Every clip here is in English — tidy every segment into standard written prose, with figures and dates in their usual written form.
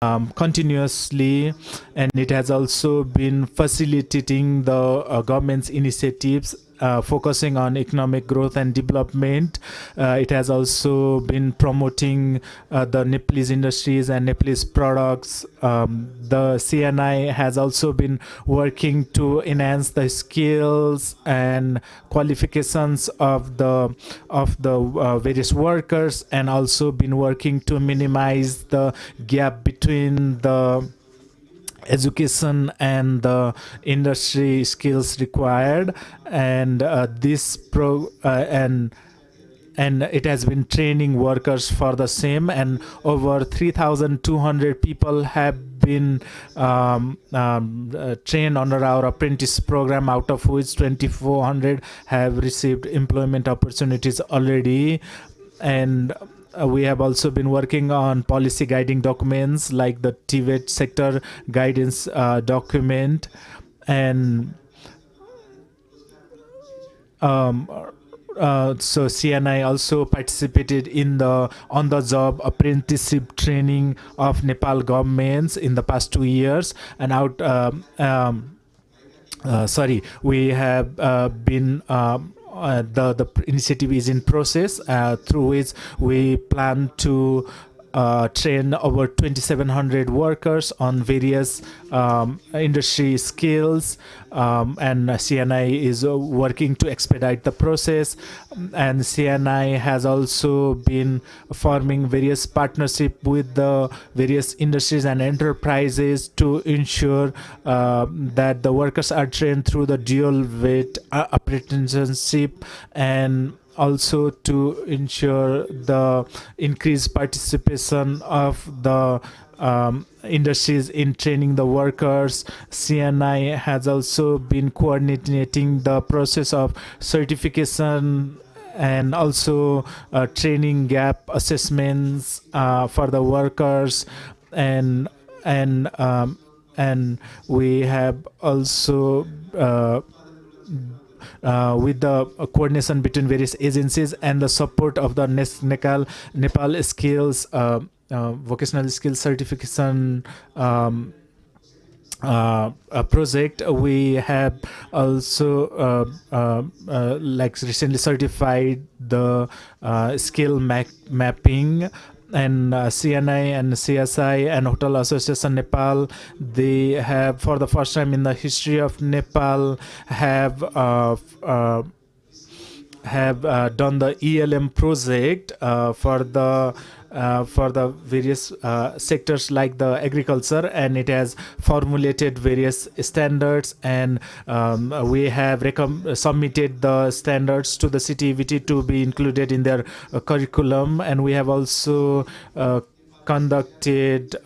continuously, and it has also been facilitating the government's initiatives focusing on economic growth and development. It has also been promoting the Nepalese industries and Nepalese products. The CNI has also been working to enhance the skills and qualifications of the various workers, and also been working to minimize the gap between the education and the industry skills required. And this pro and it has been training workers for the same, and over 3,200 people have been trained under our apprentice program, out of which 2,400 have received employment opportunities already. And we have also been working on policy guiding documents like the TVET sector guidance document. And so CNI also participated in the on-the-job apprenticeship training of Nepal governments in the past 2 years. And we have been the initiative is in process, through which we plan to train over 2,700 workers on various industry skills, and CNI is working to expedite the process. And CNI has also been forming various partnership with the various industries and enterprises to ensure that the workers are trained through the dual weight apprenticeship, and also to ensure the increased participation of the industries in training the workers. CNI has also been coordinating the process of certification and also training gap assessments for the workers. And we have also with the coordination between various agencies and the support of the Nepal skills vocational skills certification project, we have also like recently certified the skill mapping. And CNI and CSI and Hotel Association Nepal, they have, for the first time in the history of Nepal, have done the ELM project for the various sectors like the agriculture, and it has formulated various standards, and we have submitted the standards to the TVET to be included in their curriculum. And we have also conducted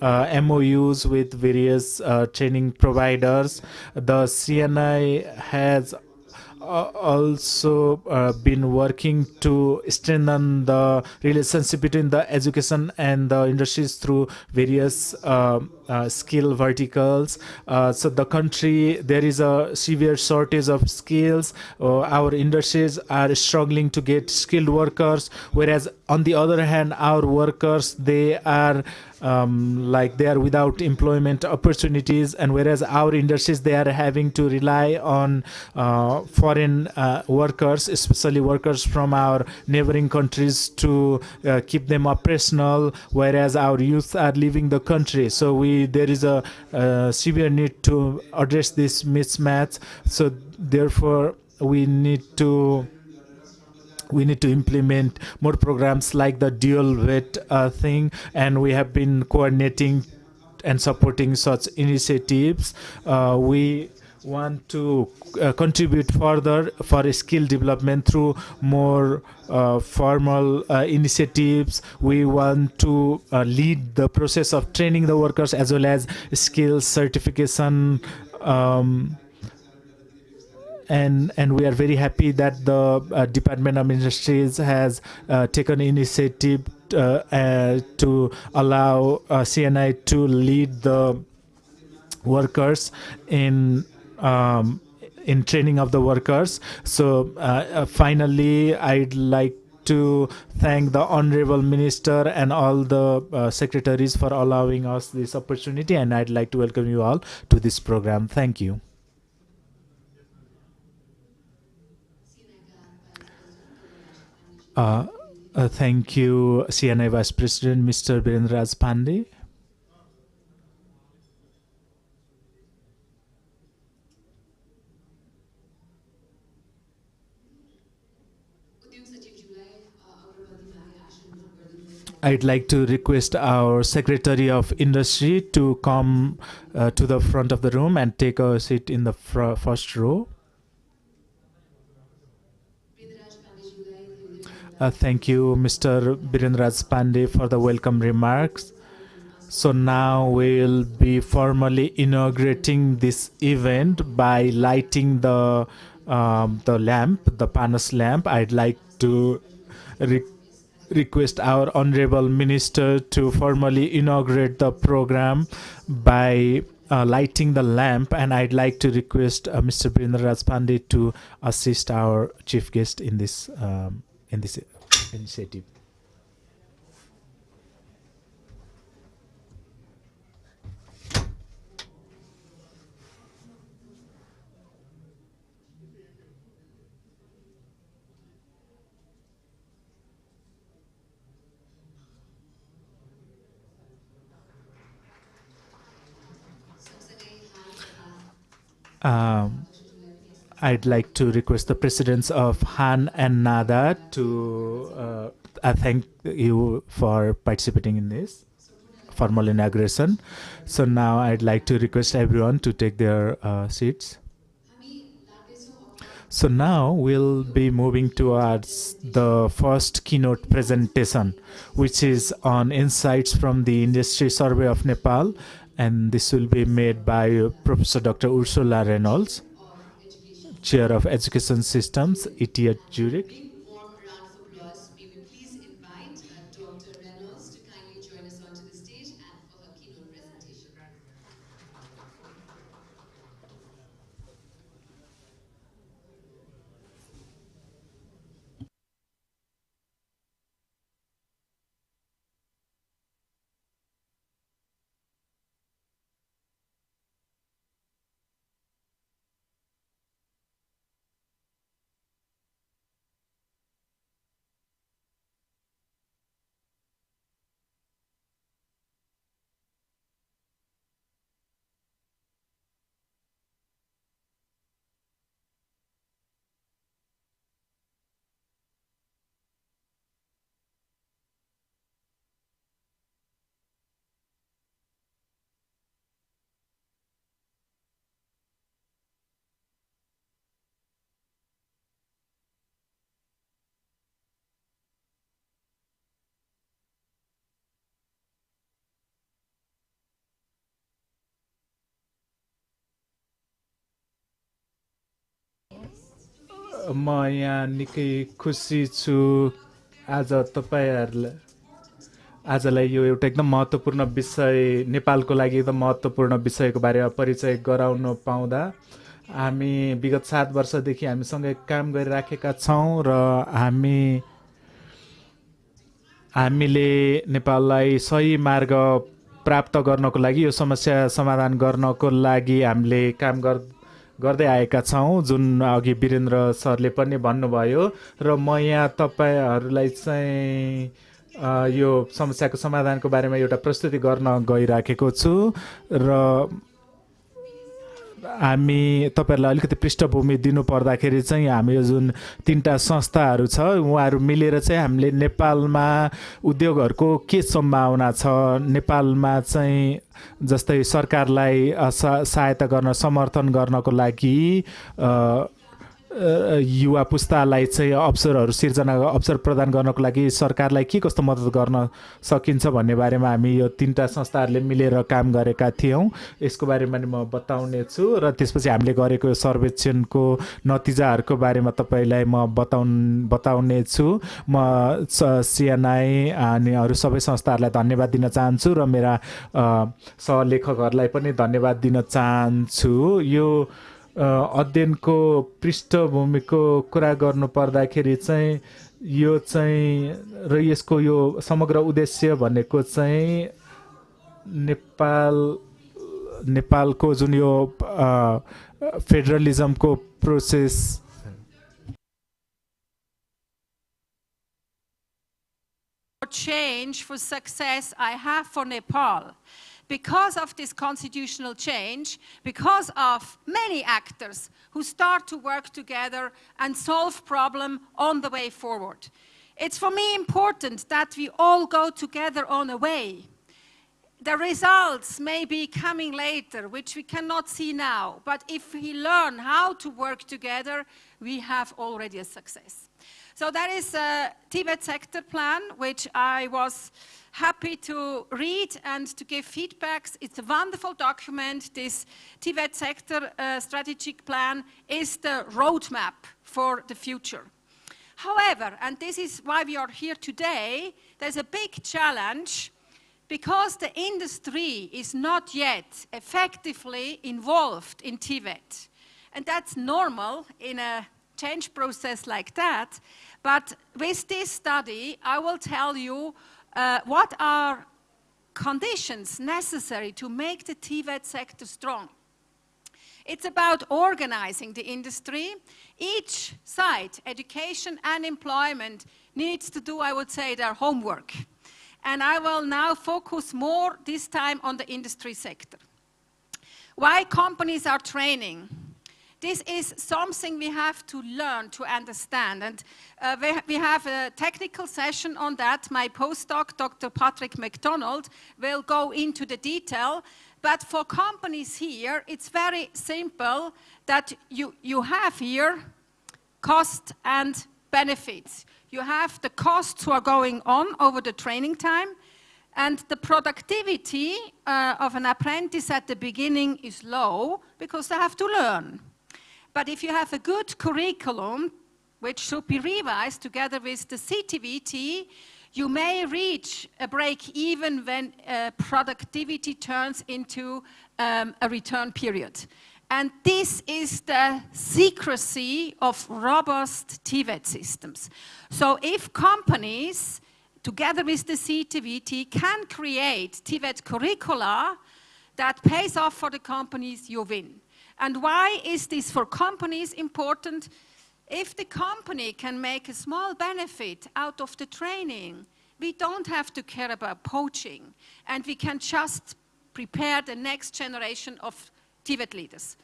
MOUs with various training providers. The CNI has also been working to strengthen the relationship between the education and the industries through various skill verticals. So the country, there is a severe shortage of skills. Our industries are struggling to get skilled workers, whereas on the other hand, our workers, they are they are without employment opportunities, and whereas our industries, they are having to rely on foreign workers, especially workers from our neighboring countries, to keep them operational, whereas our youth are leaving the country. So there is a severe need to address this mismatch. So therefore we need to implement more programs like the dual weight thing, and we have been coordinating and supporting such initiatives. We want to contribute further for skill development through more formal initiatives. We want to lead the process of training the workers as well as skills certification. And we are very happy that the Department of Industries has taken initiative to allow CNI to lead the workers in training of the workers. So finally, I'd like to thank the Honorable Minister and all the secretaries for allowing us this opportunity, and I'd like to welcome you all to this program. Thank you. Thank you, CNI Vice President, Mr. Birendra Raj Pandey. I'd like to request our Secretary of Industry to come to the front of the room and take a seat in the first row. Thank you, Mr. Birendra Raj Pandey, for the welcome remarks. So now we'll be formally inaugurating this event by lighting the lamp, the Panas lamp. I'd like to request our Honorable Minister to formally inaugurate the program by lighting the lamp, and I'd like to request Mr. Birendra Raj Pandey to assist our chief guest in this initiative. I'd like to request the presidents of Han and NADA to thank you for participating in this formal inauguration. So now I'd like to request everyone to take their seats. So now we'll be moving towards the first keynote presentation, which is on insights from the Industry Survey of Nepal, and this will be made by Professor Dr. Ursula Reynolds, Chair of Education Systems, ET at Zurich. Warm round of applause. May we please invite Dr. Reynolds to kindly join us onto the stage and for her keynote presentation. म यहाँ निकै खुसी छु आज तपाईँहरूलाई आजलाई यो एउटा एकदम महत्त्वपूर्ण विषय नेपालको लागि एकदम महत्त्वपूर्ण विषयको बारेमा परिचय गराउन पाउँदा हामी विगत 7 वर्षदेखि हामीसँगै काम गरिराखेका छौँ र हामीले नेपाललाई सही मार्ग प्राप्त गर्नको लागि यो समस्या समाधान गर्नको लागि हामीले काम गर्दै आएका छौँ, जुन अघि वीरेन्द्र सरले पनि भन्नुभयो। र म यहाँ तपाईँहरूलाई चाहिँ यो समस्याको समाधानको बारेमा एउटा प्रस्तुति गर्न गइराखेको छु र हामी तपाईँहरूलाई अलिकति पृष्ठभूमि दिनु पर्दाखेरि चाहिँ हामी यो जुन 3टा संस्थाहरू छ उहाँहरू मिलेर चाहिँ हामीले नेपालमा उद्योगहरूको के सम्भावना छ, नेपालमा चाहिँ जस्तै सरकारलाई सहायता गर्न समर्थन गर्नको लागि युवा पुस्तालाई चाहिँ अवसरहरू सिर्जना अवसर प्रदान गर्नको लागि सरकारलाई के कस्तो मद्दत गर्न सकिन्छ भन्ने बारेमा हामी यो 3टा संस्थाहरूले मिलेर काम गरेका थियौँ। यसको बारेमा नि म बताउने छु र त्यसपछि हामीले गरेको सर्वेक्षणको नतिजाहरूको बारेमा तपाईँलाई म बताउने छु। म सिएनआई अनि अरू सबै संस्थाहरूलाई धन्यवाद दिन चाहन्छु र मेरा सहलेखकहरूलाई पनि धन्यवाद दिन चाहन्छु। यो अध्ययनको पृष्ठभूमिको कुरा गर्नु पर्दाखेरि चाहिँ यो चाहिँ र यसको यो समग्र उद्देश्य भनेको चाहिँ नेपाल नेपालको जुन यो फेडरलिजमको process change for success I have for Nepal. Because of this constitutional change, because of many actors who start to work together and solve problems on the way forward. It's for me important that we all go together on a way. The results may be coming later, which we cannot see now, but if we learn how to work together, we have already a success. So that is a TVET sector plan, which I was happy to read and to give feedbacks. It's a wonderful document. This TVET sector strategic plan is the roadmap for the future. However, and this is why we are here today, there's a big challenge because the industry is not yet effectively involved in TVET. And that's normal in a change process like that. But with this study, I will tell you what are conditions necessary to make the TVET sector strong. It's about organizing the industry. Each side, education and employment, needs to do, I would say, their homework. And I will now focus more this time on the industry sector. Why companies are training? This is something we have to learn to understand. And we have a technical session on that. My postdoc, Dr. Patrick MacDonald, will go into the detail. But for companies here, it's very simple that you have here cost and benefits. You have the costs who are going on over the training time, and the productivity of an apprentice at the beginning is low because they have to learn. But if you have a good curriculum, which should be revised together with the CTVT, you may reach a break even when productivity turns into a return period. And this is the secrecy of robust TVET systems. So if companies, together with the CTVT, can create TVET curricula that pays off for the companies, you win. And why is this for companies important? If the company can make a small benefit out of the training, we don't have to care about poaching, and we can just prepare the next generation of TVET leaders.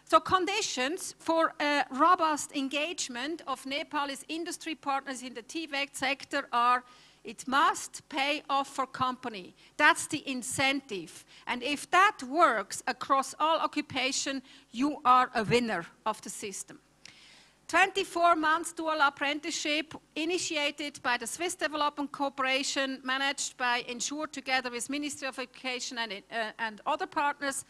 So conditions for a robust engagement of Nepal's industry partners in the TVET sector are: it must pay off for company. That's the incentive. And if that works across all occupation, you are a winner of the system. 24 months dual apprenticeship initiated by the Swiss Development Corporation, managed by ENSSURE together with Ministry of Education and other partners,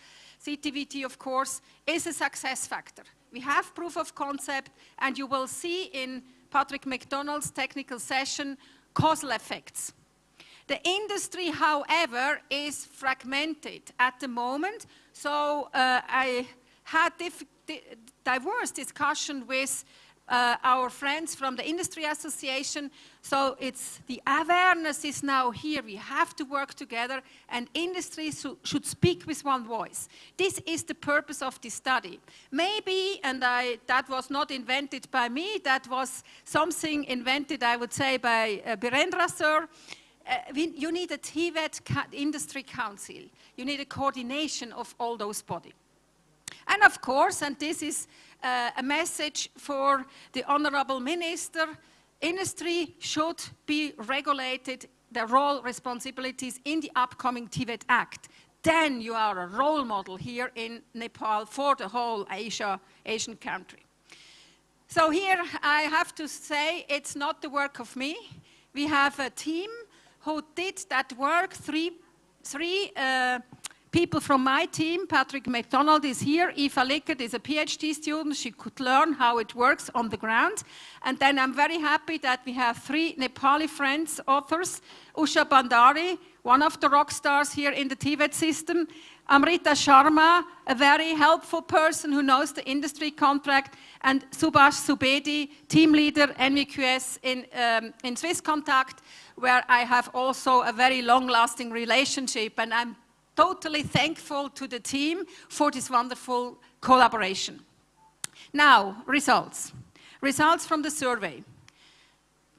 CTVT of course, is a success factor. We have proof of concept, and you will see in Patrick MacDonald's technical session causal effects. The industry, however, is fragmented at the moment. So I had diverse discussion with our friends from the Industry Association. So it's the awareness is now here. We have to work together, and industry should speak with one voice. This is the purpose of this study. Maybe, and that was not invented by me, that was something invented, I would say, by Birendra sir. You need a TVET industry council. You need a coordination of all those bodies. And of course, and this is a message for the Honorable Minister, industry should be regulated, their role, responsibilities in the upcoming TVET Act. Then you are a role model here in Nepal for the whole Asian country. So here I have to say it's not the work of me. We have a team who did that work, three people from my team. Patrick McDonald is here. Eva Lickert is a PhD student. She could learn how it works on the ground. And then I'm very happy that we have 3 Nepali friends, authors. Usha Bandari, one of the rock stars here in the TVET system. Amrita Sharma, a very helpful person who knows the industry contract. And Subhash Subedi, team leader, NVQS in Swiss Contact, where I have also a very long-lasting relationship. And I'm totally thankful to the team for this wonderful collaboration. Now, results. Results from the survey.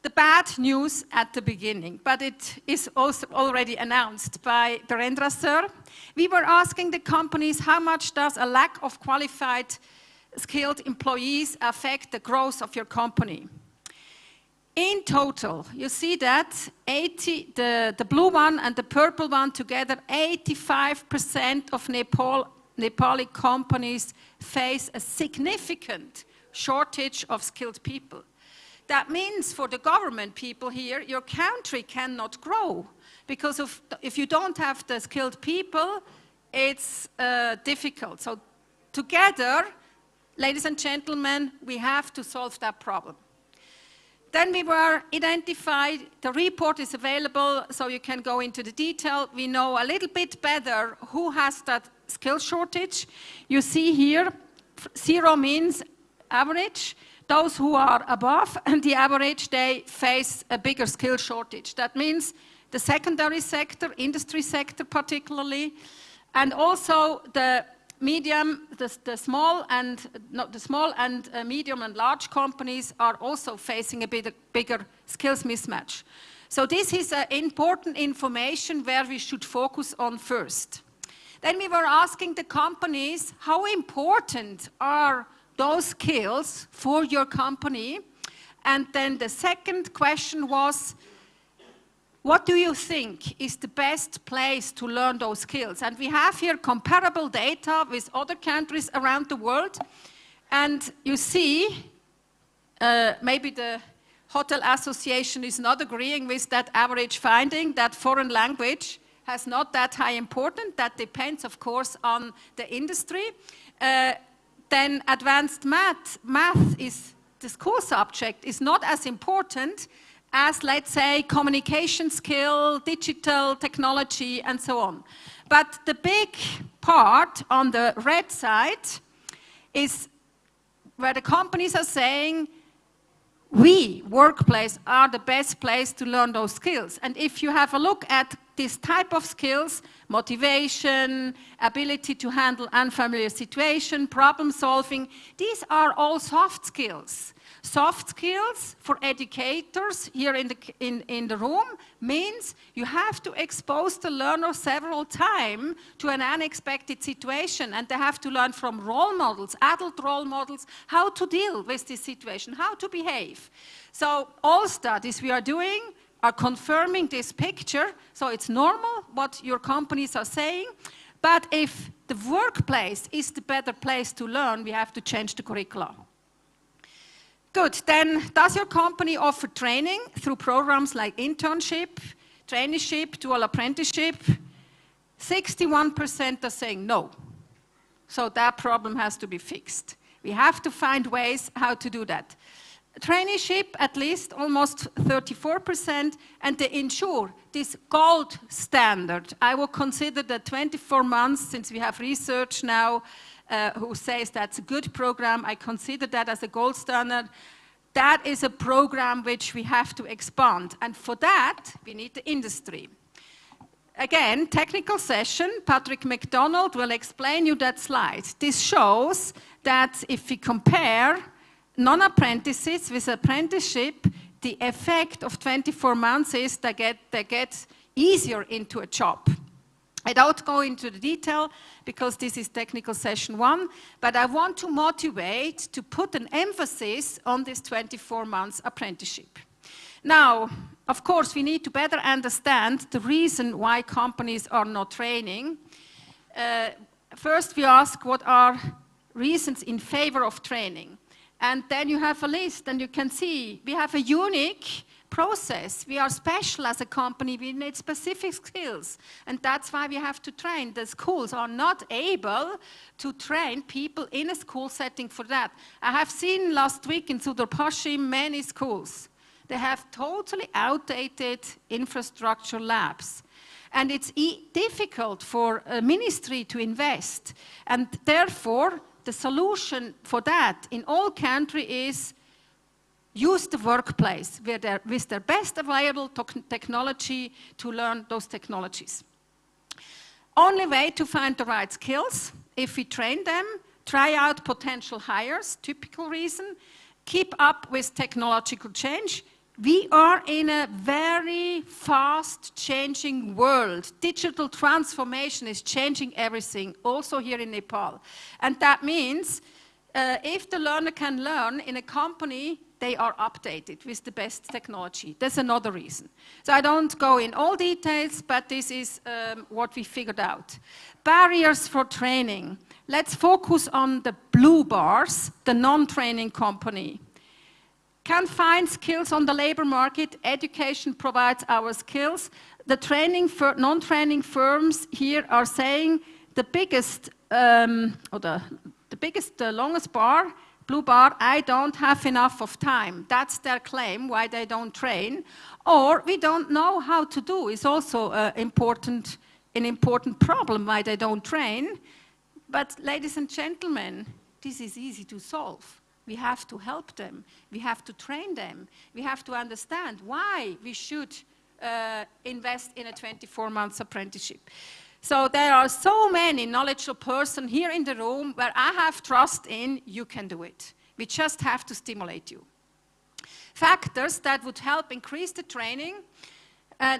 The bad news at the beginning, but it is also already announced by Birendra sir. We were asking the companies how much does a lack of qualified, skilled employees affect the growth of your company. In total, you see that the blue one and the purple one together, 85% of Nepali companies face a significant shortage of skilled people. That means for the government people here, your country cannot grow because if you don't have the skilled people, it's difficult. So together, ladies and gentlemen, we have to solve that problem. Then we were identified, the report is available, so you can go into the detail. We know a little bit better who has that skill shortage. You see here, 0 means average. Those who are above and the average, they face a bigger skill shortage. That means the secondary sector, industry sector particularly, and also the medium, the small and medium and large companies are also facing a bit bigger skills mismatch. So this is important information where we should focus on first. Then we were asking the companies how important are those skills for your company. And then the second question was, what do you think is the best place to learn those skills? And we have here comparable data with other countries around the world. And you see, maybe the Hotel Association is not agreeing with that average finding, that foreign language has not that high importance. That depends, of course, on the industry. Then advanced math is the school subject, is not as important as, let's say, communication skill, digital technology, and so on. But the big part on the red side is where the companies are saying, we, workplace, are the best place to learn those skills. And if you have a look at this type of skills, motivation, ability to handle unfamiliar situation, problem solving, these are all soft skills. Soft skills for educators here in the room means you have to expose the learner several times to an unexpected situation, and they have to learn from role models, adult role models, how to deal with this situation, how to behave. So all studies we are doing are confirming this picture, so it's normal what your companies are saying, but if the workplace is the better place to learn, we have to change the curricula. Good, then does your company offer training through programs like internship, traineeship, dual apprenticeship? 61% are saying no. So that problem has to be fixed. We have to find ways how to do that. Traineeship, at least almost 34%, and the ENSSURE, this gold standard. I will consider the 24 months, since we have research now, who says that's a good program. I consider that as a gold standard. That is a program which we have to expand. And for that, we need the industry. Again, technical session. Patrick McDonald will explain you that slide. This shows that if we compare non-apprentices with apprenticeship, the effect of 24 months is they get easier into a job. I don't go into the detail because this is technical session 1, but I want to motivate to put an emphasis on this 24 months apprenticeship. Now, of course, we need to better understand the reason why companies are not training. First, we ask what are reasons in favor of training. And then you have a list, and you can see we have a unique process. We are special as a company. We need specific skills. And that's why we have to train. The schools are not able to train people in a school setting for that. I have seen last week in Sudurpashim many schools. They have totally outdated infrastructure labs. And it's difficult for a ministry to invest. And therefore, the solution for that in all countries is use the workplace with their best available technology to learn those technologies. Only way to find the right skills, if we train them, try out potential hires, typical reason, keep up with technological change. We are in a very fast changing world. Digital transformation is changing everything, also here in Nepal. And that means if the learner can learn in a company, they are updated with the best technology. That's another reason. So I don't go in all details, but this is what we figured out. Barriers for training. Let's focus on the blue bars, the non-training company. Can find skills on the labor market. Education provides our skills. The non-training firms here are saying the biggest, the longest bar, blue bar, I don't have enough of time. That's their claim, why they don't train. Or we don't know how to do. It's also an important problem why they don't train. But ladies and gentlemen, this is easy to solve. We have to help them. We have to train them. We have to understand why we should invest in a 24-month apprenticeship. So there are so many knowledgeable persons here in the room where I have trust in, you can do it. We just have to stimulate you. Factors that would help increase the training,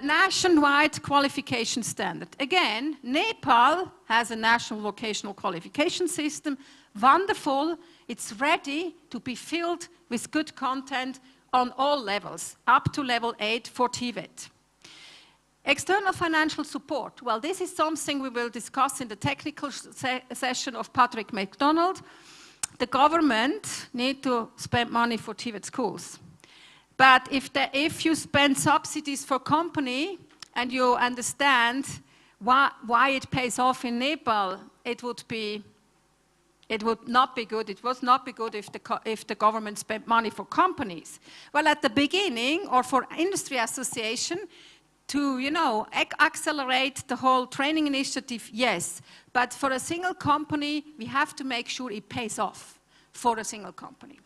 nationwide qualification standard. Again, Nepal has a national vocational qualification system, wonderful. It's ready to be filled with good content on all levels, up to level 8 for TVET. External financial support. Well, this is something we will discuss in the technical session of Patrick MacDonald. The government need to spend money for TVET schools. But if you spend subsidies for company and you understand why it pays off in Nepal, it would not be good. It would not be good if the government spent money for companies. Well, at the beginning, or for industry association, to, accelerate the whole training initiative, yes. But for a single company, we have to make sure it pays off for a single company.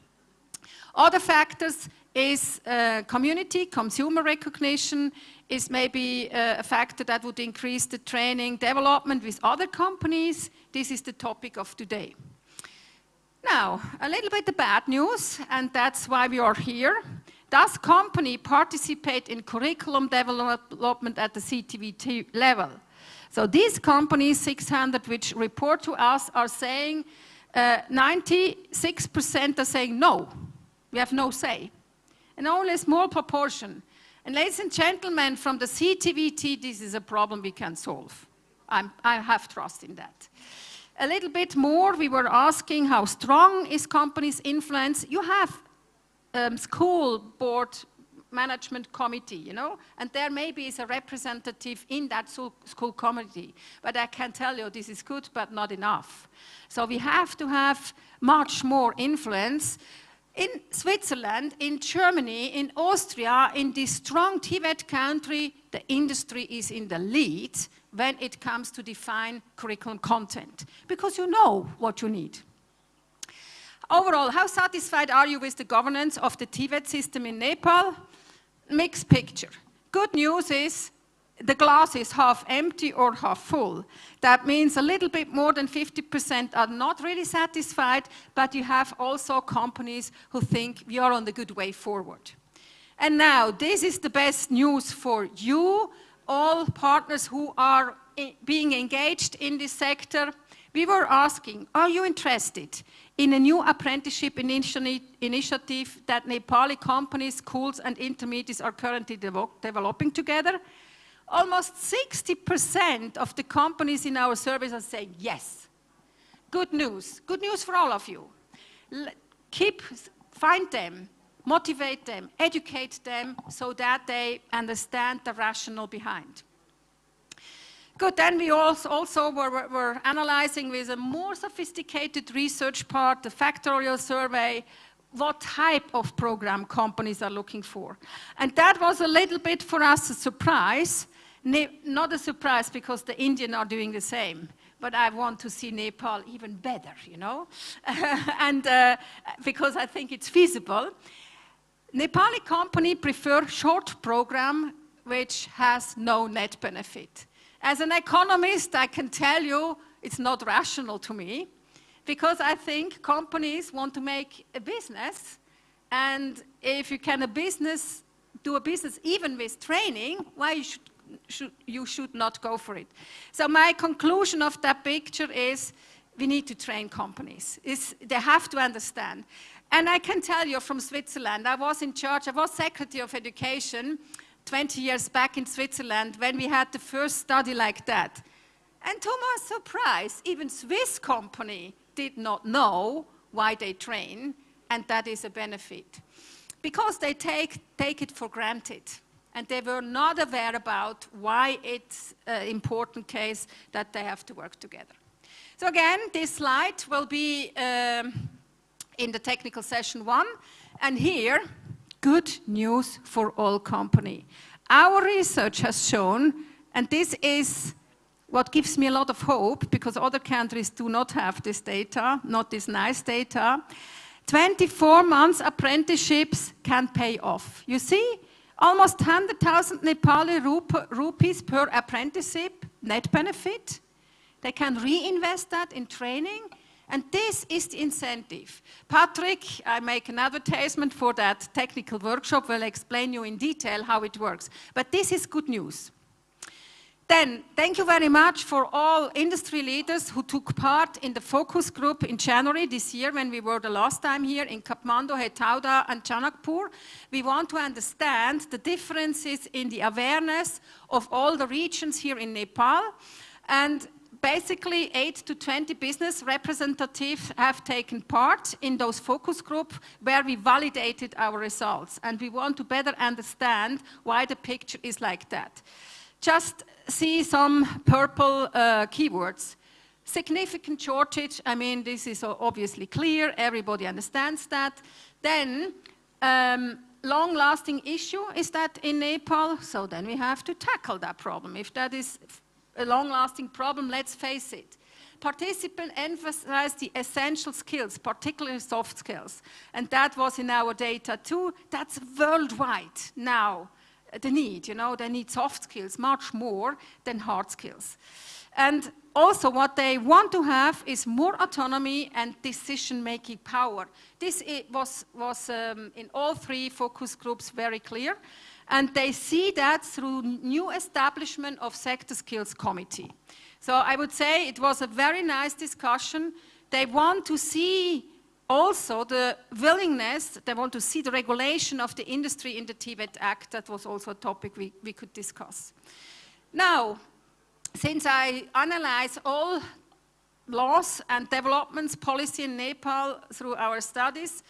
Other factors is community, consumer recognition is maybe a factor that would increase the training development with other companies. This is the topic of today. Now, a little bit of bad news, and that's why we are here. Does company participate in curriculum development at the TVET level? So these companies, 600, which report to us, are saying 96% are saying no. We have no say. And only a small proportion. And ladies and gentlemen, from the TVET, this is a problem we can solve. I have trust in that. A little bit more, we were asking how strong is companies' influence. You have school board management committee, and there maybe is a representative in that school committee. But I can tell you this is good, but not enough. So we have to have much more influence. In Switzerland, in Germany, in Austria, in this strong TVET country, the industry is in the lead when it comes to define curriculum content, because you know what you need. Overall, how satisfied are you with the governance of the TVET system in Nepal? Mixed picture. Good news is the glass is half empty or half full. That means a little bit more than 50% are not really satisfied, but you have also companies who think we are on the good way forward. And now, this is the best news for you, all partners who are being engaged in this sector. We were asking, are you interested in a new apprenticeship initiative that Nepali companies, schools, and intermediates are currently developing together? Almost 60% of the companies in our surveys are saying yes. Good news for all of you. Find them, motivate them, educate them so that they understand the rationale behind. Good, then we also were analyzing with a more sophisticated research part, the factorial survey, what type of program companies are looking for. And that was a little bit for us a surprise. Not a surprise because the Indians are doing the same, but I want to see Nepal even better, you know, and because I think it's feasible. Nepali company prefer short program which has no net benefit. As an economist, I can tell you it's not rational to me, because I think companies want to make a business, and if you can do a business even with training, why you should not go for it. So my conclusion of that picture is we need to train companies. They have to understand. And I can tell you from Switzerland, I was Secretary of Education 20 years back in Switzerland when we had the first study like that. And to my surprise, even Swiss company did not know why they train, and that is a benefit. Because they take it for granted, and they were not aware about why it's an important case that they have to work together. So again, this slide will be in the technical session 1, and here, good news for all company. Our research has shown, and this is what gives me a lot of hope, because other countries do not have this data, not this nice data. 24 months apprenticeships can pay off. You see, almost 100,000 Nepali rupees per apprenticeship, net benefit. They can reinvest that in training. And this is the incentive. Patrick, I make an advertisement for that technical workshop, will explain you in detail how it works. But this is good news. Then, thank you very much for all industry leaders who took part in the focus group in January this year when we were the last time here in Kathmandu, Hetauda, and Janakpur. We want to understand the differences in the awareness of all the regions here in Nepal. And basically, 8 to 20 business representatives have taken part in those focus groups where we validated our results. And we want to better understand why the picture is like that. Just see some purple keywords. Significant shortage, I mean, this is obviously clear, everybody understands that. Then, long-lasting issue, is that in Nepal? So then we have to tackle that problem. If that is a long-lasting problem, let's face it. Participants emphasize the essential skills, particularly soft skills. And that was in our data too. That's worldwide now. The need, you know, they need soft skills much more than hard skills. And also what they want to have is more autonomy and decision-making power. This was in all 3 focus groups very clear. And they see that through new establishment of sector skills committee. So I would say it was a very nice discussion. They want to see also the willingness, they want to see the regulation of the industry in the TVET Act. That was also a topic we could discuss. Now, since I analyze all laws and developments policy in Nepal through our studies,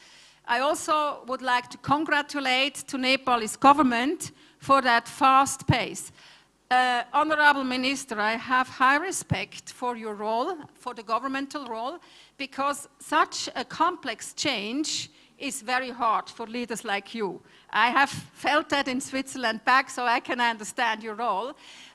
I also would like to congratulate to Nepal's government for that fast pace. Honorable Minister, I have high respect for your role, for the governmental role, because such a complex change is very hard for leaders like you. I have felt that in Switzerland back, so I can understand your role.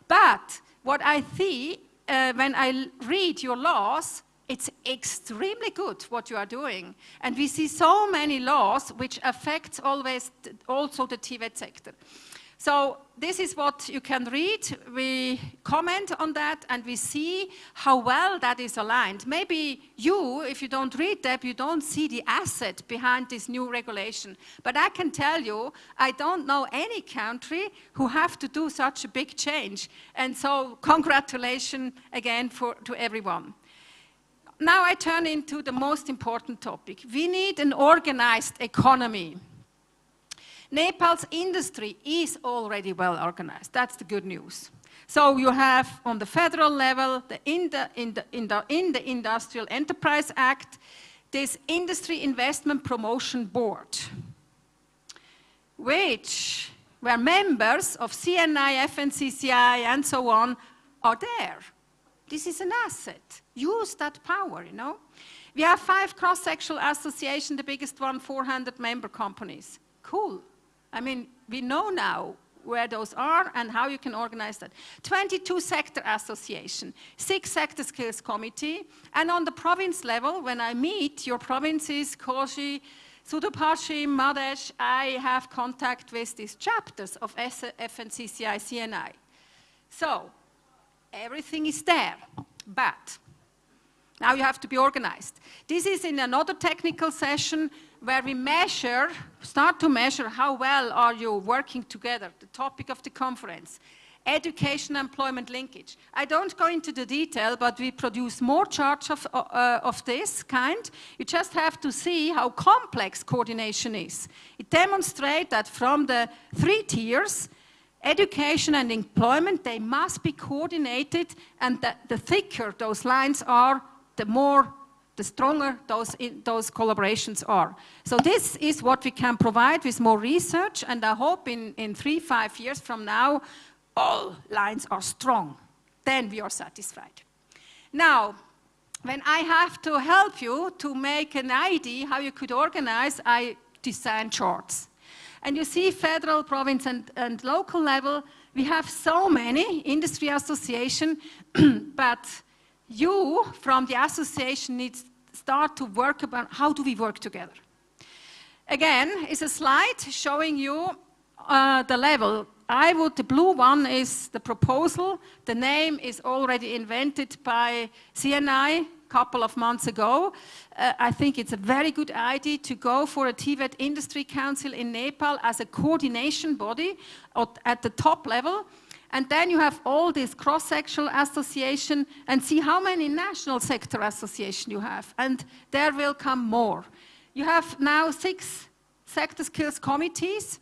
But what I see when I read your laws, it's extremely good what you are doing. And we see so many laws which affect always also the TVET sector. So this is what you can read. We comment on that and we see how well that is aligned. Maybe you, if you don't read that, you don't see the asset behind this new regulation. But I can tell you, I don't know any country who have to do such a big change. And so congratulations again to everyone. Now I turn into the most important topic. We need an organized economy. Nepal's industry is already well organized. That's the good news. So you have on the federal level, in the Industrial Enterprise Act, this Industry Investment Promotion Board. where members of CNI, FNCCI, and so on are there. This is an asset. Use that power, you know. We have 5 cross-sectional associations, the biggest one, 400 member companies. Cool. I mean, we know now where those are and how you can organize that. 22 sector association, 6 sector skills committee, and on the province level, when I meet your provinces, Koshi, Sudupashim, Madesh, I have contact with these chapters of FNCCI, CNI. So, everything is there, but now you have to be organized. This is in another technical session where we start to measure how well are you working together, the topic of the conference. Education and Employment Linkage. I don't go into the detail, but we produce more charts of this kind. You just have to see how complex coordination is. It demonstrates that from the 3 tiers, education and employment, they must be coordinated, and the thicker those lines are, the stronger those collaborations are. So this is what we can provide with more research, and I hope in 3-5 years from now, all lines are strong. Then we are satisfied. Now, when I have to help you to make an idea how you could organize, I design charts. And you see federal, province, and local level, we have so many industry associations, but you from the association need to start to work about how do we work together. Again, is a slide showing you the level. The blue one is the proposal. The name is already invented by CNI a couple of months ago. I think it's a very good idea to go for a TVET Industry Council in Nepal as a coordination body at the top level. And then you have all this cross-sectional association and see how many national sector associations you have. And there will come more. You have now 6 sector skills committees.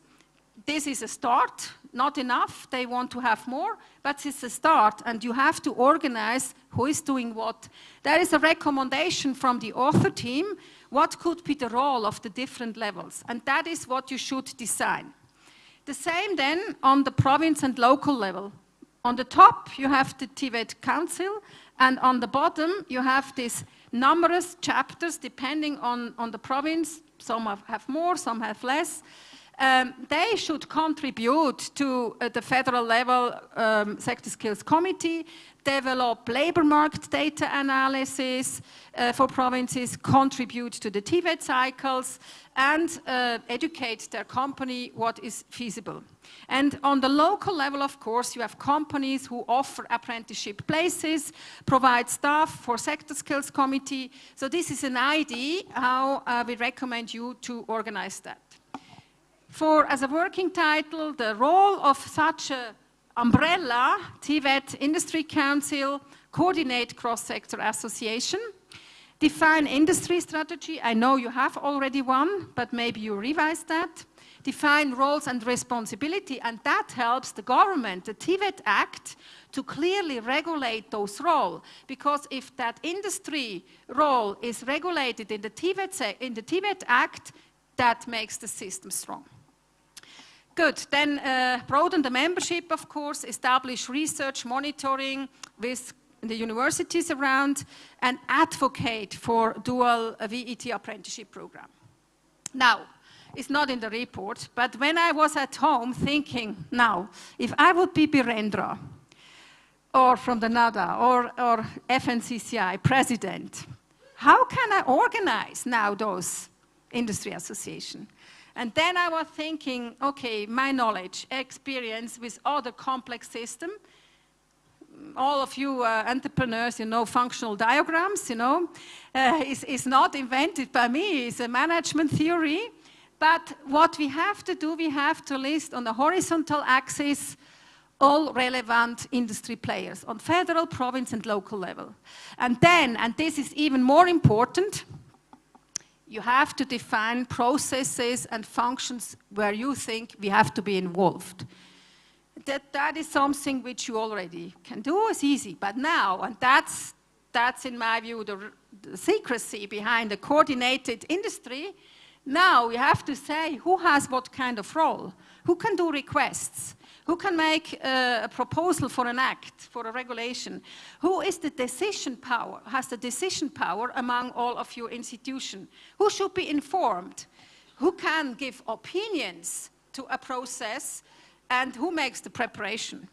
This is a start, not enough. They want to have more, but it's a start, and you have to organize who is doing what. There is a recommendation from the author team, what could be the role of the different levels, and that is what you should design. The same then on the province and local level. On the top, you have the TVET Council, and on the bottom, you have these numerous chapters depending on the province. Some have more, some have less. They should contribute to the federal level sector skills committee, develop labor market data analysis for provinces, contribute to the TVET cycles, and educate their company what is feasible. And on the local level, of course, you have companies who offer apprenticeship places, provide staff for sector skills committee. So this is an idea how we recommend you to organize that. As a working title, the role of such an umbrella, TVET Industry Council, coordinate cross-sector association, define industry strategy. I know you have already one, but maybe you revise that. Define roles and responsibility, and that helps the government, the TVET Act, to clearly regulate those roles. Because if that industry role is regulated in the TVET Act, that makes the system strong. Good, then broaden the membership, of course, establish research monitoring with the universities around, and advocate for dual VET apprenticeship program. Now, it's not in the report, but when I was at home thinking, now, if I would be Birendra, or from the NADA, or FNCCI president, how can I organize now those industry associations? And then I was thinking, okay, my knowledge, experience with other complex systems, all of you entrepreneurs, you know, functional diagrams, you know, is not invented by me, it's a management theory. But what we have to do, we have to list on the horizontal axis all relevant industry players on federal, province, and local level. And then, and this is even more important, you have to define processes and functions where you think we have to be involved. That is something which you already can do, it's easy. But now, and that's in my view the secrecy behind a coordinated industry, Now we have to say who has what kind of role, who can do requests, who can make a proposal for an act, for a regulation, who is the decision power, has the decision power among all of your institutions, who should be informed, who can give opinions to a process, and who makes the preparation.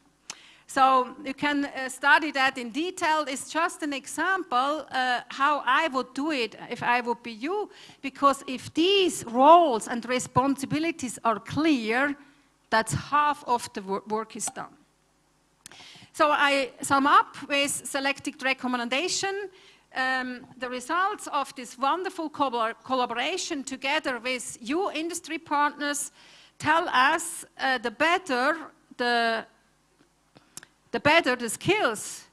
So you can study that in detail. It's just an example how I would do it if I would be you, because if these roles and responsibilities are clear, that's half of the work is done. So I sum up with selected recommendation. The results of this wonderful collaboration together with you industry partners tell us the better the skills,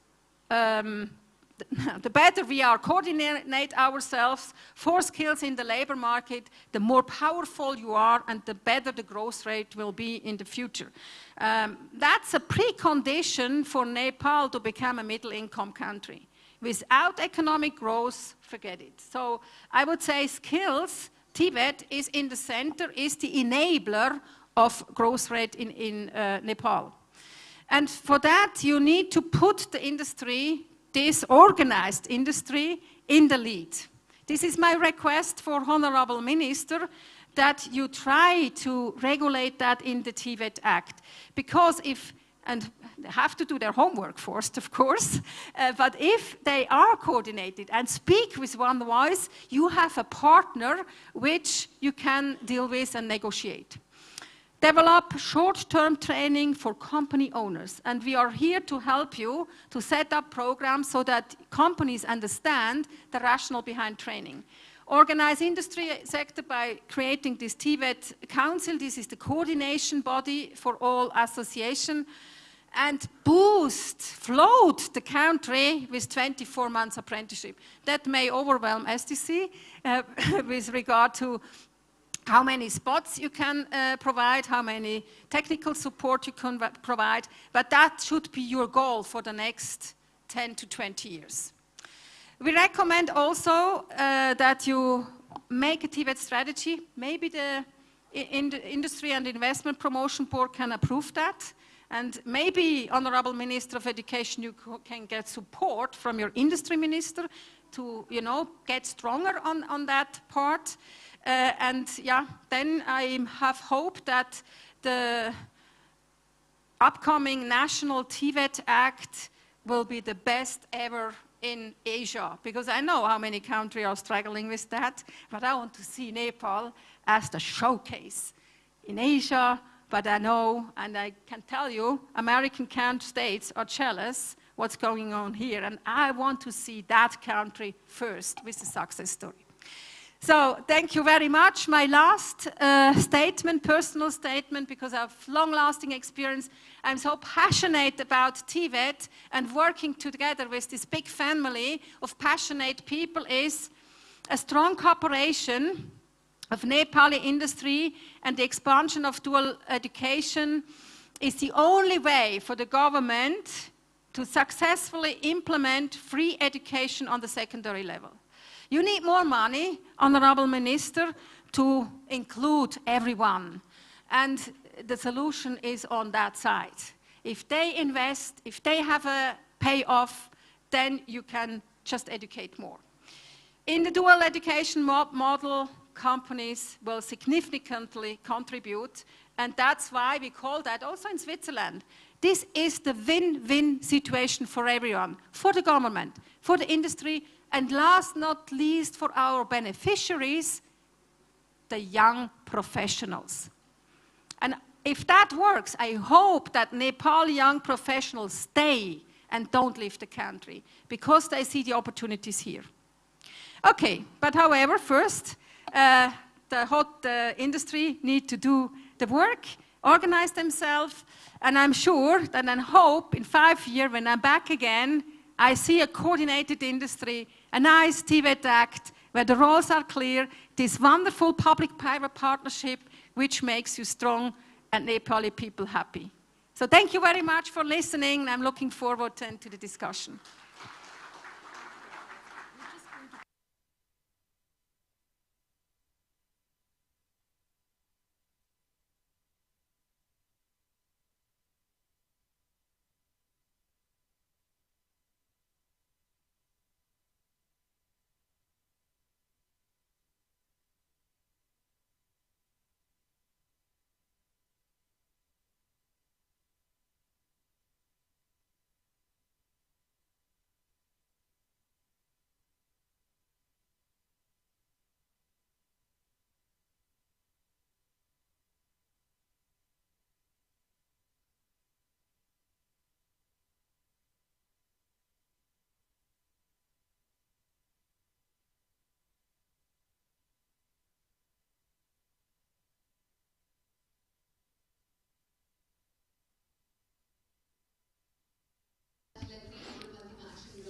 the better we are coordinate ourselves for skills in the labor market, the more powerful you are and the better the growth rate will be in the future. That's a precondition for Nepal to become a middle-income country. Without economic growth, forget it. So I would say skills, TVET is in the center, is the enabler of growth rate in Nepal. And for that, you need to put the industry, this organized industry, in the lead. This is my request for Honorable Minister, that you try to regulate that in the TVET Act. Because if, and they have to do their homework first, of course, but if they are coordinated and speak with one voice, you have a partner which you can deal with and negotiate. Develop short-term training for company owners, and we are here to help you to set up programs so that companies understand the rationale behind training. Organize industry sector by creating this TVET Council. This is the coordination body for all associations, and float the country with 24 months apprenticeship. That may overwhelm STC with regard to how many spots you can provide, how many technical support you can provide, but that should be your goal for the next 10 to 20 years. We recommend also that you make a TVET strategy. Maybe the Industry and Investment Promotion Board can approve that, and maybe, Honorable Minister of Education, you can get support from your industry minister to, get stronger on that part. And yeah, then I have hope that the upcoming National TVET Act will be the best ever in Asia, because I know how many countries are struggling with that, but I want to see Nepal as the showcase in Asia. But I know, and I can tell you, American states are jealous what's going on here, and I want to see that country first with the success story. So thank you very much. My last statement, personal statement, because I have long-lasting experience. I'm so passionate about TVET, and working together with this big family of passionate people is a strong cooperation of Nepali industry, and the expansion of dual education is the only way for the government to successfully implement free education on the secondary level. You need more money, Honorable Minister, to include everyone. And the solution is on that side. If they invest, if they have a payoff, then you can just educate more. In the dual education model, companies will significantly contribute, and that's why we call that also in Switzerland. This is the win-win situation for everyone, for the government, for the industry, and last not least for our beneficiaries, the young professionals. And if that works, I hope that Nepali young professionals stay and don't leave the country, because they see the opportunities here. Okay, but however, first, the industry need to do the work, organize themselves, and I'm sure that I hope in 5 years when I'm back again, I see a coordinated industry, a nice TVET Act where the roles are clear, this wonderful public-private partnership which makes you strong and Nepali people happy. So thank you very much for listening. I'm looking forward to the discussion.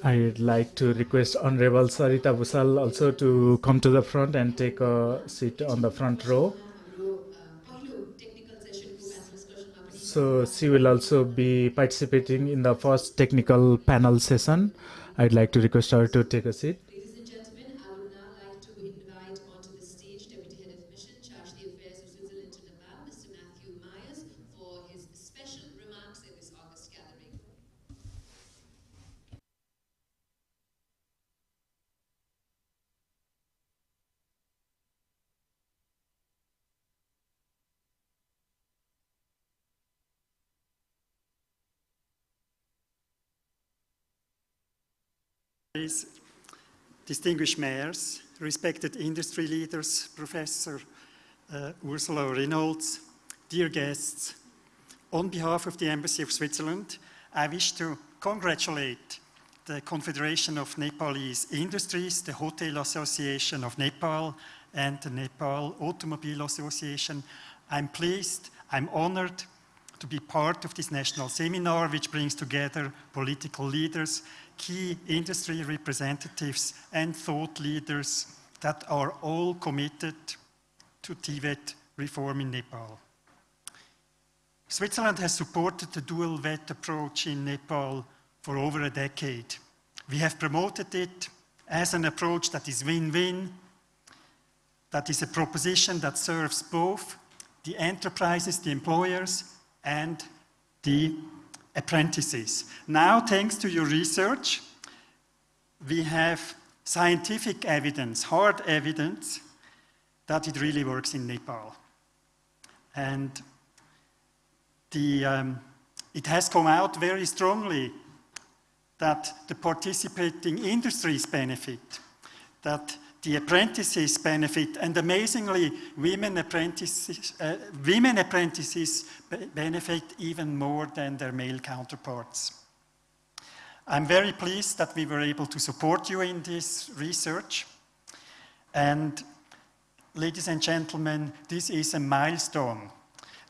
I'd like to request Honorable Sarita Busal also to come to the front and take a seat on the front row. So she will also be participating in the first technical panel session. I'd like to request her to take a seat. Ladies and gentlemen, I would now like to invite onto the stage Deputy Head of Mission, Charge the Affairs of Switzerland to Nepal, Mr. Matthew Myers, for his special remarks in this August gathering. Distinguished mayors, respected industry leaders, Professor Ursula Reynolds, dear guests, on behalf of the Embassy of Switzerland, I wish to congratulate the Confederation of Nepalese Industries, the Hotel Association of Nepal, and the Nepal Automobile Association. I'm pleased, I'm honored to be part of this national seminar, which brings together political leaders, key industry representatives, and thought leaders that are all committed to TVET reform in Nepal. Switzerland has supported the dual VET approach in Nepal for over a decade. We have promoted it as an approach that is win-win, that is a proposition that serves both the enterprises, the employers, and the apprentices. Now, thanks to your research, we have scientific evidence, hard evidence, that it really works in Nepal. And it has come out very strongly that the participating industries benefit, that the apprentices benefit, and amazingly, women apprentices benefit even more than their male counterparts. I'm very pleased that we were able to support you in this research. And ladies and gentlemen, this is a milestone.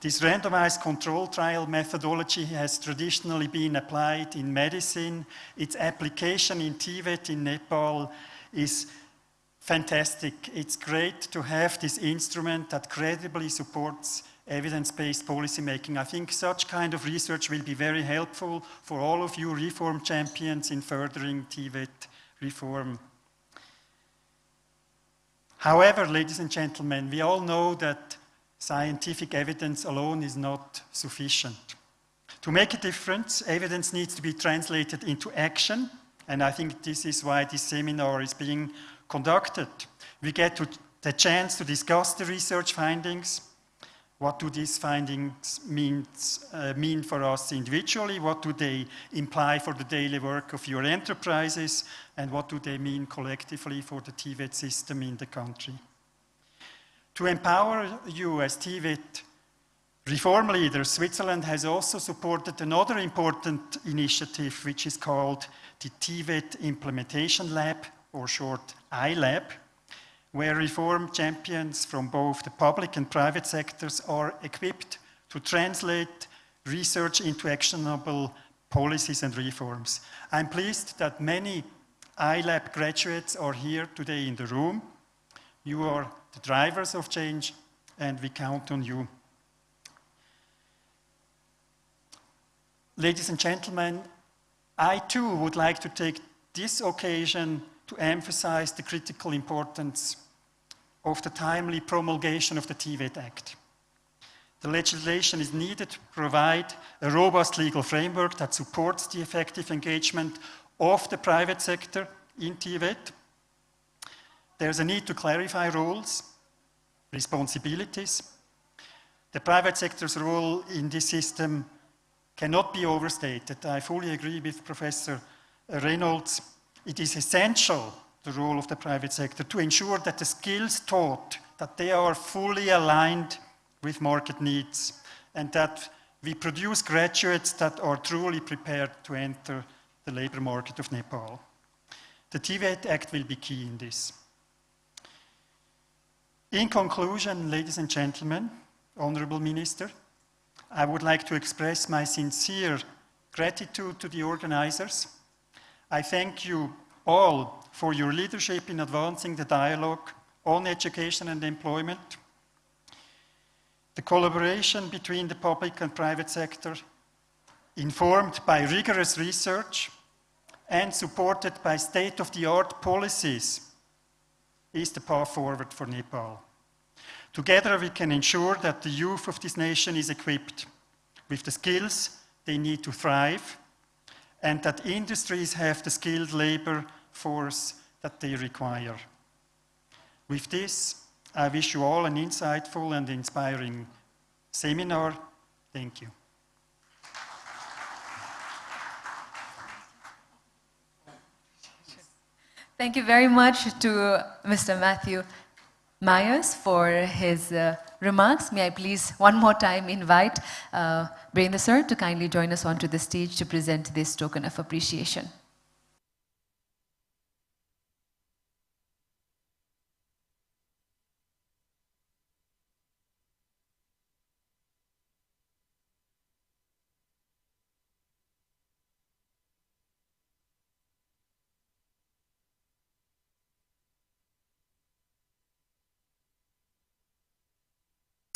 This randomized control trial methodology has traditionally been applied in medicine. Its application in TVET in Nepal is fantastic. It's great to have this instrument that credibly supports evidence-based policymaking. I think such kind of research will be very helpful for all of you reform champions in furthering TVET reform. However, ladies and gentlemen, we all know that scientific evidence alone is not sufficient. To make a difference, evidence needs to be translated into action, and I think this is why this seminar is being conducted. We get the chance to discuss the research findings. What do these findings mean for us individually? What do they imply for the daily work of your enterprises? And what do they mean collectively for the TVET system in the country? To empower you as TVET reform leaders, Switzerland has also supported another important initiative, which is called the TVET Implementation Lab, or short iLab, where reform champions from both the public and private sectors are equipped to translate research into actionable policies and reforms. I'm pleased that many iLab graduates are here today in the room. You are the drivers of change, and we count on you. Ladies and gentlemen, I too would like to take this occasion to emphasize the critical importance of the timely promulgation of the TVET Act. The legislation is needed to provide a robust legal framework that supports the effective engagement of the private sector in TVET. There's a need to clarify roles, responsibilities. The private sector's role in this system cannot be overstated. I fully agree with Professor Reynolds. It is essential, the role of the private sector, to ensure that the skills taught, that they are fully aligned with market needs, and that we produce graduates that are truly prepared to enter the labor market of Nepal. The TVET Act will be key in this. In conclusion, ladies and gentlemen, Honorable Minister, I would like to express my sincere gratitude to the organizers. I thank you all for your leadership in advancing the dialogue on education and employment. The collaboration between the public and private sector, informed by rigorous research and supported by state-of-the-art policies, is the path forward for Nepal. Together we can ensure that the youth of this nation is equipped with the skills they need to thrive, and that industries have the skilled labor force that they require. With this, I wish you all an insightful and inspiring seminar. Thank you. Thank you very much to Mr. Matthew Myers for his remarks. May I please one more time invite Brenda sir to kindly join us onto the stage to present this token of appreciation.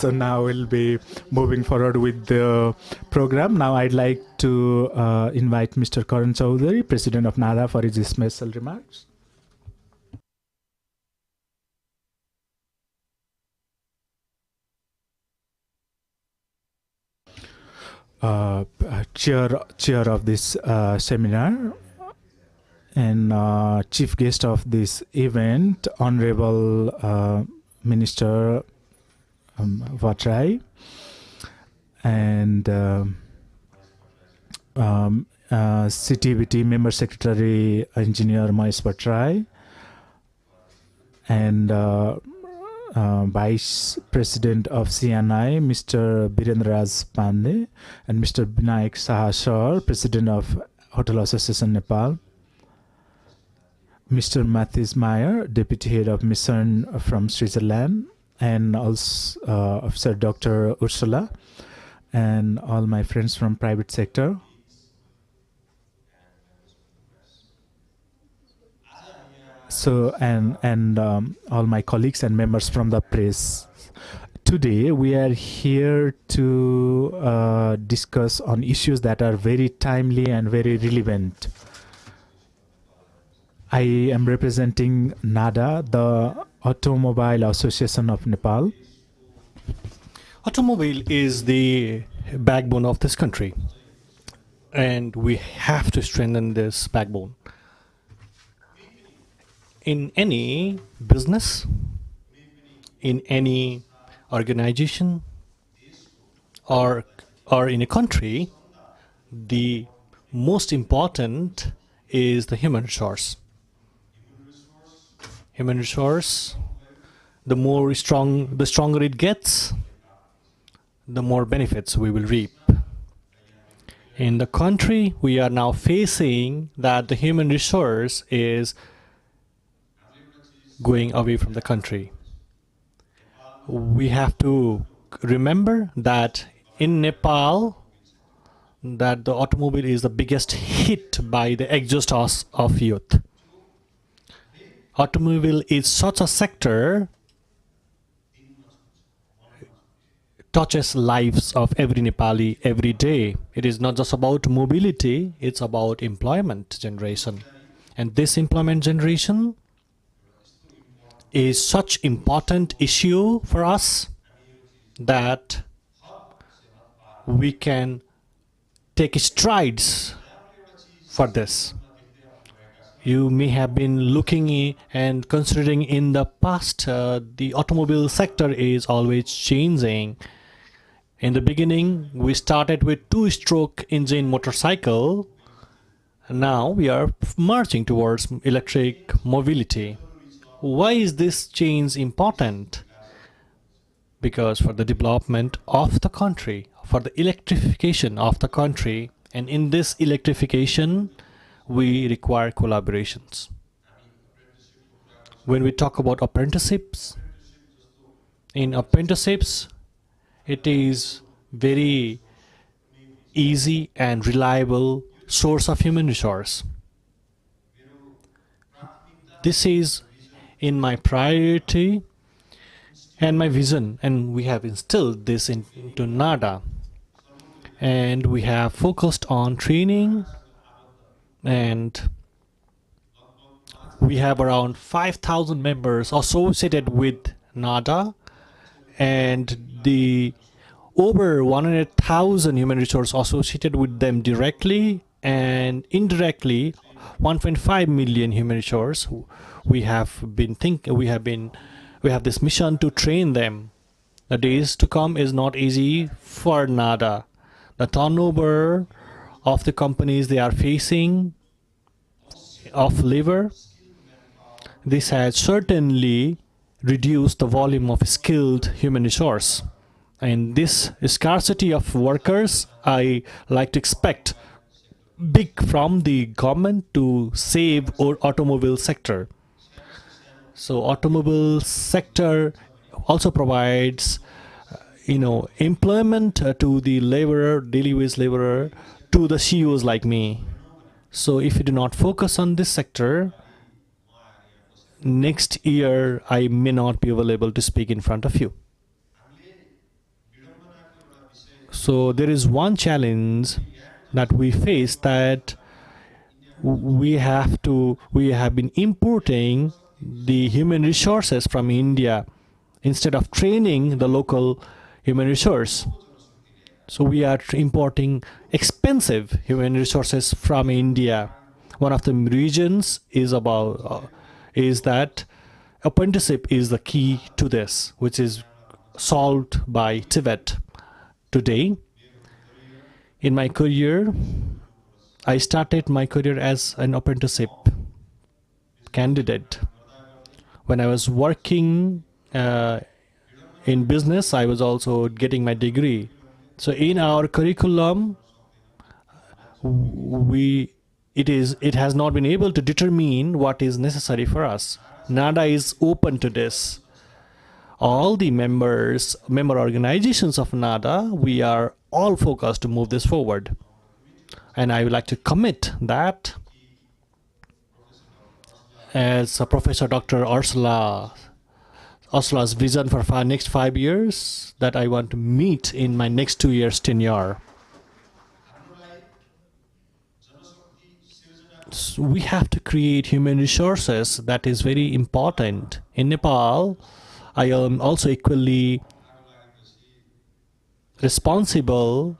So now we'll be moving forward with the program. Now I'd like to invite Mr. Karan Chaudhary, President of NADA, for his special remarks. Chair of this seminar and chief guest of this event, Honorable Minister Vatrai, and CTVT Member Secretary Engineer Mahesh Vatrai, and Vice President of CNI Mr. Birendra Raj Pandey, and Mr. Binayak Saha Sir, President of Hotel Association Nepal, Mr. Matthias Meyer, Deputy Head of Mission from Switzerland, and also Officer Dr. Ursula, and all my friends from private sector. So, and all my colleagues and members from the press. Today we are here to discuss on issues that are very timely and very relevant. I am representing NADA, the Automobile Association of Nepal. Automobile is the backbone of this country, and we have to strengthen this backbone. In any business, in any organization, or in a country, the most important is the human resource. Human resource, the stronger it gets, the more benefits we will reap. In the country, we are now facing that the human resource is going away from the country. We have to remember that in Nepal, that the automobile is the biggest hit by the exodus of youth. Automobile is such a sector, touches lives of every Nepali every day. It is not just about mobility, it's about employment generation. And this employment generation is such important issue for us that we can take strides for this. You may have been looking and considering in the past, the automobile sector is always changing. In the beginning, we started with two-stroke engine motorcycle. Now we are marching towards electric mobility. Why is this change important? Because for the development of the country, for the electrification of the country, and in this electrification, we require collaborations. When we talk about apprenticeships, in apprenticeships, it is very easy and reliable source of human resource. This is in my priority and my vision, and we have instilled this into NADA. And we have focused on training, and we have around 5,000 members associated with NADA, and the over 100,000 human resource associated with them directly, and indirectly 1.5 million human resource. We have this mission to train them. The days to come is not easy for NADA. The turnover of the companies they are facing of labor, this has certainly reduced the volume of skilled human resource. And this scarcity of workers, I like to expect big from the government to save our automobile sector. So automobile sector also provides employment to the laborer, daily wage laborer, to the CEOs like me. So if you do not focus on this sector, next year I may not be available to speak in front of you. So there is one challenge that we face, that we have been importing the human resources from India instead of training the local human resource. So we are importing expensive human resources from India. One of the reasons is that apprenticeship is the key to this, which is solved by TVET. Today, in my career, I started my career as an apprenticeship candidate. When I was working in business, I was also getting my degree. So in our curriculum, it has not been able to determine what is necessary for us. NADA is open to this. All the member organizations of NADA, we are all focused to move this forward. And I would like to commit that, as Professor Dr. Ursula's vision for next 5 years, that I want to meet in my next 2 years tenure. So we have to create human resources. That is very important. In Nepal, I am also equally responsible.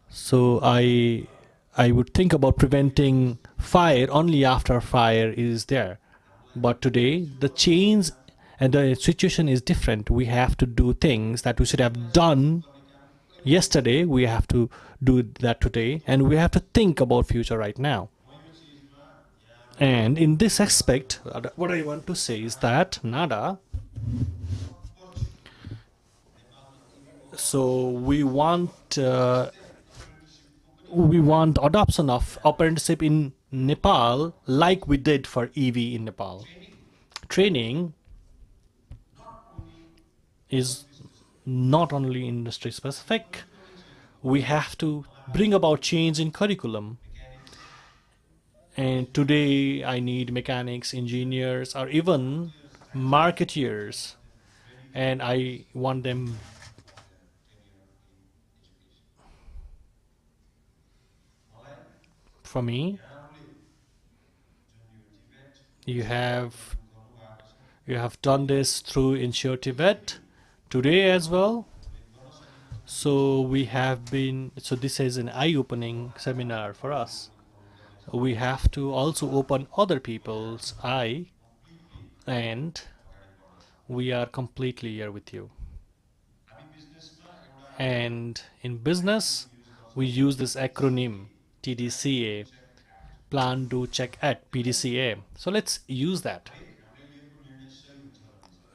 So I would think about preventing fire only after fire is there. But today, the change and the situation is different. We have to do things that we should have done yesterday. We have to do that today, and we have to think about future right now. And in this aspect, what I want to say is that NADA, so we want adoption of apprenticeship in Nepal like we did for EV in Nepal. Training is not only industry specific. We have to bring about change in curriculum. And today I need mechanics, engineers, or even marketeers. And I want them. For me, you have done this through ENSSURE TVET today as well. So this is an eye-opening seminar for us. We have to also open other people's eye, and we are completely here with you. And in business, we use this acronym TDCA, Plan, Do, Check, Act, PDCA. So let's use that.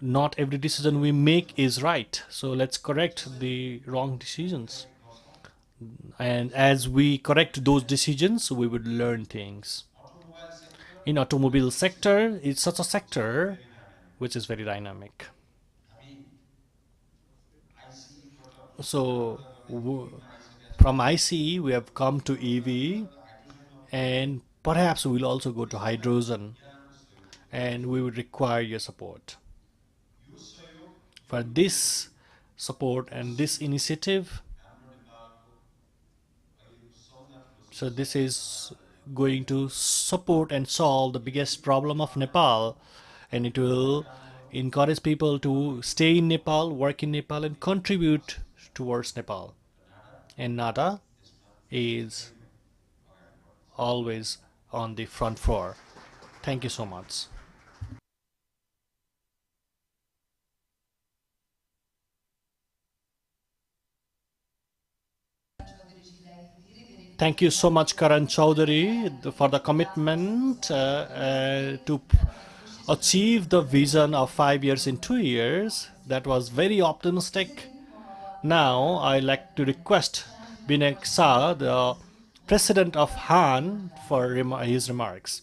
Not every decision we make is right. So let's correct the wrong decisions. And as we correct those decisions, we would learn things. In automobile sector, it's such a sector which is very dynamic. So from ICE, we have come to EV, and perhaps we'll also go to hydrogen. and we would require your support. For this support and this initiative, so this is going to support and solve the biggest problem of Nepal, and it will encourage people to stay in Nepal, work in Nepal, and contribute towards Nepal. And NADA is always on the front floor. Thank you so much. Thank you so much, Karan Chaudhary, for the commitment to achieve the vision of 5 years in 2 years. That was very optimistic. Now, I'd like to request Binek Shah, the president of Han, for his remarks.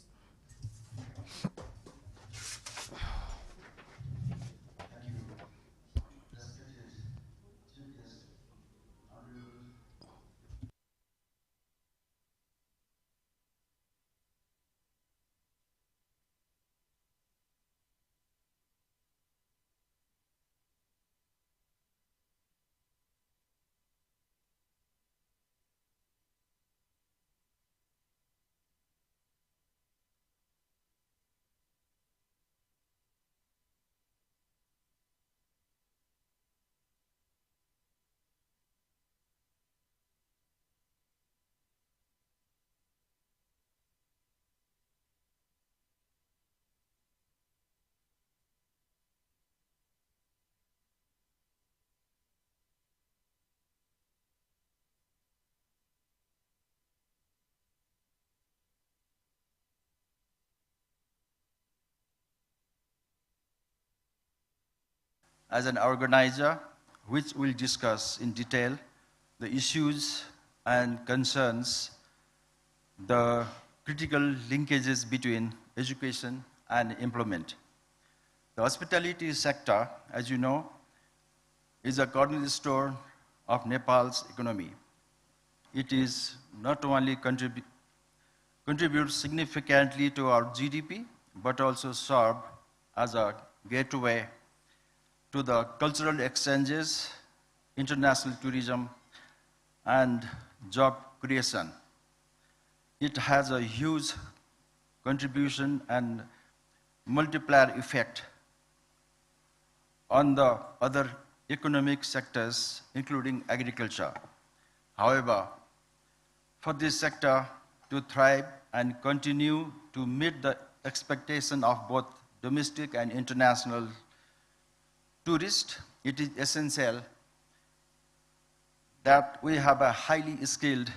as an organizer, which will discuss in detail the issues and concerns, the critical linkages between education and employment. The hospitality sector, as you know, is a cornerstone of Nepal's economy. It is not only contributes significantly to our GDP, but also serve as a gateway to the cultural exchanges, international tourism, and job creation. It has a huge contribution and multiplier effect on the other economic sectors, including agriculture. However, for this sector to thrive and continue to meet the expectation of both domestic and international tourists, it is essential that we have a highly skilled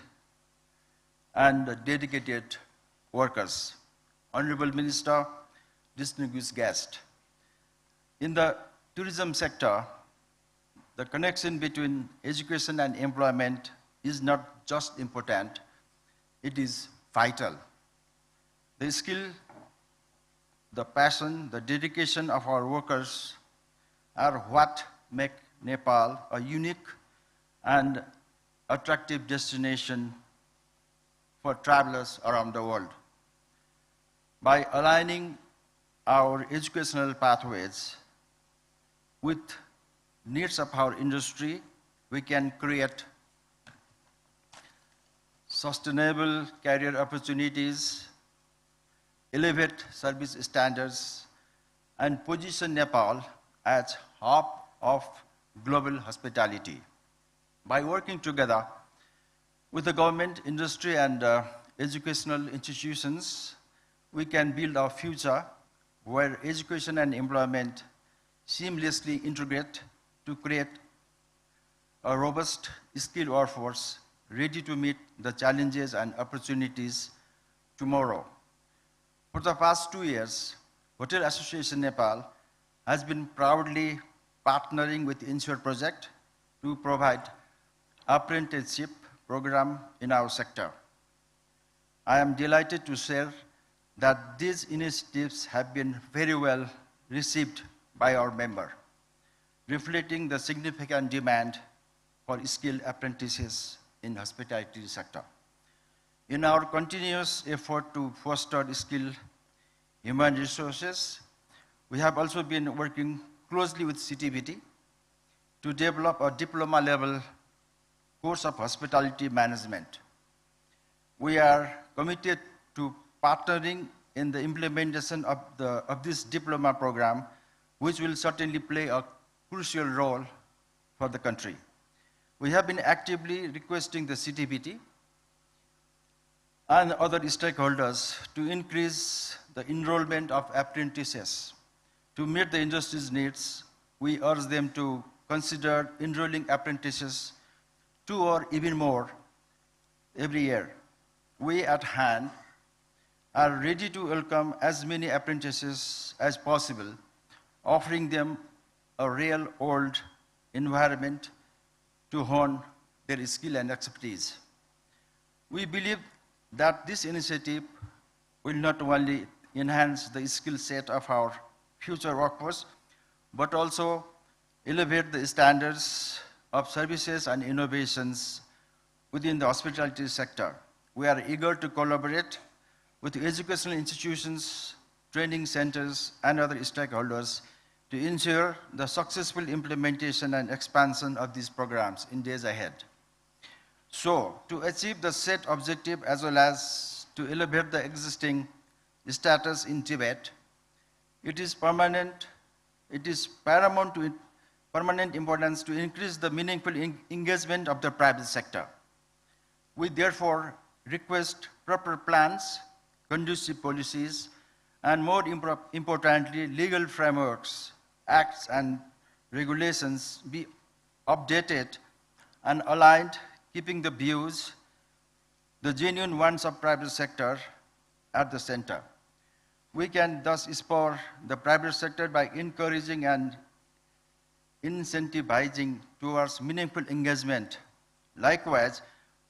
and dedicated workers. Honorable Minister, distinguished guest, in the tourism sector, the connection between education and employment is not just important, it is vital. The skill, the passion, the dedication of our workers are what make Nepal a unique and attractive destination for travelers around the world. By aligning our educational pathways with needs of our industry, we can create sustainable career opportunities, elevate service standards, and position Nepal as hub of global hospitality. By working together with the government, industry, and educational institutions, we can build our future where education and employment seamlessly integrate to create a robust, skilled workforce ready to meet the challenges and opportunities tomorrow. For the past 2 years, Hotel Association Nepal has been proudly partnering with ENSSURE project to provide apprenticeship program in our sector. I am delighted to share that these initiatives have been very well received by our member, reflecting the significant demand for skilled apprentices in hospitality sector. In our continuous effort to foster skill human resources. We have also been working closely with CTVT to develop a diploma level course of hospitality management. We are committed to partnering in the implementation of this diploma program, which will certainly play a crucial role for the country. We have been actively requesting the CTVT and other stakeholders to increase the enrollment of apprentices. To meet the industry's needs, we urge them to consider enrolling apprentices 2 or even more every year. We at hand are ready to welcome as many apprentices as possible, offering them a real world environment to hone their skill and expertise. We believe that this initiative will not only enhance the skill set of our future workforce, but also elevate the standards of services and innovations within the hospitality sector. We are eager to collaborate with educational institutions, training centers, and other stakeholders to ensure the successful implementation and expansion of these programs in days ahead. So, to achieve the set objective as well as to elevate the existing status in TVET, it is paramount importance to increase the meaningful engagement of the private sector. We therefore request proper plans, conducive policies, and more importantly, legal frameworks, acts, and regulations be updated and aligned, keeping the views, the genuine ones of private sector at the center. We can thus spur the private sector by encouraging and incentivizing towards meaningful engagement. Likewise,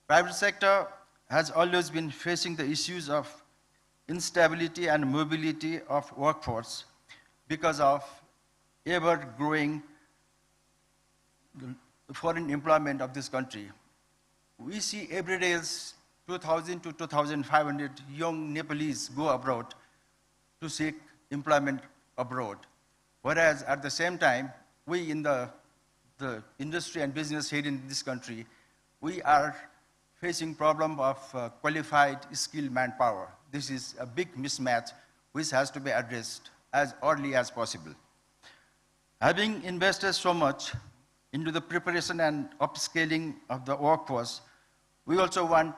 private sector has always been facing the issues of instability and mobility of workforce because of ever-growing foreign employment of this country. We see every day 2,000 to 2,500 young Nepalese go abroad to seek employment abroad. Whereas at the same time, we in the industry and business here in this country, we are facing problem of qualified, skilled manpower. This is a big mismatch which has to be addressed as early as possible. Having invested so much into the preparation and upscaling of the workforce, we also want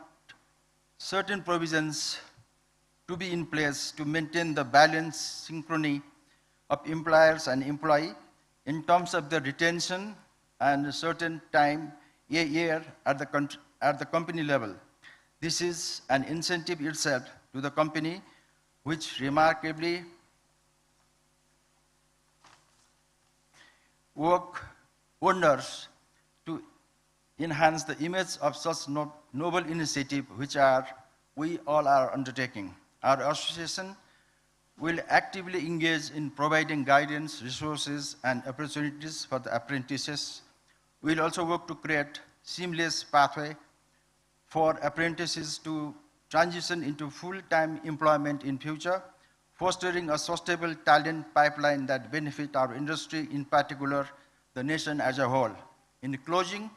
certain provisions to be in place to maintain the balance, synchrony of employers and employee in terms of the retention and a certain time, a year at the company level. This is an incentive itself to the company, which remarkably work wonders to enhance the image of such noble initiative which we all are undertaking. Our association will actively engage in providing guidance, resources, and opportunities for the apprentices. We'll also work to create seamless pathway for apprentices to transition into full-time employment in future, fostering a sustainable talent pipeline that benefit our industry, in particular, the nation as a whole. In closing,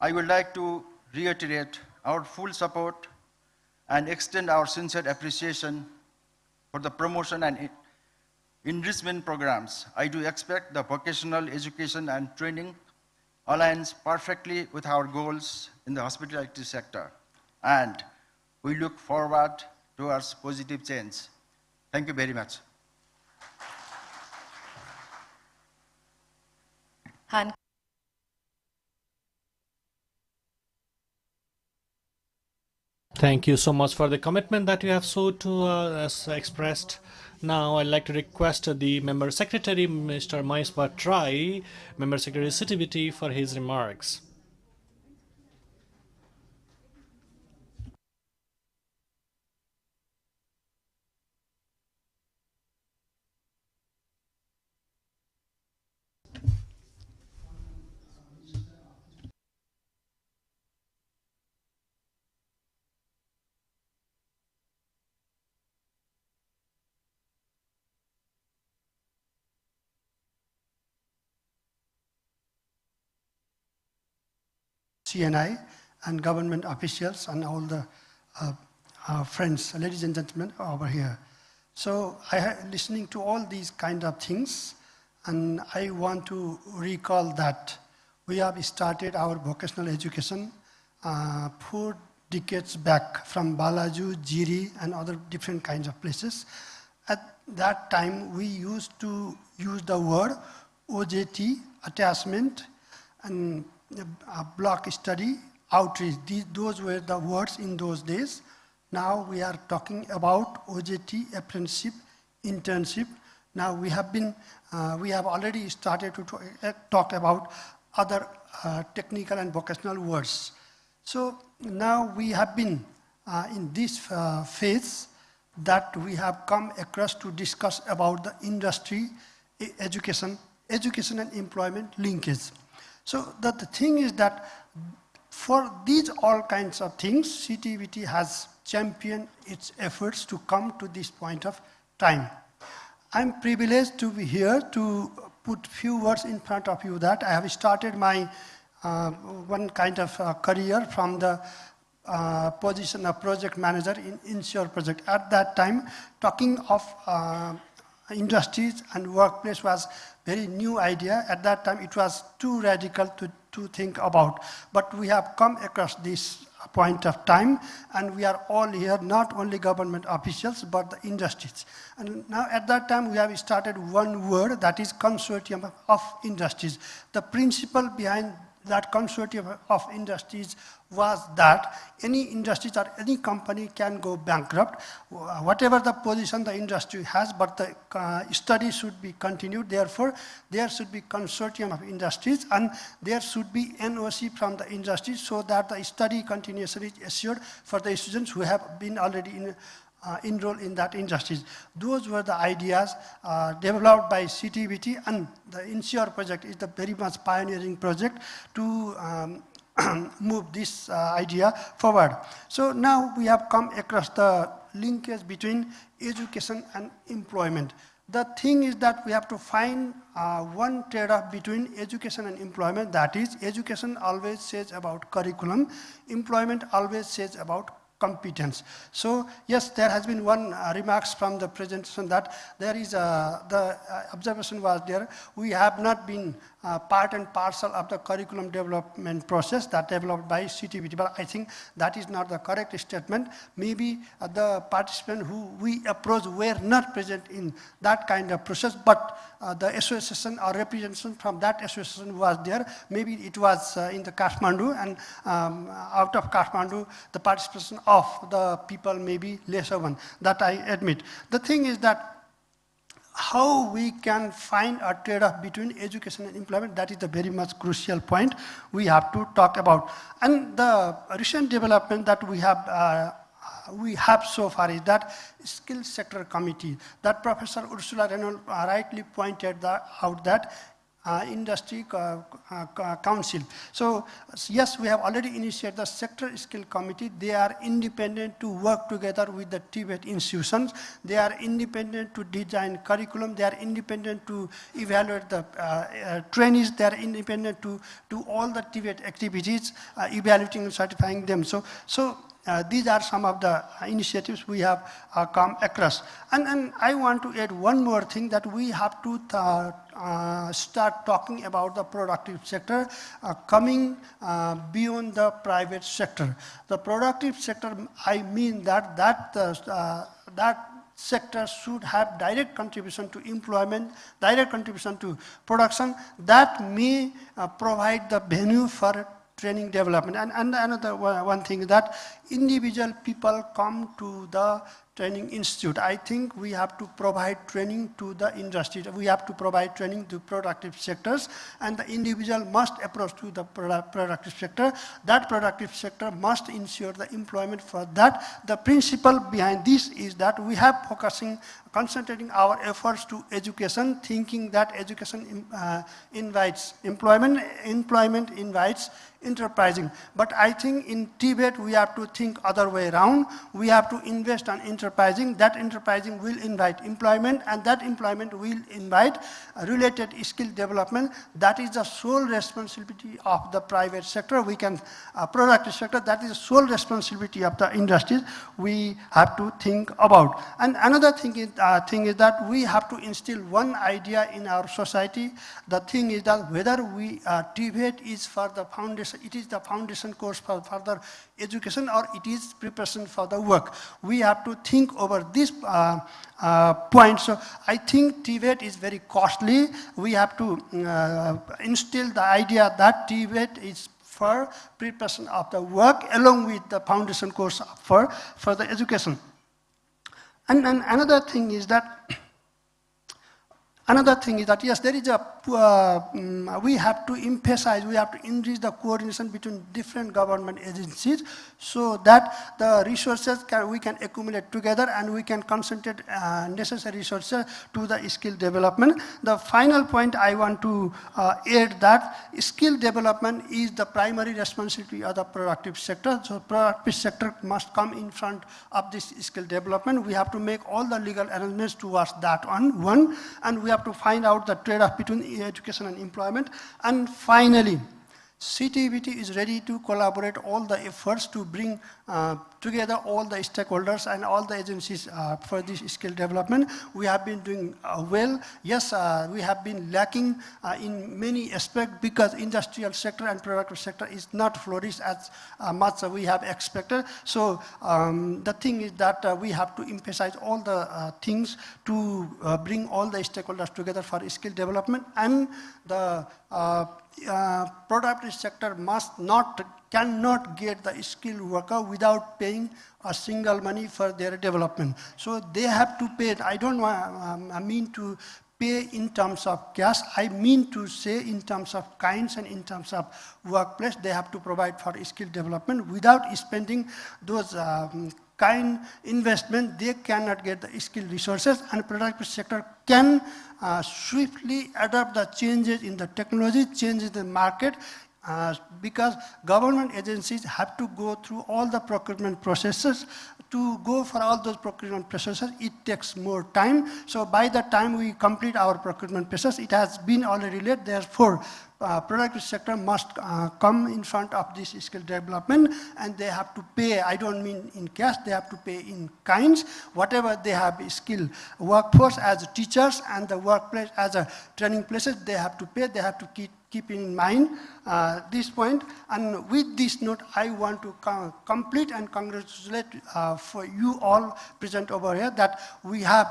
I would like to reiterate our full support and extend our sincere appreciation for the promotion and enrichment programs. I do expect the vocational education and training aligns perfectly with our goals in the hospitality sector, and we look forward towards positive change. Thank you very much. Han. Thank you so much for the commitment that you have so to us expressed. Now I'd like to request the Member Secretary, Mr. Maispa Trai, Member Secretary CTVT, for his remarks. CNI and government officials and all the friends, ladies and gentlemen over here. So listening to all these kind of things, and I want to recall that we have started our vocational education 4 decades back from Balaju, Jiri, and other different kinds of places. At that time, we used to use the word OJT, attachment, and block study, outreach. Those were the words in those days. Now we are talking about OJT, apprenticeship, internship. Now we have already started to talk about other technical and vocational words. So now we have been in this phase that we have come across to discuss about the industry, education and employment linkage. So the thing is that for these all kinds of things, CTVT has championed its efforts to come to this point of time. I'm privileged to be here to put few words in front of you that I have started my one kind of career from the position of project manager in ENSSURE project. At that time, talking of industries and workplace was very new idea. At that time, it was too radical to think about. But we have come across this point of time, and we are all here, not only government officials, but the industries. And now at that time, we have started one word, that is consortium of industries. The principle behind that consortium of industries was that any industries or any company can go bankrupt, whatever the position the industry has, but the study should be continued. Therefore, there should be consortium of industries, and there should be NOC from the industry so that the study continuation is assured for the students who have been already enrolled in that industries. Those were the ideas developed by CTVT, and the ENSSURE project is the very much pioneering project to move this idea forward. So now we have come across the linkage between education and employment. The thing is that we have to find one trade-off between education and employment. That is, education always says about curriculum, employment always says about competence. So yes, there has been one remarks from the presentation that there is the observation was there. We have not been part and parcel of the curriculum development process that developed by CTVT, but I think that is not the correct statement. Maybe the participants who we approached were not present in that kind of process, but the association or representation from that association was there. Maybe it was in the Kathmandu, and out of Kathmandu, the participation of the people may be lesser one, that I admit. The thing is that how we can find a trade-off between education and employment, that is the very much crucial point we have to talk about. And the recent development that we have so far is that skill sector committee that Professor Ursula Reynolds rightly pointed out that industry council. So yes, we have already initiated the sector skill committee. They are independent to work together with the TVET institutions. They are independent to design curriculum. They are independent to evaluate the trainees. They are independent to do all the TVET activities, evaluating and certifying them. So these are some of the initiatives we have come across. And I want to add one more thing, that we have to start talking about the productive sector coming beyond the private sector. The productive sector, I mean that sector should have direct contribution to employment, direct contribution to production, that may provide the venue for training development. And another one thing, that individual people come to the training institute. I think we have to provide training to the industry. We have to provide training to productive sectors, and the individual must approach to the productive sector. That productive sector must ensure the employment for that. The principle behind this is that we have focusing concentrating our efforts to education, thinking that education invites employment, employment invites enterprising. But I think in TVET we have to think other way around. We have to invest on enterprising. That enterprising will invite employment, and that employment will invite related skill development. That is the sole responsibility of the private sector. We can productive sector. That is the sole responsibility of the industries. We have to think about. And another thing is that we have to instill one idea in our society. The thing is that whether we TVET is for the foundation. It is the foundation course for further education, or it is preparation for the work. We have to think over this point. So I think TVET is very costly. We have to instill the idea that TVET is for preparation of the work along with the foundation course for the education. And another thing is that yes, there is we have to emphasize, we have to increase the coordination between different government agencies so that the resources we can accumulate together and we can concentrate necessary resources to the skill development. The final point I want to add that skill development is the primary responsibility of the productive sector. So productive sector must come in front of this skill development. We have to make all the legal arrangements towards that one, and we have to find out the trade-off between education and employment. And finally, CTVT is ready to collaborate all the efforts to bring together all the stakeholders and all the agencies for this skill development. We have been doing well. Yes, we have been lacking in many aspects because industrial sector and productive sector is not flourished as much as we have expected. So the thing is that we have to emphasize all the things to bring all the stakeholders together for skill development, and the productive sector cannot get the skilled worker without paying a single money for their development. So they have to pay. I don't want, I mean to pay in terms of cash. I mean to say in terms of kinds and in terms of workplace. They have to provide for skill development. Without spending those kind investment, they cannot get the skilled resources, and productive sector can swiftly adapt the changes in the technology, changes in the market, because government agencies have to go through all the procurement processes. To go for all those procurement processes, it takes more time. So by the time we complete our procurement process, it has been already late. Therefore, productive sector must come in front of this skill development, and they have to pay. I don't mean in cash, they have to pay in kinds. Whatever they have skill workforce as teachers and the workplace as a training places, they have to pay. They have to keep in mind this point. And with this note, I want to complete and congratulate for you all present over here that we have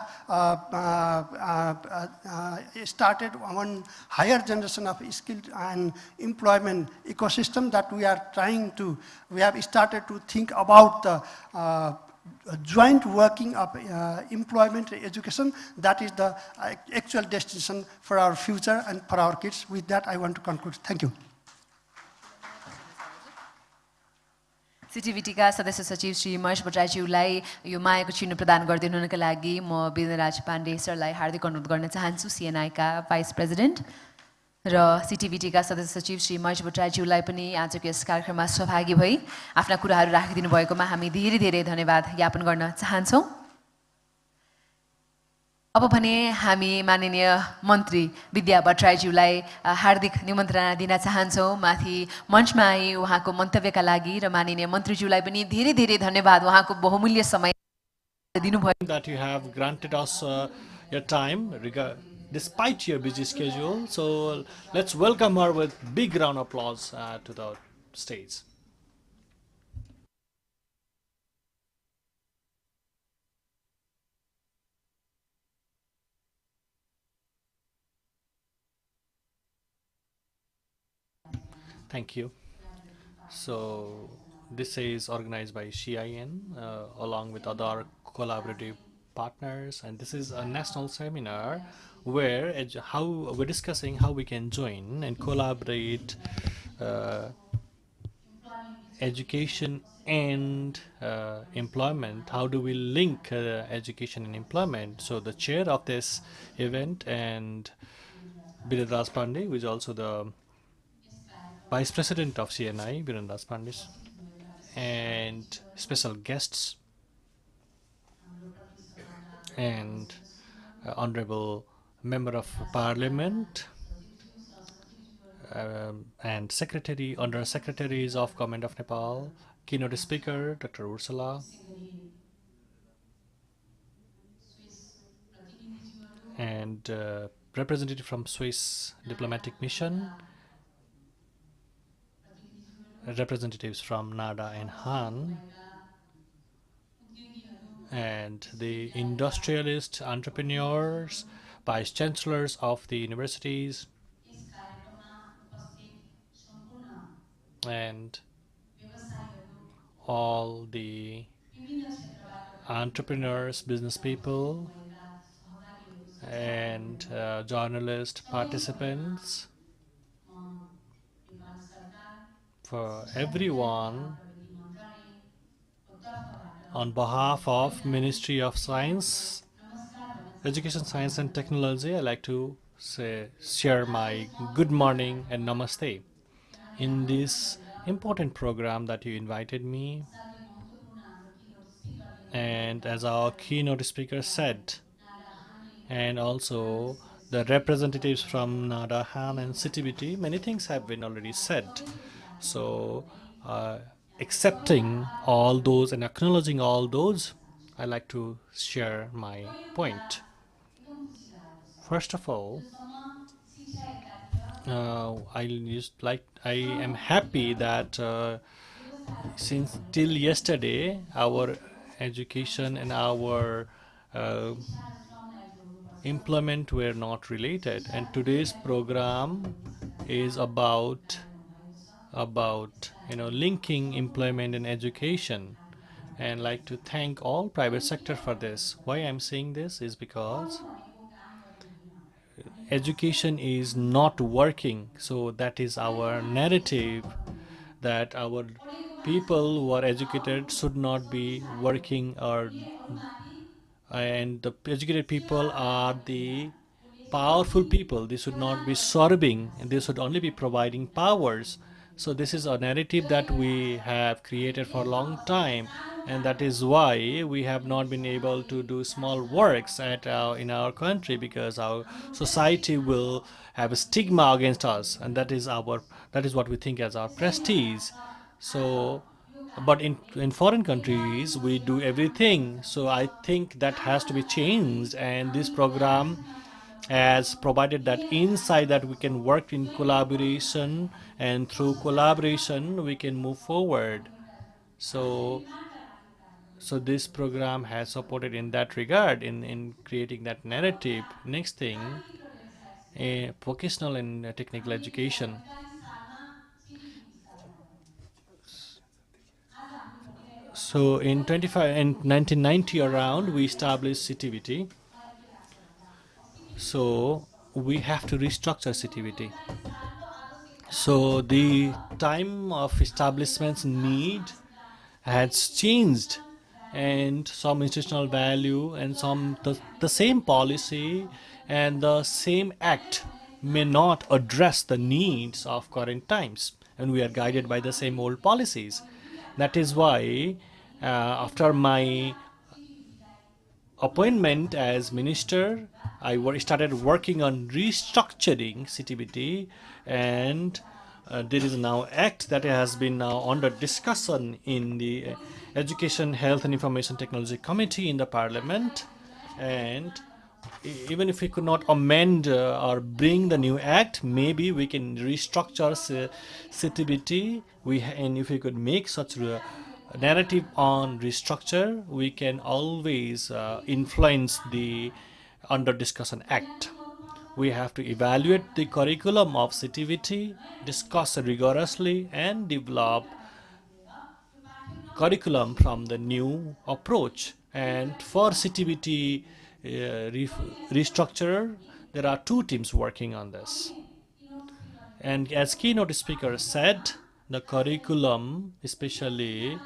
started one higher generation of skill and employment ecosystem that we have started to think about the joint working of employment and education. That is the actual destination for our future and for our kids. With that, I want to conclude. Thank you. CTVT का सदस्य सचिव श्री महेश भट्टराईज्यूलाई यो मायाको चिन्ह प्रदान गरिदिनुका लागि म वीरेन्द्रराज पाण्डे सरलाई हार्दिक अनुरोध गर्न चाहन्छु, CNI का भाइस प्रेसिडेन्ट, र CTVT का सदस्य सचिव श्री महेश भट्टराईज्यूलाई पनि आजको यस कार्यक्रममा सहभागी भई आफ्ना कुराहरू राखिदिनु भएकोमा हामी धेरै धेरै धन्यवाद ज्ञापन गर्न चाहन्छौँ। अब भने हामी माननीय मन्त्री विद्या भट्टराईज्यूलाई हार्दिक निमन्त्रणा दिन चाहन्छौँ माथि मञ्चमा आई उहाँको मन्तव्यका लागि, र माननीय मन्त्रीज्यूलाई पनि धेरै धेरै धन्यवाद उहाँको बहुमूल्य समय दिनुभयो। That you have granted us your time despite your busy schedule. So let's welcome her with big round of applause to the stage. Thank you. So this is organized by CIN along with other collaborative partners, and this is a national seminar where we're discussing how we can join and collaborate education and employment. How do we link education and employment? So the chair of this event and Biren Pandey, who is also the vice president of CNI, Biren Pandey, and special guests and honorable member of parliament and secretary, under secretaries of government of Nepal, keynote speaker Dr. Ursula, and representative from Swiss diplomatic mission, representatives from NADA and Han, and the industrialist entrepreneurs, vice chancellors of the universities, and all the entrepreneurs, business people, and journalist participants. For everyone, on behalf of Ministry of Science, Education, Science and Technology, I like to share my good morning and namaste in this important program that you invited me. And as our keynote speaker said, and also the representatives from NADA, Han and CTBT, many things have been already said. So accepting all those and acknowledging all those, I like to share my point. First of all, I am happy that since till yesterday, our education and our employment were not related, and today's program is about linking employment and education, and like to thank all private sector for this. Why I'm saying this is because education is not working, so that is our narrative, that our people who are educated should not be working, or and the educated people are the powerful people. They should not be serving, and they should only be providing powers. So this is a narrative that we have created for a long time, and that is why we have not been able to do small works in our country, because our society will have a stigma against us, and that is what we think as our prestige. So but in foreign countries we do everything, so I think that has to be changed, and this program has provided that insight that we can work in collaboration, and through collaboration we can move forward. So this program has supported in that regard, in creating that narrative. Next thing, vocational and technical education. So in 1990 around, we established CTVT. So we have to restructure CTVT. So the time of establishment's need has changed, and some institutional value and some the same policy and the same act may not address the needs of current times, and we are guided by the same old policies. That is why after my appointment as minister, I started working on restructuring CTBT, and there is now act that has been now under discussion in the Education, Health and Information Technology Committee in the Parliament. And even if we could not amend or bring the new act, maybe we can restructure CTBT. And if we could make such a narrative on restructure, we can always influence the under discussion act. We have to evaluate the curriculum of CTBT, discuss rigorously, and develop curriculum from the new approach. And for CTBT restructure, there are two teams working on this. And as keynote speaker said, the curriculum, especially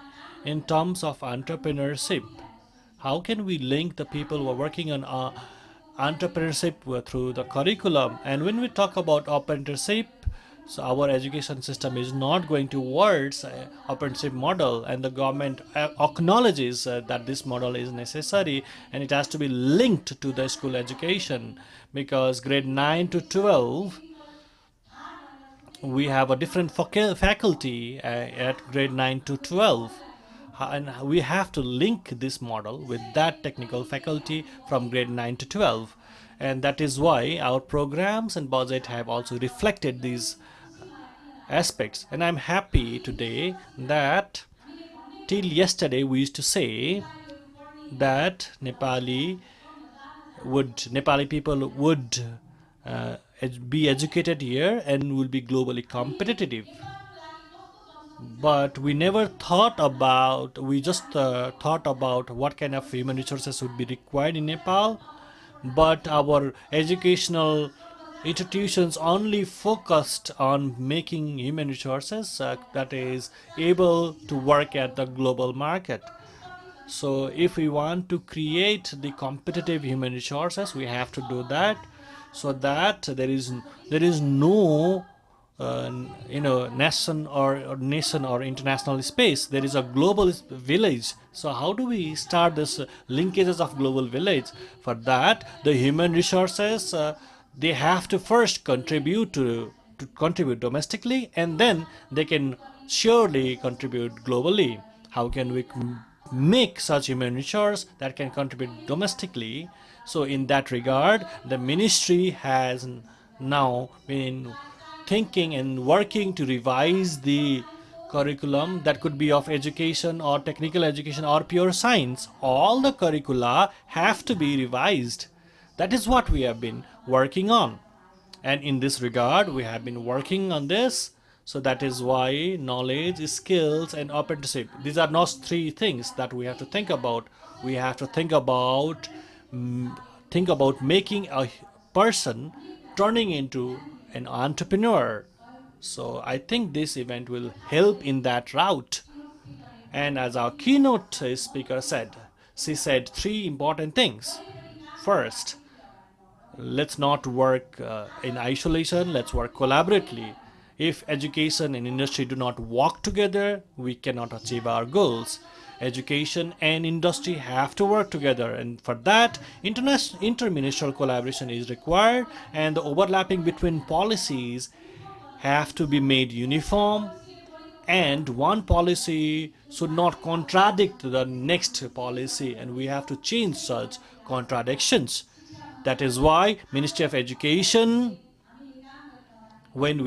in terms of entrepreneurship. How can we link the people who are working on entrepreneurship through the curriculum? And when we talk about apprenticeship, so our education system is not going towards apprenticeship model, and the government acknowledges that this model is necessary and it has to be linked to the school education, because grade 9 to 12 we have a different faculty at grade 9 to 12, and we have to link this model with that technical faculty from grade 9 to 12, and that is why our programs and budget have also reflected these aspects. And I'm happy today that till yesterday we used to say that Nepali people would be educated here and will be globally competitive. But we never thought about, we just thought about what kind of human resources would be required in Nepal. But our educational institutions only focused on making human resources that is able to work at the global market. So if we want to create the competitive human resources, we have to do that, so that there is no nation or international space. There is a global village. So how do we start this linkages of global village? For that, the human resources they have to first contribute to contribute domestically, and then they can surely contribute globally. How can we make such human resource that can contribute domestically? So in that regard, the ministry has now been thinking and working to revise the curriculum, that could be of education or technical education or pure science. All the curricula have to be revised. That is what we have been working on, and in this regard we have been working on this. So that is why knowledge, skills, and apprenticeship, these are not three things that we have to think about. We have to think about making a person turning into an entrepreneur. So I think this event will help in that route. And as our keynote speaker said, she said three important things. First, let's not work in isolation, let's work collaboratively. If education and industry do not work together, we cannot achieve our goals. Education and industry have to work together, and for that, interministerial collaboration is required, and the overlapping between policies have to be made uniform, and one policy should not contradict the next policy, and we have to change such contradictions. That is why Ministry of Education, while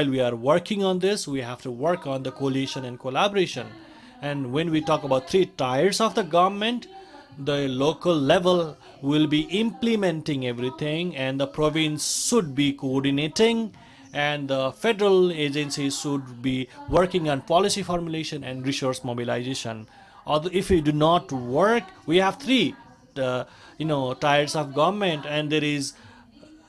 we are working on this, we have to work on the coalition and collaboration. And when we talk about three tiers of the government, the local level will be implementing everything, and the province should be coordinating, and the federal agencies should be working on policy formulation and resource mobilization. Although if we do not work, we have three tiers of government, and there is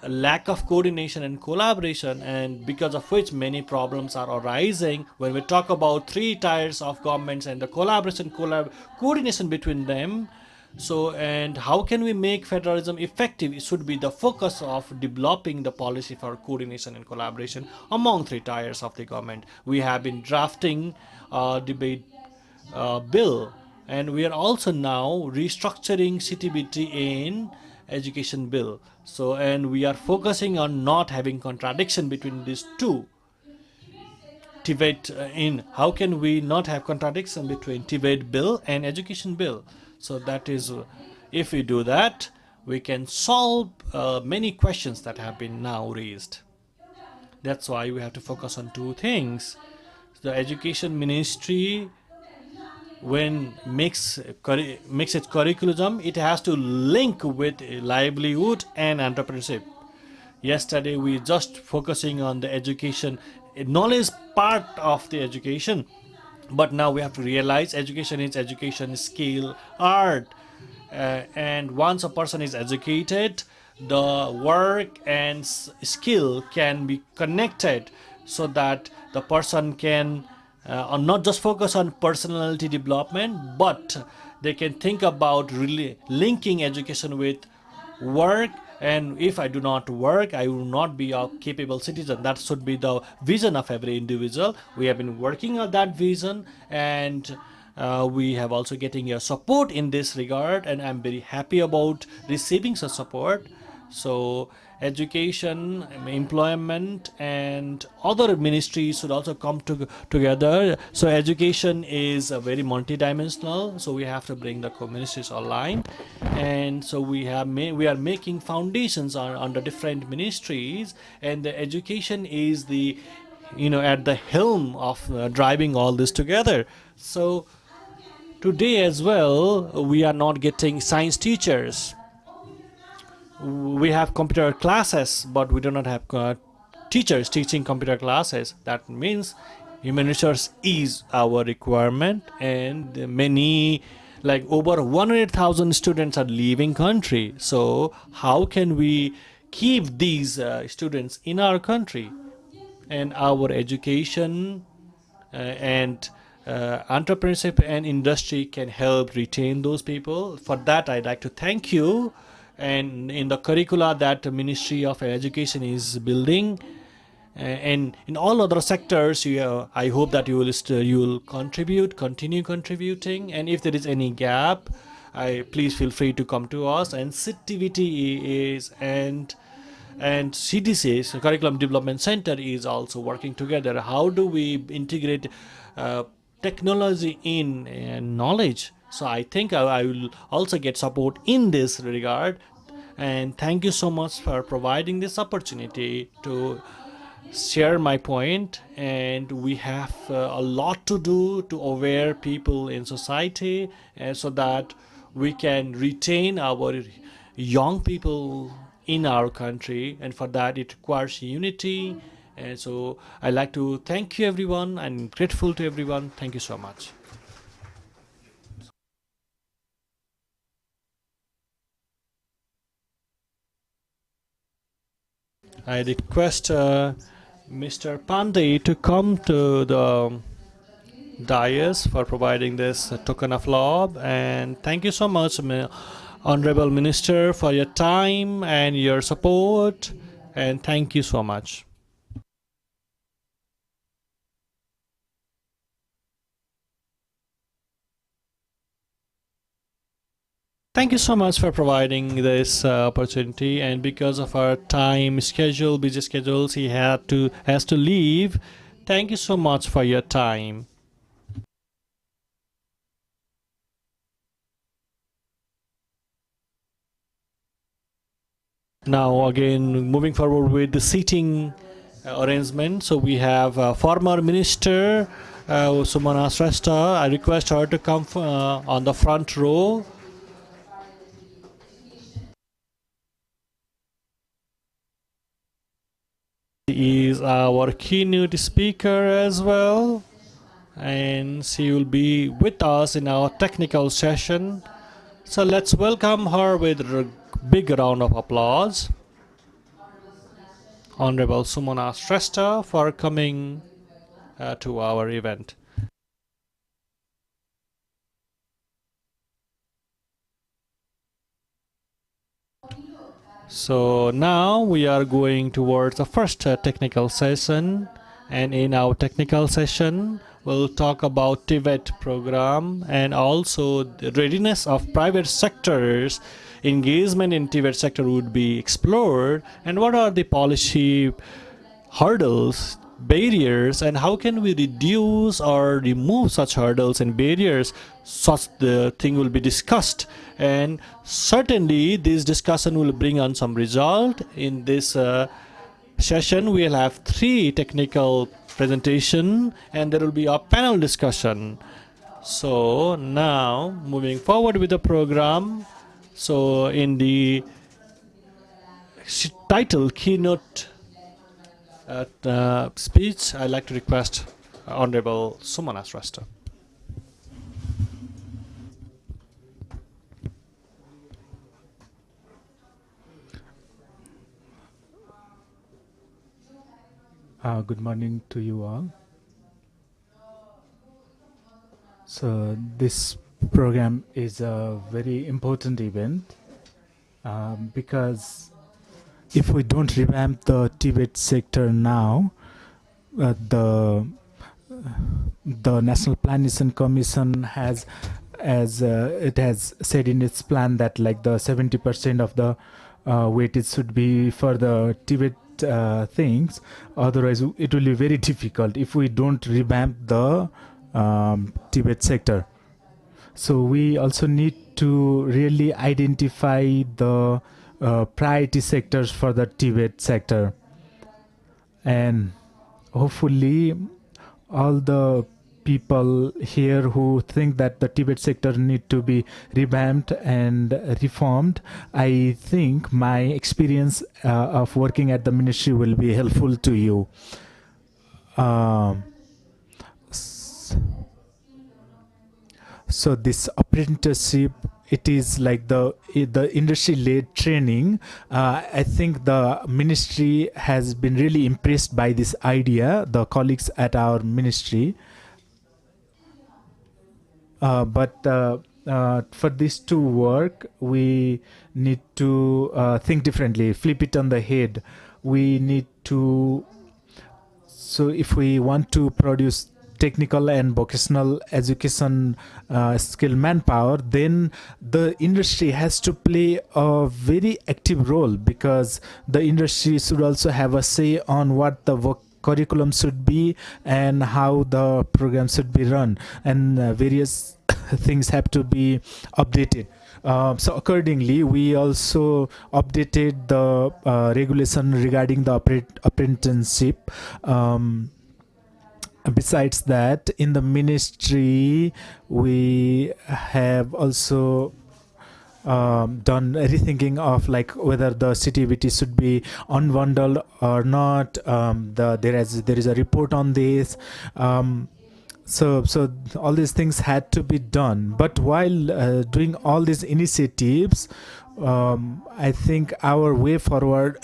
a lack of coordination and collaboration, and because of which many problems are arising. When we talk about three tiers of governments and the coordination between them, so, and how can we make federalism effective? It should be the focus of developing the policy for coordination and collaboration among three tiers of the government. We have been drafting a debate bill, and we are also now restructuring CTBT in education bill. So, and we are focusing on not having contradiction between these two. TVET in, how can we not have contradiction between TVET bill and education bill? So that is, if we do that, we can solve many questions that have been now raised. That's why we have to focus on two things. The education ministry, when makes its curriculum, it has to link with livelihood and entrepreneurship. Yesterday we just focusing on the education knowledge part of the education, but now we have to realize education is education, skill, art, and once a person is educated, the work and skill can be connected, so that the person can not just focus on personality development, but they can think about really linking education with work. And if I do not work, I will not be a capable citizen. That should be the vision of every individual. We have been working on that vision, and we have also getting your support in this regard, and I'm very happy about receiving such support. So education, employment, and other ministries should also come together. So education is very multidimensional. So we have to bring the ministries online, and so we are making foundations on the different ministries, and the education is the at the helm of driving all this together. So today as well, we are not getting science teachers. We have computer classes, but we do not have teachers teaching computer classes. That means human resource is our requirement, and many, like over 100,000 students are leaving country. So how can we keep these students in our country? And our education and entrepreneurship and industry can help retain those people. For that, I'd like to thank you. And in the curricula that the Ministry of Education is building, and in all other sectors, I hope that you will continue contributing. And if there is any gap, please feel free to come to us. And CTVT is and CDC, so Curriculum Development Center, is also working together. How do we integrate technology in knowledge? So I think I will also get support in this regard. And thank you so much for providing this opportunity to share my point. And we have a lot to do to aware people in society, so that we can retain our young people in our country, and for that it requires unity. And so I'd like to thank you everyone. I'm grateful to everyone. Thank you so much. I request Mr. Pandey to come to the dais for providing this token of love. And thank you so much, Honorable Minister, for your time and your support. And thank you so much. Thank you so much for providing this opportunity. And because of our busy schedules, he has to leave. Thank you so much for your time. Now again, moving forward with the seating arrangement. So we have former Minister Sumana Shrestha. I request her to come on the front row. She is our keynote speaker as well, and she will be with us in our technical session. So let's welcome her with a big round of applause. Honorable Sumana Shrestha for coming to our event. So now we are going towards the first technical session, and in our technical session we'll talk about TVET program and also the readiness of private sectors. Engagement in TVET sector would be explored, and what are the policy hurdles, barriers, and how can we reduce or remove such hurdles and barriers. Such the thing will be discussed, and certainly this discussion will bring on some result. In this session we'll have 3 technical presentation, and there will be a panel discussion. So now moving forward with the program, so in the title keynote speech, I'd like to request Honorable Sumana Shrestha. Good morning to you all. So this program is a very important event because if we don't revamp the TVET sector now, the National Planning Commission has, as it has said in its plan, that like the 70% of the weightage should be for the TVET things. Otherwise, it will be very difficult if we don't revamp the TVET sector. So we also need to really identify the priority sectors for the TVET sector, and hopefully all the people here who think that the TVET sector need to be revamped and reformed, I think my experience of working at the ministry will be helpful to you. So this apprenticeship, it is like the industry-led training. I think the ministry has been really impressed by this idea, the colleagues at our ministry. But for this to work, we need to think differently, flip it on the head. We need to, so if we want to produce technical and vocational education skill manpower, then the industry has to play a very active role, because the industry should also have a say on what the curriculum should be and how the program should be run, and various things have to be updated. So accordingly, we also updated the regulation regarding the apprenticeship. Besides that, in the ministry, we have also done rethinking of like whether the CTVT should be unbundled or not. There is a report on this. So all these things had to be done. But while doing all these initiatives, I think our way forward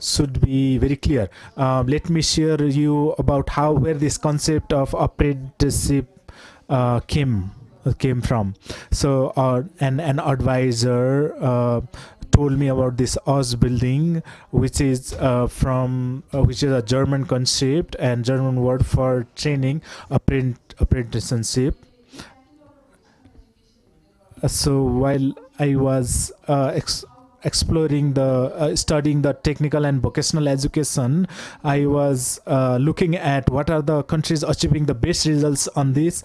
should be very clear. Let me share you about where this concept of apprenticeship came from. So an advisor told me about this Oz building, which is which is a German concept and German word for training, apprenticeship. So while I was exploring studying the technical and vocational education, I was looking at what are the countries achieving the best results on this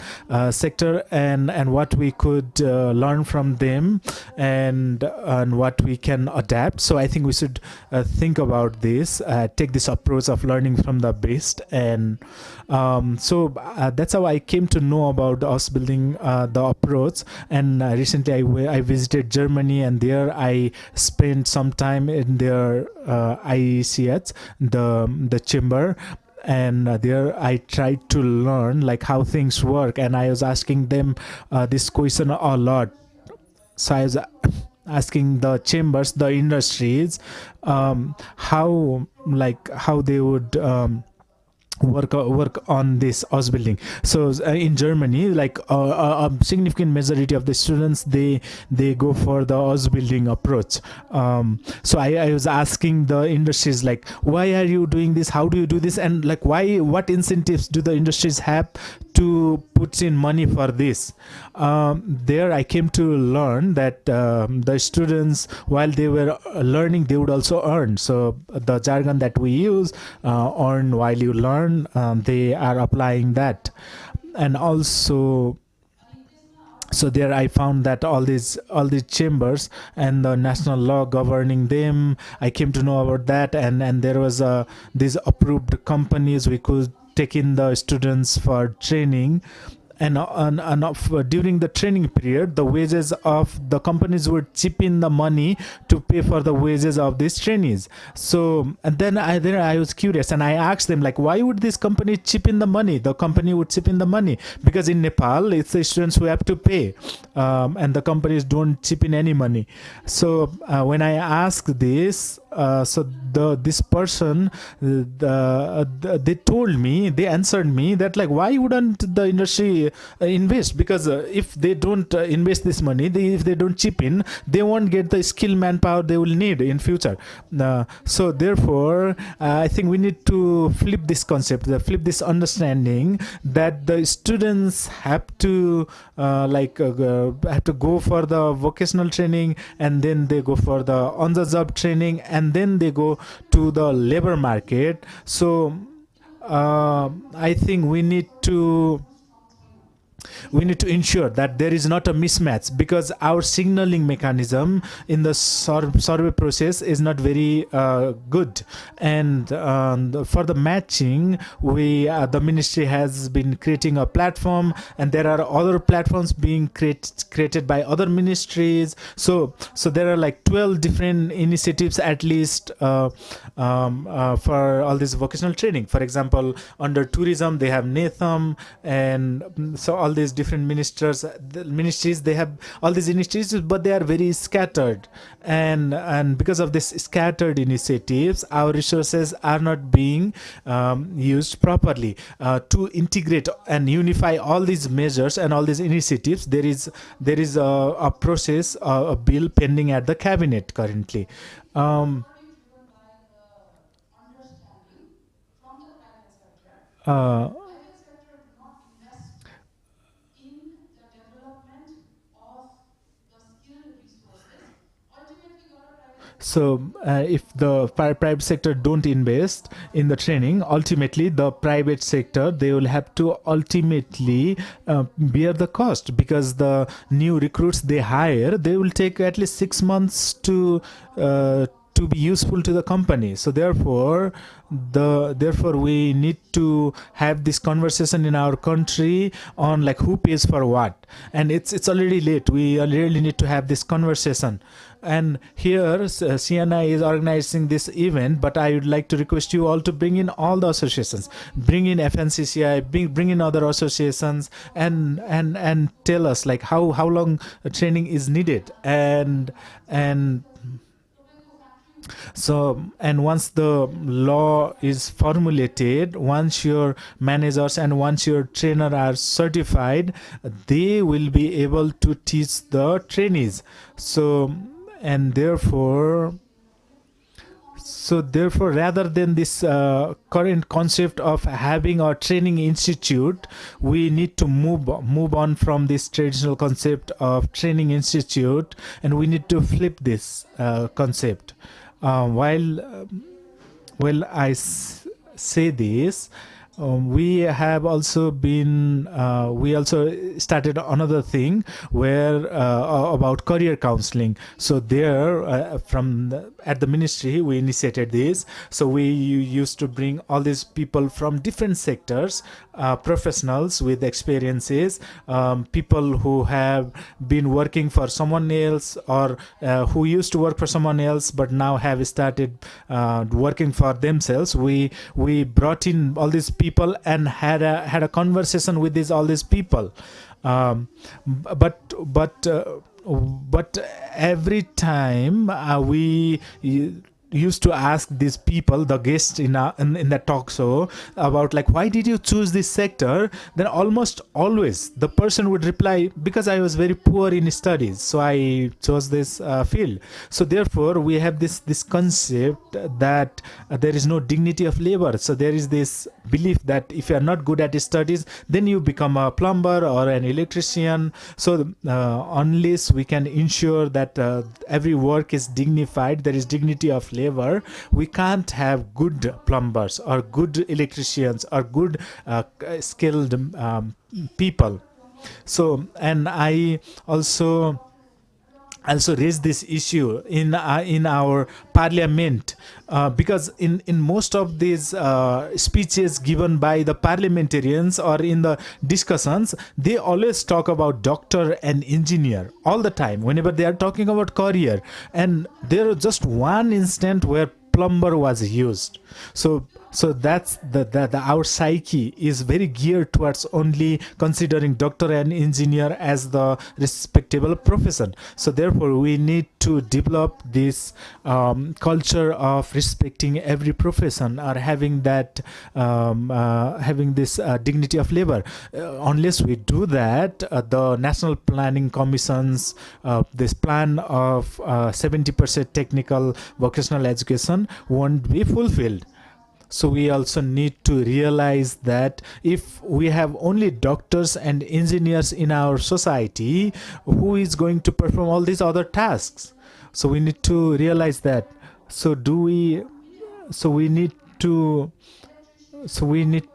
sector, and what we could learn from them, and what we can adapt. So I think we should think about this, take this approach of learning from the best. And so that's how I came to know about us building the approach. And recently I visited Germany, and there I spent some time in their IECH, the chamber, and there I tried to learn like how things work, and I was asking them this question a lot. So I was asking the chambers, the industries, how they would work on this Oz building. So in Germany, like a significant majority of the students, they go for the Oz building approach. So I was asking the industries, like, why are you doing this? How do you do this? And like, what incentives do the industries have to put in money for this? There I came to learn that the students, while they were learning, they would also earn. So the jargon that we use, earn while you learn, they are applying that. And also, so there I found that all these chambers and the national law governing them, I came to know about that. And there was these approved companies we could take in the students for training. And during the training period, the wages of the companies would chip in the money to pay for the wages of these trainees. So, and then I was curious, and I asked them, like, why would this company chip in the money? The company would chip in the money because in Nepal, it's the students who have to pay, and the companies don't chip in any money. So when I asked this, this person, they told me, they answered me that like, why wouldn't the industry invest? Because if they don't invest this money, if they don't chip in, they won't get the skilled manpower they will need in future. So therefore, I think we need to flip this concept, flip this understanding that the students have to have to go for the vocational training, and then they go for the on-the-job training, and then they go to the labor market. So I think we need to ensure that there is not a mismatch, because our signaling mechanism in the survey process is not very good. And for the matching, the ministry has been creating a platform, and there are other platforms being created by other ministries. So there are like 12 different initiatives at least for all this vocational training. For example, under tourism they have NETHAM, and so all these different ministries, they have all these initiatives, but they are very scattered, and because of this scattered initiatives, our resources are not being used properly. To integrate and unify all these measures and all these initiatives, there is a process, a bill pending at the cabinet currently. So if the private sector don't invest in the training, ultimately the private sector, they will have to ultimately bear the cost, because the new recruits they hire, they will take at least 6 months to be useful to the company. So therefore we need to have this conversation in our country on like who pays for what, and it's already late. We really need to have this conversation. And here CNI is organizing this event, but I would like to request you all to bring in all the associations, bring in FNCCI, bring in other associations, and tell us like how long training is needed. And so, and once the law is formulated, once your managers and once your trainer are certified, they will be able to teach the trainees. So therefore, rather than this current concept of having a training institute, we need to move on from this traditional concept of training institute, and we need to flip this concept. While I say this, we have also been we also started another thing where about career counseling. So there at the ministry we initiated this. So we used to bring all these people from different sectors, professionals with experiences, people who have been working for someone else, or who used to work for someone else but now have started working for themselves. We brought in all these people and had a conversation with all these people, but every time we used to ask these people, the guests in the talk show, about like, why did you choose this sector, then almost always the person would reply, because I was very poor in studies, so I chose this field. So therefore we have this concept that there is no dignity of labor. So there is this belief that if you are not good at studies, then you become a plumber or an electrician. So unless we can ensure that every work is dignified, there is dignity of labor, we can't have good plumbers or good electricians or good skilled people. So, and I also raised this issue in our parliament, because in most of these speeches given by the parliamentarians or in the discussions, they always talk about doctor and engineer all the time whenever they are talking about career, and there is just one instant where plumber was used. So So that's the our psyche is very geared towards only considering doctor and engineer as the respectable profession. So therefore we need to develop this culture of respecting every profession, or having that having this dignity of labor. Unless we do that, the national planning commissions this plan of 70% technical vocational education won't be fulfilled. So we also need to realize that if we have only doctors and engineers in our society, who is going to perform all these other tasks? So we need to realize that. So we need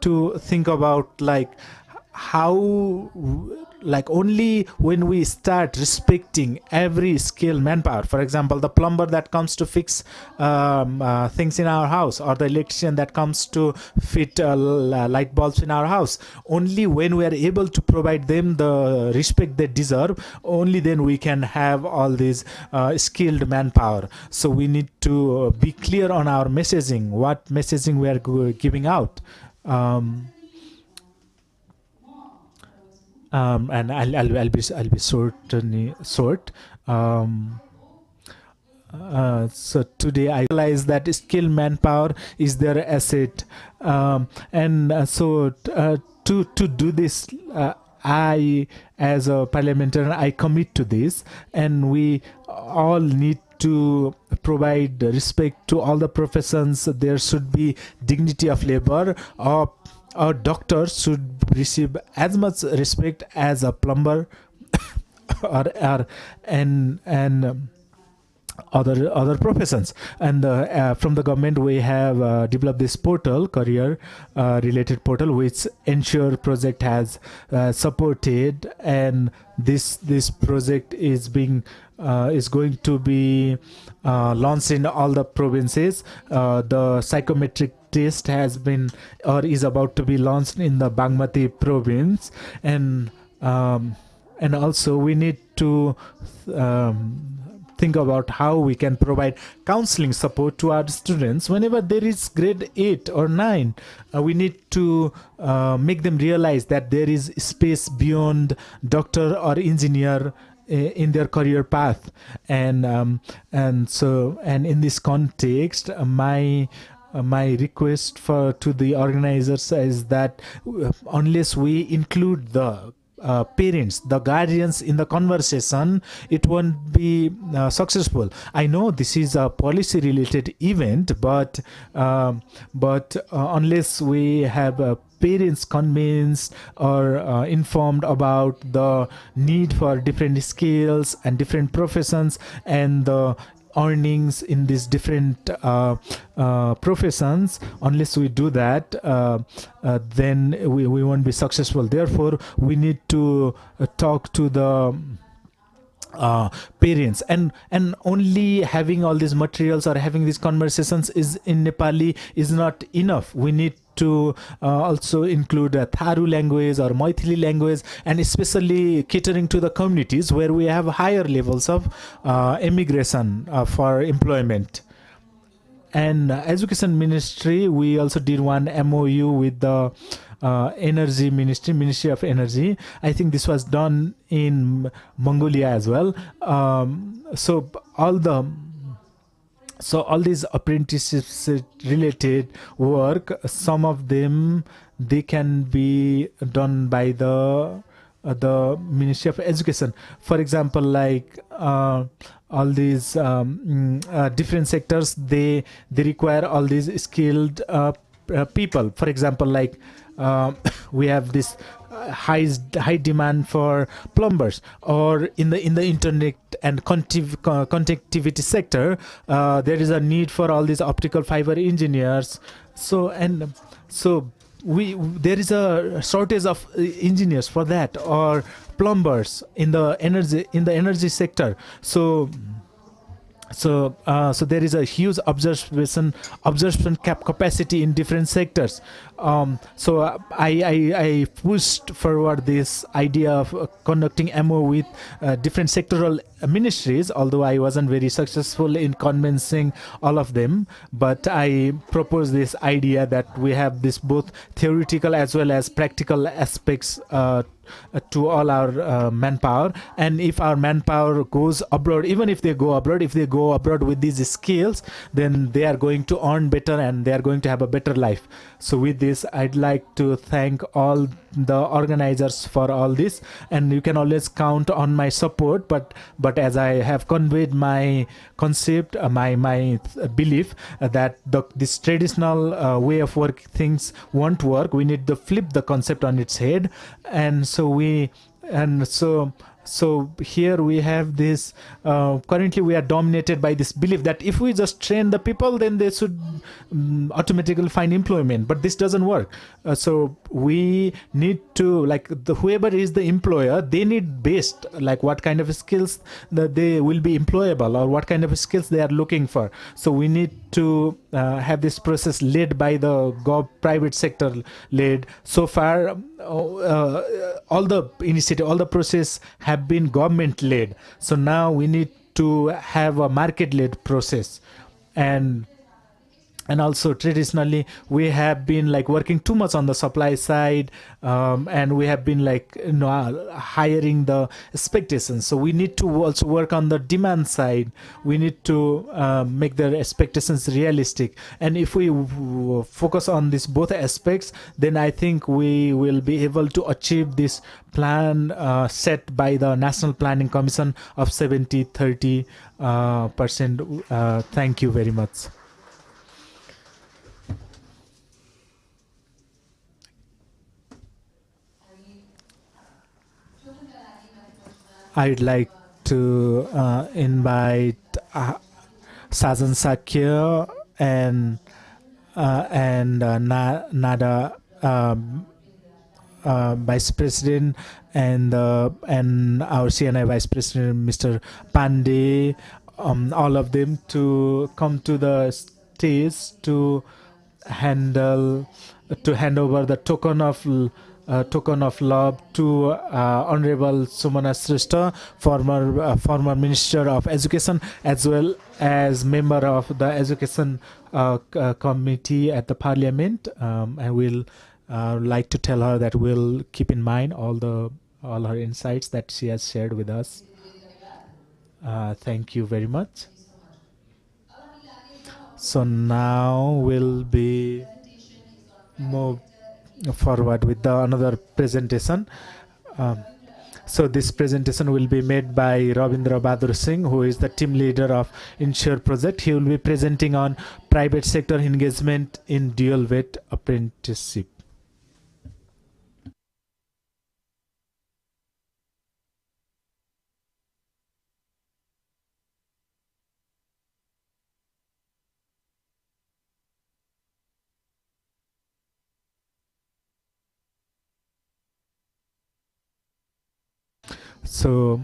to think about like how, like only when we start respecting every skilled manpower, for example the plumber that comes to fix things in our house, or the electrician that comes to fit light bulbs in our house, only when we are able to provide them the respect they deserve, only then we can have all these skilled manpower. So we need to be clear on our messaging, what messaging we are giving out. And I'll be short. So today I realize that skilled manpower is their asset, so to do this, I as a parliamentarian I commit to this, and we all need to provide respect to all the professions. There should be dignity of labor. Our doctors should receive as much respect as a plumber and other professions. And from the government we have developed this portal, career related portal, which ENSSURE project has supported, and this project is going to be launched in all the provinces. The psychometric test has been or is about to be launched in the Bagmati province, and also we need to think about how we can provide counseling support to our students whenever there is grade 8 or 9. We need to make them realize that there is space beyond doctor or engineer in their career path, and in this context, my request to the organizers is that unless we include the parents, the guardians in the conversation, it won't be successful. I know this is a policy related event, but unless we have parents convinced or informed about the need for different skills and different professions and the earnings in these different professions, unless we do that, then we won't be successful. Therefore we need to talk to the parents, and only having all these materials or having these conversations is in Nepali is not enough. We need to also include Tharu language or Maithili language, and especially catering to the communities where we have higher levels of immigration for employment. And Education Ministry, we also did one MOU with the Energy Ministry of Energy. I think this was done in Mongolia as well. So all these apprenticeships related work, some of them they can be done by the Ministry of Education. For example, like all these different sectors, they require all these skilled people. For example, like we have this high demand for plumbers, or in the internet and connectivity sector, there is a need for all these optical fiber engineers. So there is a shortage of engineers for that, or plumbers in the energy sector. So there is a huge absorption capacity in different sectors. So I pushed forward this idea of conducting MO with different sectoral ministries, although I wasn't very successful in convincing all of them. But I proposed this idea that we have this both theoretical as well as practical aspects to all our manpower. And if our manpower goes abroad, even if they go abroad with these skills, then they are going to earn better and they are going to have a better life. So with this, I'd like to thank all the organizers for all this, and you can always count on my support. But as I have conveyed my concept, my belief that this traditional way of work things won't work. We need to flip the concept on its head. And so here we have this, currently we are dominated by this belief that if we just train the people, then they should automatically find employment. But this doesn't work. So we need to, whoever is the employer, they need based, what kind of skills that they will be employable or what kind of skills they are looking for. So we need to have this process led by the private sector led. So far, all the initiative, all the process have been government led. So now we need to have a market led process. And also traditionally we have been working too much on the supply side, and we have been hiring the expectations. So we need to also work on the demand side. We need to make the expectations realistic. And if we focus on this both aspects, then I think we will be able to achieve this plan set by the National Planning Commission of 70-30%. Thank you very much. I'd like to invite Sajan Sakya and Nada Vice President and our CNI Vice President, Mr. Pandey, all of them to come to the stage to hand over the token of love to Honorable Sumana Shrestha, former Minister of Education, as well as member of the Education Committee at the Parliament. I will like to tell her that we'll keep in mind all her insights that she has shared with us. Thank you very much. So now we'll be moved forward with another presentation. So this presentation will be made by Ravindra Bahadur Singh, who is the team leader of ENSSURE project. He will be presenting on private sector engagement in dual VET apprenticeship. So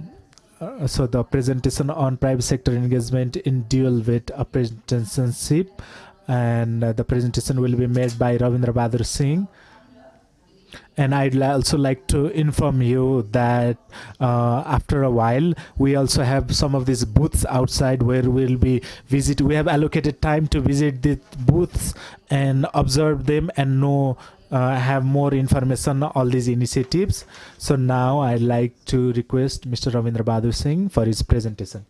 the presentation on private sector engagement in dual VET apprenticeship, and the presentation will be made by Ravindra Bahadur Singh. And I'd also like to inform you that after a while, we also have some of these booths outside where we'll be we have allocated time to visit the booths and observe them and have more information on all these initiatives. So now I'd like to request Mr. Ravindra Bahadur Singh for his presentation.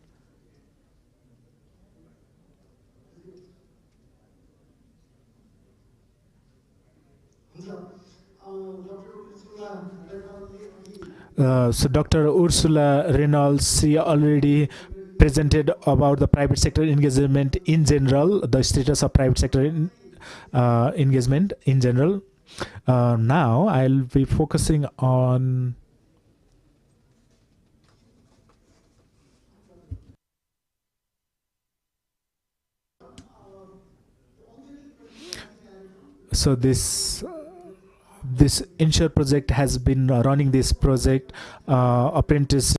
So Dr. Ursula Reynolds, she already presented about the private sector engagement in general, the status of private sector engagement in general. Now I'll be focusing on this ENSSURE project has been running this project apprenticeship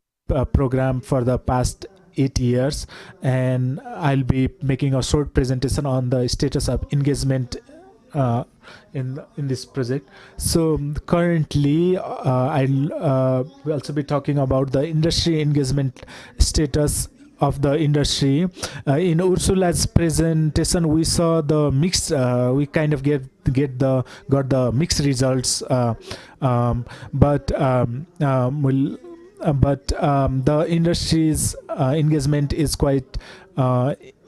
program for the past 8 years, and I'll be making a short presentation on the status of engagement in this project. So currently, I'll also be talking about the industry engagement status of the industry. In Ursula's presentation, we saw the mixed. We kind of got the mixed results, but the industry's engagement is quite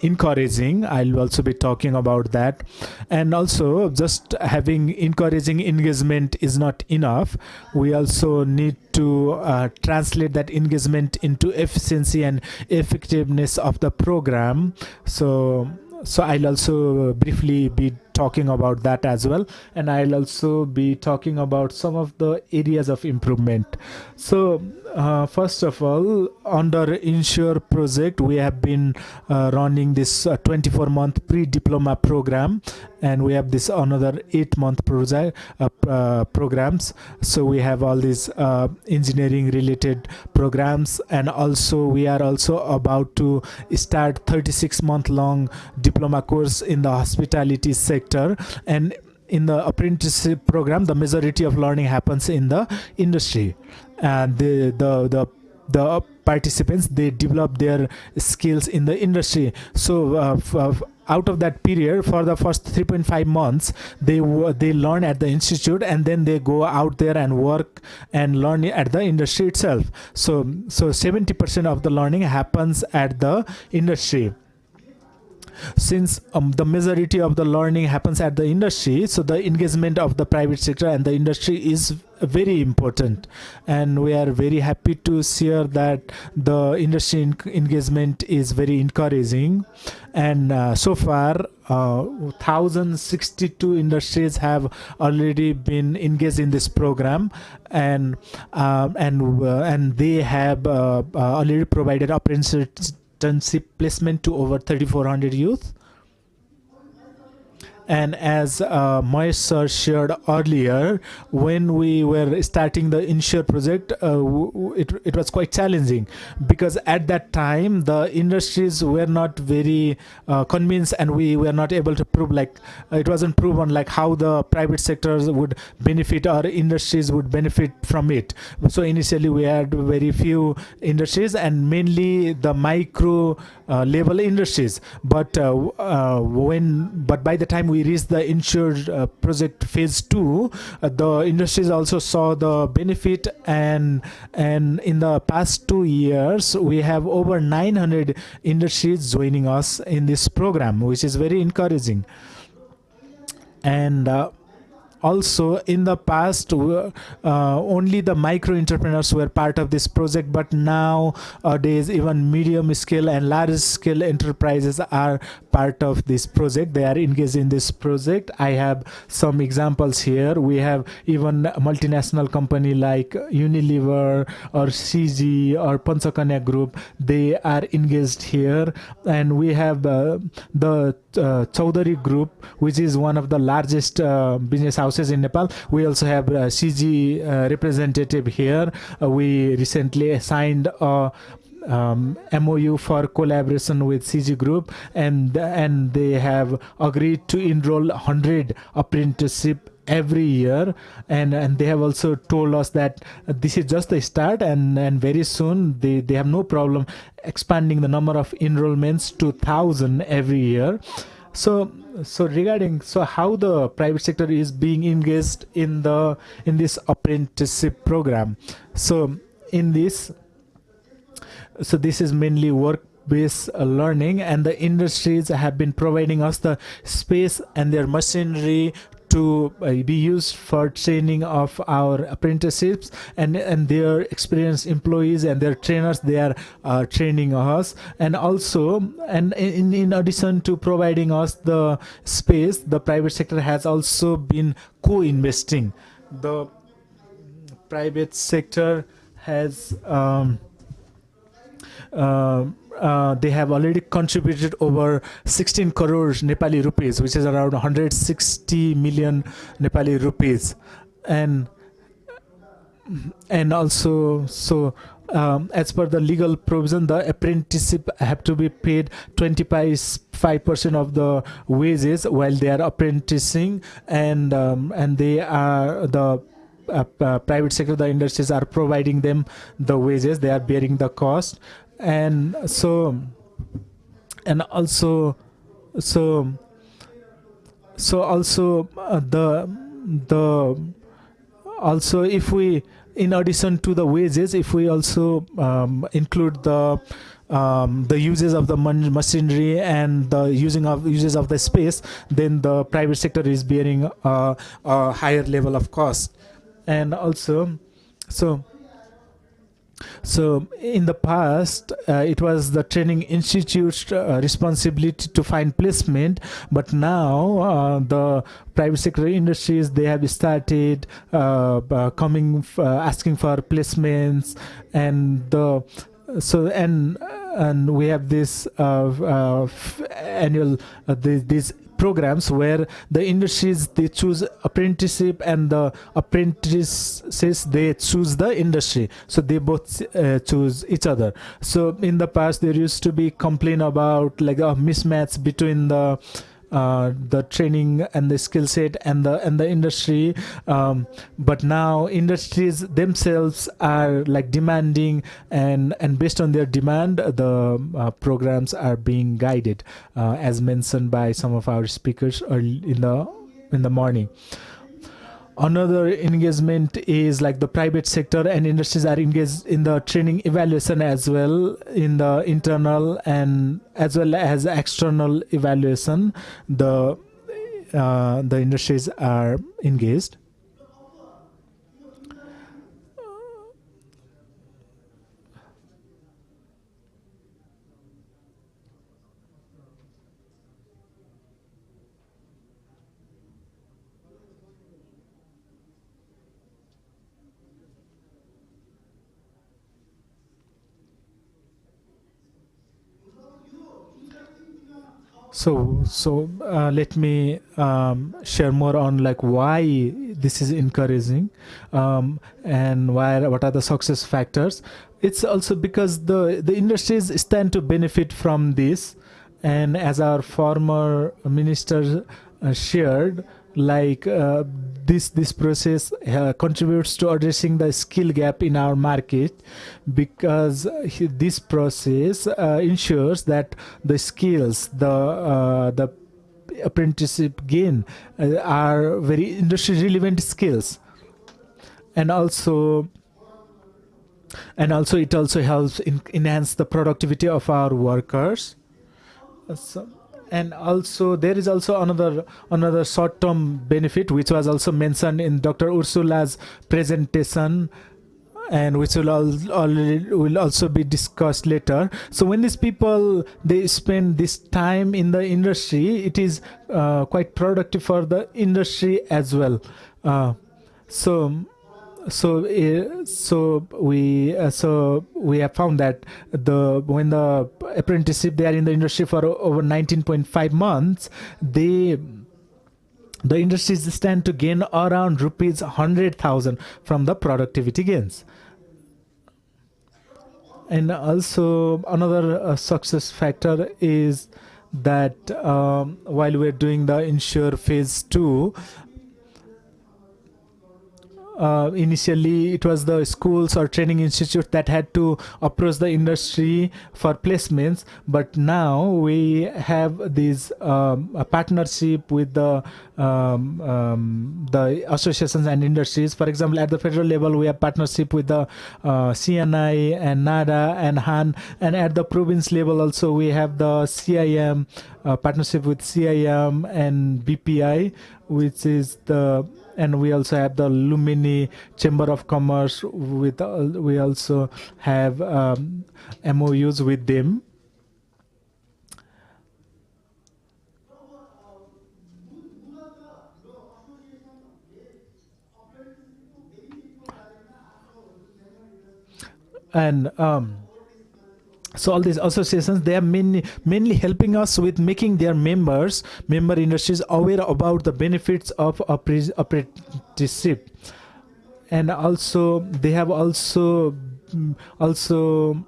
encouraging. I'll also be talking about that. And also, just having encouraging engagement is not enough. We also need to translate that engagement into efficiency and effectiveness of the program. So I'll also briefly be talking about that as well, and I'll also be talking about some of the areas of improvement. So first of all, under ENSSURE project, we have been running this 24-month pre-diploma program, and we have this another 8-month project programs. So we have all these engineering related programs, and also we are also about to start 36-month long diploma course in the hospitality sector. And in the apprenticeship program, the majority of learning happens in the industry, and the participants, they develop their skills in the industry. So out of that period, for the first 3.5 months, they learn at the institute, and then they go out there and work and learn at the industry itself. So 70% of the learning happens at the industry. Since the majority of the learning happens at the industry, so the engagement of the private sector and the industry is very important, and we are very happy to share that the industry engagement is very encouraging. And so far 1062 industries have already been engaged in this program, and they have already provided apprenticeship placement to over 3,400 youth. And as Mahesh sir shared earlier, when we were starting the ENSSURE project, it was quite challenging, because at that time the industries were not very convinced, and we were not able to prove, like it wasn't proven like how the private sectors would benefit or industries would benefit from it. So initially we had very few industries, and mainly the micro level industries. But by the time we reached the ENSSURE project phase 2, the industries also saw the benefit, and in the past 2 years we have over 900 industries joining us in this program, which is very encouraging. And also in the past, only the micro entrepreneurs were part of this project, but nowadays even medium scale and large scale enterprises are part of this project. They are engaged in this project. I have some examples here. We have even a multinational company like Unilever or CG or Panchakanya Group. They are engaged here. And we have the Chaudhary Group, which is one of the largest business houses in Nepal. We also have CG representative here. We recently signed a MOU for collaboration with CG Group, and they have agreed to enroll 100 apprenticeship every year, and they have also told us that this is just the start, and very soon they have no problem expanding the number of enrollments to 1,000 every year. So how the private sector is being engaged in this apprenticeship program. So this is mainly work-based learning, and the industries have been providing us the space and their machinery to be used for training of our apprenticeships, and their experienced employees and their trainers, they are training us. And also, and in addition to providing us the space, the private sector has also been co-investing. The private sector has they have already contributed over 16 crores Nepali rupees, which is around 160 million Nepali rupees. And also, so as per the legal provision, the apprenticeship have to be paid 25% of the wages while they are apprenticing, and they are the private sector, the industries are providing them the wages, they are bearing the cost. And so, and also, so also the also, if we, in addition to the wages, if we also include the uses of the machinery and the uses of the space, then the private sector is bearing a higher level of cost. And also, so in the past, it was the training institute's responsibility to find placement, but now the private sector industries, they have started coming asking for placements, and and we have this annual these programs where the industries, they choose apprenticeship, and the apprentices, they choose the industry, so they both choose each other. So in the past, there used to be complaint about like a mismatch between the training and the skill set and the industry, but now industries themselves are like demanding, and based on their demand, the programs are being guided, as mentioned by some of our speakers early in the morning. Another engagement is like the private sector and industries are engaged in the training evaluation as well, in the internal and as well as external evaluation. The industries are engaged. So let me share more on like why this is encouraging, and what are the success factors. It's also because the industries stand to benefit from this, and as our former minister shared, like this process contributes to addressing the skill gap in our market, because this process ensures that the skills, the apprenticeship gain are very industry relevant skills, and also it also helps enhance the productivity of our workers. And also there is also another short-term benefit, which was also mentioned in Dr. Ursula's presentation, and which will also be discussed later. So when these people, they spend this time in the industry, it is quite productive for the industry as well. So we have found that when the apprenticeship, they are in the industry for over 19.5 months, the industries stand to gain around rupees 100,000 from the productivity gains. And also another success factor is that while we're doing the ENSSURE phase 2, initially it was the schools or training institutes that had to approach the industry for placements, but now we have this a partnership with the associations and industries. For example, at the federal level, we have partnership with the CNI and NADA and HAN, and at the province level also we have the CIM, partnership with CIM and BPI, which is and we also have the Lumini Chamber of Commerce. We also have MOUs with them. And so all these associations, they are mainly helping us with making their member industries aware about the benefits of apprenticeship. And also they have also also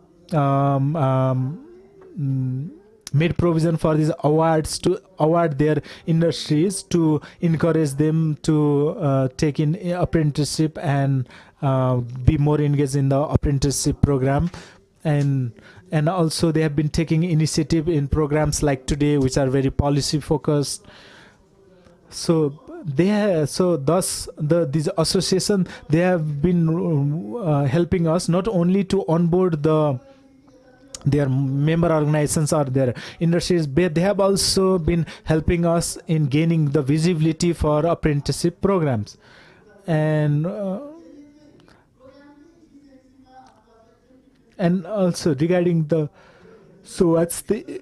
made provision for these awards to award their industries to encourage them to take in apprenticeship and be more engaged in the apprenticeship program. And also they have been taking initiative in programs like today, which are very policy focused. So thus these association, they have been helping us not only to onboard their member organizations or their industries, but they have also been helping us in gaining the visibility for apprenticeship programs. And also regarding what's the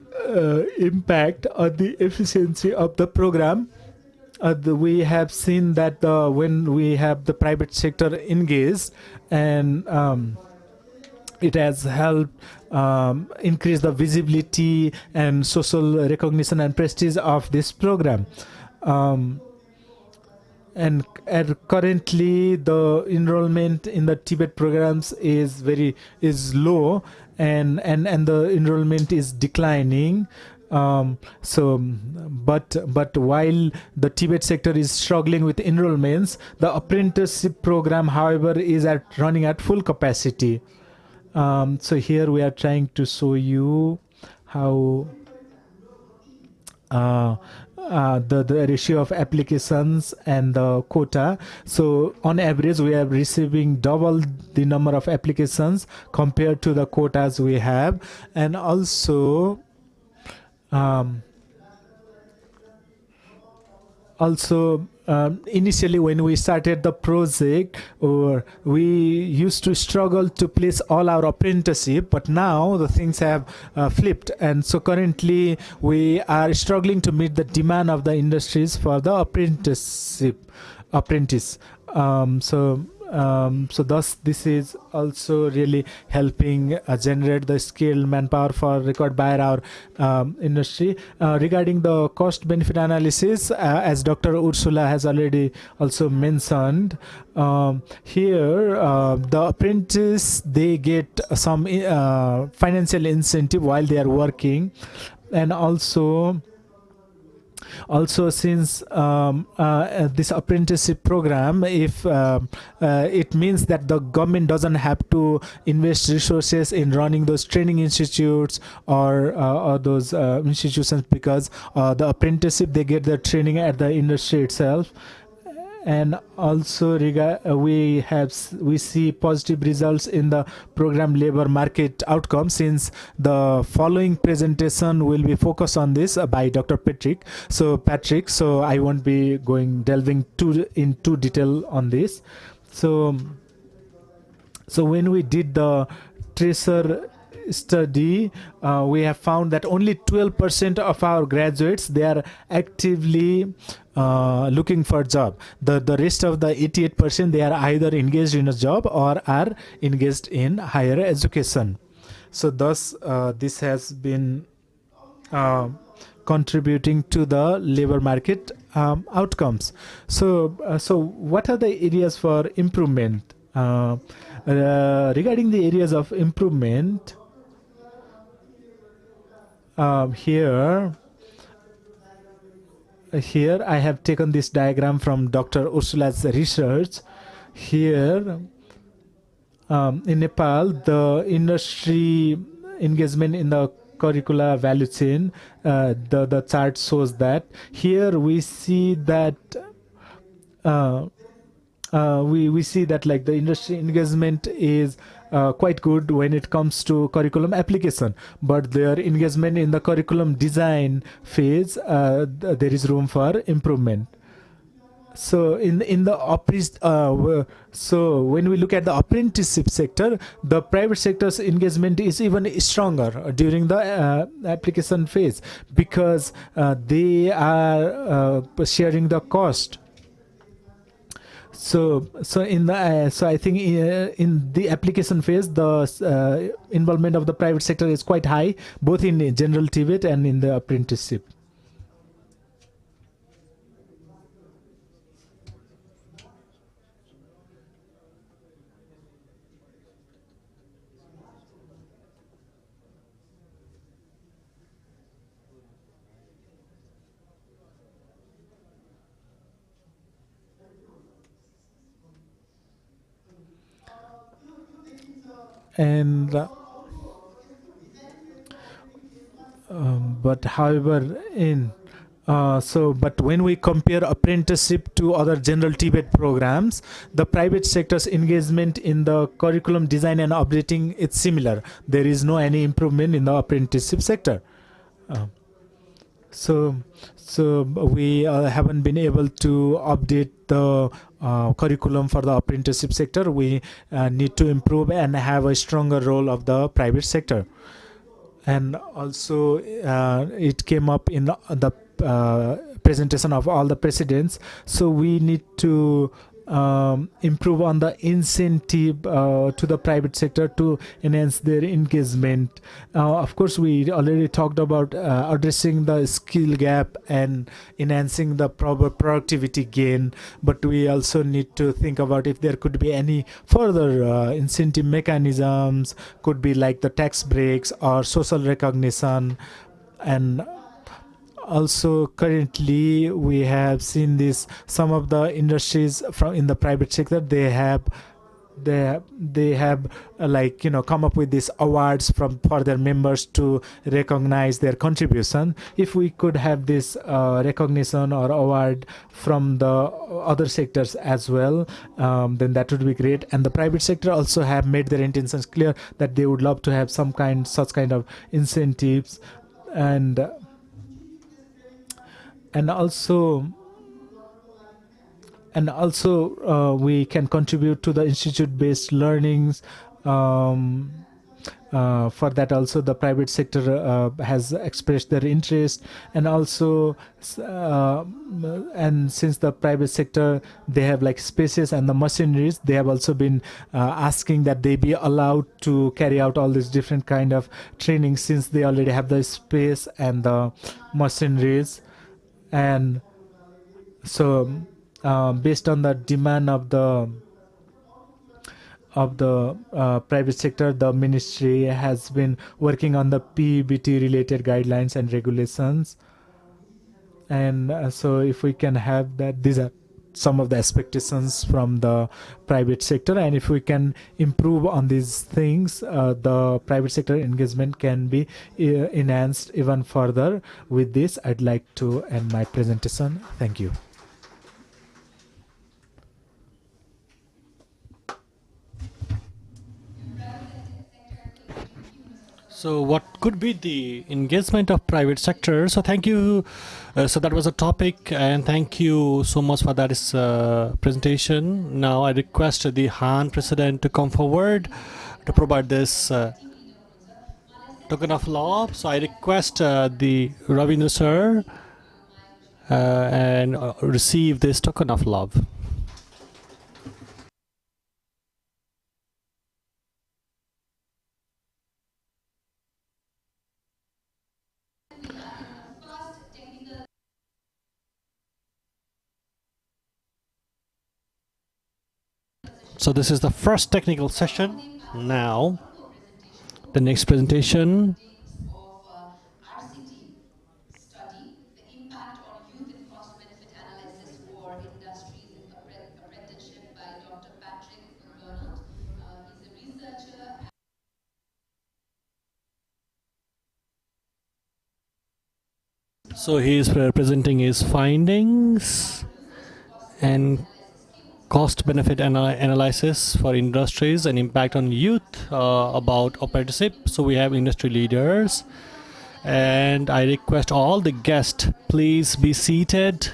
impact on the efficiency of the program? We have seen that when we have the private sector engaged, and it has helped increase the visibility and social recognition and prestige of this program. And currently the enrollment in the TVET programs is low, and the enrollment is declining. But while the TVET sector is struggling with enrollments, the apprenticeship program, however, is running at full capacity. So here we are trying to show you how the ratio of applications and the quota. So on average we are receiving double the number of applications compared to the quotas we have. And also initially when we started the project, or we used to struggle to place all our apprenticeship, but now the things have flipped, and so currently we are struggling to meet the demand of the industries for the apprentice. So thus this is also really helping generate the skilled manpower for required by our industry. Regarding the cost benefit analysis, as Dr. Ursula has already also mentioned, here the apprentice, they get some financial incentive while they are working. And also since this apprenticeship program, if it means that the government doesn't have to invest resources in running those training institutes or those institutions, because the apprenticeship, they get the training at the industry itself. And also we see positive results in the program labor market outcome, since the following presentation will be focused on this by Dr. Patrick. So I won't be delving into detail on this. So when we did the tracer study, we have found that only 12% of our graduates, they are actively looking for a job. The rest of the 88%, they are either engaged in a job or are engaged in higher education. So thus this has been contributing to the labor market outcomes. So what are the areas for improvement? Regarding the areas of improvement, here I have taken this diagram from Dr. Ursula's research. Here in Nepal, the industry engagement in the curricula value chain, the chart shows that. Here we see that we see that like the industry engagement is quite good when it comes to curriculum application, but their engagement in the curriculum design phase, there is room for improvement. So in the so when we look at the apprenticeship sector, the private sector's engagement is even stronger during the application phase, because they are sharing the cost. So I think in the application phase, the involvement of the private sector is quite high, both in general TVET and in the apprenticeship. And but however, but when we compare apprenticeship to other general TVET programs, the private sector's engagement in the curriculum design and updating is similar. There is no any improvement in the apprenticeship sector. So we haven't been able to update the curriculum for the apprenticeship sector. We need to improve and have a stronger role of the private sector. And also it came up in the presentation of all the presidents. So we need to improve on the incentive to the private sector to enhance their engagement. Of course, we already talked about addressing the skill gap and enhancing the proper productivity gain, but we also need to think about if there could be any further incentive mechanisms, could be like the tax breaks or social recognition. And also currently we have seen this, some of the industries from in the private sector, they have like, you know, come up with these awards for their members to recognize their contribution. If we could have this recognition or award from the other sectors as well, then that would be great. And the private sector also have made their intentions clear that they would love to have such kind of incentives. And also we can contribute to the institute-based learnings. For that also the private sector has expressed their interest. And also and since the private sector, they have like spaces and the machineries, they have also been asking that they be allowed to carry out all these different kind of training, since they already have the space and the machineries. And so based on the demand of the private sector, the ministry has been working on the PBT related guidelines and regulations. And so if we can have that, these are some of the expectations from the private sector, and if we can improve on these things, the private sector engagement can be enhanced even further. With this, I'd like to end my presentation. Thank you. So what could be the engagement of private sector? So thank you. So that was a topic, and thank you so much for that presentation. Now I request the Han President to come forward to provide this token of love. So I request the Ravindra sir and receive this token of love. So this is the first technical session. Now, the next presentation. So he is presenting his findings and cost-benefit analysis for industries and impact on youth about apprenticeship. So we have industry leaders, and I request all the guests please be seated.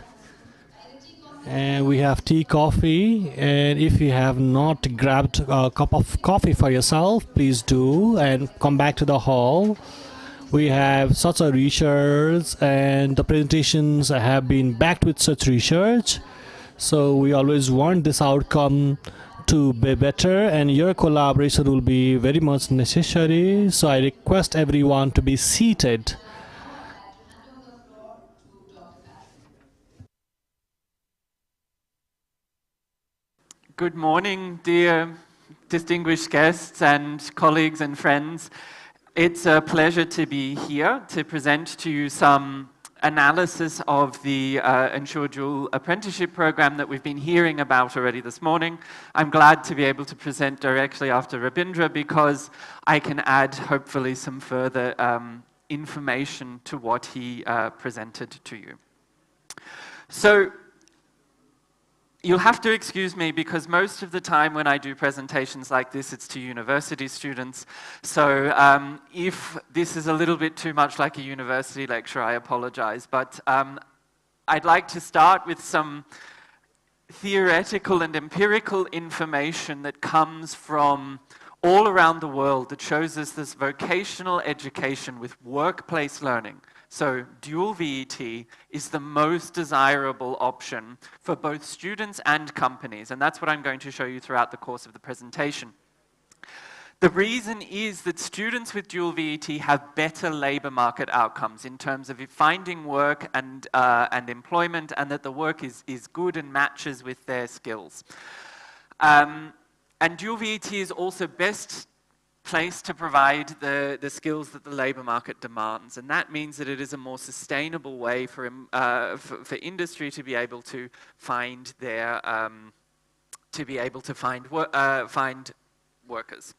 And we have tea, coffee, and if you have not grabbed a cup of coffee for yourself, please do and come back to the hall. We have such a research, and the presentations have been backed with such research. So we always want this outcome to be better, and your collaboration will be very much necessary. So I request everyone to be seated. Good morning, dear distinguished guests and colleagues and friends. It's a pleasure to be here to present to you some analysis of the ENSSURE Dual Apprenticeship Program that we've been hearing about already this morning. I'm glad to be able to present directly after Rabindra because I can add, hopefully, some further information to what he presented to you. So, you'll have to excuse me because most of the time when I do presentations like this, it's to university students. So if this is a little bit too much like a university lecture, I apologize. But I'd like to start with some theoretical and empirical information that comes from all around the world that shows us this vocational education with workplace learning. So dual VET is the most desirable option for both students and companies, and that's what I'm going to show you throughout the course of the presentation. The reason is that students with dual VET have better labor market outcomes in terms of finding work and employment, and that the work is good and matches with their skills. And dual VET is also best placed to provide the skills that the labor market demands, and that means that it is a more sustainable way for industry to be able to find their find workers.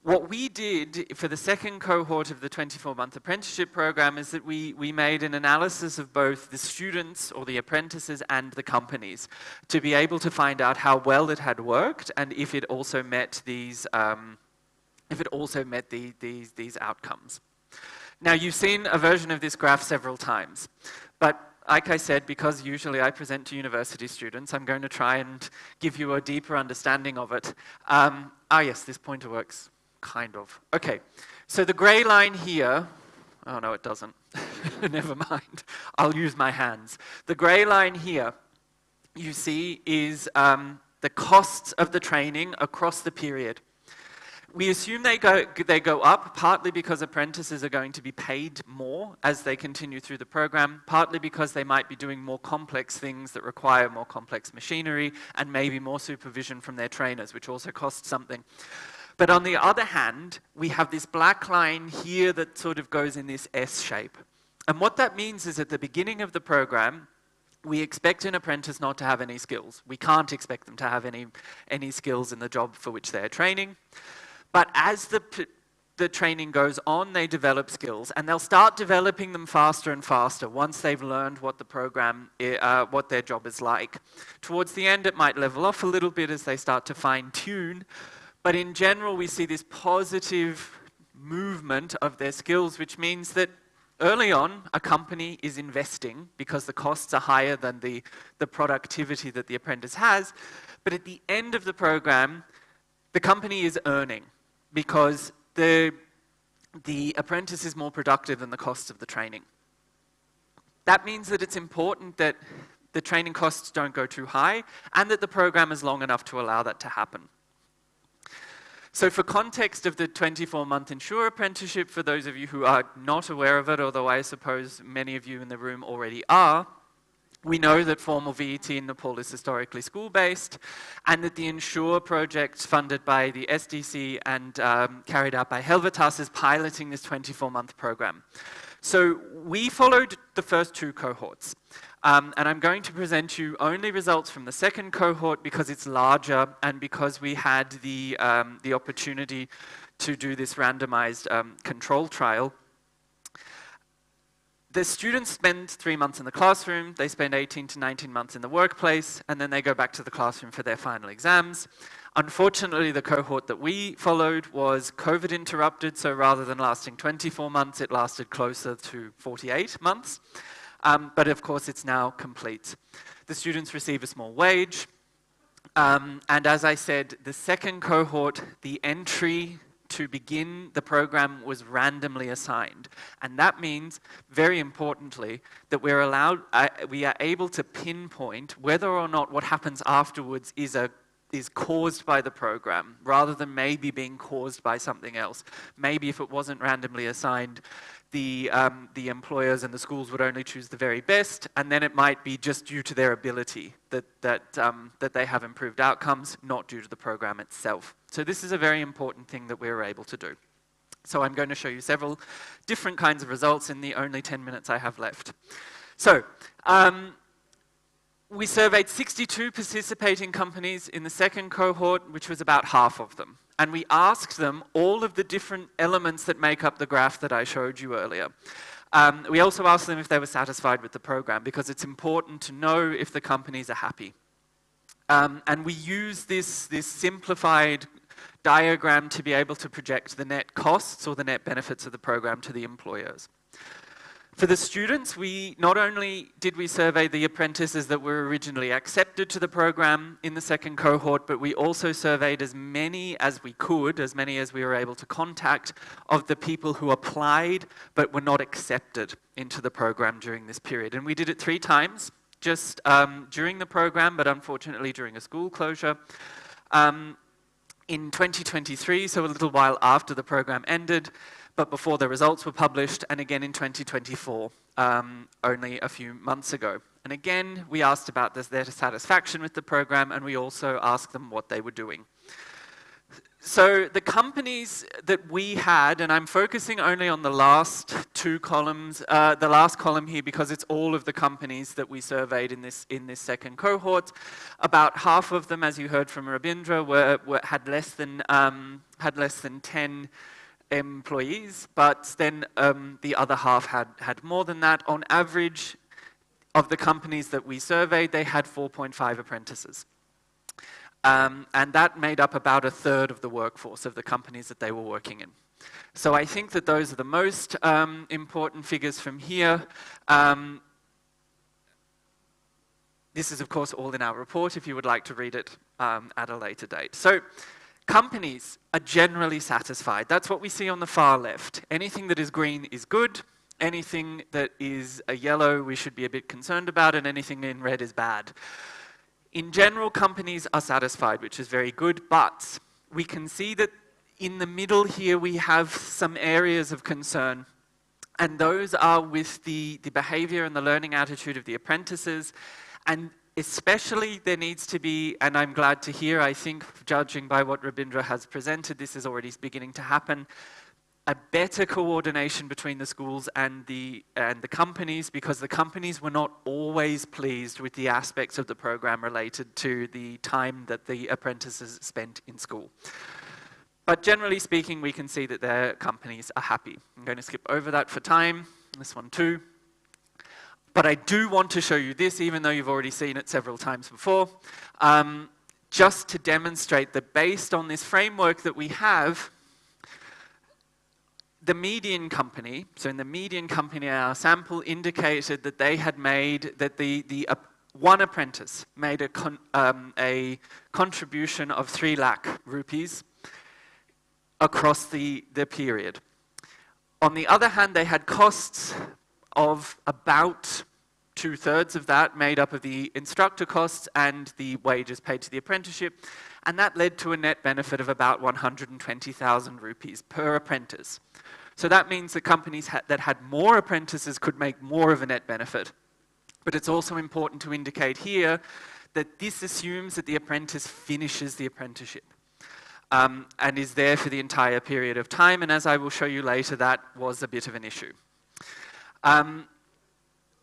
What we did for the second cohort of the 24-month apprenticeship program is that we made an analysis of both the students or the apprentices and the companies to be able to find out how well it had worked and if it also met these these outcomes. Now, you've seen a version of this graph several times, but like I said, because usually I present to university students, I'm going to try and give you a deeper understanding of it. Yes, this pointer works, kind of. Okay, so the gray line here, oh no, it doesn't. Never mind, I'll use my hands. The gray line here, you see, is the costs of the training across the period. We assume they go up, partly because apprentices are going to be paid more as they continue through the program, partly because they might be doing more complex things that require more complex machinery and maybe more supervision from their trainers, which also costs something. But on the other hand, we have this black line here that sort of goes in this S shape. And what that means is at the beginning of the program, we expect an apprentice not to have any skills. We can't expect them to have any skills in the job for which they're training. But as the training goes on, they develop skills, and they'll start developing them faster and faster once they've learned what the program, what their job is like. Towards the end, it might level off a little bit as they start to fine-tune, but in general, we see this positive movement of their skills, which means that early on, a company is investing because the costs are higher than the productivity that the apprentice has, but at the end of the program, the company is earning, because the apprentice is more productive than the cost of the training. That means that it's important that the training costs don't go too high and that the program is long enough to allow that to happen. So for context of the 24-month ENSSURE apprenticeship, for those of you who are not aware of it, although I suppose many of you in the room already are, we know that formal VET in Nepal is historically school-based, and that the ENSSURE project funded by the SDC and carried out by Helvetas is piloting this 24-month program. So we followed the first two cohorts, and I'm going to present you only results from the second cohort because it's larger and because we had the opportunity to do this randomized control trial. The students spend 3 months in the classroom, they spend 18 to 19 months in the workplace, and then they go back to the classroom for their final exams. Unfortunately, the cohort that we followed was COVID interrupted, so rather than lasting 24 months, it lasted closer to 48 months. But of course, it's now complete. The students receive a small wage, and as I said, the second cohort, the entry to begin the program was randomly assigned. And that means, very importantly, that we are able to pinpoint whether or not what happens afterwards is caused by the program, rather than maybe being caused by something else. Maybe if it wasn't randomly assigned, the employers and the schools would only choose the very best, and then it might be just due to their ability that they have improved outcomes, not due to the program itself. So this is a very important thing that we were able to do. So I'm going to show you several different kinds of results in the only 10 minutes I have left. So, we surveyed 62 participating companies in the second cohort, which was about half of them. And we asked them all of the different elements that make up the graph that I showed you earlier. We also asked them if they were satisfied with the program, because it's important to know if the companies are happy. And we use this simplified diagram to be able to project the net costs or the net benefits of the program to the employers. For the students, not only did we survey the apprentices that were originally accepted to the program in the second cohort, but we also surveyed as many as we could, as many as we were able to contact, of the people who applied but were not accepted into the program during this period. And we did it 3 times, just during the program, but unfortunately during a school closure. In 2023, so a little while after the program ended, but before the results were published, and again in 2024, only a few months ago. And again, we asked about their satisfaction with the program, and we also asked them what they were doing. So the companies that we had, and I'm focusing only on the last 2 columns, the last column here because it's all of the companies that we surveyed in this second cohort. About half of them, as you heard from Rabindra, had less than 10 employees, but then the other half had more than that. On average, of the companies that we surveyed, they had 4.5 apprentices. And that made up about 1/3 of the workforce of the companies that they were working in. So I think that those are the most important figures from here. This is, of course, all in our report if you would like to read it at a later date. So companies are generally satisfied. That's what we see on the far left. Anything that is green is good. Anything that is a yellow we should be a bit concerned about, and anything in red is bad. In general, companies are satisfied, which is very good, but we can see that in the middle here we have some areas of concern, and those are with the behavior and the learning attitude of the apprentices, and especially there needs to be, and I'm glad to hear, I think, judging by what Rabindra has presented, this is already beginning to happen, a better coordination between the schools and the companies, because the companies were not always pleased with the aspects of the program related to the time that the apprentices spent in school. But generally speaking, we can see that their companies are happy. I'm going to skip over that for time, this one too. But I do want to show you this, even though you've already seen it several times before, just to demonstrate that based on this framework that we have, the median company, so in the median company, our sample indicated that they had made, that the one apprentice made a contribution of 3 lakh rupees across the period. On the other hand, they had costs of about 2/3 of that made up of the instructor costs and the wages paid to the apprenticeship, and that led to a net benefit of about 120,000 rupees per apprentice. So that means that companies that had more apprentices could make more of a net benefit. But it's also important to indicate here that this assumes that the apprentice finishes the apprenticeship and is there for the entire period of time, and as I will show you later, that was a bit of an issue.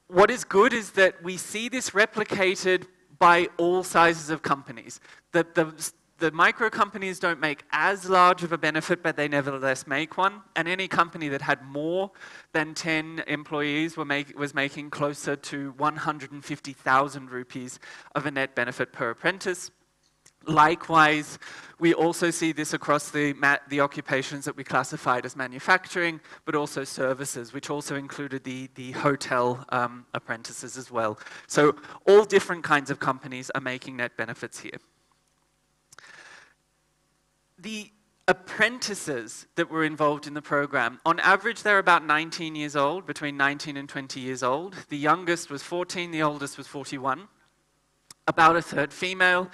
What is good is that we see this replicated by all sizes of companies. The micro companies don't make as large of a benefit, but they nevertheless make one. And any company that had more than 10 employees was making closer to 150,000 rupees of a net benefit per apprentice. Likewise, we also see this across the occupations that we classified as manufacturing, but also services, which also included the hotel apprentices as well. So all different kinds of companies are making net benefits here. The apprentices that were involved in the program, on average they're about 19 years old, between 19 and 20 years old. The youngest was 14, the oldest was 41. About 1/3 female,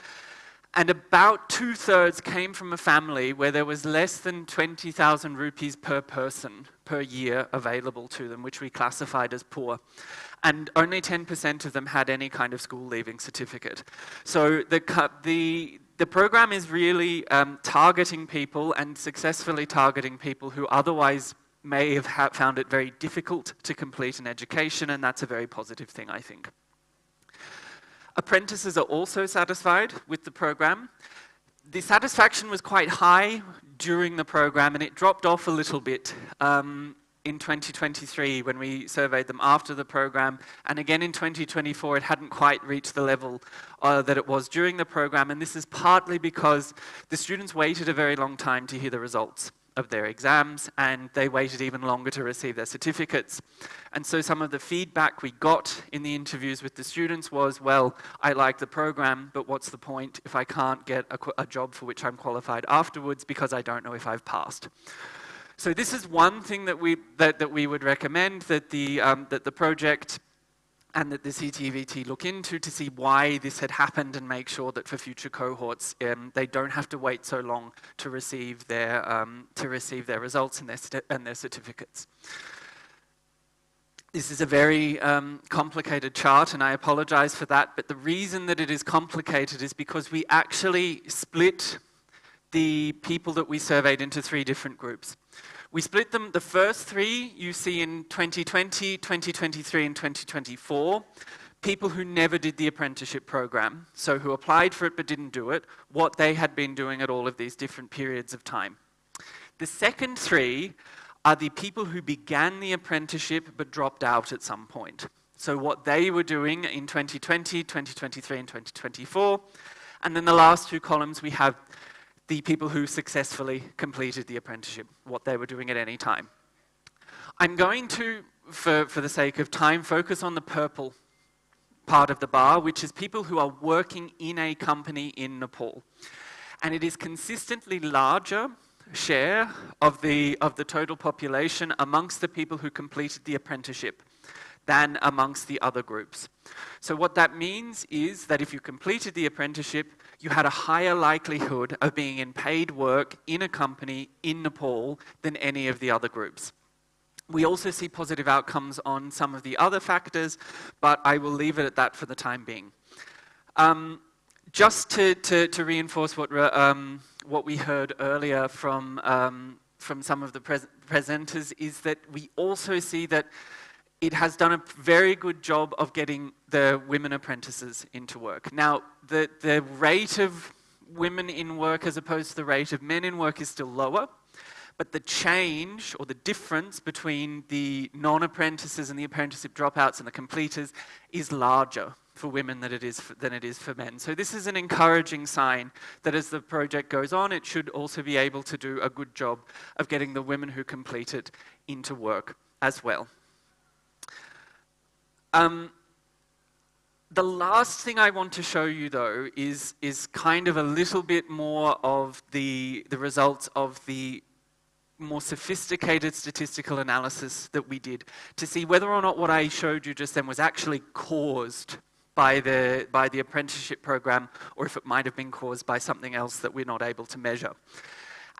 and about 2/3 came from a family where there was less than 20,000 rupees per person per year available to them, which we classified as poor. And only 10% of them had any kind of school leaving certificate. So the program is really targeting people and successfully targeting people who otherwise may have found it very difficult to complete an education, and that's a very positive thing, I think. Apprentices are also satisfied with the program. The satisfaction was quite high during the program, and it dropped off a little bit in 2023 when we surveyed them after the program, and again in 2024 it hadn't quite reached the level that it was during the program, and this is partly because the students waited a very long time to hear the results of their exams, and they waited even longer to receive their certificates. And so some of the feedback we got in the interviews with the students was, well, I like the program, but what's the point if I can't get a job for which I'm qualified afterwards because I don't know if I've passed? So this is one thing that we would recommend that the project and that the CTVET look into to see why this had happened and make sure that for future cohorts they don't have to wait so long to receive their results and their certificates. This is a very complicated chart, and I apologize for that, but the reason that it is complicated is because we actually split the people that we surveyed into 3 different groups. We split them, the first 3 you see in 2020, 2023 and 2024, people who never did the apprenticeship program, so who applied for it but didn't do it, what they had been doing at all of these different periods of time. The second 3 are the people who began the apprenticeship but dropped out at some point. So what they were doing in 2020, 2023 and 2024, and then the last 2 columns we have the people who successfully completed the apprenticeship, what they were doing at any time. I'm going to, for the sake of time, focus on the purple part of the bar, which is people who are working in a company in Nepal. And it is consistently larger share of the total population amongst the people who completed the apprenticeship than amongst the other groups. So what that means is that if you completed the apprenticeship, you had a higher likelihood of being in paid work in a company in Nepal than any of the other groups. We also see positive outcomes on some of the other factors, but I will leave it at that for the time being. Just to reinforce what we heard earlier from some of the presenters is that we also see that it has done a very good job of getting the women apprentices into work. Now, the rate of women in work as opposed to the rate of men in work is still lower, but the change or the difference between the non-apprentices and the apprenticeship dropouts and the completers is larger for women than it is for men. So this is an encouraging sign that as the project goes on, it should also be able to do a good job of getting the women who complete it into work as well. The last thing I want to show you, though, is kind of a little bit more of the results of the more sophisticated statistical analysis that we did to see whether or not what I showed you just then was actually caused by the apprenticeship program, or if it might have been caused by something else that we're not able to measure.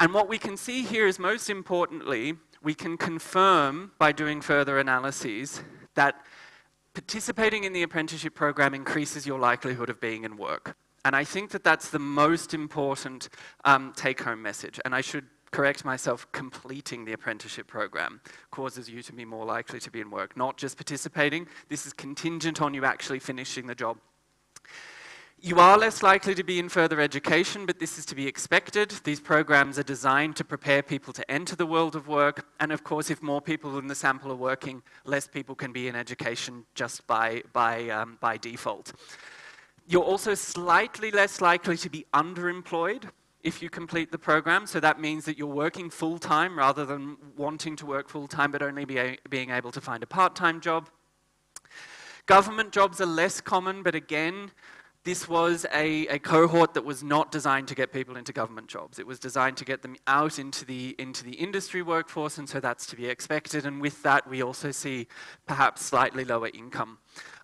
And what we can see here is, most importantly, we can confirm by doing further analyses that participating in the apprenticeship program increases your likelihood of being in work. And I think that that's the most important take-home message. And I should correct myself, completing the apprenticeship program causes you to be more likely to be in work, not just participating. This is contingent on you actually finishing the job. You are less likely to be in further education, but this is to be expected. These programs are designed to prepare people to enter the world of work, and of course, if more people in the sample are working, less people can be in education just by default. You're also slightly less likely to be underemployed if you complete the program, so that means that you're working full-time rather than wanting to work full-time but only being able to find a part-time job. Government jobs are less common, but again, this was a cohort that was not designed to get people into government jobs. It was designed to get them out into the industry workforce, and so that's to be expected. And with that, we also see perhaps slightly lower income.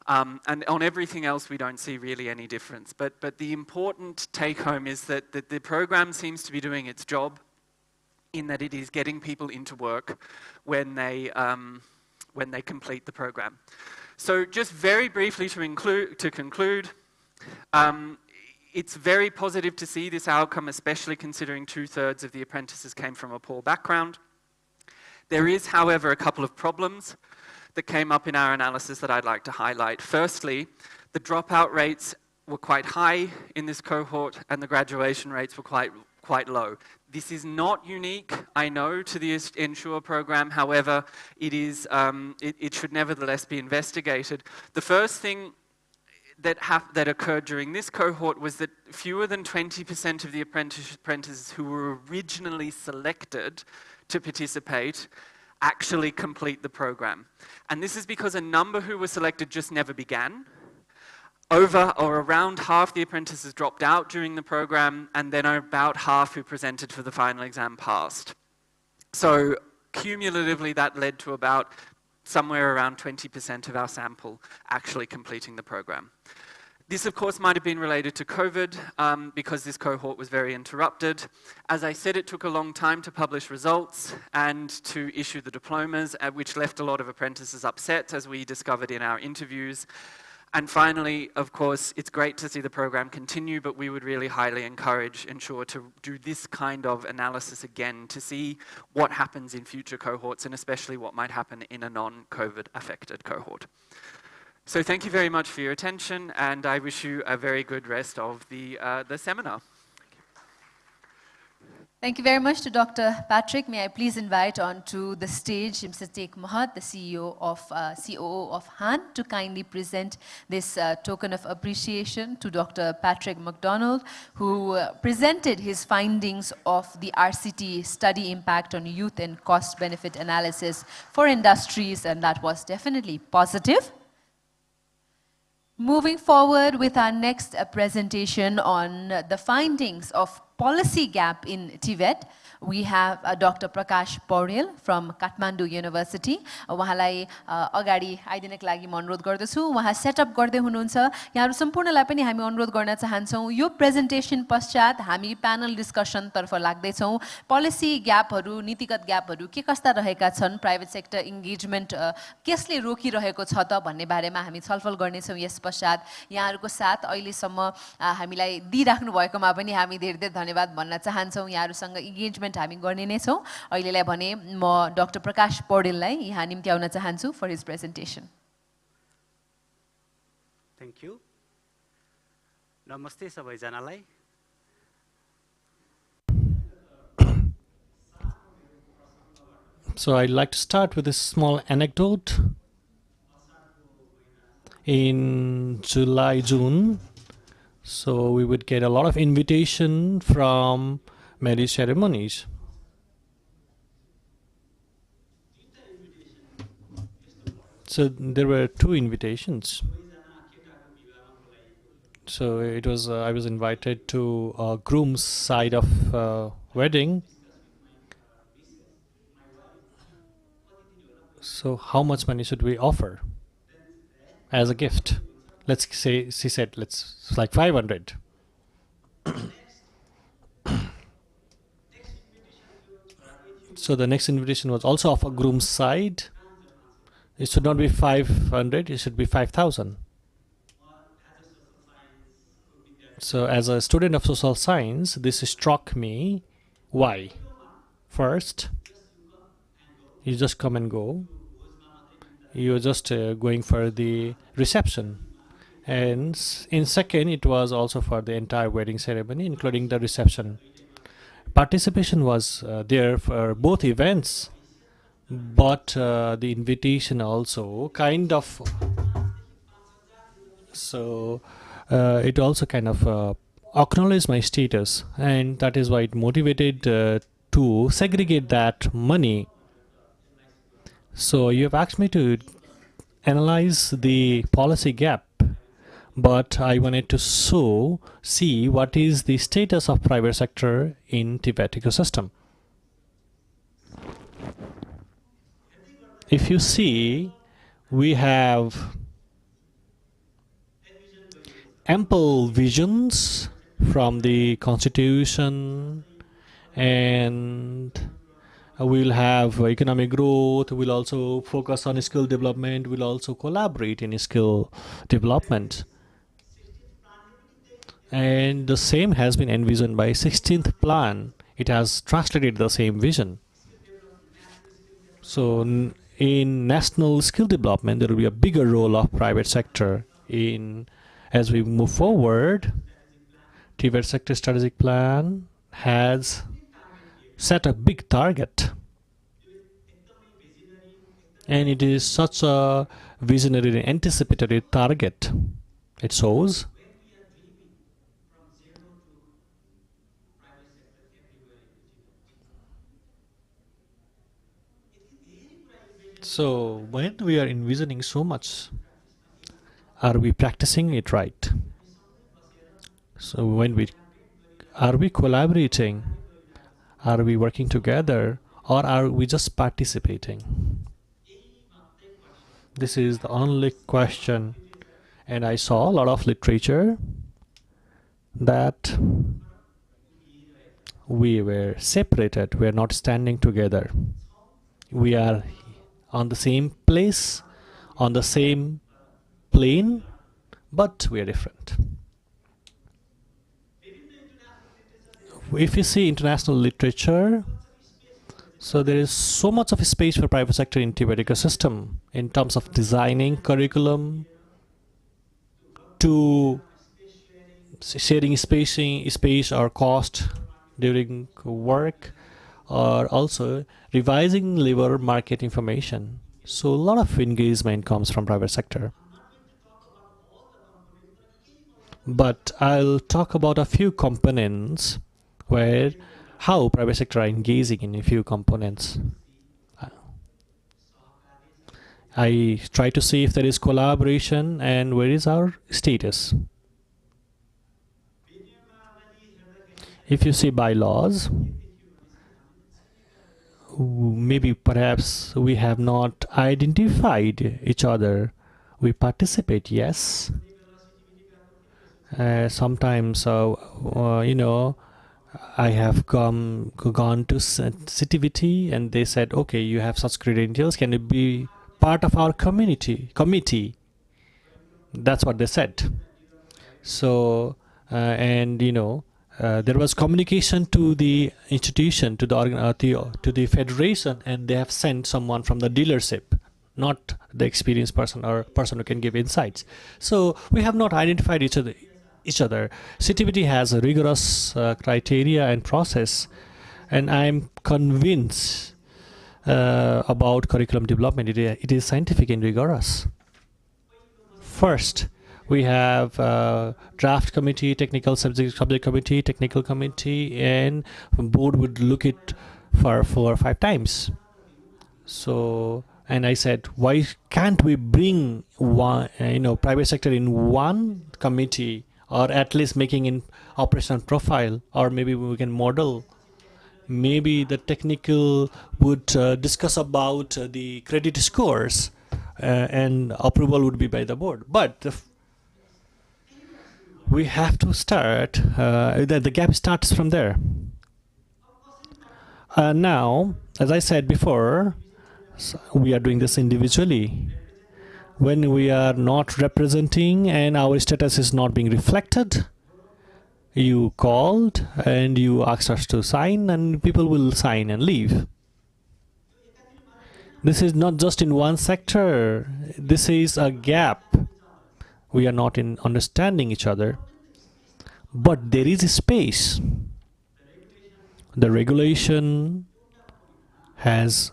And on everything else, we don't see really any difference. But the important take-home is that the program seems to be doing its job in that it is getting people into work when they complete the program. So just very briefly to conclude, it's very positive to see this outcome, especially considering 2/3 of the apprentices came from a poor background. There is, however, a couple of problems that came up in our analysis that I'd like to highlight. Firstly, the dropout rates were quite high in this cohort and the graduation rates were quite low. This is not unique, I know, to the ENSSURE program. However, it should nevertheless be investigated. The first thing that occurred during this cohort was that fewer than 20% of the apprentices who were originally selected to participate actually complete the program. And this is because a number who were selected just never began. Over or around half the apprentices dropped out during the program, and then about half who presented for the final exam passed. So cumulatively that led to about somewhere around 20% of our sample actually completing the program. This, of course, might have been related to COVID because this cohort was very interrupted. As I said, it took a long time to publish results and to issue the diplomas, which left a lot of apprentices upset, as we discovered in our interviews. And finally, of course, it's great to see the program continue, but we would really highly encourage ENSSURE to do this kind of analysis again to see what happens in future cohorts and especially what might happen in a non-COVID affected cohort. So thank you very much for your attention, and I wish you a very good rest of the seminar. Thank you very much to Dr. Patrick. May I please invite onto the stage Mr. Tek Mahat, the COO of HAN, to kindly present this token of appreciation to Dr. Patrick MacDonald, who presented his findings of the RCT study impact on youth and cost-benefit analysis for industries, and that was definitely positive. Moving forward with our next presentation on the findings of policy gap in TVET, we have Dr. Prakash Paurel from Kathmandu University. उहाँलाई अगाडि आइदिनको लागि म अनुरोध गर्दछु। उहाँ setup गर्दै हुनुहुन्छ। यहाँहरु सम्पूर्णलाई पनि हामी अनुरोध गर्न चाहन्छौँ यो प्रेजेन्टेसन पश्चात हामी प्यानल डिस्कसन तर्फ लाग्दै छौँ। पोलिसी ग्यापहरु, नीतिगत ग्यापहरु के कस्ता रहेका छन्, प्राइभेट सेक्टर इंगेजमेन्ट कसले रोकिरहेको छ त भन्ने बारेमा हामी छलफल गर्ने छौँ। यस पश्चात यहाँहरुको साथ अहिलेसम्म हामीलाई दिइराख्नु भएकोमा पनि हामी धेरै धेरै धन्यवाद भन्न चाहन्छौँ। यहाँहरुसँग इंगेजमेन्ट हामी गर्ने नै छौँ। अहिलेलाई भने म डाक्टर प्रकाश पौडेललाई यहाँ निम्ति आउन चाहन्छु फर हिज प्रेजेन्टेसन। Thank you. नमस्ते सबैजनालाई। So I'd like to start with a small anecdote. In July, June, so we would get a lot of invitation from marriage ceremonies. So there were 2 invitations. So it was I was invited to a groom's side of wedding. So how much money should we offer as a gift? Let's say, she said, it's like 500. So the next invitation was also of a groom's side. It should not be 500, it should be 5,000. So as a student of social science, this struck me. Why? First, you just come and go. You're just going for the reception. And in second, it was also for the entire wedding ceremony, including the reception. Participation was there for both events, but the invitation also kind of, so it also kind of acknowledged my status, and that is why it motivated to segregate that money. So you have asked me to analyze the policy gap, but I wanted to see what is the status of private sector in TVET ecosystem. If you see, we have ample visions from the Constitution, and we'll have economic growth, we'll also focus on skill development, we'll also collaborate in skill development. And the same has been envisioned by 16th plan. It has translated the same vision. So in national skill development, there will be a bigger role of private sector in as we move forward. TVET sector strategic plan has set a big target, and it is such a visionary and anticipatory target. It shows so when we are envisioning so much, are we practicing it right? So when we are we collaborating, are we working together, or are we just participating? This is the only question. And I saw a lot of literature that we were separated, we are not standing together. We are on the same place, on the same plane, but we are different. If you see international literature, so there is so much of a space for private sector in TVET ecosystem in terms of designing curriculum, to sharing space or cost during work, or also revising labor market information. So a lot of engagement comes from private sector. But I'll talk about a few components where how private sector are engaging in a few components. I try to see if there is collaboration and where is our status. If you see bylaws, maybe perhaps we have not identified each other. We participate, yes. Sometimes, I have gone to CTVT and they said, okay, you have such credentials, can you be part of our committee? That's what they said. So, there was communication to the institution, to the federation, and they have sent someone from the dealership, not the experienced person or person who can give insights. So we have not identified each other. CTVT has a rigorous criteria and process, and I am convinced about curriculum development. It is scientific and rigorous. First, we have draft committee, technical subject committee, technical committee, and board would look it for 4 or 5 times. So, and I said, why can't we bring one, private sector in one committee, or at least making an operational profile, or maybe we can model. Maybe the technical would discuss about the credit scores, and approval would be by the board. But we have to start, the gap starts from there. Now, as I said before, we are doing this individually. When we are not representing and our status is not being reflected, you called and you asked us to sign, and people will sign and leave. This is not just in one sector. This is a gap. We are not in understanding each other. But there is a space. The regulation has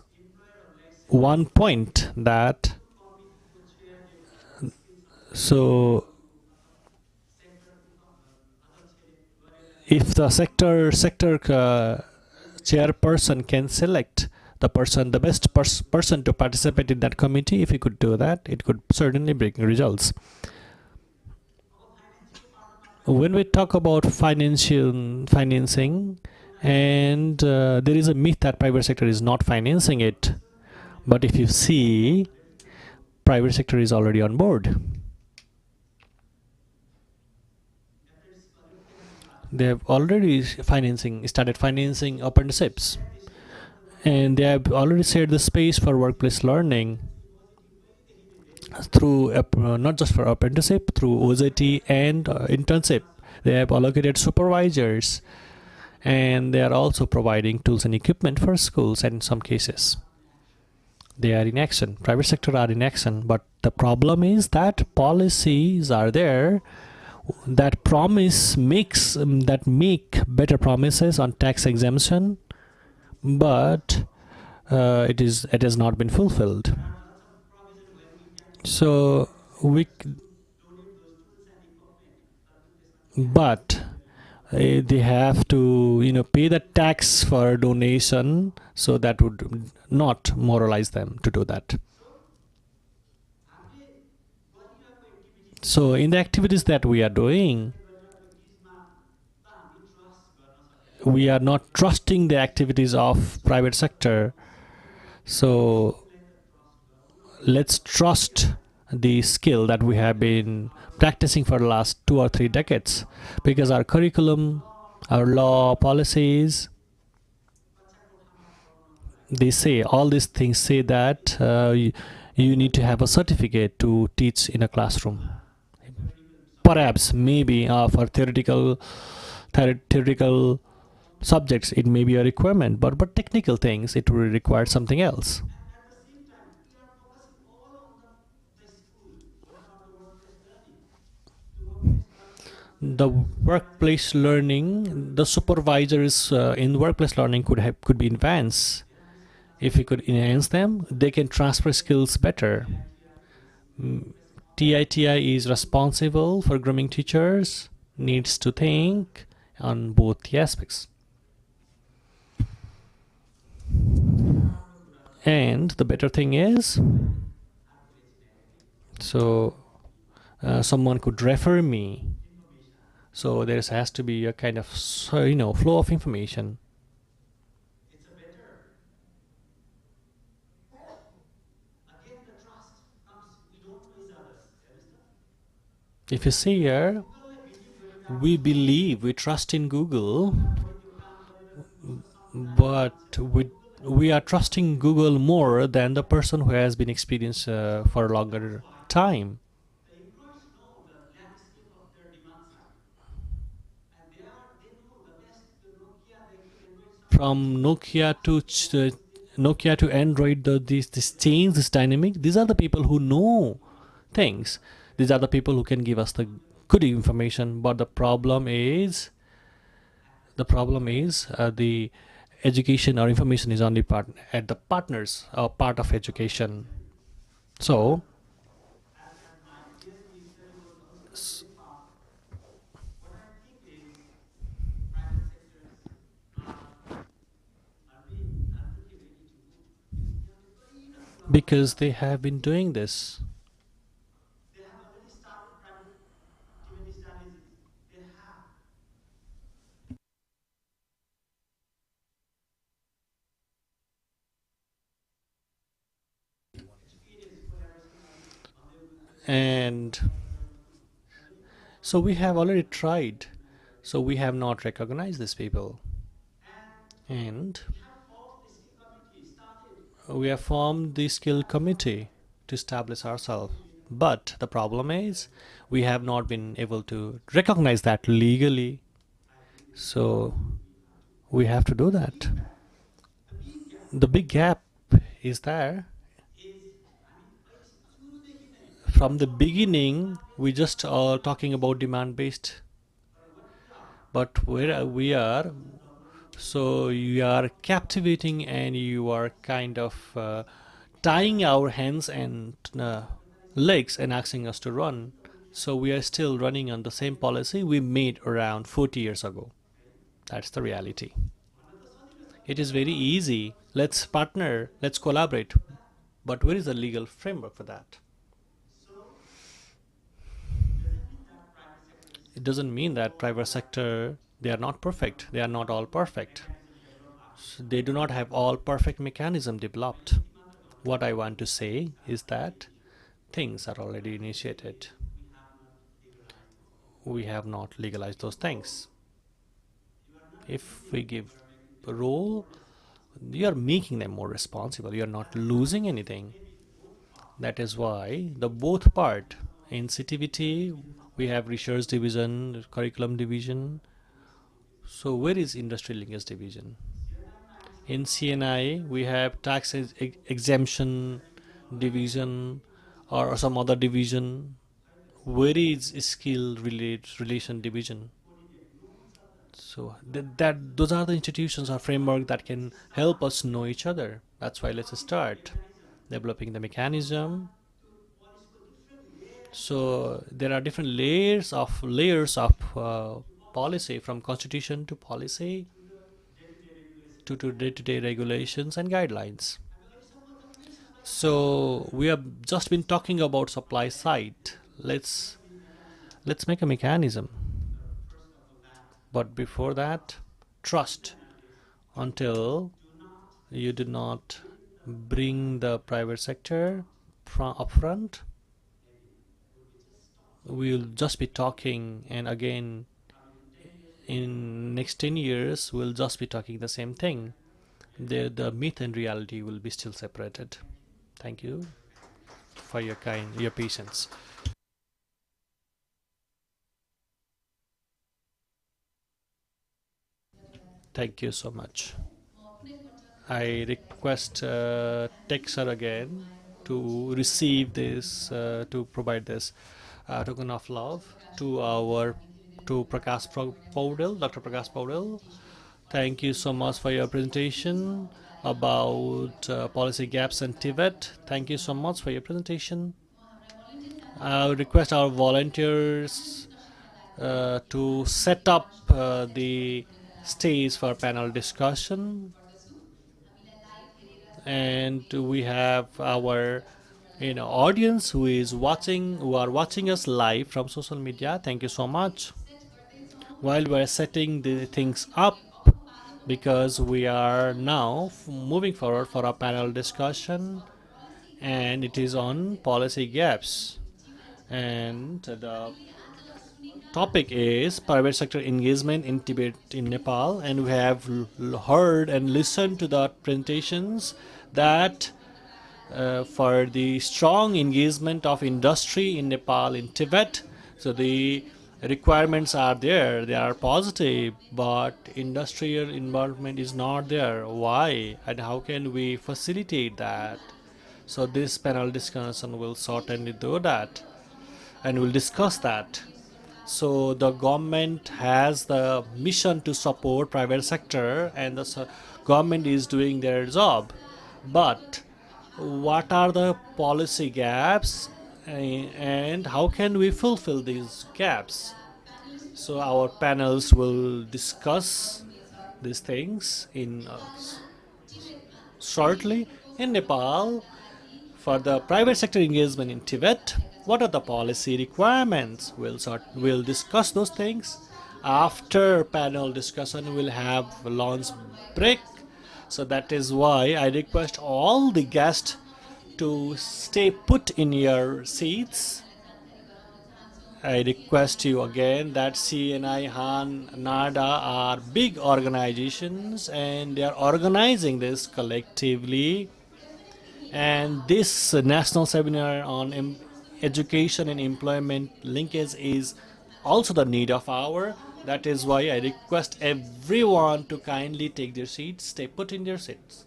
one point that so if the sector chairperson can select the best person to participate in that committee, if he could do that, it could certainly bring results. When we talk about financing, and there is a myth that private sector is not financing it, but if you see, private sector is already on board. They have already started financing apprenticeships, and they have already set the space for workplace learning through not just for apprenticeship, through OJT and internship. They have allocated supervisors, and they are also providing tools and equipment for schools, and in some cases they are in action. Private sector are in action, but the problem is that policies are there that promise makes that make better promises on tax exemption, but it has not been fulfilled. So but they have to pay the tax for donation, so that would not moralize them to do that. So in the activities that we are doing, we are not trusting the activities of private sector. So let's trust the skill that we have been practicing for the last 2 or 3 decades, because our curriculum, our law policies, they say all these things say that you need to have a certificate to teach in a classroom. Perhaps maybe for theoretical subjects it may be a requirement, but technical things it will require something else. The workplace learning, the supervisors in workplace learning could be enhanced. If we could enhance them, they can transfer skills better. TITI is responsible for grooming teachers, needs to think on both the aspects. And the better thing is, so someone could refer me. So there has to be a kind of flow of information. If you see here, we trust in Google, but we are trusting Google more than the person who has been experienced for a longer time. From Nokia to Android, this change, this dynamic, these are the people who know things. These are the people who can give us the good information. But the problem is the education or information is only at the partners or part of education. So because they have been doing this. And so we have already tried. So we have not recognized these people. And we have formed the skill committee to establish ourselves. But the problem is we have not been able to recognize that legally. So we have to do that. The big gap is there. From the beginning, we just are talking about demand-based. But where we are, so you are captivating and you are kind of tying our hands and legs and asking us to run. So we are still running on the same policy we made around 40 years ago. That's the reality. It is very easy. Let's partner, let's collaborate. But where is the legal framework for that? It doesn't mean that private sector, they are not perfect. They are not all perfect. So they do not have all perfect mechanism developed. What I want to say is that things are already initiated. We have not legalized those things. If we give a role, you are making them more responsible. You are not losing anything. That is why the both part, sensitivity, We have research division, curriculum division. So where is industry linkage division? In CNI, we have tax exemption division or some other division. Where is skill relation division? So those are the institutions or framework that can help us know each other. That's why let's start developing the mechanism. So there are different layers of policy, from constitution to policy to day-to-day regulations and guidelines. So we have just been talking about supply side. Let's make a mechanism. But before that, trust. Until you do not bring the private sector upfront, we'll just be talking, and again in next 10 years we'll just be talking the same thing. The myth and reality will be still separated. Thank you for your patience. Thank you so much. I request Tech sir again to receive this, to provide this token of love to Prakash Paudel, Dr. Prakash Paudel. Thank you so much for your presentation about policy gaps and TVET. Thank you so much for your presentation. I would request our volunteers to set up the stage for panel discussion, and we have our audience who are watching us live from social media. Thank you so much. While we're setting the things up, because we are now moving forward for a panel discussion, and it is on policy gaps, and the topic is private sector engagement in Tibet in Nepal, and we have heard and listened to the presentations that for the strong engagement of industry in Nepal in Tibet. So the requirements are there, they are positive, but industrial involvement is not there. Why, and how can we facilitate that? So this panel discussion will certainly do that, and we'll discuss that. So the government has the mission to support private sector, and the government is doing their job. But what are the policy gaps, and how can we fulfill these gaps? So our panels will discuss these things in shortly. In Nepal, for the private sector engagement in Tibet, what are the policy requirements? We'll discuss those things. After panel discussion, we'll have lunch break. So that is why I request all the guests to stay put in your seats. I request you again that CNI, Han, NADA are big organizations, and they are organizing this collectively. And this national seminar on education and employment linkage is also the need of hour. That is why I request everyone to kindly take their seats, stay put in their seats.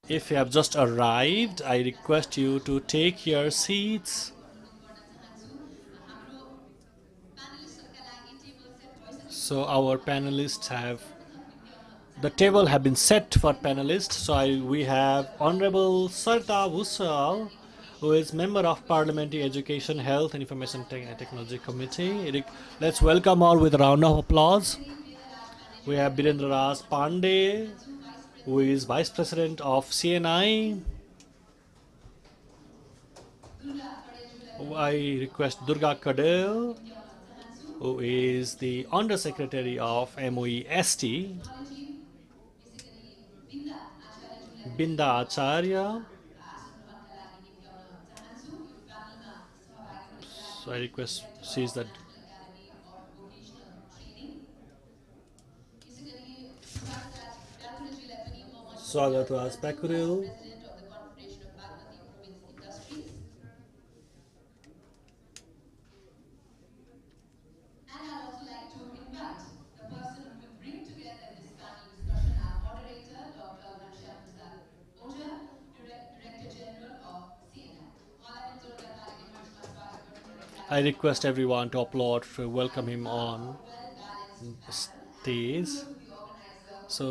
If you have just arrived, I request you to take your seats. So our panelists the table have been set for panelists. So we have Honorable Sarta Bhusal, who is member of Parliamentary Education, Health and Information Technology Committee. Let's welcome all with a round of applause. We have Birendra Raj Pandey, who is Vice President of CNI. I request Durga Kadel, who is the Under Secretary of MOEST. Binda Acharya. So I request she is the स्वागत हो आज Pyakurel President of the Confederation of Nepalese Industries. And I'd also like to invite the person who will bring together this panel discussion, our moderator, Dr. Ghanshyam Prasad Oja, Director General of CNM. I request everyone to applaud to welcome him on stage. So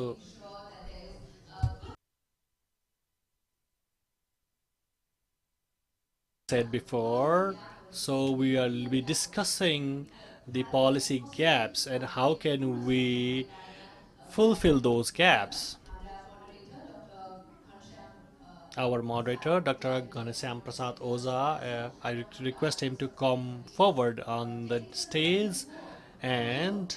said before, so we will be discussing the policy gaps and how can we fulfill those gaps. Our moderator, Dr. Ghanshyam Prasad Oza, I request him to come forward on the stage, and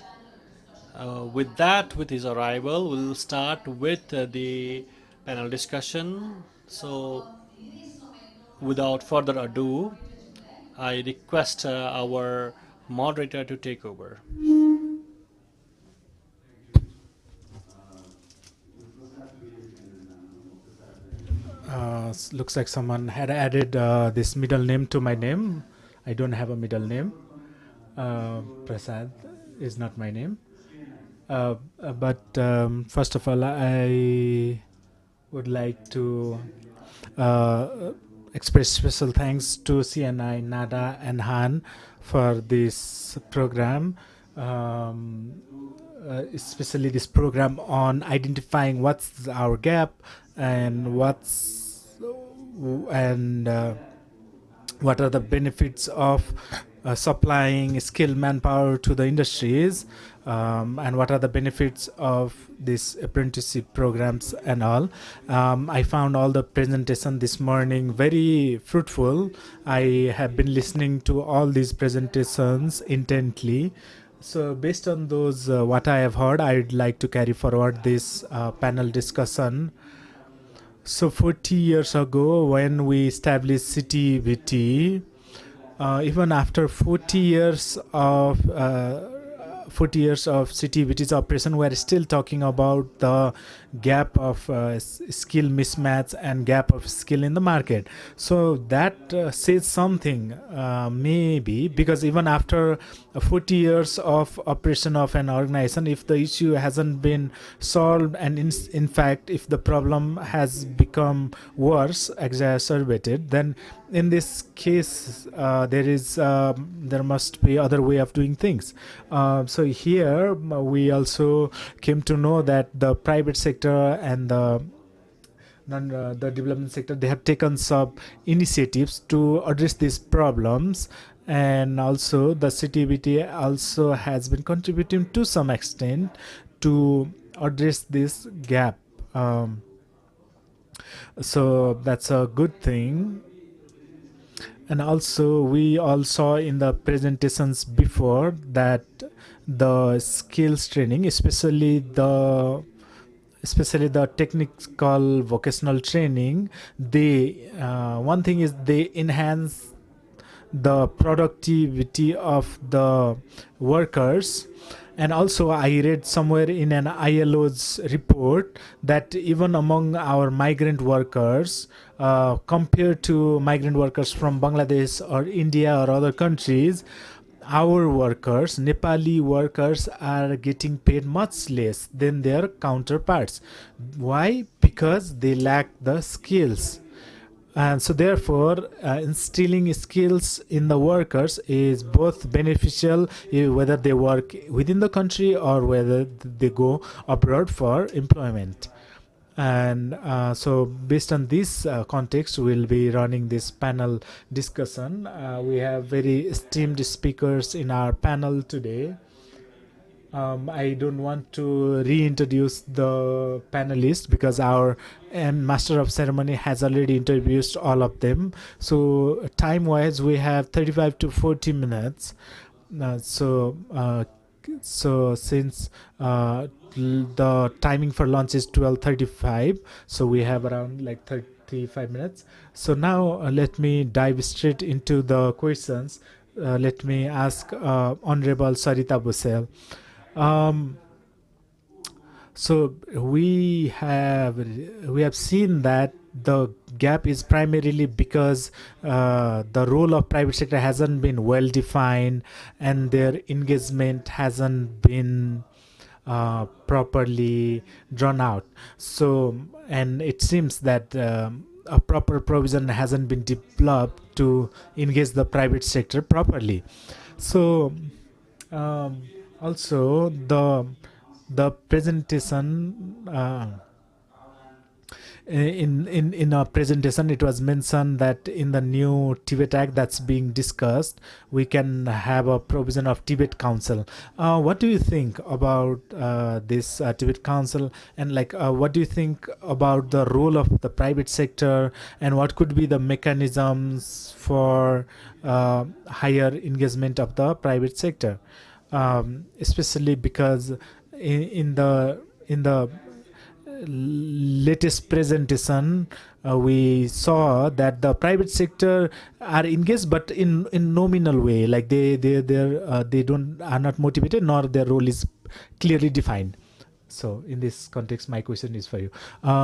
with that, with his arrival, we'll start with the panel discussion. So, without further ado, I request our moderator to take over. Looks like someone had added this middle name to my name. I don't have a middle name. Prasad is not my name. But first of all, I would like to express special thanks to CNI, Nada, and Han for this program. Especially this program on identifying what's our gap and what are the benefits of supplying skilled manpower to the industries, and what are the benefits of these apprenticeship programs and all. I found all the presentation this morning very fruitful. I have been listening to all these presentations intently. So based on those, what I have heard, I'd like to carry forward this panel discussion. So 40 years ago, when we established CTVT, even after 40 years of CTVT's operation, we're still talking about the gap of skill mismatch and gap of skill in the market. So that says something, maybe, because even after 40 years of operation of an organization, if the issue hasn't been solved, and in fact, if the problem has become worse, exacerbated, then in this case, there must be other way of doing things. So here we also came to know that the private sector and the development sector, they have taken some initiatives to address these problems, and also the CTVT also has been contributing to some extent to address this gap. So that's a good thing. And also we all saw in the presentations before that the skills training, especially the technical vocational training, they one thing is they enhance the productivity of the workers. And also I read somewhere in an ILO's report that even among our migrant workers, compared to migrant workers from Bangladesh or India or other countries, our workers, Nepali workers, are getting paid much less than their counterparts. Why? Because they lack the skills. And so therefore, instilling skills in the workers is both beneficial, whether they work within the country or whether they go abroad for employment. And so based on this context, we'll be running this panel discussion. We have very esteemed speakers in our panel today. I don't want to reintroduce the panelists because our Master of Ceremony has already introduced all of them. So time-wise, we have 35 to 40 minutes. So since the timing for lunch is 12:35, so we have around like 35 minutes. So now let me dive straight into the questions. Let me ask Honorable Sarita Busel. So we have seen that the gap is primarily because the role of private sector hasn't been well defined, and their engagement hasn't been properly drawn out. So, and it seems that a proper provision hasn't been developed to engage the private sector properly. So also the presentation, in our presentation, it was mentioned that in the new TVET Act that's being discussed, we can have a provision of TVET Council. What do you think about this TVET Council, and like what do you think about the role of the private sector, and what could be the mechanisms for higher engagement of the private sector, especially because in the latest presentation, we saw that the private sector are engaged, but in nominal way, like they don't are not motivated, nor their role is clearly defined. So in this context, my question is for you.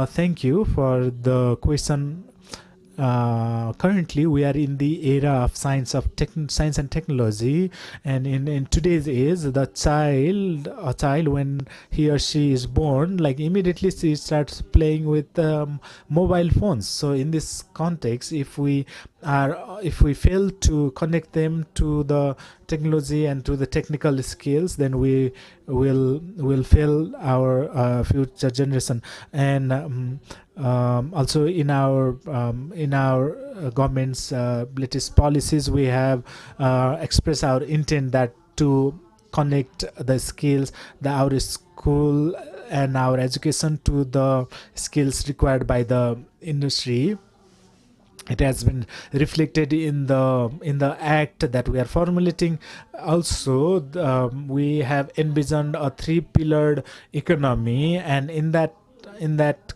Thank you for the question. Currently, we are in the era of science and technology, and in today's age, a child, when he or she is born, like immediately she starts playing with mobile phones. So in this context, if we fail to connect them to the technology and to the technical skills, then we will fail our future generation. And also in our government's latest policies, we have expressed our intent that to connect the skills, our school and our education to the skills required by the industry. It has been reflected in the act that we are formulating. Also, we have envisioned a three-pillared economy, and in that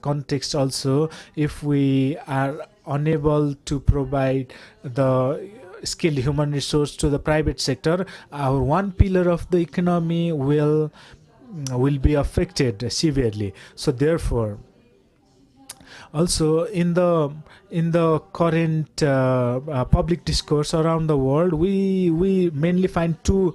context also, if we are unable to provide the skilled human resource to the private sector, our one pillar of the economy will be affected severely. So therefore, also in the current public discourse around the world, we mainly find two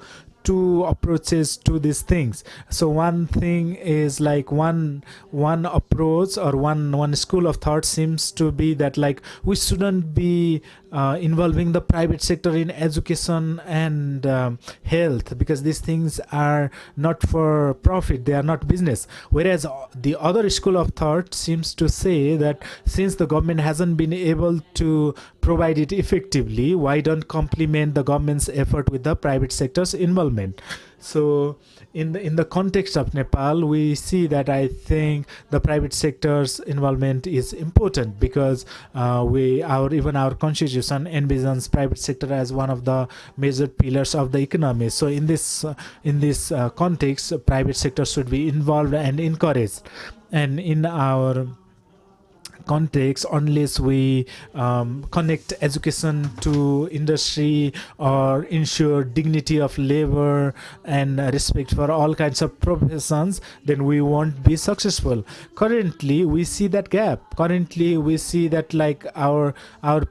approaches to these things. So one thing is like one approach or one school of thought seems to be that like we shouldn't be involving the private sector in education and health, because these things are not for profit, they are not business. Whereas the other school of thought seems to say that since the government hasn't been able to provide it effectively, why don't complement the government's effort with the private sector's involvement? So in the context of Nepal, we see that I think the private sector's involvement is important, because even our constitution envisions private sector as one of the major pillars of the economy. So in this context, private sector should be involved and encouraged. And in our context, unless we connect education to industry or ensure dignity of labor and respect for all kinds of professions, then we won't be successful. Currently, we see that gap. Currently, we see that like our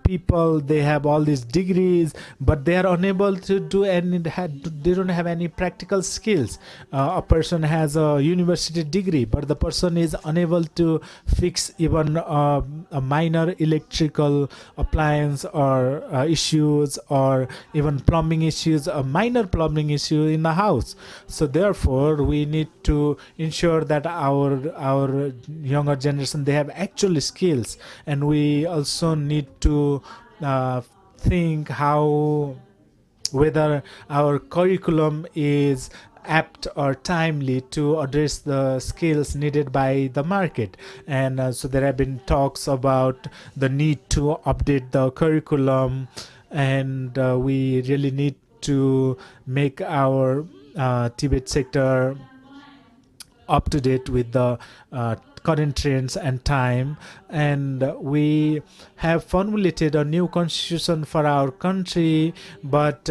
people, they have all these degrees, but they are unable to do any. They don't have any practical skills. A person has a university degree, but the person is unable to fix even a minor electrical appliance or issues, or even plumbing issues, a minor plumbing issue in the house. So therefore, we need to ensure that our younger generation, they have actual skills, and we also need to think whether our curriculum is apt or timely to address the skills needed by the market. And so there have been talks about the need to update the curriculum, and we really need to make our TVET sector up to date with the current trends and time. And we have formulated a new constitution for our country, but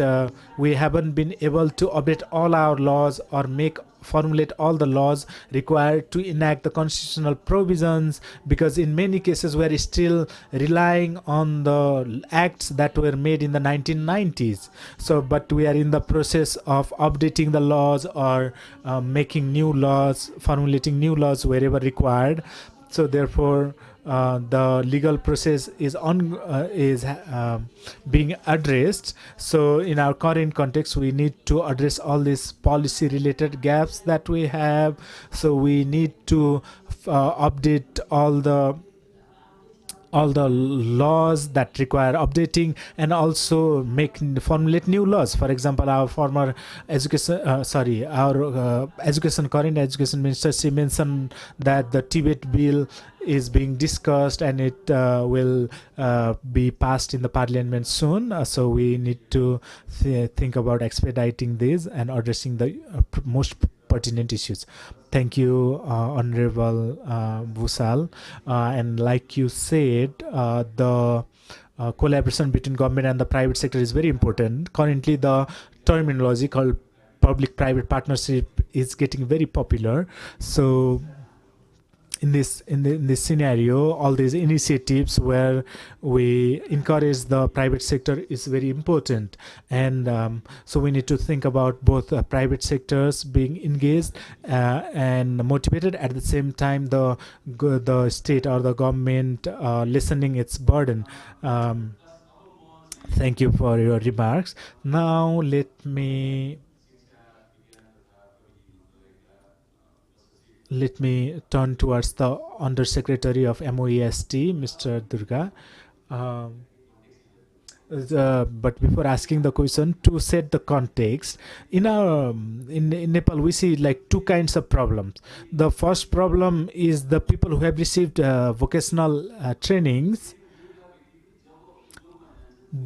we haven't been able to update all our laws or make formulate all the laws required to enact the constitutional provisions, because in many cases we are still relying on the acts that were made in the 1990s. So but we are in the process of updating the laws, or making new laws, formulating new laws wherever required. So therefore the legal process is being addressed. So in our current context, we need to address all these policy related gaps that we have. So we need to update all the laws that require updating, and also formulate new laws. For example, our former current education minister, she mentioned that the TVET bill is being discussed, and it will be passed in the parliament soon. So we need to think about expediting this and addressing the most pertinent issues. Thank you, Honorable Bhusal. And like you said, the collaboration between government and the private sector is very important. Currently, the terminology called public-private partnership is getting very popular. So in this scenario, all these initiatives where we encourage the private sector is very important, and so we need to think about both private sectors being engaged and motivated, at the same time the state or the government lessening its burden. Thank you for your remarks. Now let me turn towards the Undersecretary of MOEST, Mr. Durga. But before asking the question, to set the context, in Nepal we see like two kinds of problems. The first problem is the people who have received vocational trainings.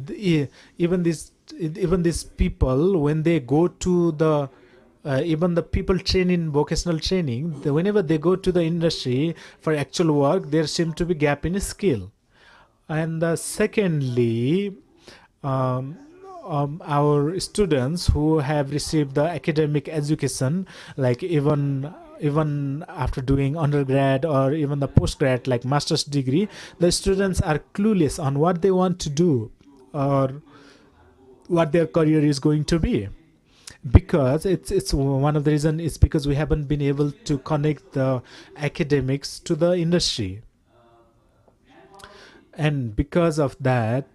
Even these people, when they go to the even the people trained in vocational training, whenever they go to the industry for actual work, there seems to be gap in skill. And secondly, our students who have received the academic education, like even after doing undergrad or even the postgrad, like master's degree, the students are clueless on what they want to do or what their career is going to be. Because it's one of the reasons is because we haven't been able to connect the academics to the industry, and because of that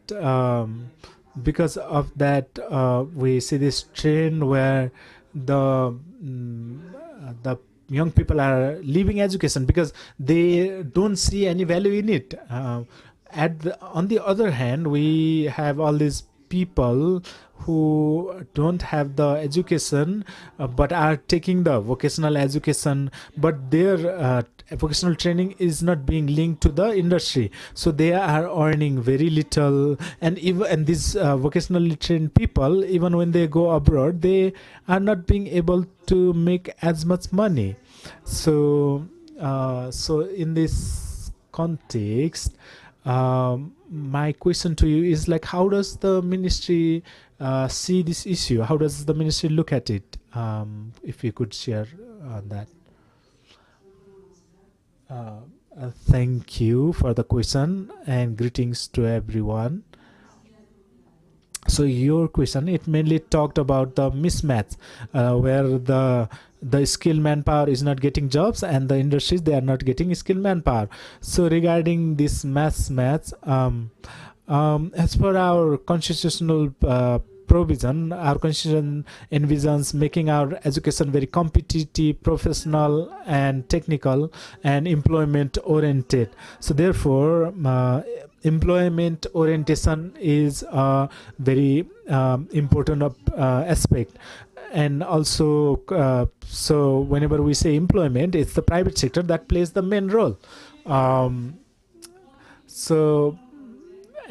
we see this trend where the young people are leaving education because they don't see any value in it. On the other hand, we have all these people who don't have the education but are taking the vocational education, but their vocational training is not being linked to the industry, so they are earning very little. And these vocationally trained people, even when they go abroad, they are not being able to make as much money. So in this context, my question to you is like, how does the ministry see this issue? How does the ministry look at it? If you could share on that. Thank you for the question and greetings to everyone. So your question, it mainly talked about the mismatch where the skilled manpower is not getting jobs and the industries, they are not getting skilled manpower. So regarding this mismatch, as per our constitutional provision, our constitution envisions making our education very competitive, professional and technical and employment oriented. So therefore employment orientation is a very important aspect. And also so whenever we say employment, it's the private sector that plays the main role.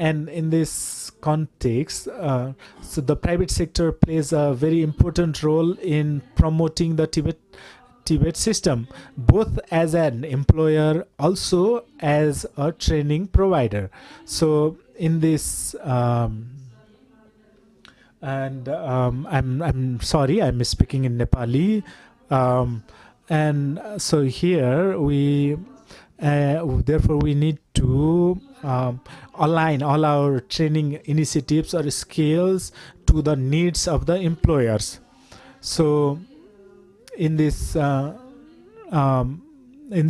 And in this context, so the private sector plays a very important role in promoting the TVET system, both as an employer, also as a training provider. So in this, I'm sorry, I'm speaking in Nepali. And so here we therefore we need to align all our training initiatives or skills to the needs of the employers. So in this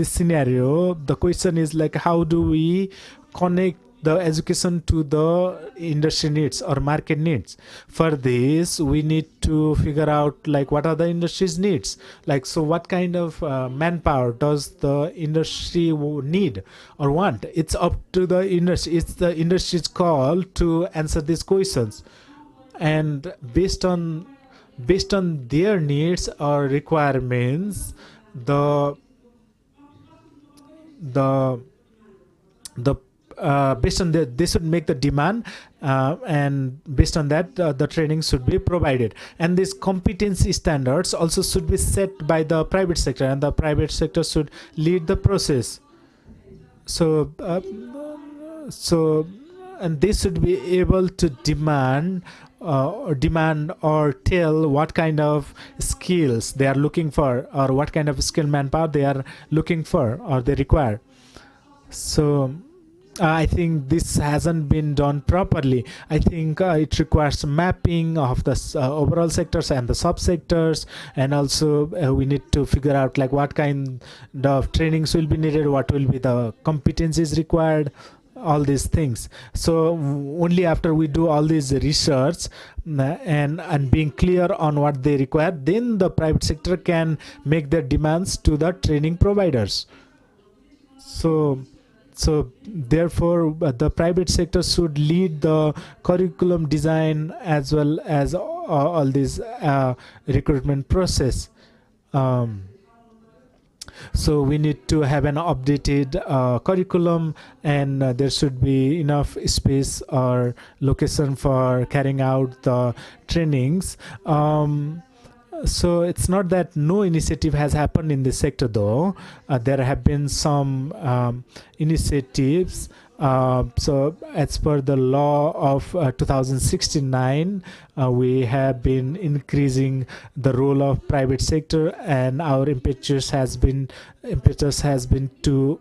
scenario, the question is like, how do we connect the education to the industry needs or market needs? For this, we need to figure out like what are the industry's needs. Like, so what kind of manpower does the industry need or want? It's up to the industry. It's the industry's call to answer these questions, and based on their needs or requirements, the based on that, they should make the demand, and based on that, the training should be provided. And these competency standards also should be set by the private sector, and the private sector should lead the process. So, and they should be able to demand or tell what kind of skills they are looking for, or what kind of skilled manpower they are looking for or they require. So I think this hasn't been done properly. I think it requires mapping of the overall sectors and the subsectors, and also we need to figure out like what kind of trainings will be needed, what will be the competencies required, all these things. So only after we do all this research and being clear on what they require, then the private sector can make their demands to the training providers. So therefore, the private sector should lead the curriculum design as well as all this recruitment process. So we need to have an updated curriculum, and there should be enough space or location for carrying out the trainings. So it's not that no initiative has happened in this sector, though. There have been some initiatives. So as per the law of 2069, we have been increasing the role of private sector, and our impetus has been to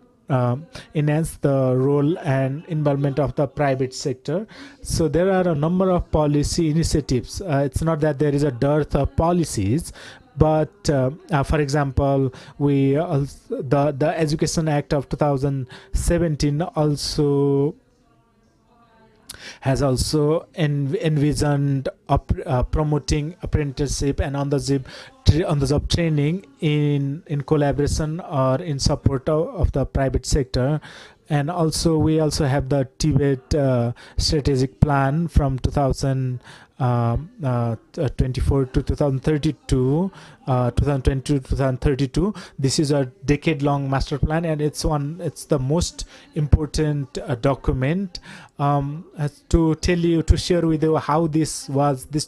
enhance the role and involvement of the private sector. So there are a number of policy initiatives. It's not that there is a dearth of policies, but for example, the Education Act of 2017 has also envisioned promoting apprenticeship and on the job training in collaboration or in support of the private sector. And also we also have the TVET strategic plan from 2024 to 2032, 2022 to 2032. This is a decade-long master plan, and it's the most important document. To share with you how this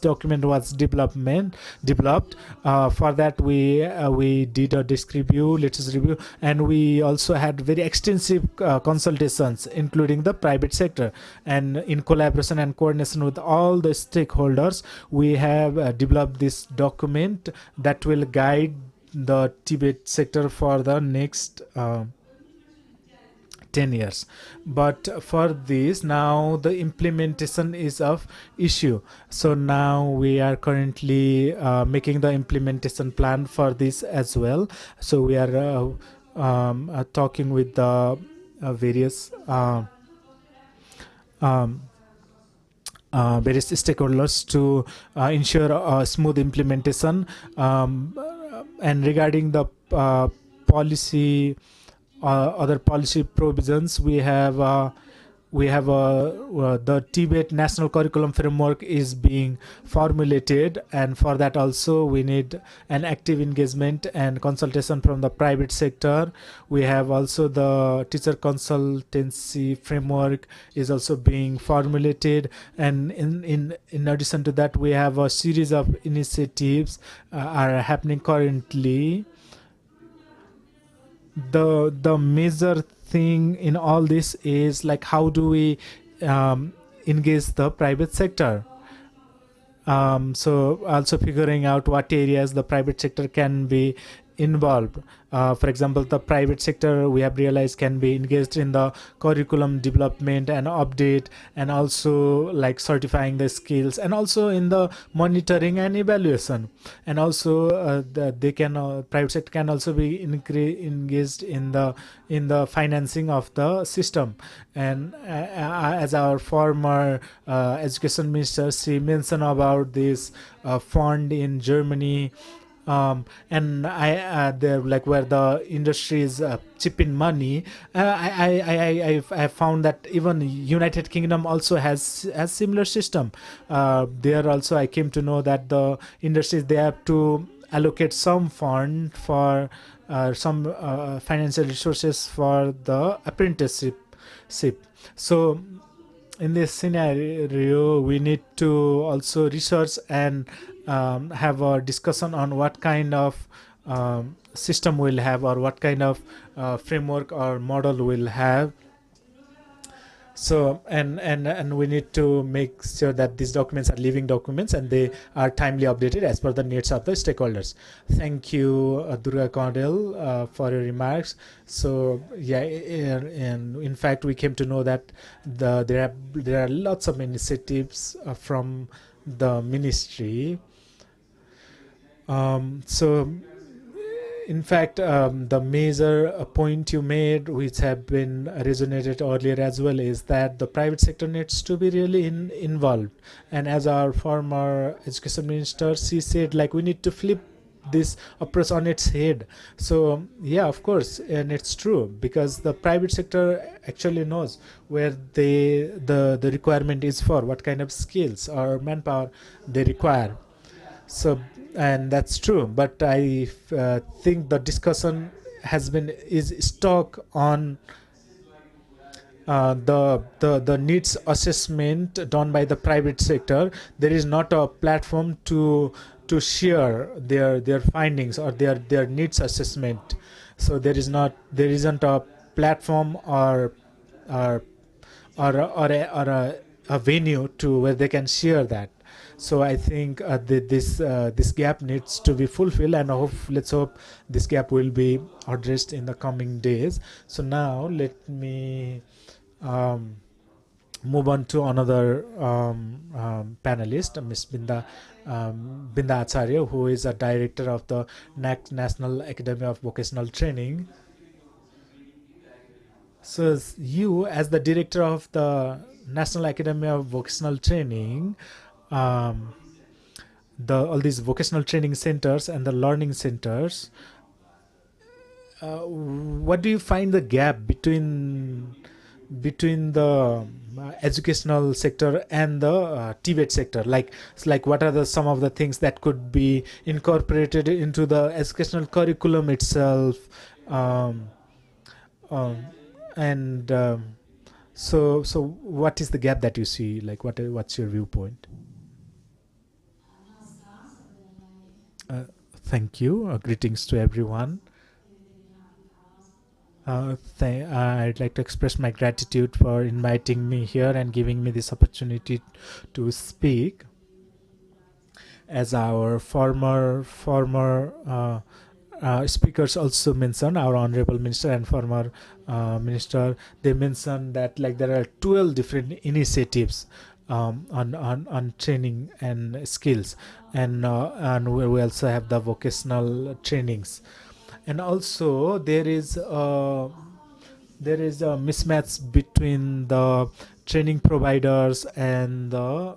document was developed. For that we did a literature review, and we also had very extensive consultations, including the private sector, and in collaboration and coordination with all the stakeholders, we have developed this document that will guide the TVET sector for the next 10 years. But for this, now the implementation is of issue. So now we are currently making the implementation plan for this as well. So we are talking with the various stakeholders to ensure a smooth implementation. And regarding the policy, other policy provisions, we have the TVET National Curriculum Framework is being formulated, and for that also we need an active engagement and consultation from the private sector. We have also the teacher consultancy framework is also being formulated, and in addition to that, we have a series of initiatives are happening currently. The major thing in all this is like, how do we engage the private sector? So also figuring out what areas the private sector can be involved. For example, the private sector, we have realized, can be engaged in the curriculum development and update, and also like certifying the skills, and also in the monitoring and evaluation. And also they can private sector can also be engaged in the financing of the system. And as our former education minister, she mentioned about this fund in Germany, and there, like, where the industries chip in money. I found that even United Kingdom also has similar system. There also I came to know that the industries, they have to allocate some fund for some financial resources for the apprenticeship. So in this scenario, we need to also research and have a discussion on what kind of system we'll have, or what kind of framework or model we'll have. So and we need to make sure that these documents are living documents and they are timely updated as per the needs of the stakeholders. Thank you, Durga Condell, for your remarks. So yeah, and in fact we came to know that there are lots of initiatives from the ministry. So in fact, the major point you made, which have been resonated earlier as well, is that the private sector needs to be really involved. And as our former education minister, she said, like, we need to flip this approach on its head. So yeah, of course, and it's true, because the private sector actually knows where the requirement is for, what kind of skills or manpower they require. So, and that's true, but I think the discussion is stuck on the needs assessment done by the private sector. There is not a platform to share their findings or their needs assessment. So there isn't a platform or a venue to where they can share that. So I think this gap needs to be fulfilled, and let's hope this gap will be addressed in the coming days. So now let me move on to another panelist, Ms. Binda Acharya, who is a director of the National Academy of Vocational Training. So you, as the director of the National Academy of Vocational Training, all these vocational training centers and the learning centers, what do you find the gap between the educational sector and the TVET sector? Like what are some of the things that could be incorporated into the educational curriculum itself? So what is the gap that you see? Like, what's your viewpoint? Thank you. Greetings to everyone. I'd like to express my gratitude for inviting me here and giving me this opportunity to speak. As our former speakers also mentioned, our honorable minister and former minister, they mentioned that, like, there are 12 different initiatives on training and skills, and we also have the vocational trainings, and also there is a mismatch between the training providers and the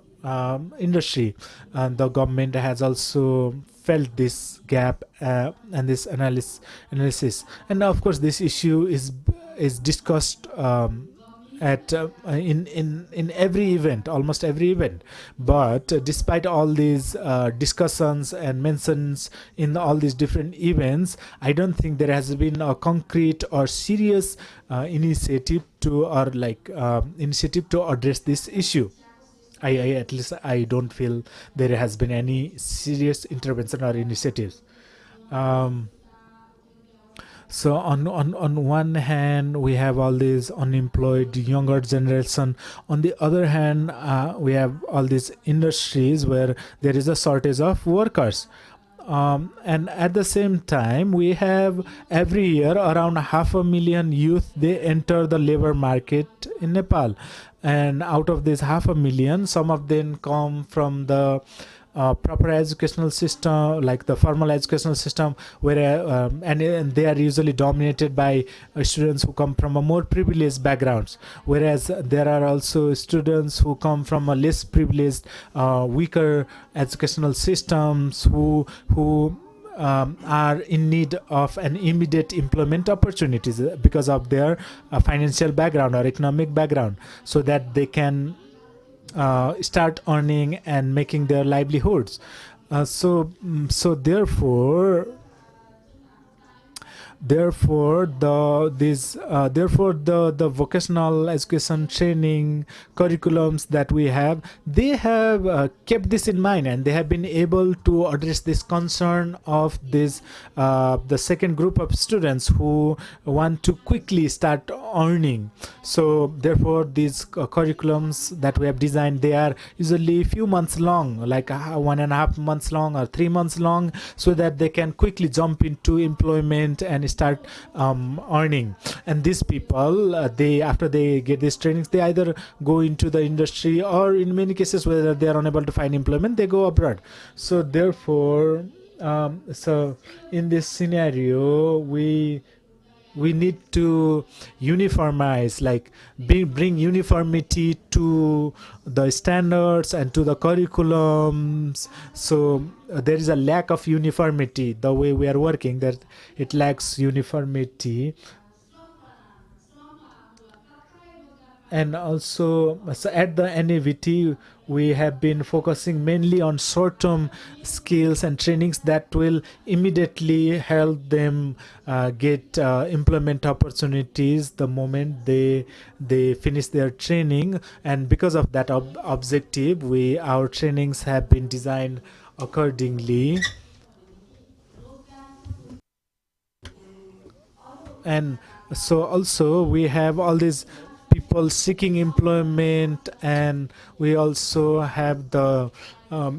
industry, and the government has also felt this gap and this analysis, and of course this issue is discussed at in every event, almost every event. But despite all these discussions and mentions in all these different events, I don't think there has been a concrete or serious initiative to address this issue. At least I don't feel there has been any serious intervention or initiatives. So on one hand, we have all these unemployed younger generation. On the other hand, we have all these industries where there is a shortage of workers. And at the same time, we have every year around 500,000 youth, they enter the labor market in Nepal. And out of this 500,000, some of them come from the proper educational system, like the formal educational system, where and they are usually dominated by students who come from a more privileged backgrounds, whereas there are also students who come from a less privileged, weaker educational systems who are in need of an immediate employment opportunities because of their financial background or economic background, so that they can start earning and making their livelihoods. So therefore the vocational education training curriculums that we have, they have kept this in mind, and they have been able to address this concern of this the second group of students who want to quickly start earning. So therefore these curriculums that we have designed, they are usually a few months long, like 1.5 months long or 3 months long, so that they can quickly jump into employment and start earning. And these people, they, after they get these trainings, they either go into the industry, or in many cases whether they are unable to find employment, they go abroad. So therefore so in this scenario, we need to uniformize, like bring uniformity to the standards and to the curriculums. So there is a lack of uniformity, the way we are working, that it lacks uniformity. And also, so at the NAVT, we have been focusing mainly on short-term skills and trainings that will immediately help them get employment opportunities the moment they finish their training. And because of that objective, our trainings have been designed accordingly. And so also we have all these people seeking employment, and we also have the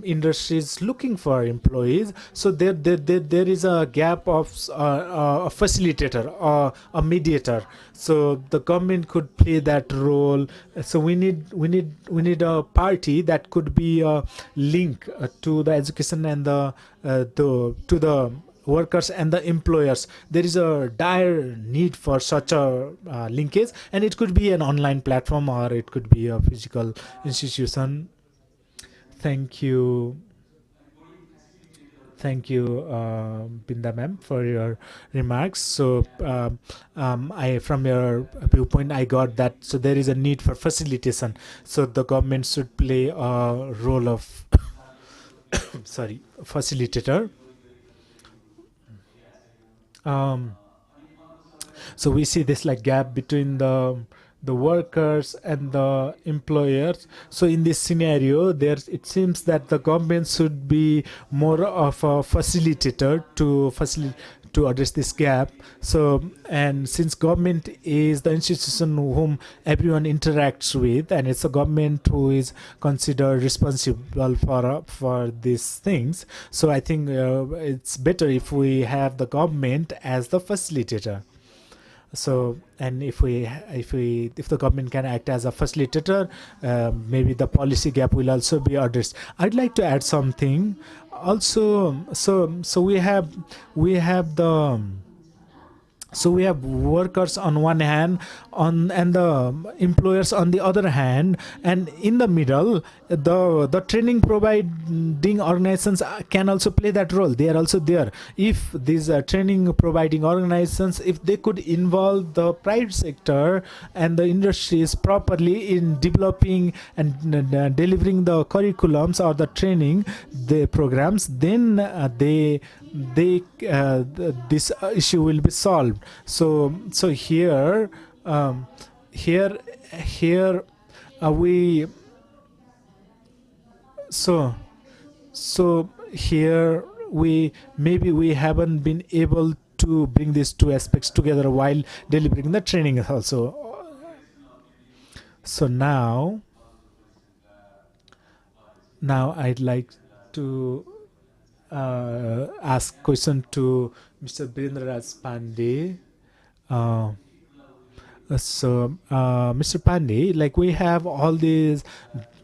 industries looking for employees. So there is a gap of a facilitator or a mediator. So the government could play that role. So we need a party that could be a link to the education and to the workers and the employers. There is a dire need for such a linkage, and it could be an online platform, or it could be a physical institution. Thank you, Binda ma'am, for your remarks. So I, from your viewpoint, I got that. So there is a need for facilitation. So the government should play a role of facilitator. So we see this like gap between the workers and the employers. So in this scenario, it seems that the government should be more of a facilitator to address this gap. So, and since government is the institution whom everyone interacts with, and it's a government who is considered responsible for these things, so I think it's better if we have the government as the facilitator. So, and if the government can act as a facilitator, maybe the policy gap will also be addressed. I'd like to add something also. So we have workers on one hand, and the employers on the other hand, and in the middle, the training providing organizations can also play that role. They are also there. If these training providing organizations, if they could involve the private sector and the industries properly in developing and delivering the curriculums or the training, the programs, then this issue will be solved. So here we haven't been able to bring these two aspects together while delivering the training also. So now I'd like to ask question to Mr. Birendra Raj Pandey. Mr. Pandey, like we have all these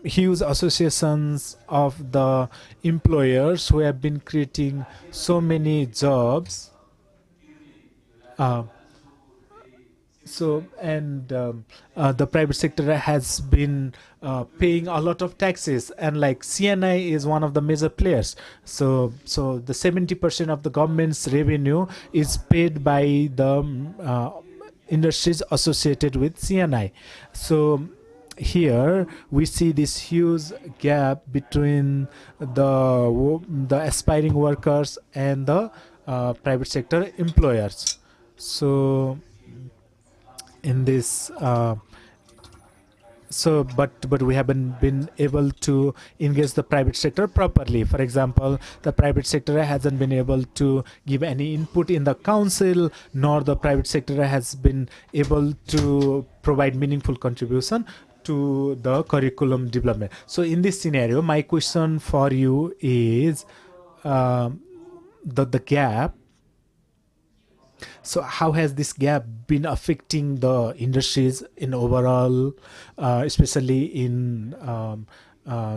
huge associations of the employers who have been creating so many jobs. The private sector has been paying a lot of taxes, and like CNI is one of the major players. So the 70% of the government's revenue is paid by the industries associated with CNI. So here we see this huge gap between the aspiring workers and the private sector employers. So in this but we haven't been able to engage the private sector properly. For example, the private sector hasn't been able to give any input in the council, nor the private sector has been able to provide meaningful contribution to the curriculum development. So in this scenario, my question for you is the gap. So how has this gap been affecting the industries in overall, especially in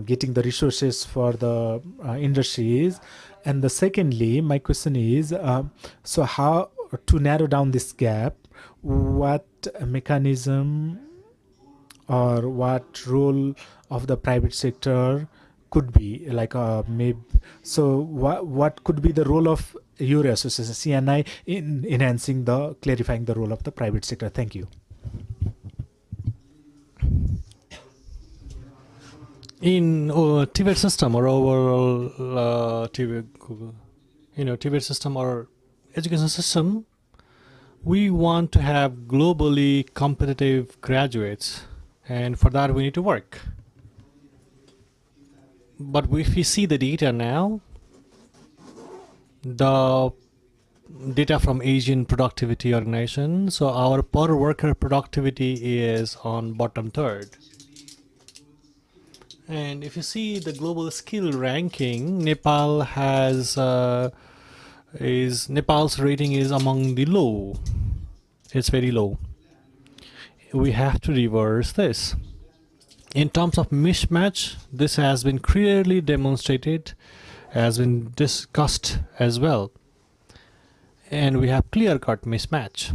getting the resources for the industries? And the secondly, my question is, so how to narrow down this gap, what mechanism or what role of the private sector could be, like maybe, so what could be the role of your association CNI in enhancing clarifying the role of the private sector? Thank you. In TVET system or overall TVET system or education system, we want to have globally competitive graduates, and for that we need to work. But if we see the data now, the data from Asian Productivity Organization, so our per worker productivity is on bottom third. And if you see the global skill ranking, Nepal has Nepal's rating is among the low. It's very low. We have to reverse this. In terms of mismatch, this has been clearly demonstrated, has been discussed as well, and we have clear-cut mismatch.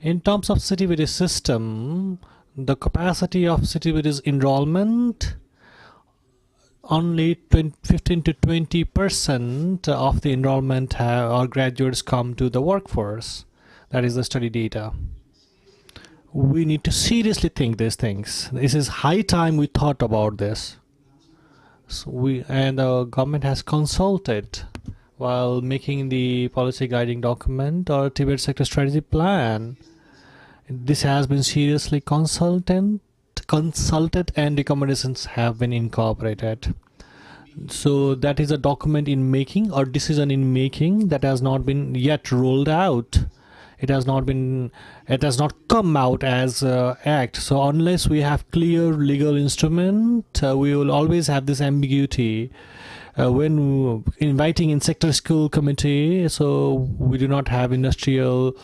In terms of CTVET system, the capacity of CTVET enrollment, only 15 to 20% of the enrollment or graduates come to the workforce. That is the study data. We need to seriously think these things. This is high time we thought about this. So the government has consulted while making the policy guiding document or TVET sector strategy plan. This has been seriously consulted and recommendations have been incorporated. So that is a document in making or decision in making that has not been yet rolled out. It has not come out as act. So unless we have clear legal instrument, we will always have this ambiguity. When inviting in sector skill committee, so we do not have industrial,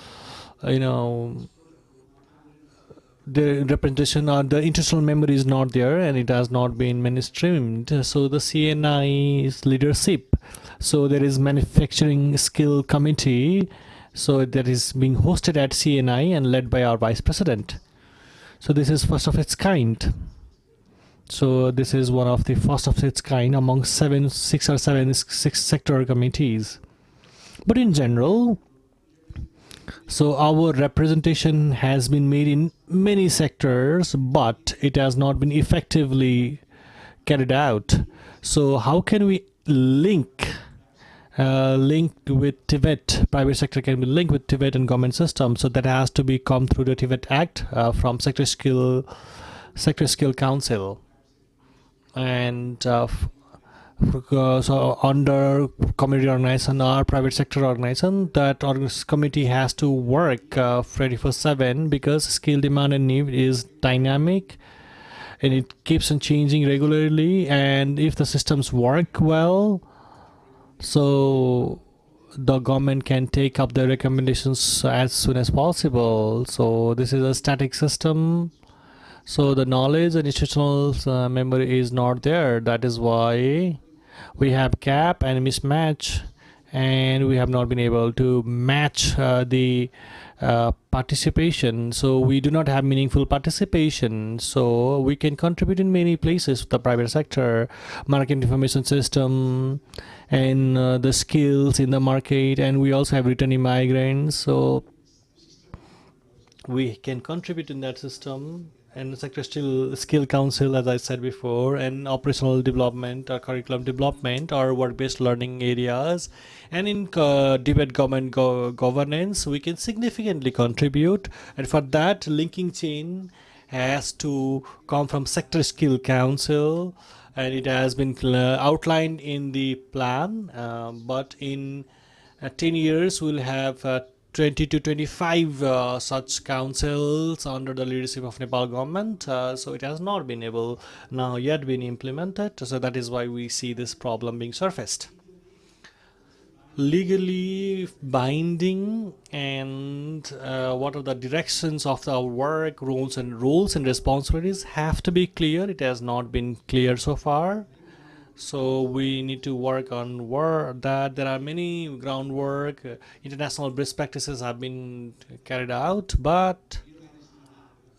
the representation or the institutional memory is not there, and it has not been mainstreamed. So the CNI's leadership, so there is manufacturing skill committee, so that is being hosted at CNI and led by our vice president. So this is first of its kind. So this is one of the first of its kind among six sector committees. But in general, so our representation has been made in many sectors, but it has not been effectively carried out. So how can we link with TVET? Private sector can be linked with TVET and government system. So that has to be come through the TVET Act from Sector Skill Council. And So under community organization or private sector organization, that committee has to work 24/7 because skill demand and need is dynamic and it keeps on changing regularly. And if the systems work well, so the government can take up the recommendations as soon as possible. So this is a static system. So the knowledge and institutional memory is not there. That is why we have gap and mismatch, and we have not been able to match the participation. So we do not have meaningful participation. So we can contribute in many places, the private sector, market information system, and the skills in the market. And we also have returning migrants. So we can contribute in that system. And the sector skill council, as I said before, and operational development or curriculum development or work-based learning areas. And in debate government governance, we can significantly contribute. And for that, linking chain has to come from sector skill council, and it has been outlined in the plan. But in 10 years, we'll have 20 to 25 such councils under the leadership of Nepal government. So it has not been able now yet been implemented. So that is why we see this problem being surfaced. Legally binding and what are the directions of our work, roles and responsibilities have to be clear. It has not been clear so far. So we need to work on that. There are many groundwork, international best practices have been carried out, but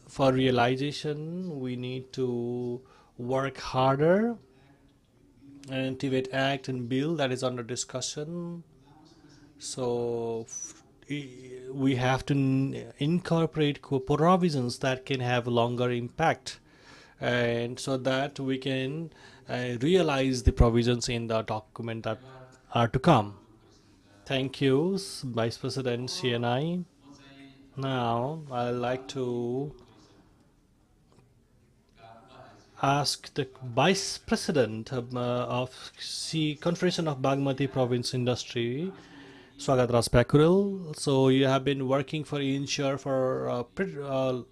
for realization, we need to work harder. And TVET Act and bill that is under discussion. So we have to incorporate provisions that can have longer impact, and so that we can realize the provisions in the document that are to come. Thank you, Vice President CNI. Now, I'd like to ask the Vice President of Confederation of Bagmati Province Industry, Swagat Raspakul. So you have been working for ENSSURE for a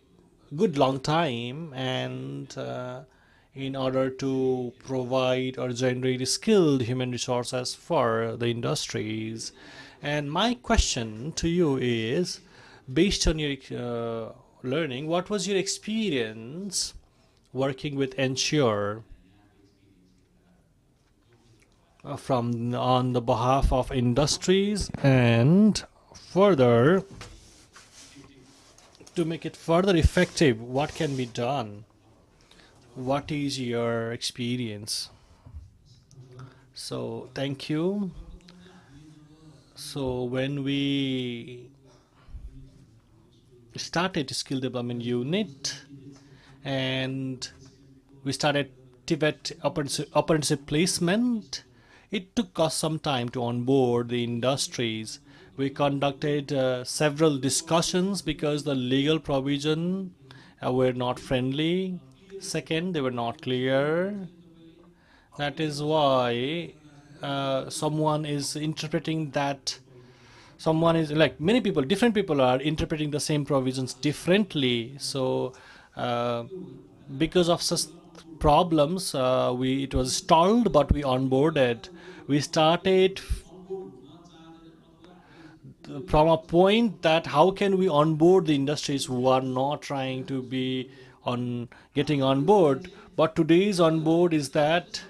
good long time, and in order to provide or generate skilled human resources for the industries. And my question to you is, based on your learning, what was your experience working with ENSSURE from on the behalf of industries, and further to make it further effective, what can be done? What is your experience? So thank you. So when we started skill development unit and we started TVET apprenticeship placement, it took us some time to onboard the industries. We conducted several discussions because the legal provision were not friendly. Second, they were not clear. That is why someone is interpreting that. Someone is like many people, different people are interpreting the same provisions differently. So because of such problems, it was stalled, but we onboarded. We started from a point that how can we onboard the industries who are not trying to be on getting on board, but today's on board is that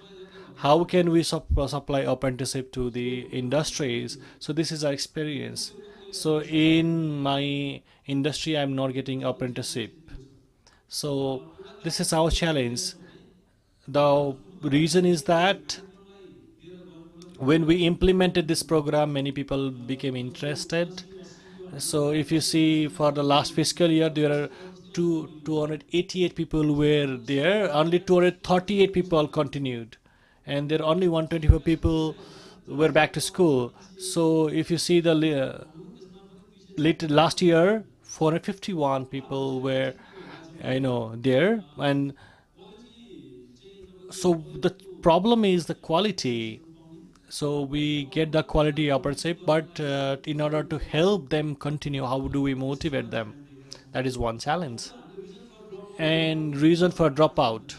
how can we supply apprenticeship to the industries. So this is our experience. So in my industry, I'm not getting apprenticeship. So this is our challenge. The reason is that when we implemented this program, many people became interested. So if you see for the last fiscal year, there are 288 people were there, only 238 people continued, and there are only 124 people were back to school. So if you see the last year, 451 people were there, and so the problem is the quality. So we get the quality apprenticeship, but in order to help them continue, how do we motivate them? That is one challenge. And reason for dropout.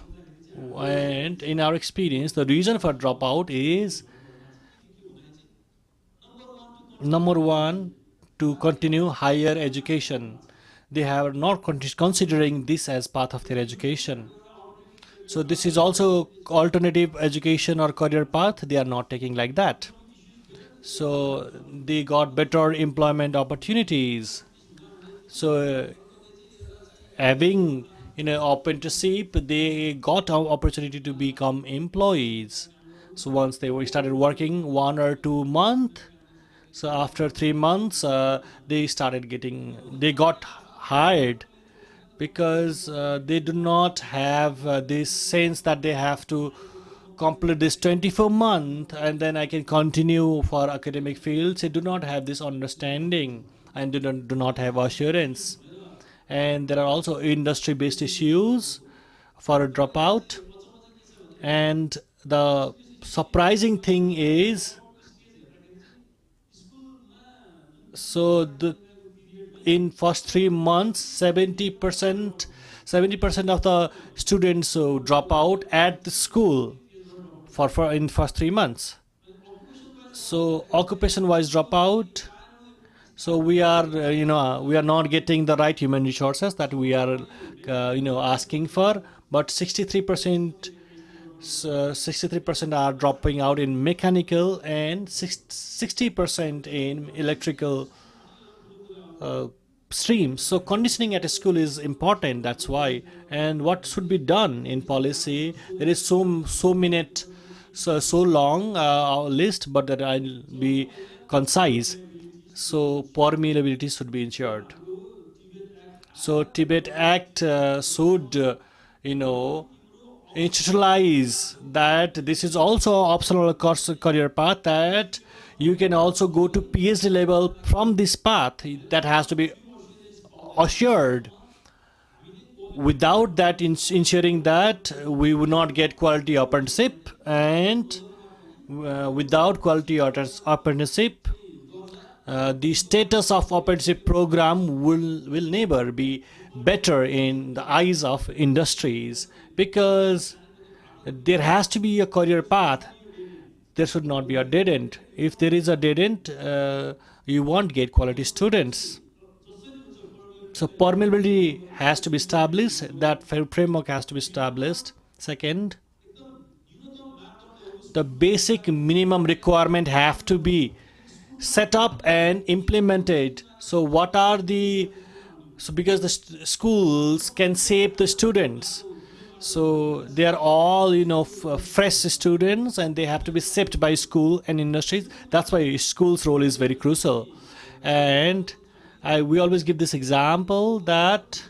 And in our experience, the reason for dropout is number one, to continue higher education. They have not considering this as part of their education. So this is also alternative education or career path. They are not taking like that. So they got better employment opportunities. So having apprenticeship, they got an opportunity to become employees. So once they started working 1 or 2 months, so after 3 months, they got hired, because they do not have this sense that they have to complete this 24 months and then I can continue for academic fields. They do not have this understanding and do not have assurance. And there are also industry-based issues for a dropout. And the surprising thing is, so in first 3 months, 70% of the students drop out at the school for in first 3 months. So occupation-wise dropout. So we are we are not getting the right human resources that we are asking for. But 63% are dropping out in mechanical and 60% in electrical streams. So conditioning at a school is important. That's why. And what should be done in policy? There is so long list, but that I'll be concise. So permeability should be ensured. So TVET Act should institutionalize that this is also optional course career path, that you can also go to PhD level from this path. That has to be assured. Without that ensuring that, we will not get quality apprenticeship, and without quality apprenticeship, the status of apprenticeship program will never be better in the eyes of industries, because there has to be a career path. There should not be a dead end. If there is a dead end, you won't get quality students. So permeability has to be established. That framework has to be established. Second, the basic minimum requirement have to be set up and implemented. So what are because the schools can save the students. So they are all fresh students, and they have to be saved by school and industries. That's why school's role is very crucial. And we always give this example that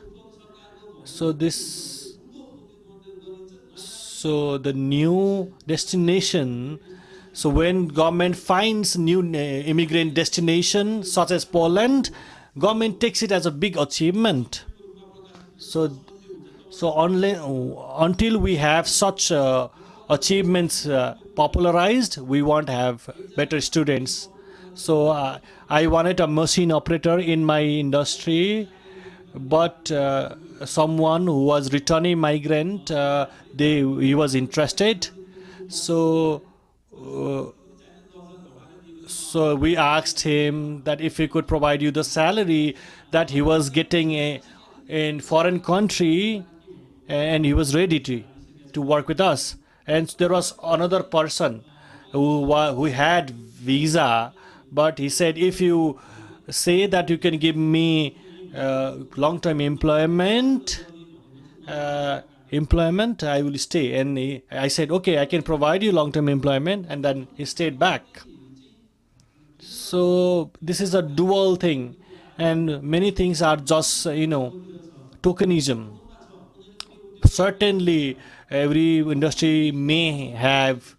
the new destination. So when government finds new immigrant destination such as Poland, government takes it as a big achievement. So until we have such achievements popularized, we won't have better students. So I wanted a machine operator in my industry, but someone who was returning migrant, he was interested. So we asked him that if he could provide you the salary that he was getting in foreign country, and he was ready to work with us. And there was another person who had visa, but he said, if you say that you can give me long-term employment, I will stay. And I said, okay, I can provide you long-term employment, and then he stayed back. So this is a dual thing, and many things are just tokenism. Certainly every industry may have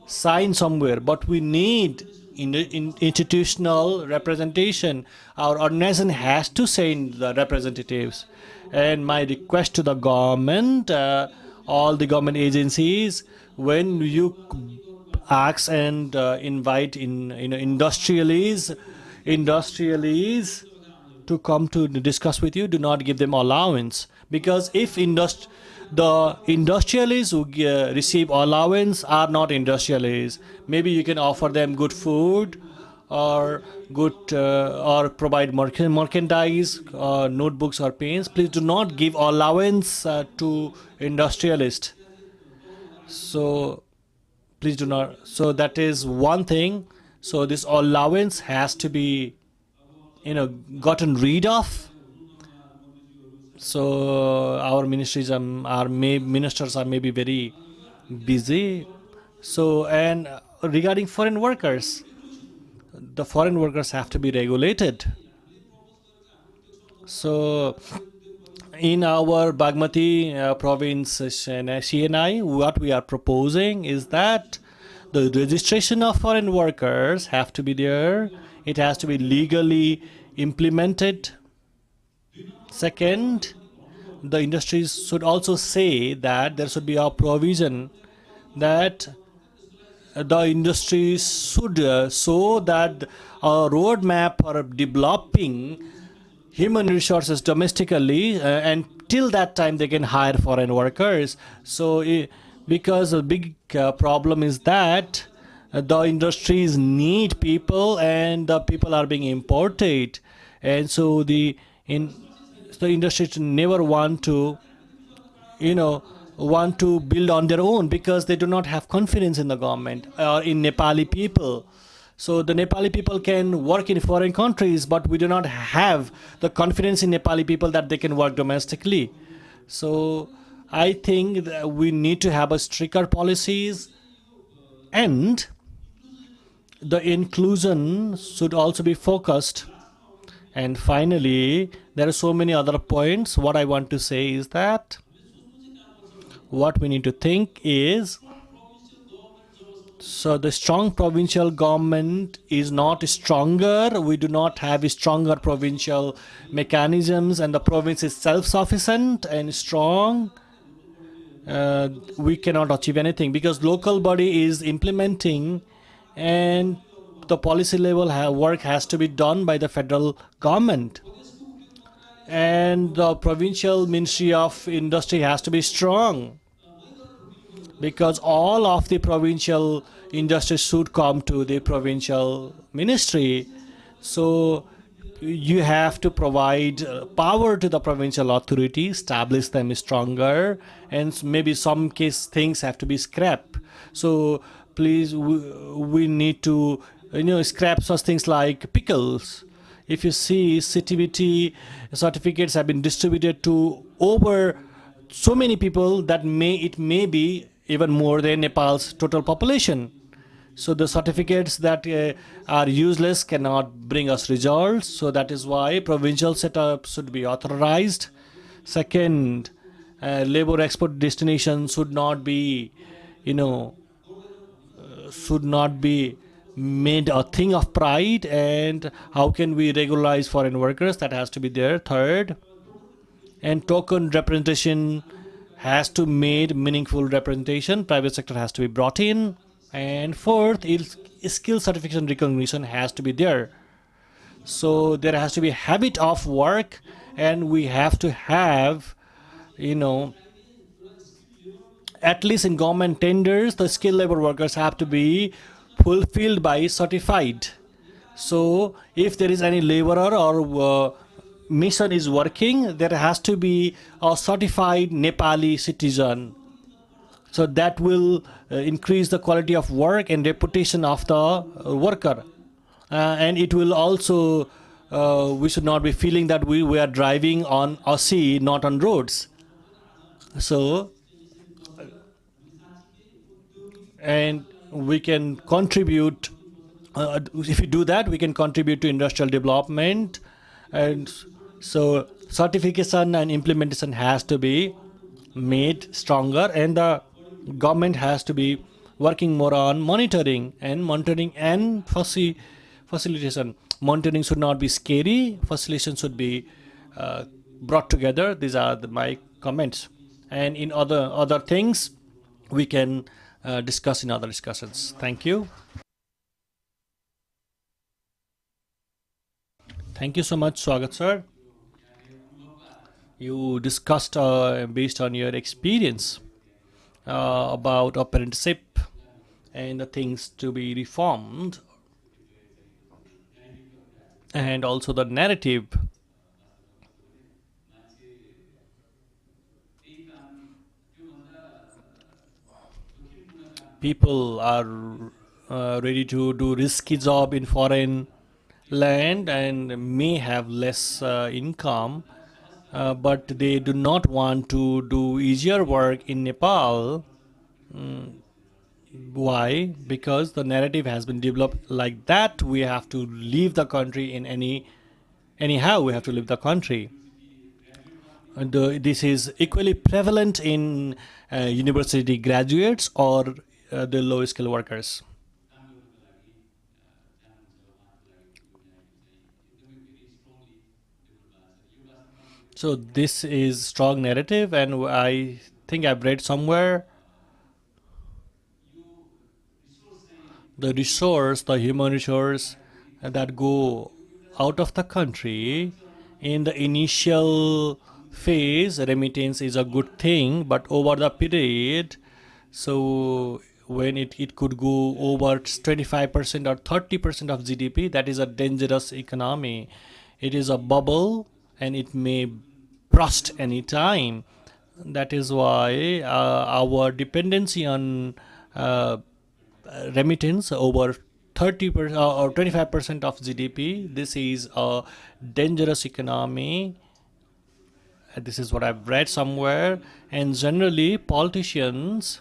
signed somewhere, but we need institutional representation. Our organization has to send the representatives. And my request to the government, all the government agencies, when you ask and invite industrialists to come to discuss with you, do not give them allowance, because if the industrialists who receive allowance are not industrialists. Maybe you can offer them good food or good or provide merchandise, notebooks or pens. Please do not give allowance to industrialists. So please do not. So that is one thing. So this allowance has to be gotten rid of. So our ministries ministers are maybe very busy. So, and regarding foreign workers, the foreign workers have to be regulated. So in our Bagmati province, CNI, what we are proposing is that the registration of foreign workers have to be there. It has to be legally implemented. Second, the industries should also say that there should be a provision that the industries should show that a roadmap for developing human resources domestically, and till that time they can hire foreign workers. So because a big problem is that the industries need people and the people are being imported, and so the industries never want to build on their own, because they do not have confidence in the government or in Nepali people. So the Nepali people can work in foreign countries, but we do not have the confidence in Nepali people that they can work domestically. So I think that we need to have a stricter policies, and the inclusion should also be focused. And finally, there are so many other points. What I want to say is that what we need to think is, so the strong provincial government is not stronger. We do not have stronger provincial mechanisms, and the province is self-sufficient and strong. We cannot achieve anything, because local body is implementing, and the policy level work has to be done by the federal government, and the provincial Ministry of Industry has to be strong, because all of the provincial industries should come to the provincial ministry. So you have to provide power to the provincial authority, establish them stronger, and maybe some case things have to be scrapped. So please, we need to scrap such things like pickles. If you see, CTVT certificates have been distributed to over so many people that it may be even more than Nepal's total population. So the certificates that are useless cannot bring us results. So that is why provincial setup should be authorized. Second, labor export destination should not be, made a thing of pride. And how can we regularize foreign workers? That has to be there. Third, and token representation has to made meaningful representation. Private sector has to be brought in. And fourth, skill certification recognition has to be there. So there has to be a habit of work, and we have to have, at least in government tenders, the skilled labor workers have to be fulfilled by certified. So if there is any laborer or mission is working, there has to be a certified Nepali citizen. So that will increase the quality of work and reputation of the worker. And it will also, we should not be feeling that we are driving on a sea, not on roads. So, and we can contribute, if we do that, we can contribute to industrial development. And so certification and implementation has to be made stronger, and the government has to be working more on monitoring and facilitation. Monitoring should not be scary. Facilitation should be brought together. These are my comments. And in other things, we can discuss in other discussions. Thank you. Thank you so much, Swagat sir. You discussed based on your experience about apprenticeship and the things to be reformed, and also the narrative. People are ready to do risky job in foreign land and may have less income, but they do not want to do easier work in Nepal. Why? Because the narrative has been developed like that. We have to leave the country in anyhow. We have to leave the country. And this is equally prevalent in university graduates or the low skill workers. So this is strong narrative, and I think I've read somewhere the resource, the human resource that go out of the country in the initial phase, remittance is a good thing, but over the period, so when it could go over 25% or 30% of GDP, that is a dangerous economy. It is a bubble and it may burst any time. That is why our dependency on remittance over 30% or 25% of GDP. This is a dangerous economy. This is what I've read somewhere. And generally, politicians.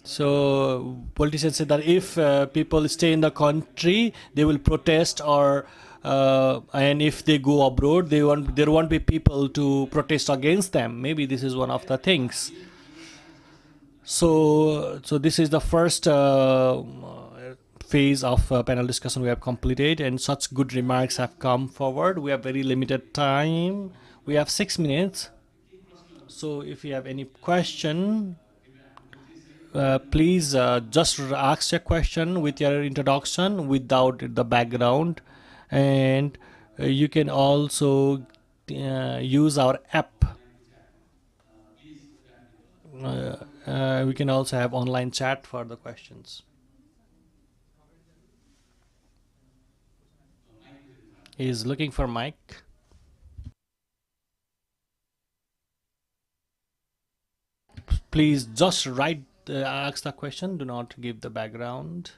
So politicians say that if people stay in the country, they will protest, or and if they go abroad, there won't be people to protest against them. Maybe this is one of the things. So this is the first phase of panel discussion we have completed, and such good remarks have come forward. We have very limited time. We have 6 minutes. So if you have any question, please just ask your question with your introduction without the background, and you can also use our app. We can also have online chat for the questions. He is looking for mic. Please just ask the question. Do not give the background.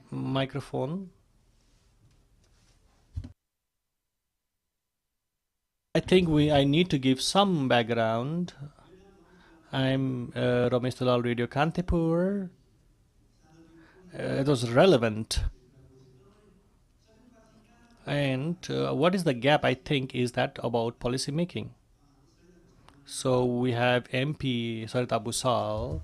Microphone. I think I need to give some background. I'm Ramesh Dalal, Radio Kantipur. It was relevant. And what is the gap, I think, is that about policy making. So we have MP Sarita Busal.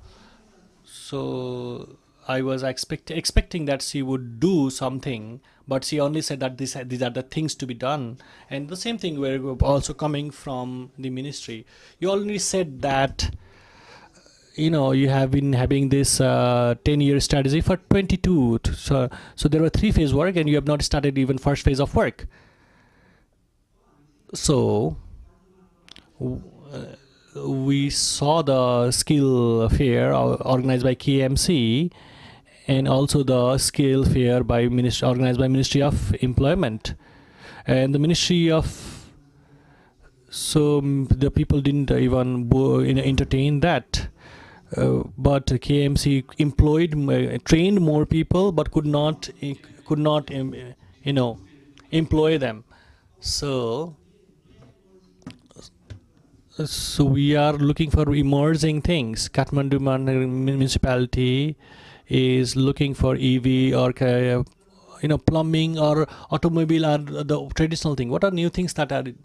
So I was expecting that she would do something, but she only said that these are the things to be done. And the same thing we're also coming from the ministry. You already said that you have been having this 10-year strategy for 22. So there were 3 phase work, and you have not started even first phase of work. So we saw the skill fair organized by KMC, and also the skill fair organized by Ministry of Employment, and the Ministry of. So the people didn't even entertain that. But KMC trained more people, but could not employ them. So we are looking for emerging things. Kathmandu municipality is looking for EV or plumbing or automobile are the traditional thing. What are new things the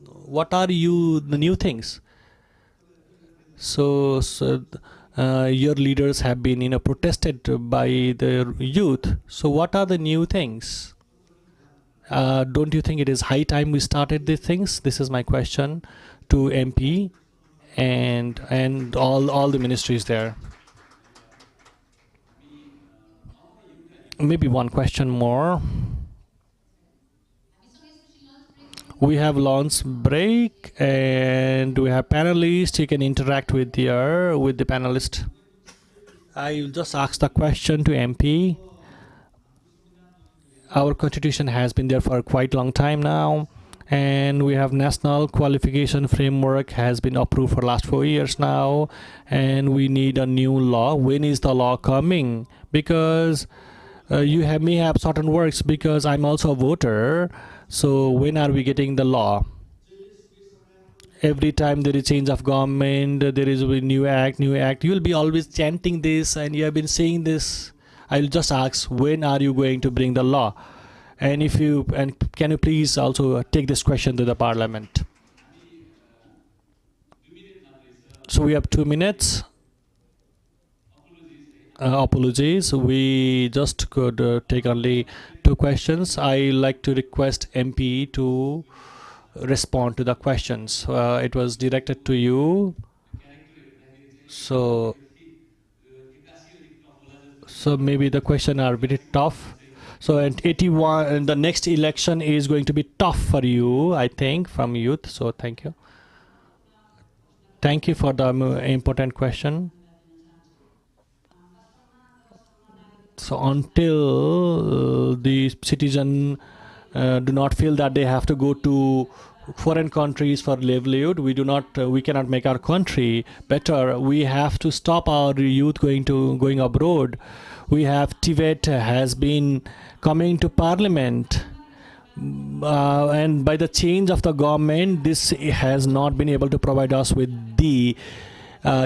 new things? So your leaders have been protested by the youth. So what are the new things? Don't you think it is high time we started these things? This is my question to MP and all the ministries there. Maybe one question more. We have lunch break and we have panelists. You can interact with the panelist. I will just ask the question to MP. Our constitution has been there for quite a long time now, and we have national qualification framework has been approved for last 4 years now, and we need a new law. When is the law coming? Because may have certain works, because I'm also a voter. So when are we getting the law? Every time there is change of government, there is a new act. You will be always chanting this, and you have been saying this. I will just ask, when are you going to bring the law? And can you please also take this question to the Parliament? So we have 2 minutes. Apologies, we just could take only 2 questions. I like to request MP to respond to the questions. It was directed to you. So maybe the question are a bit tough. So at 81, and the next election is going to be tough for you, I think, from youth. So thank you. Thank you for the important question. So until the citizen do not feel that they have to go to foreign countries for livelihood, we cannot make our country better. We have to stop our youth going abroad. We have TVET has been coming to Parliament, and by the change of the government, this has not been able to provide us with the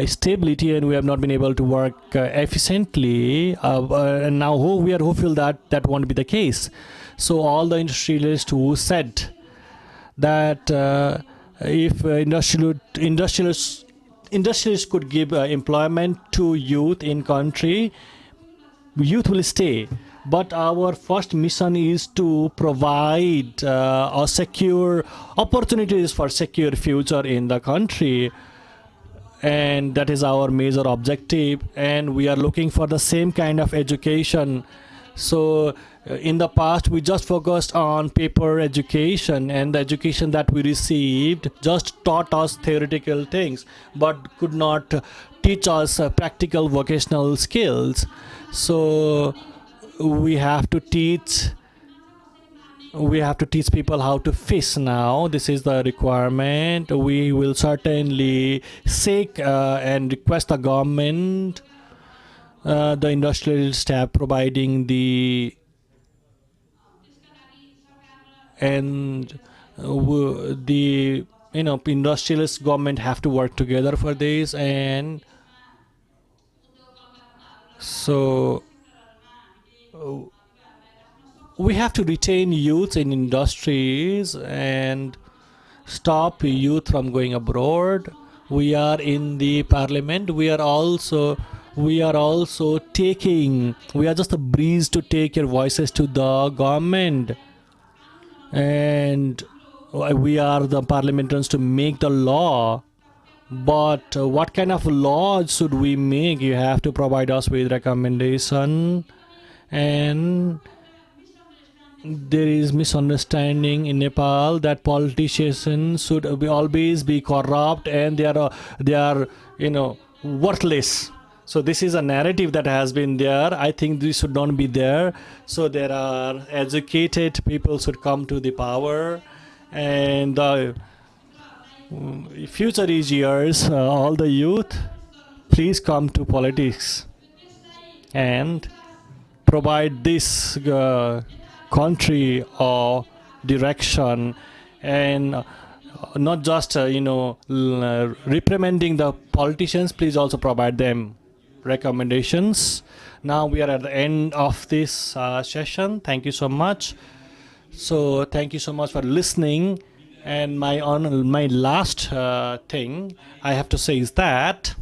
stability, and we have not been able to work efficiently. And now we are hopeful that won't be the case. So all the industrialists who said that if industrialists could give employment to youth in country, youth will stay. But our first mission is to provide a secure opportunities for secure future in the country, and that is our major objective, and we are looking for the same kind of education. So in the past we just focused on paper education, and the education that we received just taught us theoretical things but could not teach us practical vocational skills. So we have to teach people how to fish now. This is the requirement. We will certainly seek and request the government, the industrial staff providing the industrialist government have to work together for this. And so we have to retain youth in industries and stop youth from going abroad. We are in the Parliament. We are just a breeze to take your voices to the government, and we are the parliamentarians to make the law. But what kind of law should we make? You have to provide us with recommendation. And there is misunderstanding in Nepal that politicians should always be corrupt, and they are worthless. So this is a narrative that has been there. I think this should not be there. So there are educated people should come to the power, and future is yours. All the youth, please come to politics and provide this country or direction, and not just reprimanding the politicians. Please also provide them recommendations. Now we are at the end of this session. Thank you so much. So thank you so much for listening. And my last thing I have to say is that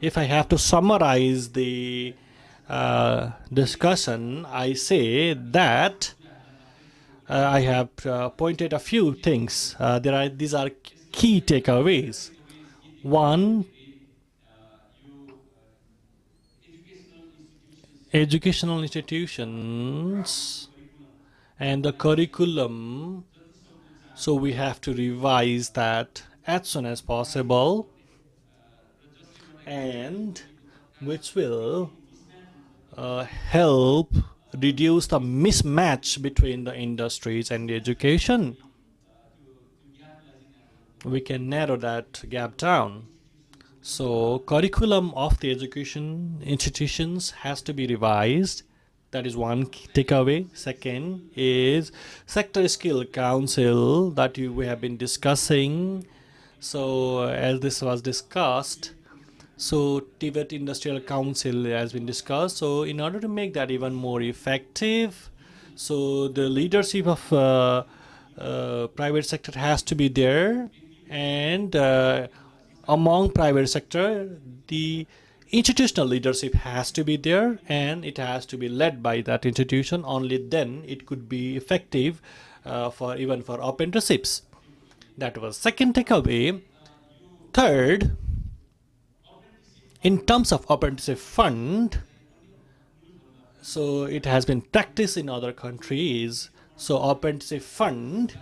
if I have to summarize the discussion, I say that I have pointed a few things. These are key takeaways. One, educational institutions and the curriculum, so we have to revise that as soon as possible, and which will help reduce the mismatch between the industries and the education. We can narrow that gap down. So curriculum of the education institutions has to be revised. That is one takeaway. Second is sector skill council that we have been discussing. So as this was discussed, so TVET Industrial Council has been discussed. So in order to make that even more effective, so the leadership of private sector has to be there, and among private sector, the institutional leadership has to be there, and it has to be led by that institution. Only then it could be effective for even for apprenticeships. That was second takeaway. Third, in terms of apprenticeship fund, so it has been practiced in other countries. So apprenticeship fund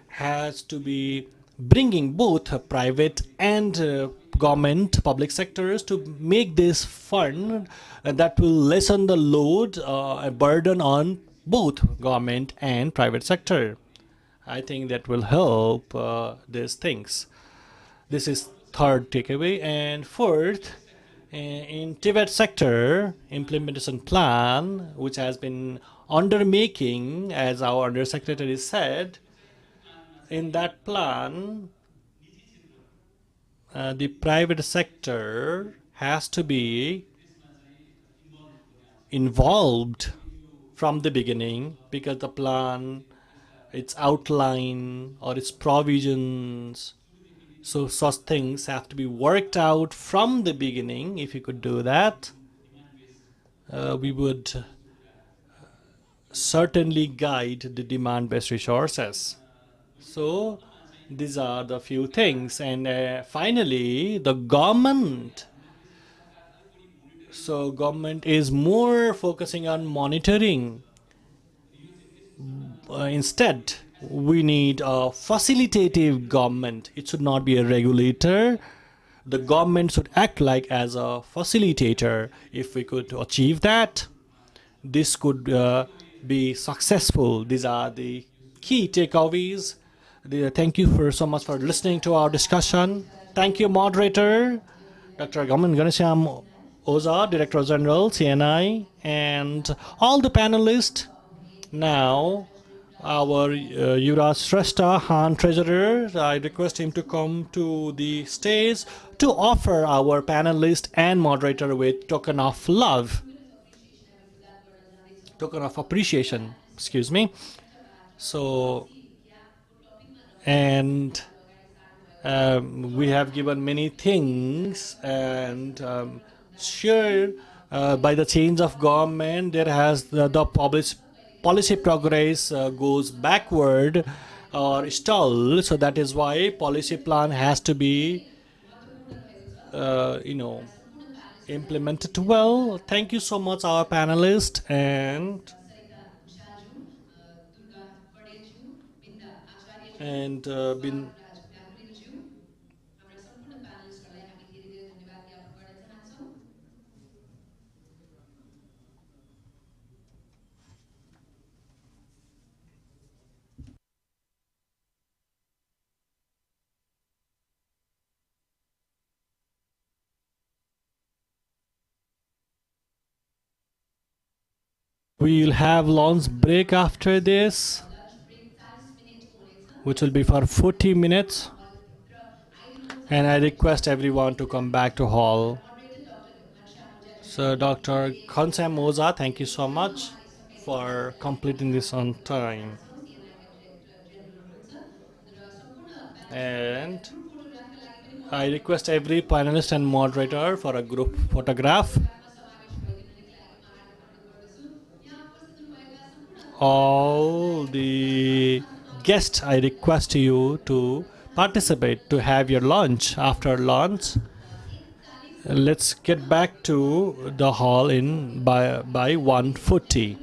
has to be bringing both private and government public sectors to make this fund that will lessen the load, a burden on both government and private sector. I think that will help these things. This is third takeaway. And fourth, in TVET sector implementation plan, which has been under making, as our undersecretary said, in that plan, the private sector has to be involved from the beginning, because the plan, its outline or its provisions, so such things have to be worked out from the beginning. If you could do that, we would certainly guide the demand-based resources. So these are the few things. And finally, the government. So government is more focusing on monitoring. Instead, we need a facilitative government. It should not be a regulator. The government should act like as a facilitator. If we could achieve that, this could be successful. These are the key takeaways. Thank you for so much for listening to our discussion. Thank you, moderator, Dr. Gaman Ganesham Oza, Director General, CNI, and all the panelists. Now, our Yuvraj Shrestha, Han Treasurer, I request him to come to the stage to offer our panelist and moderator with token of love, token of appreciation, excuse me. So, and we have given many things, and sure, by the change of government, there has the policy progress goes backward or stalled. So that is why policy plan has to be, implemented well. Thank you so much, our panelists, and been. We'll have lunch break after this, which will be for 40 minutes. And I request everyone to come back to hall. So Dr. Khansam Oza, thank you so much for completing this on time. And I request every panelist and moderator for a group photograph. All the guests, I request you to participate, to have your lunch after lunch. Let's get back to the hall in by 1:40.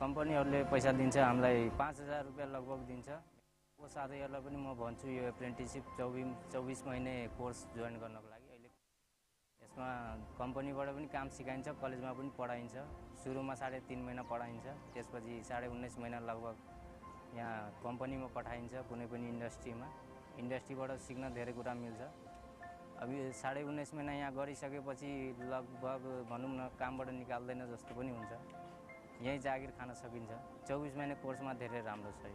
कम्पनीहरूले पैसा दिन्छ हामीलाई 5000 रुपैयाँ लगभग दिन्छ को साथीहरूलाई पनि म भन्छु यो एप्रेन्टिसशिप 24 महिने कोर्स जोइन गर्नको लागि अहिले यसमा कम्पनीबाट पनि काम सिकाइन्छ कलेजमा पनि पढाइन्छ सुरुमा 3.5 महिना पढाइन्छ त्यसपछि 19.5 महिना लगभग यहाँ कम्पनीमा पठाइन्छ कुनै पनि इन्डस्ट्रीबाट सिक्न धेरै कुरा मिल्छ अब 19.5 महिना यहाँ गरिसकेपछि लगभग भनौँ न कामबाट निकाल्दैन जस्तो पनि हुन्छ यही जागिर खान सकिन्छ 24 महिना कोर्समा धेरै राम्रो छ यो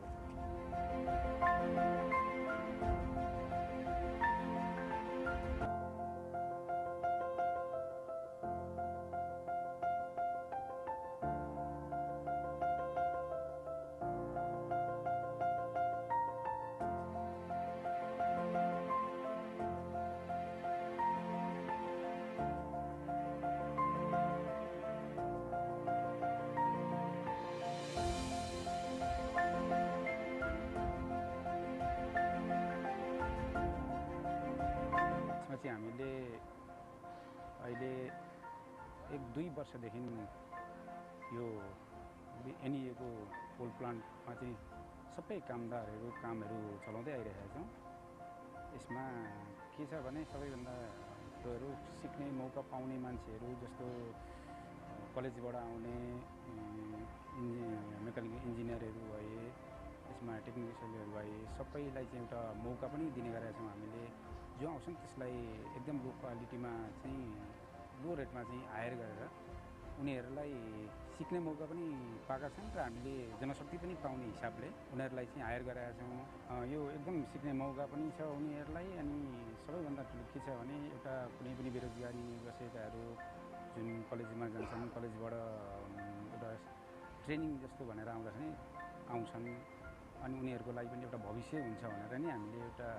हामीले अहिले 1-2 वर्षदेखि यो एनईएको कोल प्लान्टमा चाहिँ सबै कामदारहरू कामहरू चलाउँदै आइरहेका छौँ यसमा के छ भने सबैभन्दा ठुलो सिक्ने मौका पाउने मान्छेहरू जस्तो कलेजबाट आउने मेकानिकल इन्जिनियरहरू भए यसमा टेक्निसियनहरू भए सबैलाई चाहिँ एउटा मौका पनि दिने गरेका छौँ हामीले जो आउँछन् त्यसलाई एकदम लो क्वालिटीमा चाहिँ लो रेटमा चाहिँ हायर गरेर उनीहरूलाई सिक्ने मौका पनि पाएका छन् र हामीले जनशक्ति पनि पाउने हिसाबले उनीहरूलाई चाहिँ हायर गरेका छौँ यो एकदम सिक्ने मौका पनि छ उनीहरूलाई अनि सबैभन्दा ठुलो के छ भने एउटा कुनै पनि बेरोजगारी बसेकाहरू जुन कलेजमा जान्छन् कलेजबाट एउटा ट्रेनिङ जस्तो भनेर आउँछन् अनि उनीहरूको लागि पनि एउटा भविष्य हुन्छ भनेर नि हामीले एउटा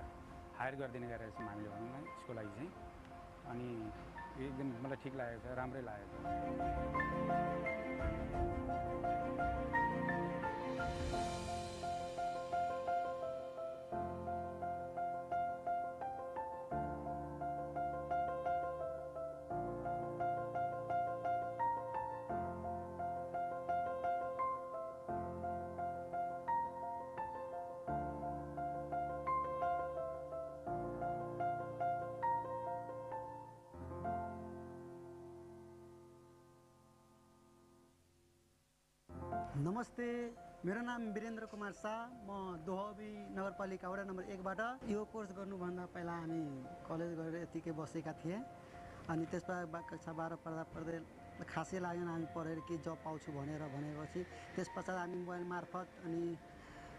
हायर गरिदिने गरेका छौँ हामीले भनौँ न यसको लागि चाहिँ अनि यो एकदम मलाई ठिक लागेको छ राम्रै लागेको छ नमस्ते मेरो नाम वीरेन्द्र कुमार शाह म दोहबी नगरपालिका वडा नम्बर 1 बाट यो कोर्स गर्नुभन्दा पहिला हामी कलेज गएर यतिकै बसेका थिए अनि त्यसपछि कक्षा 12 पढ्दा पढ्दै खासै लागेन हामी पढेर के जब पाउँछु भनेपछि त्यसपछि हामी मोबाइल मार्फत अनि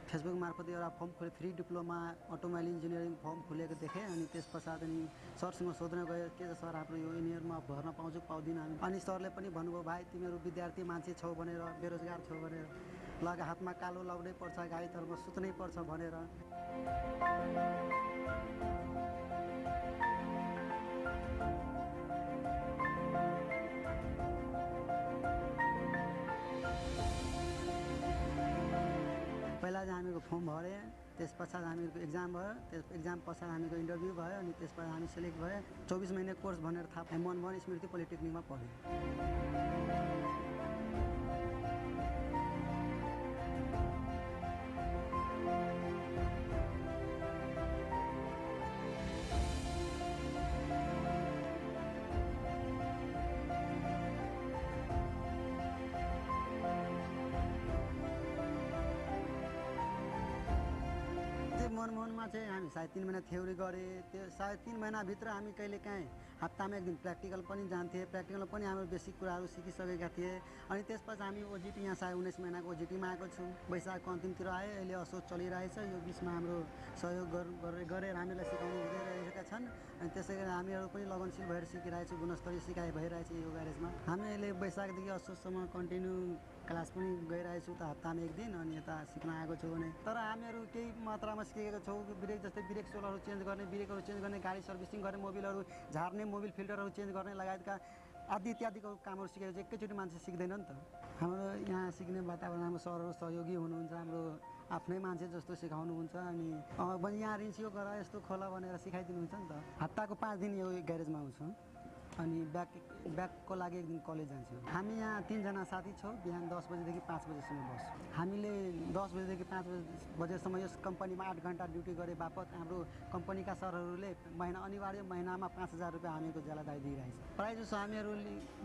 फेसबुक मार्फत एउटा फर्म खोले free diploma automobile engineering firm खोलेको देखेँ अनि त्यसपश्चात अनि सरसँग सोध्न गयो के छ सर हाम्रो यो इन्जिनियरमा भर्न पाउँछु पाउँदिनँ अनि सरले पनि भन्नुभयो भाइ तिमीहरू विद्यार्थी मान्छे छौ भनेर बेरोजगार छौ भनेर लग हातमा कालो लाउनै पर्छ गाडीतर्फ सुत्नै पर्छ भनेर पहिला चाहिँ हामीको फर्म भरे त्यसपश्चात हामीको एक्जाम भयो त्यस एक्जाम पश्चात हामीको इन्टरभ्यू भयो अनि त्यसपछि हामी सेलेक्ट भए 24 महिना कोर्स भनेर थाहा पाएँ मनमोहन स्मृति पोलिटेक्निकमा पढेँ मनमोहनमा चाहिँ हामी सायद 3 महिना थ्योरी गरे त्यो सायद 3 महिनाभित्र हामी कहिलेकाहीँ हप्तामा एक दिन प्र्याक्टिकल पनि जान्थ्यौँ प्र्याक्टिकल पनि हाम्रो बेसिक कुराहरू सिकिसकेका थिए अनि त्यसपछि हामी ओजिटी यहाँ सायद 19 महिनाको ओजिटीमा आएको छौँ वैशाखको अन्तिमतिर आयो अहिले असोज चलिरहेछ यो बिचमा हाम्रो सहयोग गरेर हामीलाई सिकाउनु हुँदै रहेका छन् अनि त्यसै गरी हामीहरू पनि लगनशील भएर सिकिरहेछौँ गुणस्तरीय सिकाइ भइरहेछ यो ग्यारेजमा हामी अहिले वैशाखदेखि असोजसम्म कन्टिन्यू क्लास पनि गइरहेछु त हप्तामा एक दिन अनि यता सिक्न आएको छु भने तर हामीहरू केही मात्रामा सिकेको छौँ ब्रेक जस्तै ब्रेक सोलहरू चेन्ज गर्ने ब्रेकहरू चेन्ज गर्ने गाडी सर्भिसिङ गर्ने मोबिलहरू झार्ने मोबिल फिल्टरहरू चेन्ज गर्ने लगायतका आदि इत्यादिको कामहरू सिकेको चाहिँ एकैचोटि मान्छे सिक्दैन नि त हाम्रो यहाँ सिक्ने वातावरण हाम्रो सरहरू सहयोगी हुनुहुन्छ हाम्रो आफ्नै मान्छे जस्तो सिकाउनुहुन्छ अनि यहाँ रिन्सियो गर यस्तो खोला भनेर सिकाइदिनुहुन्छ नि त हप्ताको 5 दिन यो ग्यारेजमा आउँछु अनि ब्याकको लागि एक दिन कलेज जान्छौँ। हामी यहाँ 3 जना साथी छौँ। बिहान 10 बजेदेखि 5 बजेसम्म बस्छौँ। हामीले 10 बजेदेखि 5 बजेसम्म यस कम्पनीमा 8 घन्टा ड्युटी गरे बापत हाम्रो कम्पनीका सरहरूले अनिवार्य महिनामा 5,000 रुपियाँ हामीको ज्यालादारी दिइरहेछ। प्रायः जसो हामीहरू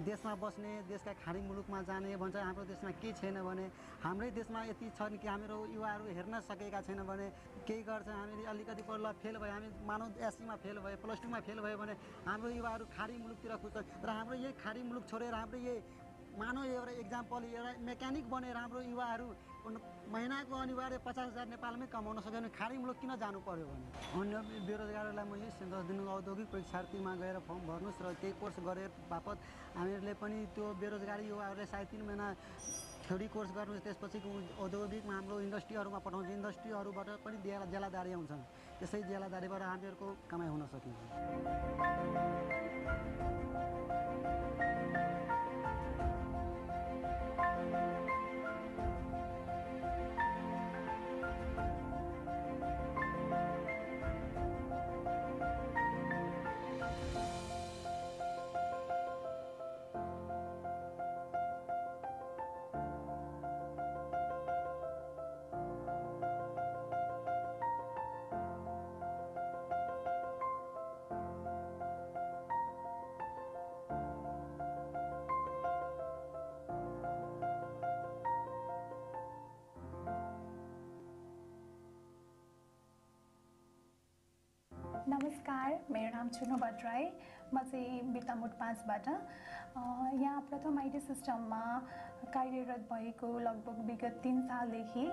देशमा बस्ने, देशका खाडी मुलुकमा जाने भन्छ। हाम्रो देशमा के छैन भने हाम्रै देशमा यति छन् कि हामीहरू युवाहरू हेर्न सकेका छैन भने केही गर्छ। हामीले अलिकति पढ्ल फेल भयो, हामी मानव एससीमा फेल भयो, प्लस 2मा फेल भयो भने हाम्रो युवाहरू खाडी मुलुकतिर खुज्छन्। तर हाम्रो यही खाडी मुलुक छोडेर हाम्रो यही मानव एउटा इक्जाम्पल एउटा मेकानिक बनेर हाम्रो युवाहरू महिनाको अनिवार्य 50,000 नेपालमै कमाउन सक्यो भने खाडी मुलुक किन जानु पर्यो भने अन्य बेरोजगारहरूलाई म यही सन्देश दिनु औद्योगिक परीक्षार्थीमा गएर फर्म भर्नुहोस् र त्यही कोर्स गरे बापत हामीहरूले पनि त्यो बेरोजगारी युवाहरूले सायद 3 महिना थ्योरी कोर्स गर्नुहोस्। त्यसपछि औद्योगिकमा हाम्रो इन्डस्ट्रीहरूमा पठाउँछ। इन्डस्ट्रीहरूबाट पनि ज्यालादारी आउँछन्। त्यसै ज्यालादारीबाट हामीहरूको कमाइ हुन सकिन्छ। नमस्कार, मेरो नाम चुनु भट्टराई। म चाहिँ बिर्तामोड 5 बाट यहाँ प्रथम आइटी सिस्टममा कार्यरत भएको लगभग विगत 3 सालदेखि।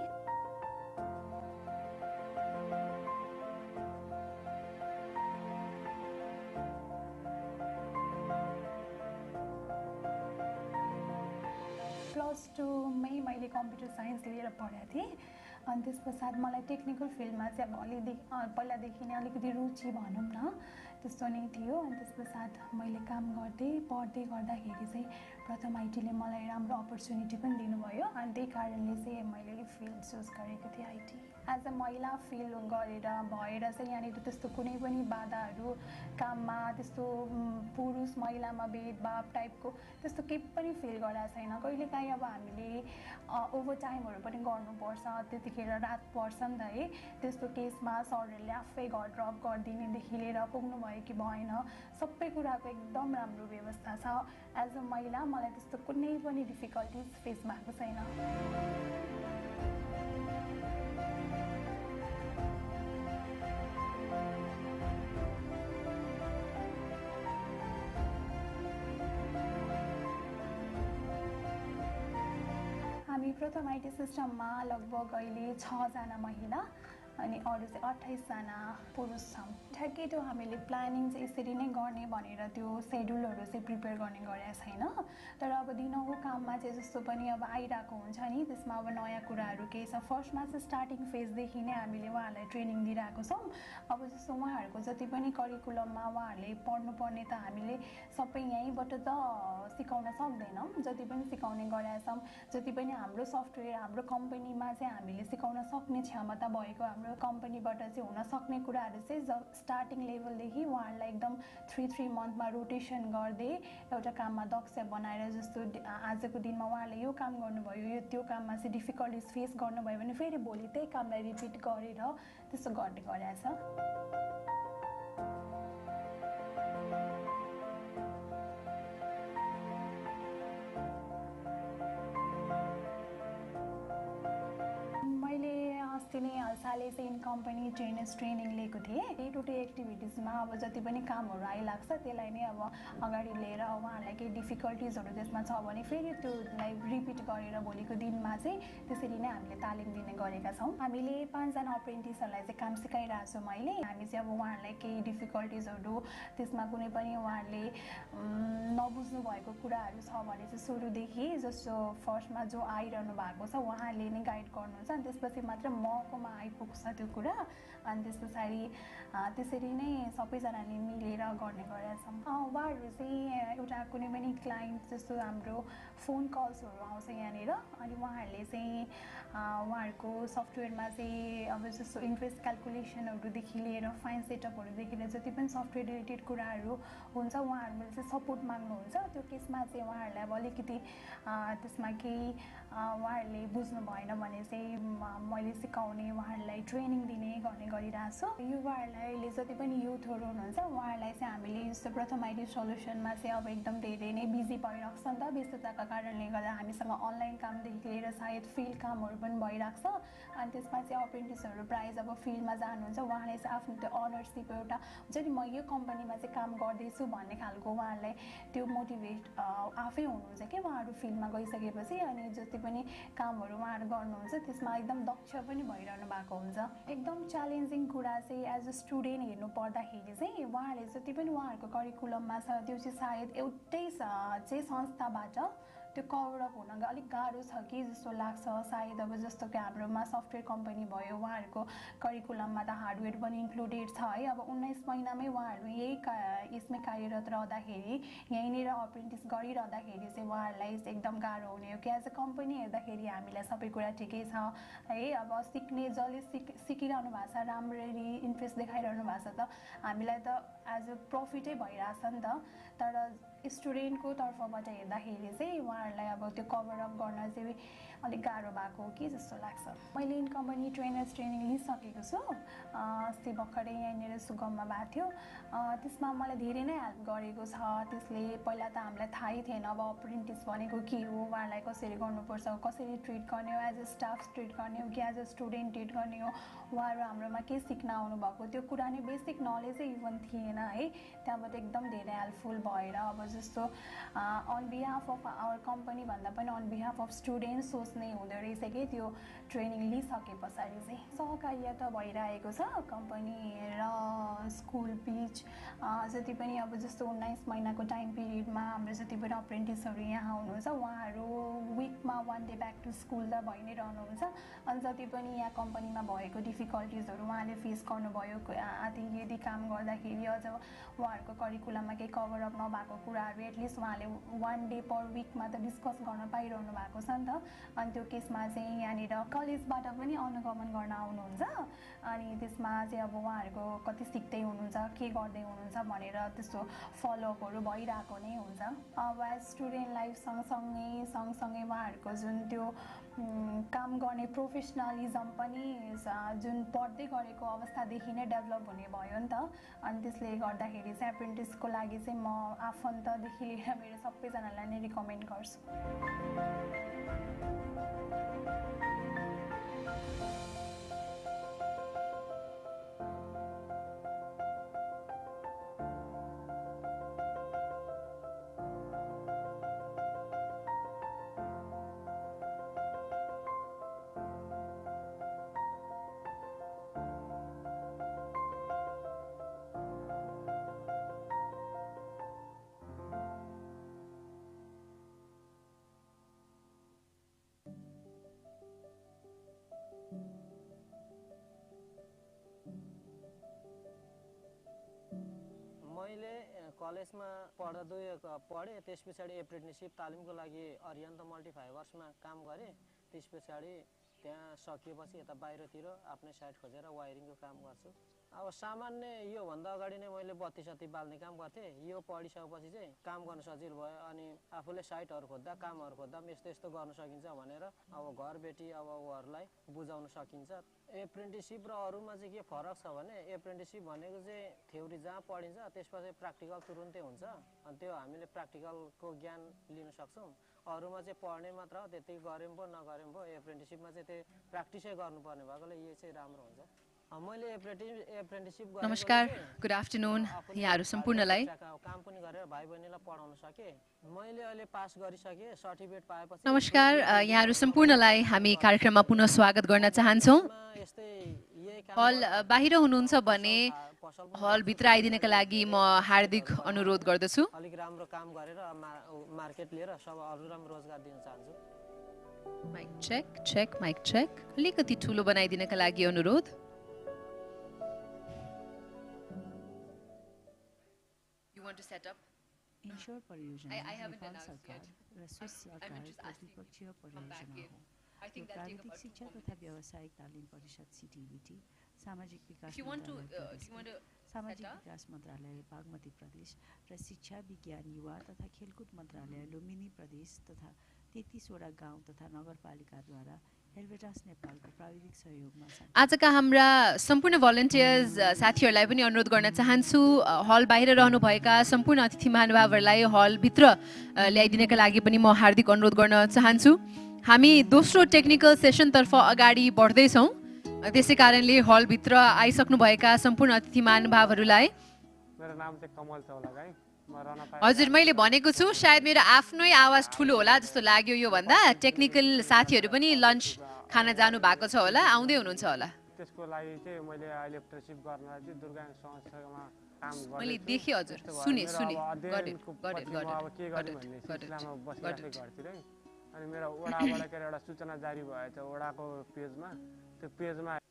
प्लस 2 मै मैले कम्प्युटर साइन्स लिएर पढेको थिएँ। अनि त्यस पश्चात मलाई टेक्निकल फिल्डमा चाहिँ अब पहिलादेखि नै अलिकति रुचि भनौँ न त्यस्तो नै थियो। अनि त्यस पश्चात मैले काम पढ्दै गर्दाखेरि चाहिँ प्रथम आइटीले मलाई राम्रो अपर्च्युनिटी पनि दिनुभयो। अनि त्यही कारणले चाहिँ मैले फिल्ड चुज गरेको थिएँ आइटी। एज अ महिला फिल भएर चाहिँ यहाँनिर त्यस्तो कुनै पनि बाधाहरू काममा त्यस्तो पुरुष महिलामा भेदभाव टाइपको त्यस्तो केही पनि फिल गराएको छैन। कहिलेकाहीँ अब हामीले ओभर टाइमहरू पनि गर्नुपर्छ, त्यतिखेर रात पर्छ नि त है। त्यस्तो केसमा सरहरूले आफै घर ड्रप गरिदिनेदेखि लिएर पुग्नुभयो कि भएन सबै कुराको एकदम राम्रो व्यवस्था छ। एज अ महिला मलाई त्यस्तो कुनै पनि डिफिकल्टिज फेस भएको छैन। हामी प्रथम आइटी सिस्टममा लगभग अहिले 6 जना महिला अनि अरू चाहिँ 28 जना पुरुष छौँ। ठ्याक्कै त्यो हामीले प्लानिङ चाहिँ यसरी नै गर्ने भनेर त्यो सेड्युलहरू चाहिँ प्रिपेयर गर्ने गरेको छैन। तर अब दिनहुँ काममा चाहिँ जस्तो पनि अब आइरहेको हुन्छ नि, त्यसमा अब नयाँ कुराहरू केही छ। फर्स्टमा चाहिँ स्टार्टिङ फेजदेखि नै हामीले उहाँहरूलाई ट्रेनिङ दिइरहेको छौँ। अब जस्तो उहाँहरूको जति पनि करिकुलममा उहाँहरूले पढ्नुपर्ने त हामीले सबै यहीँबाट त सिकाउन सक्दैनौँ। जति पनि सिकाउने गरेका छौँ, जति पनि हाम्रो सफ्टवेयर हाम्रो कम्पनीमा चाहिँ हामीले सिकाउन सक्ने क्षमता भएको हाम्रो कम्पनीबाट चाहिँ हुन सक्ने कुराहरू चाहिँ स्टार्टिङ लेभलदेखि उहाँहरूलाई एकदम 3 मन्थमा रोटेसन गर्दै एउटा काममा दक्ष बनाएर, जस्तो आजको दिनमा उहाँहरूले यो काम गर्नुभयो, यो त्यो काममा चाहिँ डिफिकल्टिज फेस गर्नुभयो भने फेरि भोलि त्यही कामलाई रिपिट गरेर त्यस्तो गर्ने गरेछ। अस्ति नै हालसालै चाहिँ इन कम्पनी ट्रेनर्स ट्रेनिङ लिएको थिएँ। डे टु डे एक्टिभिटिजमा अब जति पनि कामहरू आइलाग्छ त्यसलाई नै अब अगाडि लिएर उहाँहरूलाई केही डिफिकल्टिजहरू त्यसमा छ भने फेरि त्योलाई रिपिट गरेर भोलिको दिनमा चाहिँ त्यसरी नै हामीले तालिम दिने गरेका छौँ। हामीले 5 जना अप्रेन्टिसहरूलाई चाहिँ काम सिकाइरहेको छु मैले। हामी चाहिँ अब उहाँहरूलाई केही डिफिकल्टिजहरू त्यसमा कुनै पनि उहाँहरूले नबुझ्नु भएको कुराहरू छ भने चाहिँ सुरुदेखि जस्तो फर्स्टमा जो आइरहनु भएको छ उहाँले नै गाइड गर्नुहुन्छ। अनि त्यसपछि मात्र मकोमा आइपुग्छ त्यो कुरा। अनि त्यस पछाडि त्यसरी नै सबैजनाले मिलेर गर्ने गरेका छौँ। उहाँहरू चाहिँ एउटा कुनै पनि क्लाइन्ट जस्तो हाम्रो फोन कल्सहरू आउँछ यहाँनिर, अनि उहाँहरूले चाहिँ उहाँहरूको सफ्टवेयरमा चाहिँ अब जस्तो इन्ट्रेस्ट क्यालकुलेसनहरूदेखि लिएर फाइन सेटअपहरूदेखि लिएर जति पनि सफ्टवेयर रिलेटेड कुराहरू हुन्छ उहाँहरूले चाहिँ सपोर्ट माग्नुहुन्छ। त्यो केसमा चाहिँ उहाँहरूलाई अब अलिकति त्यसमा केही उहाँहरूले बुझ्नु भएन भने चाहिँ मैले सिकाउने, उहाँहरूलाई ट्रेनिङ दिने गर्ने गरिरहेको छु। युवाहरूलाई अहिले जति पनि युथहरू हुनुहुन्छ उहाँहरूलाई चाहिँ हामीले जस्तो प्रथम आइटी सल्युसनमा चाहिँ अब एकदम धेरै नै बिजी भइरहेको छ नि त, व्यस्तताका कारणले गर्दा हामीसँग अनलाइन कामदेखि लिएर सायद फिल्ड कामहरू पनि भइरहेको छ। अनि त्यसमा चाहिँ अप्रेन्टिसहरू प्रायः जब फिल्डमा जानुहुन्छ उहाँले चाहिँ आफ्नो त्यो अनरसिप एउटा हुन्छ नि, म यो कम्पनीमा चाहिँ काम गर्दैछु भन्ने खालको उहाँहरूलाई त्यो मोटिभेट आफै हुनुहुन्छ कि उहाँहरू फिल्डमा गइसकेपछि। अनि जति पनि कामहरू उहाँहरू गर्नुहुन्छ त्यसमा एकदम दक्ष पनि भइरहनु भएको हुन्छ। एकदम च्यालेन्जिङ कुरा चाहिँ एज अ स्टुडेन्ट हेर्नु पर्दाखेरि चाहिँ उहाँहरूले जति पनि उहाँहरूको करिकुलममा छ त्यो चाहिँ सायद एउटै चाहिँ संस्थाबाट त्यो कभरअप हुन अलिक गाह्रो छ कि जस्तो लाग्छ। सायद अब जस्तो कि हाम्रोमा सफ्टवेयर कम्पनी भयो, उहाँहरूको करिकुलममा त हार्डवेयर पनि इन्क्लुडेड छ है। अब 19 महिनामै उहाँहरू यसमै कार्यरत रहँदाखेरि, यहीँनिर अप्रेन्टिस गरिरहँदाखेरि चाहिँ उहाँहरूलाई एकदम गाह्रो हुने हो कि एज अ कम्पनी हेर्दाखेरि हामीलाई सबै कुरा ठिकै छ है। अब सिक्ने जसले सिकिरहनु भएको छ, राम्ररी इन्ट्रेस्ट देखाइरहनु भएको छ त हामीलाई त एज अ प्रफिटै भइरहेछ नि त। तर स्टुडेन्टको तर्फबाट हेर्दाखेरि चाहिँ उहाँहरूलाई अब त्यो कभरअप गर्न चाहिँ अलिक गाह्रो भएको हो कि जस्तो लाग्छ। मैले इन कम्पनी ट्रेनर्स ट्रेनिङ लिइसकेको छु, अस्ति भर्खरै यहाँनिर सुगममा भएको थियो। त्यसमा मलाई धेरै नै हेल्प गरेको छ। त्यसले पहिला त हामीलाई थाहै थिएन अब अप्रेन्टिस भनेको के हो, उहाँहरूलाई कसरी गर्नुपर्छ, कसरी ट्रिट गर्ने हो, एज अ स्टाफ ट्रिट गर्ने हो कि एज अ स्टुडेन्ट ट्रिट गर्ने हो, उहाँहरू हाम्रोमा के सिक्न आउनुभएको त्यो कुरा नै बेसिक नलेजै इभन थिएन है। त्यहाँबाट एकदम धेरै हेल्पफुल भएर अब जस्तो on behalf of our company भन्दा पनि अन बिहाफ अफ स्टुडेन्ट्स सोच्ने हुँदो रहेछ कि त्यो ट्रेनिङ लिइसके पछाडि चाहिँ। सहकार्यता भइरहेको छ कम्पनी र स्कुल बिच। जति पनि अब जस्तो 19 महिनाको टाइम पिरियडमा हाम्रो जति पनि अप्रेन्टिसहरू यहाँ आउनुहुन्छ उहाँहरू विकमा 1 डे ब्याक टु स्कुल त भइ नै रहनुहुन्छ। अनि जति पनि यहाँ कम्पनीमा भएको डिफिकल्टिजहरू उहाँले फेस गर्नुभयो, यदि काम गर्दाखेरि अझ उहाँहरूको करिकुलममा केही कभरअप नभएको कुराहरू एटलिस्ट उहाँले 1 डे पर विकमा त डिस्कस गर्न पाइरहनु भएको छ नि त। अनि त्यो केसमा चाहिँ यहाँनिर कलेजबाट पनि अनुगमन गर्न आउनुहुन्छ। अनि त्यसमा चाहिँ अब उहाँहरूको कति सिक्दै हुनुहुन्छ, के गर्दै हुनुहुन्छ भनेर त्यस्तो फलोअपहरू भइरहेको नै हुन्छ। अब एज स्टुडेन्ट लाइफ सँगसँगै उहाँहरूको जुन त्यो काम गर्ने प्रोफेसनलिजम पनि जुन पढ्दै गरेको अवस्थादेखि नै डेभलप हुने भयो नि त। अनि त्यसले गर्दाखेरि चाहिँ एप्रेन्टिसको लागि चाहिँ म आफन्तदेखि लिएर मेरो सबैजनालाई नै रिकमेन्ड गर्छु। मैले कलेजमा पढेँ, त्यस पछाडि एप्रेन्टिससिप तालिमको लागि अरिहन्त मल्टिफाइबर्समा काम गरेँ। त्यस पछाडि त्यहाँ सकिएपछि यता बाहिरतिर आफ्नै साइट खोजेर वायरिङको काम गर्छु। अब सामान्य योभन्दा अगाडि नै मैले बत्ती बाल्ने काम गर्थेँ। यो पढिसकेपछि चाहिँ काम गर्न सजिलो भयो। अनि आफूले साइटहरू खोज्दा, कामहरू खोज्दा पनि यस्तो गर्न सकिन्छ भनेर अब घरबेटी अब उहाँहरूलाई बुझाउन सकिन्छ। एप्रेन्टिससिप र अरूमा चाहिँ के फरक छ भने एप्रेन्टिससिप भनेको चाहिँ थ्योरी जहाँ पढिन्छ त्यसपछि प्र्याक्टिकल तुरुन्तै हुन्छ। अनि त्यो हामीले प्र्याक्टिकलको ज्ञान लिन सक्छौँ। अरूमा चाहिँ पढ्ने मात्र हो, त्यति गऱ्यौँ पो नगऱ्यौँ पो। एप्रेन्टिससिपमा चाहिँ त्यो प्र्याक्टिसै गर्नुपर्ने भएकोले यो चाहिँ राम्रो हुन्छ। मैले एप्रेन्टिससिप गरेँ। नमस्कार, गुड आफ्टरनुन यहाँहरू सम्पूर्णलाई। काम पनि गरेर भाइ बहिनीलाई पढाउन सकेँ। मैले अहिले पास गरिसकेँ, सर्टिफिकेट पाएपछि। नमस्कार यहाँहरू सम्पूर्णलाई हामी कार्यक्रममा पुनः स्वागत गर्न चाहन्छौँ। हल बाहिर हुनुहुन्छ भने हलभित्र आइदिनका लागि म हार्दिक अनुरोध गर्दछु। अलिक राम्रो काम गरेर मार्केट लिएर सब अरूलाई रोजगार दिन चाहन्छु। Mic check, mic check. अलिकति ठुलो बनाइदिनका लागि अनुरोध। want to set up? ENSSURE परियोजना I haven't नेपाल announced सरकार yet. र स्विस सरकारको द्विपक्षीय परियोजना हो। यो प्राविधिक शिक्षा तथा व्यावसायिक तालिम परिषद CTVET, सामाजिक विकास मन्त्रालय, सामाजिक विकास मन्त्रालय बागमती प्रदेश र शिक्षा विज्ञान युवा तथा खेलकुद मन्त्रालय लुम्बिनी प्रदेश तथा 33 वटा गाउँ तथा नगरपालिकाद्वारा हेल्भेटास नेपालको प्राविधिक सहयोगमा आजका हाम्रा सम्पूर्ण भलन्टियर्स साथीहरूलाई पनि अनुरोध गर्न चाहन्छु हल बाहिर रहनुभएका सम्पूर्ण अतिथि महानुभावहरूलाई हलभित्र ल्याइदिनका लागि पनि म हार्दिक अनुरोध गर्न चाहन्छु। हामी दोस्रो टेक्निकल सेसनतर्फ अगाडि बढ्दैछौँ, त्यसै कारणले हलभित्र आइसक्नुभएका सम्पूर्ण अतिथि महानुभावहरूलाई मेरो नाम चाहिँ कमल चौलागाई, हजुर मैले भनेको छु सायद मेरो आफ्नै आवाज ठुलो होला जस्तो लाग्यो। यो भन्दा टेक्निकल साथीहरू पनि लन्च खान जानु भएको छ होला, आउँदै हुनुहुन्छ होला। त्यसको लागि चाहिँ मैले अहिले ट्रेसिप गर्न चाहिँ दुर्गा संस्थामा काम गर्दै मैले देखेँ हजुर, सुने अब के गर्ने भन्ने सिलसिलामा बसिरहेको घरतिर अनि मेरो वडाबाट के एउटा सूचना जारी भएछ वडाको पेजमा, त्यो पेजमा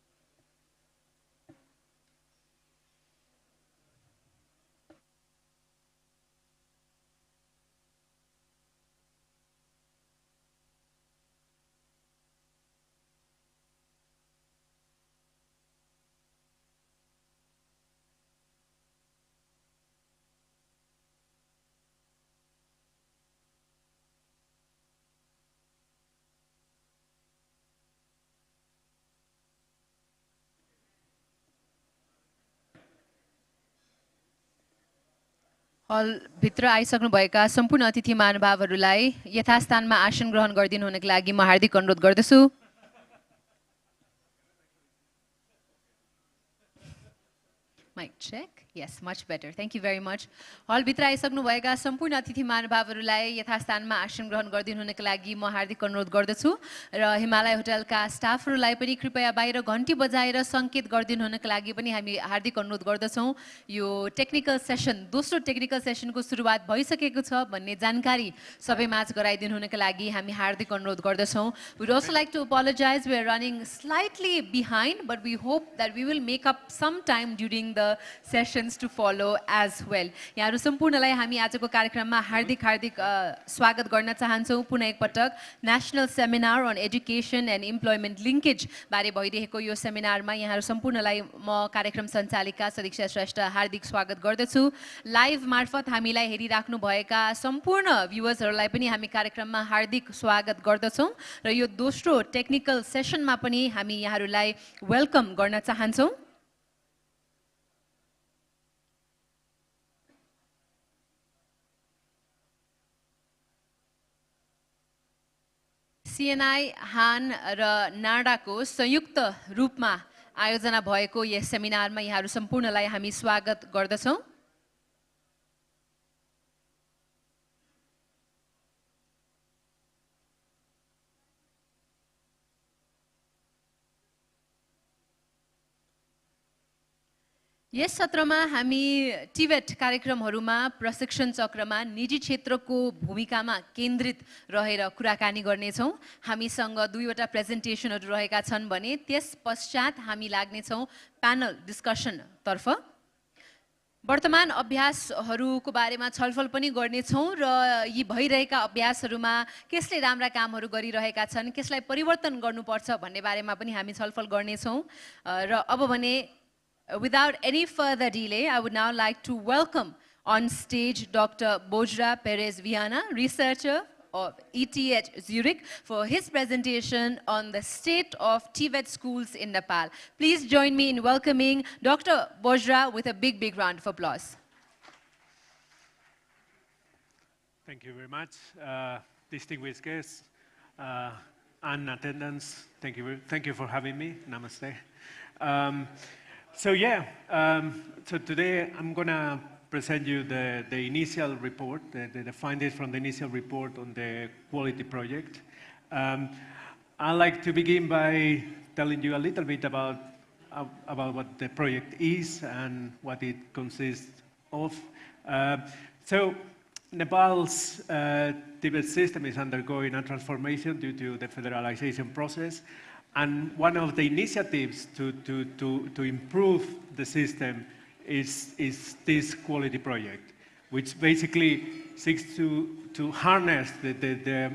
हलभित्र आइसक्नुभएका सम्पूर्ण अतिथि महानुभावहरूलाई यथास्थानमा आसन ग्रहण गरिदिनु हुनको लागि म हार्दिक अनुरोध गर्दछु। Mic check. Yes, much better. Thank you very much. हलभित्र आइसक्नुभएका सम्पूर्ण अतिथि महानुभावहरूलाई यथास्थानमा आसन ग्रहण गरिदिनु हुनको लागि म हार्दिक अनुरोध गर्दछु र हिमालय होटलका स्टाफहरूलाई पनि कृपया बाहिर घन्टी बजाएर सङ्केत गरिदिनु हुनको लागि पनि हामी हार्दिक अनुरोध गर्दछौँ। यो टेक्निकल सेसन, दोस्रो टेक्निकल सेसनको सुरुवात भइसकेको छ भन्ने जानकारी सबैमाझ गराइदिनु हुनको लागि हामी हार्दिक अनुरोध गर्दछौँ। We would also like to apologize. We are running slightly behind, but we hope that we will make up some time during the session to follow as well. यहाँहरु सम्पूर्णलाई हामी आजको कार्यक्रममा हार्दिक हार्दिक स्वागत गर्न चाहन्छौँ। पुनः एकपटक national seminar on education and employment linkage बारे भइरहेको यो सेमिनारमा यहाँहरु सम्पूर्णलाई म कार्यक्रम सञ्चालिका सदीक्षा श्रेष्ठ हार्दिक स्वागत गर्दछु। लाइभ मार्फत हामीलाई हेरिराख्नु भएका सम्पूर्ण भ्युअर्सहरूलाई पनि हामी कार्यक्रममा हार्दिक स्वागत गर्दछौँ र यो दोस्रो टेक्निकल सेसनमा पनि हामी यहाँहरुलाई वेलकम गर्न चाहन्छौँ। CNI, हान र नाडाको संयुक्त रूपमा आयोजना भएको यस सेमिनारमा यहाँहरु सम्पूर्णलाई हामी स्वागत गर्दछौँ। यस सत्रमा हामी टिभेट कार्यक्रमहरूमा प्रशिक्षण चक्रमा निजी क्षेत्रको भूमिकामा केन्द्रित रहेर कुराकानी गर्नेछौँ। हामीसँग दुईवटा प्रेजेन्टेसनहरू रहेका छन् भने त्यस पश्चात हामी लाग्नेछौँ प्यानल डिस्कसन तर्फ। वर्तमान अभ्यासहरूको बारेमा छलफल पनि गर्नेछौँ र यी भइरहेका अभ्यासहरूमा कसले राम्रा कामहरू गरिरहेका छन्, कसलाई परिवर्तन गर्नुपर्छ भन्ने बारेमा पनि हामी छलफल गर्नेछौँ। र अब भने without any further delay, I would now like to welcome on stage Dr. Bojra Perez Viana, researcher of ETH Zurich, for his presentation on the state of TVET schools in Nepal. Please join me in welcoming Dr. Bojra with a big, big round of applause. Thank you very much. Distinguished guests and attendants, thank you for having me. Namaste. So today I'm going to present you the initial report, the findings from the initial report on the quality project. I'd like to begin by telling you a little bit about what the project is and what it consists of. So Nepal's TVET system is undergoing a transformation due to the federalization process. And one of the initiatives to improve the system is this quality project. which basically seeks to harness the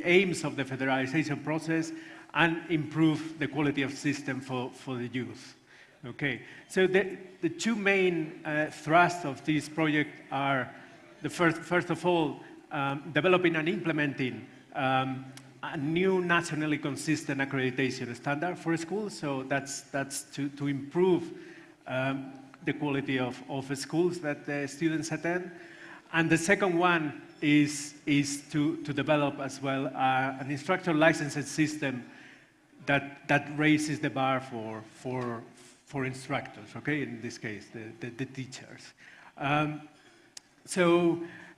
aims of the federalization process and improve the quality of system for the youth. Okay, so the two main thrusts of this project are, first of all, developing and implementing a new nationally consistent accreditation standard for schools. So that's to improve the quality of schools that the students attend. And the second one is to develop as well an instructor licensing system that raises the bar for instructors, okay, in this case, the teachers.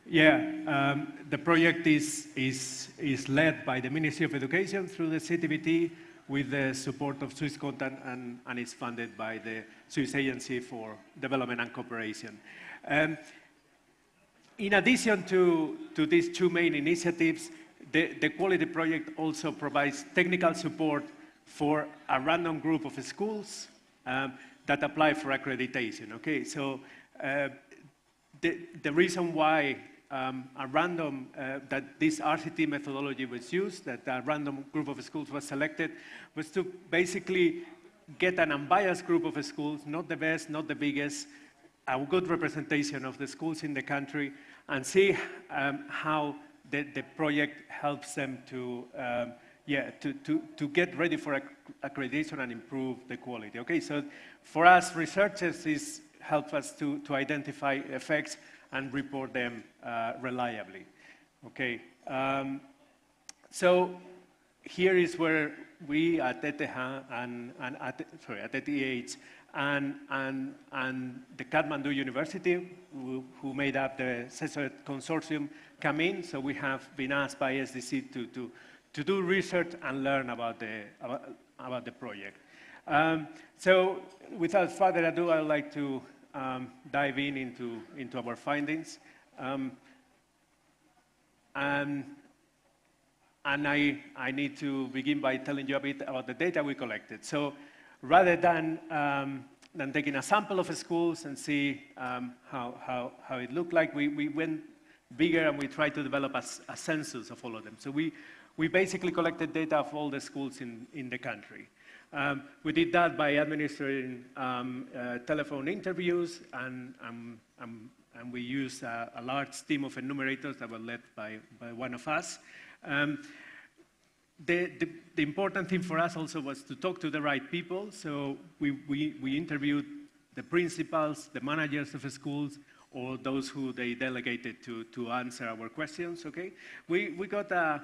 The project is led by the Ministry of Education through the CTVT with the support of Swiss Content and is funded by the Swiss Agency for Development and Cooperation. In addition to these two main initiatives, the Quality Project also provides technical support for a random group of schools that apply for accreditation, okay? So the reason why that this RCT methodology was used, that a random group of schools was selected, was to basically get an unbiased group of schools, not the best, not the biggest, a good representation of the schools in the country, and see how the project helps them to get ready for accreditation and improve the quality. Okay, so for us researchers, this helps us to identify effects and report them reliably. Okay, so here is where we at ETH and at ETH and the Kathmandu University, who made up the CESOET consortium, come in. So we have been asked by SDC to do research and learn about the project. So without further ado, I would like to dive into our findings. And I need to begin by telling you a bit about the data we collected. So rather than taking a sample of schools and see how it looked like, we went bigger and we tried to develop a census of all of them. So we basically collected data of all the schools in the country. We did that by administering telephone interviews, and we used a large team of enumerators that were led by one of us. The important thing for us also was to talk to the right people, so we interviewed the principals, the managers of the schools, or those who they delegated to answer our questions, okay? We got a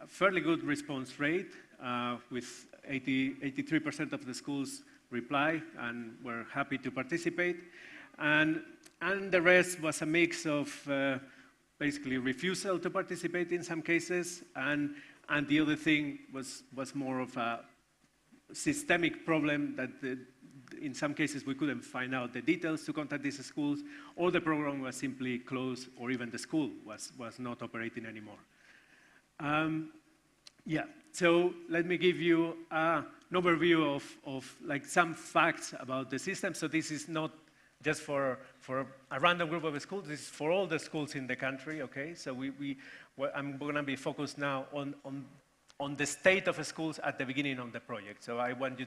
fairly good response rate with 83% of the schools reply and were happy to participate. And the rest was a mix of basically refusal to participate in some cases, and the other thing was more of a systemic problem that in some cases we couldn't find out the details to contact these schools, or the program was simply closed, or even the school was not operating anymore. So let me give you an overview of like some facts about the system. So this is not just for a random group of schools, this is for all the schools in the country, okay? So I'm gonna be focused now on the state of schools at the beginning of the project. So I want you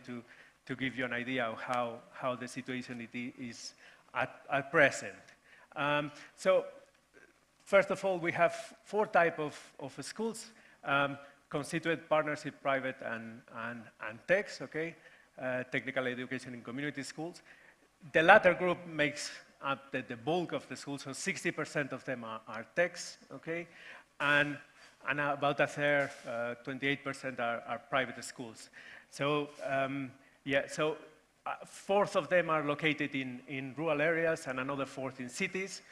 to give you an idea of how the situation is at present. So first of all, we have 4 types of schools. Constituent, partnership, private, and TECs, okay? Technical education in community schools. The latter group makes up the bulk of the schools, so 60% of them are TECs, okay? And about a third, 28% are private schools. So, so a fourth of them are located in rural areas and another fourth in cities,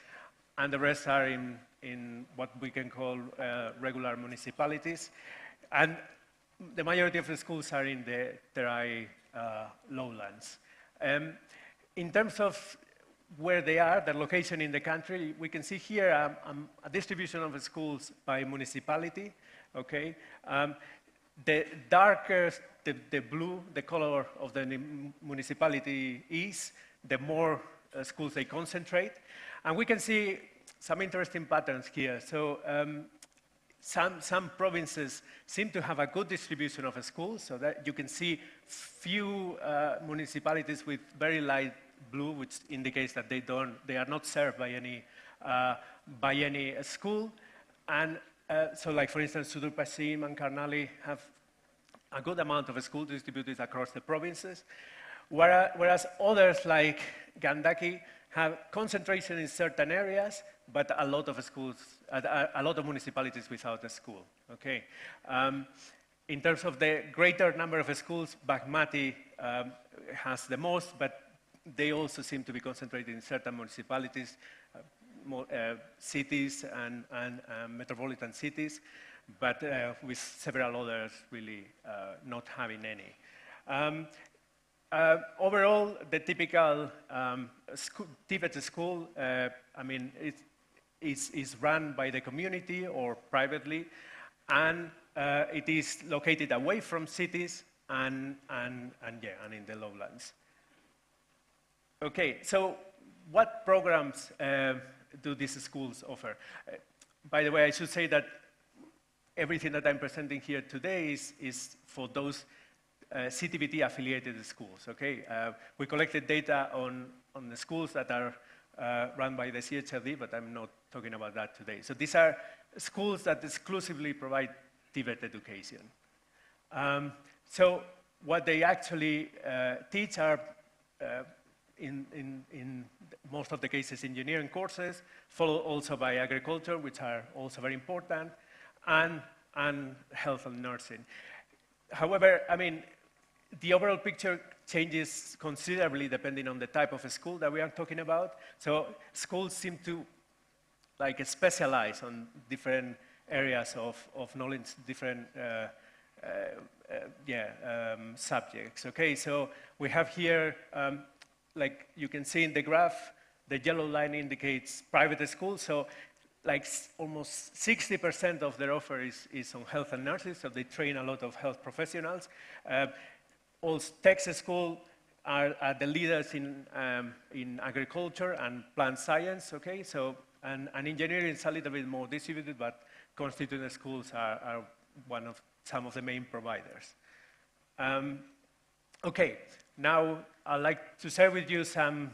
and the rest are in what we can call regular municipalities. And the majority of the schools are in the Terai lowlands. In terms of where they are, their location in the country, we can see here a distribution of the schools by municipality, okay? The darker the blue, the color of the municipality is, the more schools they concentrate. And we can see some interesting patterns here. So some provinces seem to have a good distribution of schools, so that you can see few municipalities with very light blue, which indicates that they are not served by any school. And so, like for instance, Sudur Pasim and Karnali have a good amount of schools distributed across the provinces, whereas others like Gandaki have concentration in certain areas, but a lot of schools, a lot of municipalities without a school. Okay. In terms of the greater number of schools, Bagmati has the most, but they also seem to be concentrated in certain municipalities, cities and metropolitan cities, but with several others really not having any. Overall, the typical TVET school, I mean, is run by the community or privately, and it is located away from cities and in the lowlands. Okay, so what programs do these schools offer? By the way, I should say that everything that I'm presenting here today is for those CTVT affiliated schools, okay? We collected data on the schools that are run by the CHLD, but I'm not talking about that today. So these are schools that exclusively provide TVET education. So what they actually teach are, in most of the cases, engineering courses, followed also by agriculture, which are also very important, and health and nursing. However, I mean, the overall picture changes considerably depending on the type of school that we are talking about. So schools seem to like specialize on different areas of knowledge, different subjects. Okay, so we have here, like you can see in the graph, the yellow line indicates private schools. So like almost 60% of their offer is on health and nursing, so they train a lot of health professionals. All Texas schools are the leaders in agriculture and plant science, okay? So, and engineering is a little bit more distributed, but constituent schools are some of the main providers. Okay, now I'd like to share with you some,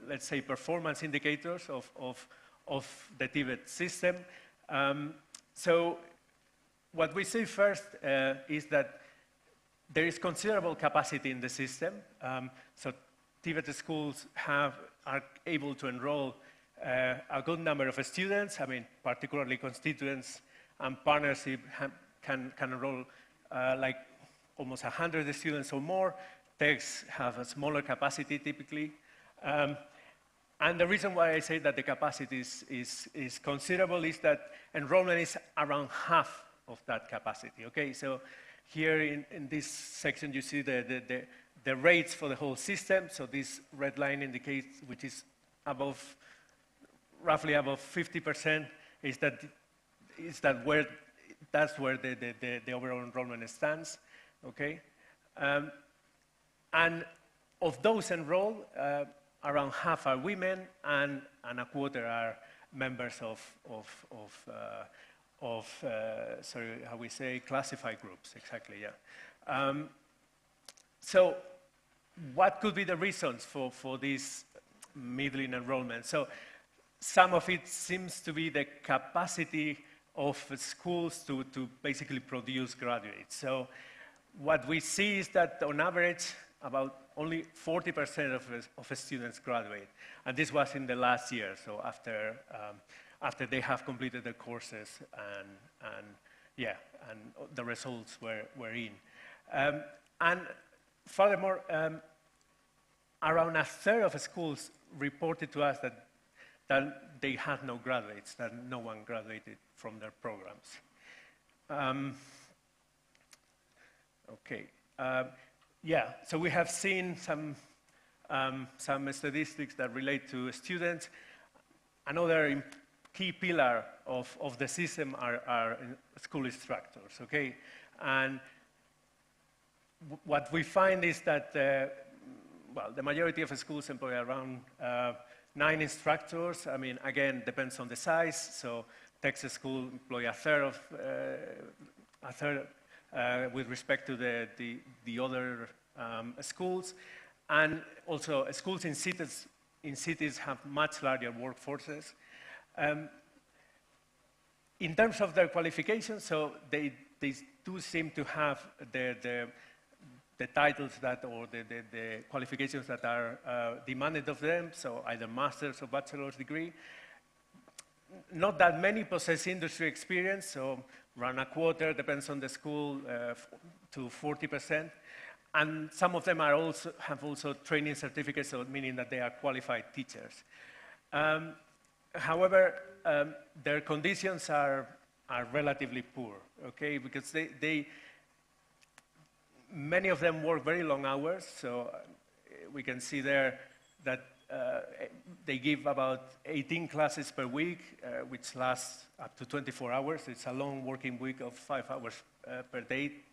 let's say, performance indicators of the TVET system. So what we see first is that there is considerable capacity in the system. So TVET schools are able to enroll a good number of students. I mean, particularly constituents and partnership can enroll like almost 100 students or more. TECs have a smaller capacity typically. And the reason why I say that the capacity is considerable is that enrollment is around half of that capacity, okay? So here in this section you see the rates for the whole system. So this red line indicates, which is above, roughly above 50%, that's where the overall enrollment stands, okay? And of those enrolled, around half are women, and a quarter are members sorry, how we say, classified groups, exactly, yeah. So what could be the reasons for this middling enrollment? So some of it seems to be the capacity of schools to basically produce graduates. So what we see is that on average, about only 40% of students graduate. And this was in the last year, so after they have completed their courses and the results were in. And furthermore, around a third of schools reported to us that they had no graduates, that no one graduated from their programs. Okay. Yeah, so we have seen some statistics that relate to students. Another key pillar of the system are school instructors, okay? And what we find is that well, the majority of schools employ around 9 instructors. I mean, again, depends on the size. So Texas school employ a third with respect to the other schools. And also schools in cities have much larger workforces. In terms of their qualifications, so they do seem to have the titles that, or the qualifications that are demanded of them, so either master's or bachelor's degree. Not that many possess industry experience, so around a quarter, depends on the school, to 40%. And some of them have also training certificates, so meaning that they are qualified teachers. However, their conditions are relatively poor, okay? Because many of them work very long hours, so we can see there that they give about 18 classes per week, which lasts up to 24 hours. It's a long working week of 5 hours per day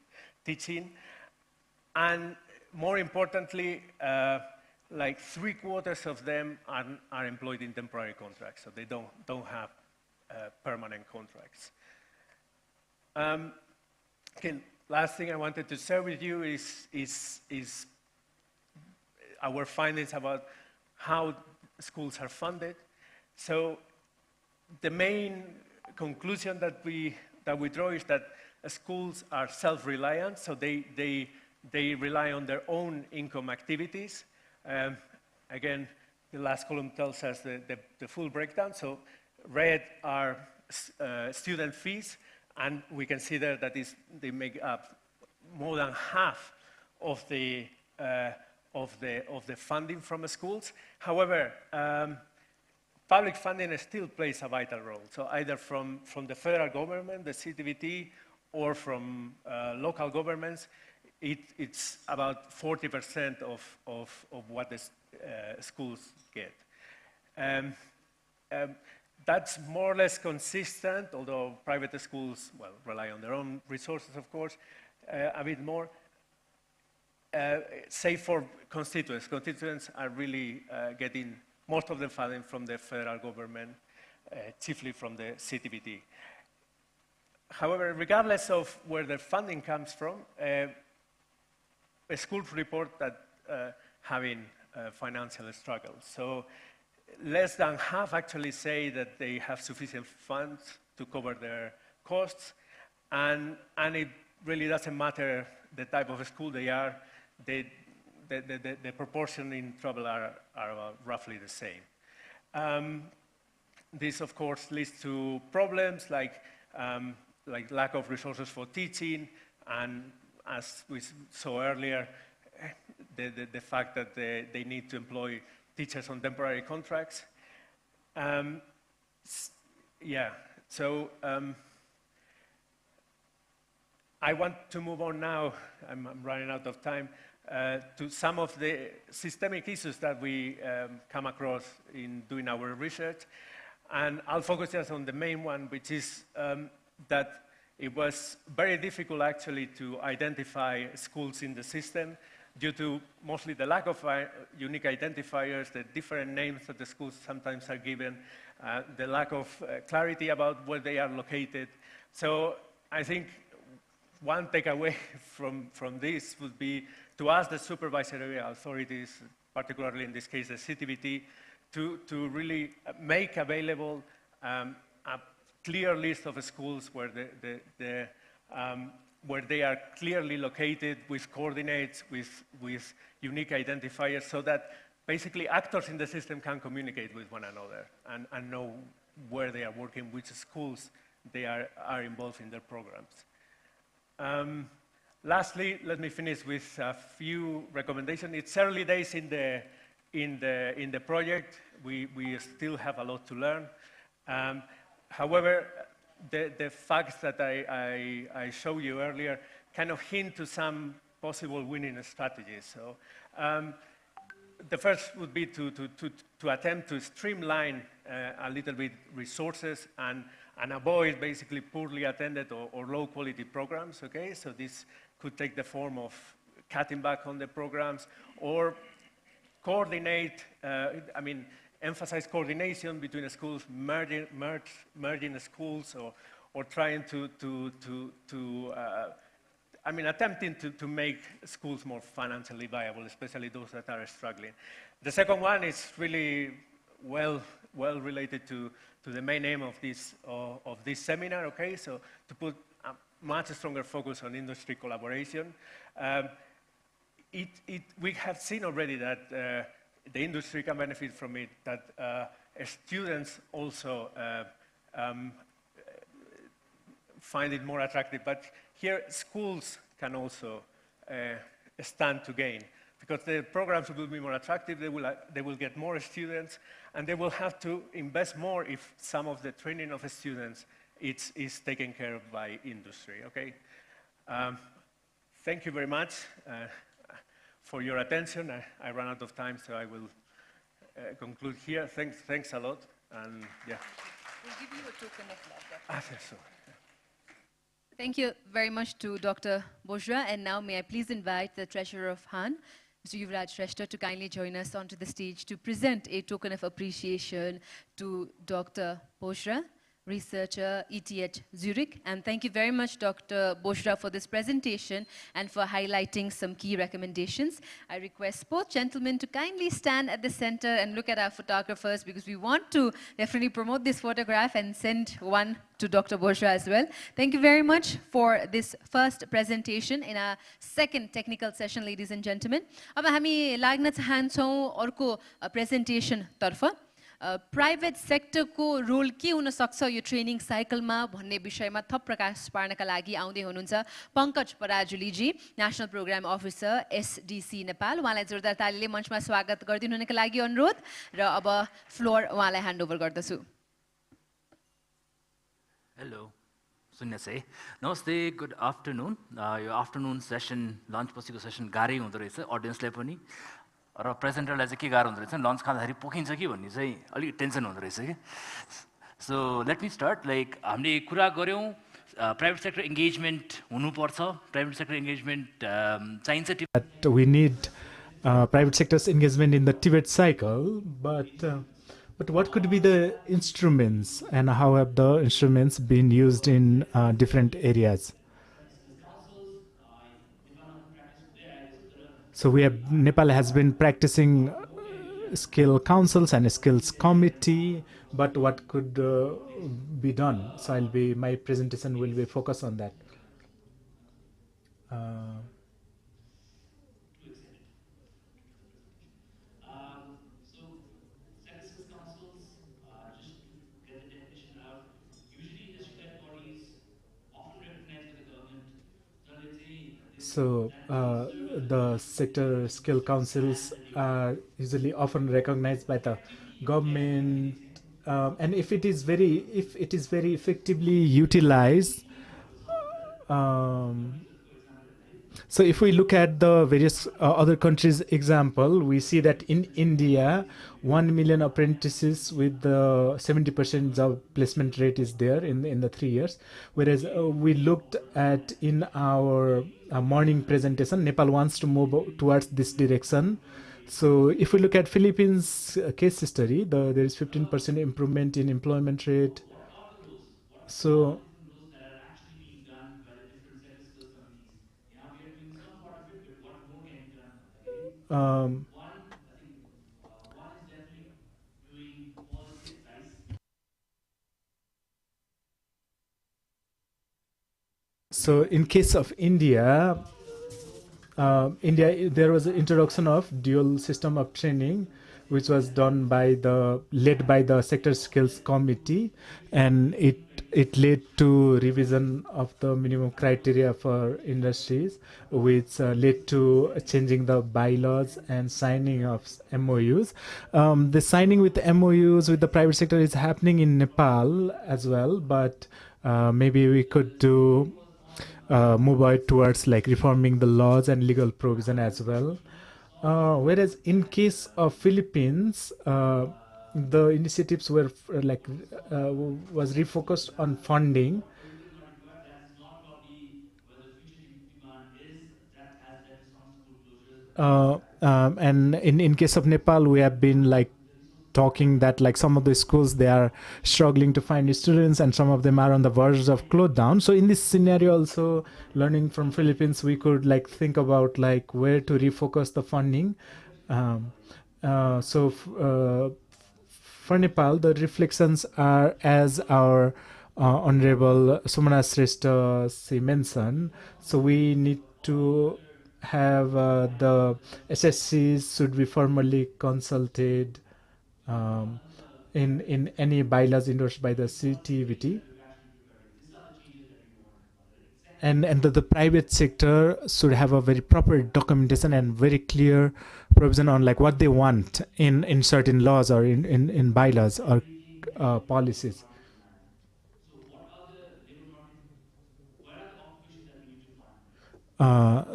teaching. And more importantly, like 3/4 of them are employed in temporary contracts, so they don't have permanent contracts. Okay, last thing I wanted to share with you is our findings about how schools are funded. So the main conclusion that we draw is that schools are self-reliant, so they rely on their own income activities. Again, the last column tells us the full breakdown. So red are student fees, and we can see there that they make up more than half of the funding from schools. However, public funding still plays a vital role. So either from the federal government, the CTVT, or from local governments, it's about 40% of what the schools get. That's more or less consistent, although private schools, well, rely on their own resources, of course, a bit more. Save for constituents. Constituents are really getting most of the funding from the federal government, chiefly from the CTVT. However, regardless of where the funding comes from, schools report that having financial struggles. So less than half actually say that they have sufficient funds to cover their costs, and it really doesn't matter the type of school they are, the proportion in trouble are roughly the same. This, of course, leads to problems like lack of resources for teaching, and as we saw earlier, the fact that they need to employ teachers on temporary contracts. Yeah, so I want to move on now, I'm running out of time, to some of the systemic issues that we come across in doing our research. And I'll focus just on the main one, which is that it was very difficult actually to identify schools in the system due to mostly the lack of unique identifiers, the different names that the schools sometimes are given, the lack of clarity about where they are located. So I think one takeaway from this would be to ask the supervisory authorities, particularly in this case the CTVT, to really make available a clear list of schools where where they are clearly located with coordinates, with unique identifiers, so that basically actors in the system can communicate with one another and know where they are working, which schools they are involved in their programs. Lastly, let me finish with a few recommendations. It's early days in the project. We still have a lot to learn. However, the facts that I showed you earlier kind of hint to some possible winning strategies. So the first would be to attempt to streamline a little bit resources and avoid basically poorly attended or low quality programs, okay? So this could take the form of cutting back on the programs or coordinate, emphasize coordination between schools, merging schools, or trying attempting to make schools more financially viable, especially those that are struggling. The second one is really well related to the main aim of this seminar. Okay, so to put a much stronger focus on industry collaboration. We have seen already that the industry can benefit from it, that students also find it more attractive, but here schools can also stand to gain, because the programs will be more attractive, they will get more students, and they will have to invest more if some of the training of the students is taken care of by industry, okay? Thank you very much for your attention. I ran out of time, so I will conclude here. Thanks a lot, and yeah. We'll give you a token of love. So. Thank you very much to Dr. Bourgeois, and now may I please invite the Treasurer of Han, Mr. Yuvraj Shrestha, to kindly join us onto the stage to present a token of appreciation to Dr. Bourgeois, researcher, ETH Zurich. And thank you very much, Dr. Bourgeois, for this presentation and for highlighting some key recommendations. I request both gentlemen to kindly stand at the center and look at our photographers, because we want to definitely promote this photograph and send one to Dr. Bourgeois as well. Thank you very much for this first presentation in our second technical session, ladies and gentlemen. अब हामी लाग्न चाहन्छौँ अर्को presentation तर्फ. Private सेक्टरको role के हुन सक्छ यो training साइकलमा भन्ने विषयमा थप प्रकाश पार्नका लागि आउँदै हुनुहुन्छ पङ्कज पराजुलीजी, नेशनल प्रोग्राम अफिसर एसडिसी नेपाल। उहाँलाई जोरदार तालीले मञ्चमा स्वागत गरिदिनु हुनका लागि अनुरोध, र अब फ्लोर उहाँलाई ह्यान्डओभर गर्दछु। हेलो, सुन्नुहोस् है। नमस्ते, गुड आफ्टरनुन। यो आफ्टरनुन सेसन, लन्च पछिको सेसन गाह्रै हुँदो रहेछ अडियन्सलाई पनि, र प्रेजेन्टरलाई चाहिँ के गाह्रो हुँदो रहेछ, लन्च खाँदाखेरि पोखिन्छ कि भन्ने चाहिँ अलिक टेन्सन हुँदो रहेछ कि। So let me start. Like हामीले कुरा गऱ्यौँ प्राइभेट सेक्टर इङ्गेजमेन्ट हुनुपर्छ, प्राइभेट सेक्टर इङ्गेजमेन्ट चाहिन्छ। We need private sector's engagement in the TVET cycle, but what could be the instruments, and how have the instruments been used in different areas? So Nepal has been practicing skill councils and skills committee, but what could be done? So my presentation will be focused on that. So the sector skill councils are usually often recognized by the government, and if it is very effectively utilized. So if we look at the various other countries' example, we see that in India, 1 million apprentices with the 70% job placement rate is there in the 3 years. Whereas we looked at in our morning presentation, Nepal wants to move towards this direction. So if we look at Philippines case history, there is 15% improvement in employment rate. So so in case of India, there was an introduction of dual system of training, which was done led by the sector skills committee, and it led to revision of the minimum criteria for industries, which led to changing the bylaws and signing of MOUs. The signing with the MOUs with the private sector is happening in Nepal as well, but maybe we could move out towards like reforming the laws and legal provision as well. Whereas in case of Philippines, the initiatives were was refocused on funding. And in case of Nepal, we have been like talking that like some of the schools they are struggling to find students and some of them are on the verge of close down. So in this scenario also, learning from Philippines, we could like think about like where to refocus the funding. For Nepal, the reflections are as our Honorable Sumana Shrestha she mentioned. So we need to have the SSCs should be formally consulted in any bylaws endorsed by the CTVT. And the private sector should have a very proper documentation and very clear provision on like what they want in certain laws or in bylaws or policies.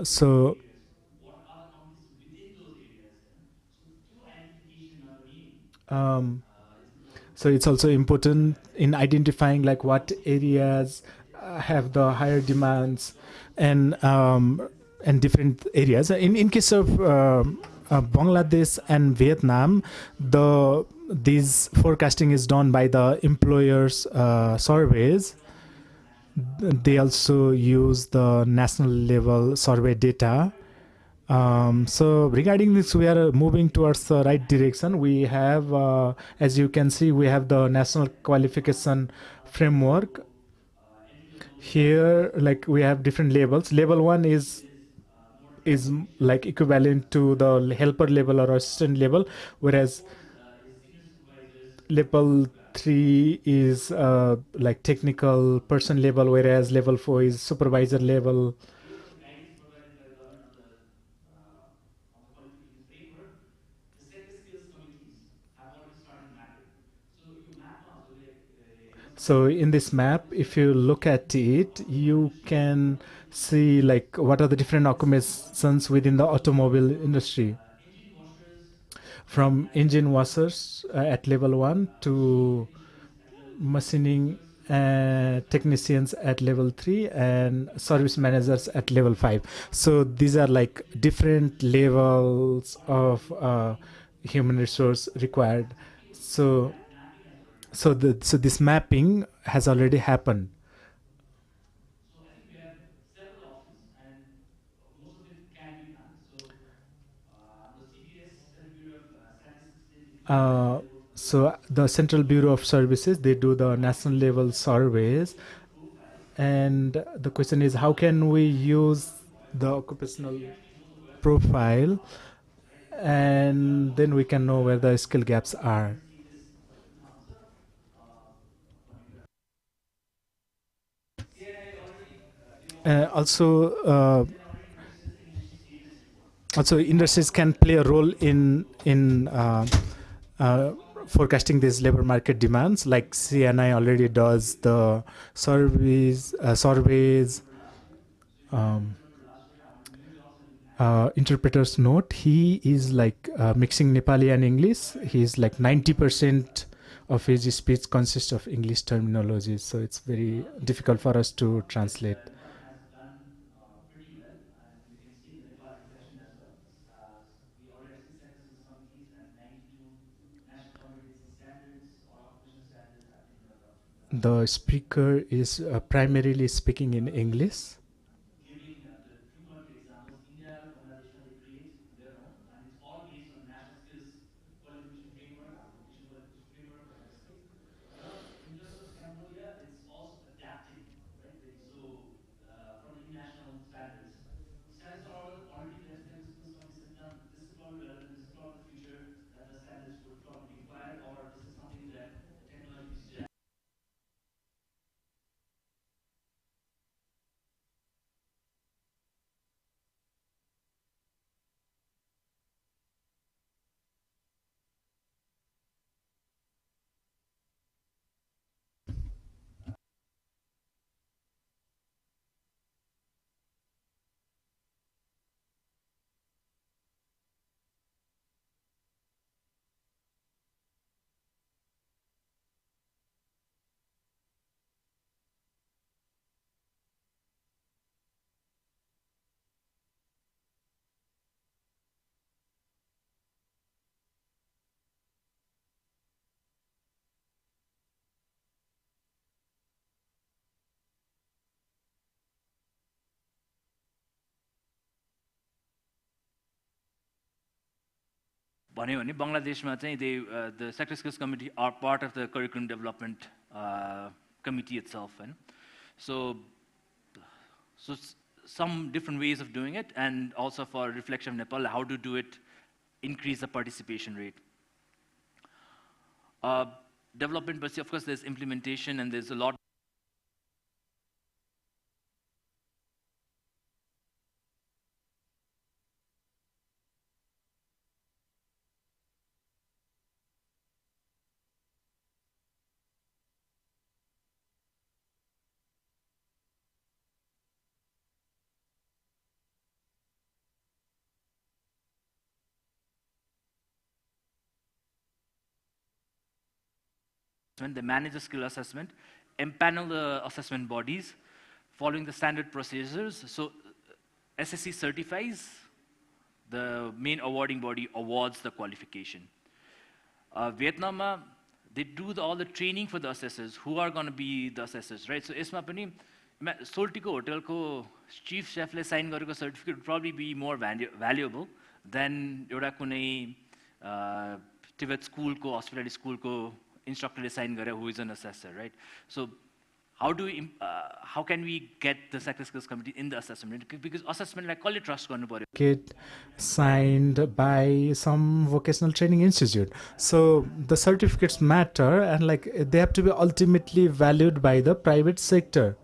So so it's also important in identifying like what areas have the higher demands and different areas. In case of Bangladesh and Vietnam, this forecasting is done by the employers surveys. They also use the national level survey data. So regarding this, we are moving towards the right direction. We have, as you can see, we have the national qualification framework. Here, like we have different levels. Level 1 is like equivalent to the helper level or assistant level, whereas level 3 is like technical person level, whereas level 4 is supervisor level. So in this map, if you look at it, you can see like what are the different occupations within the automobile industry. From engine washers at level 1 to machining technicians at level 3 and service managers at level 5. So these are like different levels of human resource required. So this mapping has already happened. So the Central Bureau of Services, they do the national level surveys, and the question is how can we use the occupational profile and then we can know where the skill gaps are. Also industries can play a role in forecasting these labor market demands, like CNI already does the surveys. Interpreter's note, he is like mixing Nepali and English. He's like 90% of his speech consists of English terminologies, so it's very difficult for us to translate. The speaker is primarily speaking in English. भन्यो भने बङ्गलादेशमा चाहिँ the sector skills committee are part of the curriculum development committee itself, and so some different ways of doing it, and also for reflection of Nepal, how to do it, increase the participation rate. Development, but of course there's implementation, and there's a lot. They manage the skill assessment, empanel the assessment bodies, following the standard procedures. So SSC certifies, the main awarding body awards the qualification. Vietnam, they do all the training for the assessors, who are going to be the assessors, right? So यसमा पनि Soltiko hotel ko chief chef le sign गरेको certificate would probably be more valuable than एउटा कुनै TVET school ko, hospitality school ko instructor sign gare who is an assessor, right? So how can we get the sector skills committee in the assessment? Because assessment like quality trust garnu paryo. Get signed by some vocational training institute. So the certificates matter, and like they have to be ultimately valued by the private sector.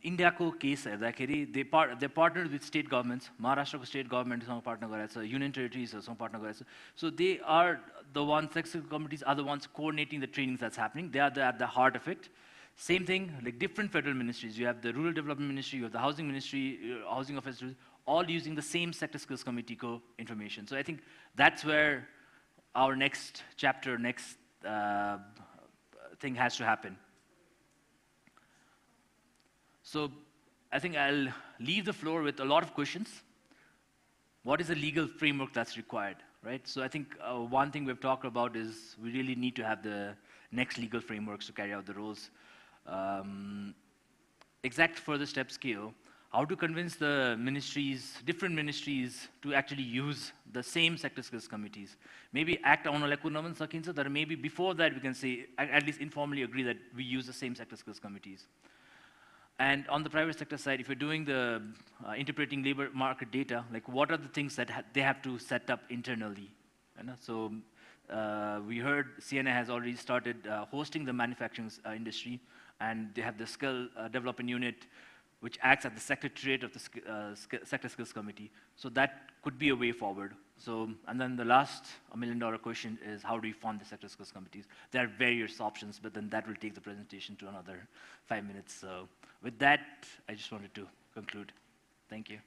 Indiaको case हेर्दाखेरि they partnered with state governments. Maharashtrako state governmentसँग partner गरेको छ, union territoriesसँग partner गरेको छ. So they are the ones, sector committees are the ones coordinating the trainings that's happening. They are at the heart of it. Same thing, like different federal ministries. You have the rural development ministry, you have the housing ministry, housing officers, all using the same sector skills committee information. So I think that's where our next chapter, next thing has to happen. So I think I'll leave the floor with a lot of questions. What is the legal framework that's required, right? So I think one thing we've talked about is we really need to have the next legal frameworks to carry out the roles. Exact further steps scale, how to convince the ministries, different ministries, to actually use the same sector skills committees. Maybe act on that maybe before that we can say, at least informally agree that we use the same sector skills committees. And on the private sector side, if you're doing the interpreting labor market data, like what are the things that they have to set up internally? So we heard CNA has already started hosting the manufacturing industry, and they have the skill development unit, which acts as the secretariat of the sector skills committee. So that could be a way forward. So, and then the last $1 million question is, how do we fund the sector skills committees? There are various options, but then that will take the presentation to another 5 minutes. So with that, I just wanted to conclude. Thank you.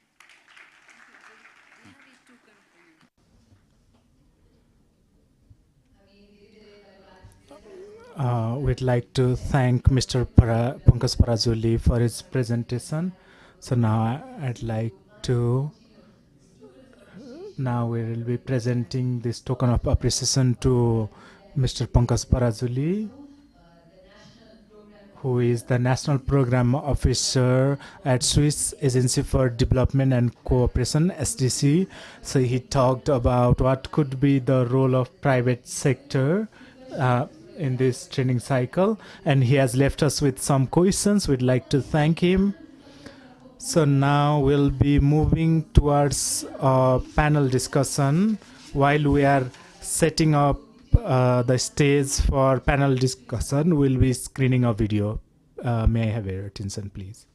We'd like to thank Mr. Pankaj Parajuli for his presentation. So now I'd like to, now we will be presenting this token of appreciation to Mr. Pankaj Parajuli, who is the National Program Officer at Swiss Agency for Development and Cooperation, SDC. So he talked about what could be the role of private sector in this training cycle, and he has left us with some questions. We'd like to thank him. So now we'll be moving towards a panel discussion. While we are setting up the stage for panel discussion, we'll be screening a video. May I have your attention, please?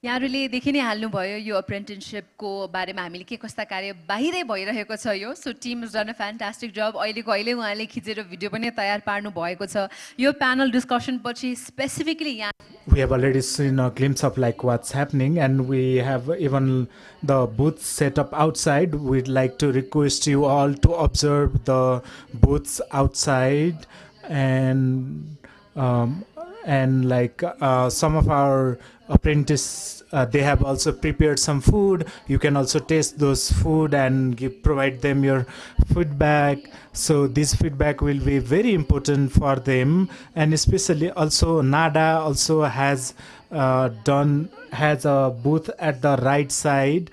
यहाँहरूले देखि नै हाल्नुभयो यो अप्रेन्टिससिपको बारेमा हामीले के कस्ता कार्य बाहिरै भइरहेको छ यो so team is done a fantastic जब अहिलेको अहिले उहाँले खिचेर भिडियो पनि तयार पार्नु भएको छ यो प्यानल डिस्कसन पछि स्पेसिफिकली यहाँ We have already seen a glimpse of like what's happening, and we have even the booths set up outside. We'd like to request you all to observe the booths outside, and like some of our apprentices, they have also prepared some food. You can also taste those food and provide them your feedback. So this feedback will be very important for them, and especially also NADA also has a booth at the right side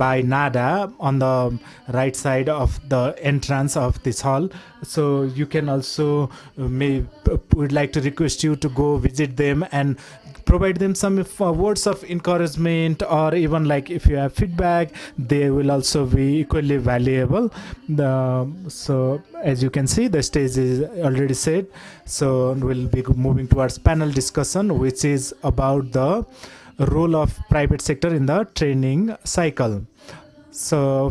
by NADA on the right side of the entrance of this hall. So you can also would like to request you to go visit them and provide them some words of encouragement, or even like if you have feedback, they will also be equally valuable. So as you can see, the stage is already set, so we'll be moving towards panel discussion, which is about the role of private sector in the training cycle. So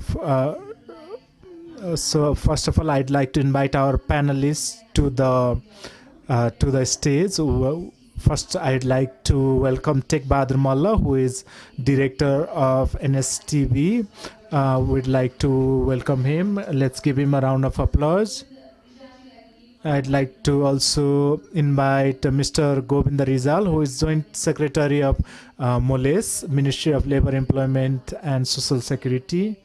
first of all, I'd like to invite our panelists to the stage. First, I'd like to welcome Tek Bahadur Malla, who is Director of NSTB. We'd like to welcome him. Let's give him a round of applause. I'd like to also invite Mr. Govinda Rizal, who is Joint Secretary of MOLES, Ministry of Labor, Employment and Social Security.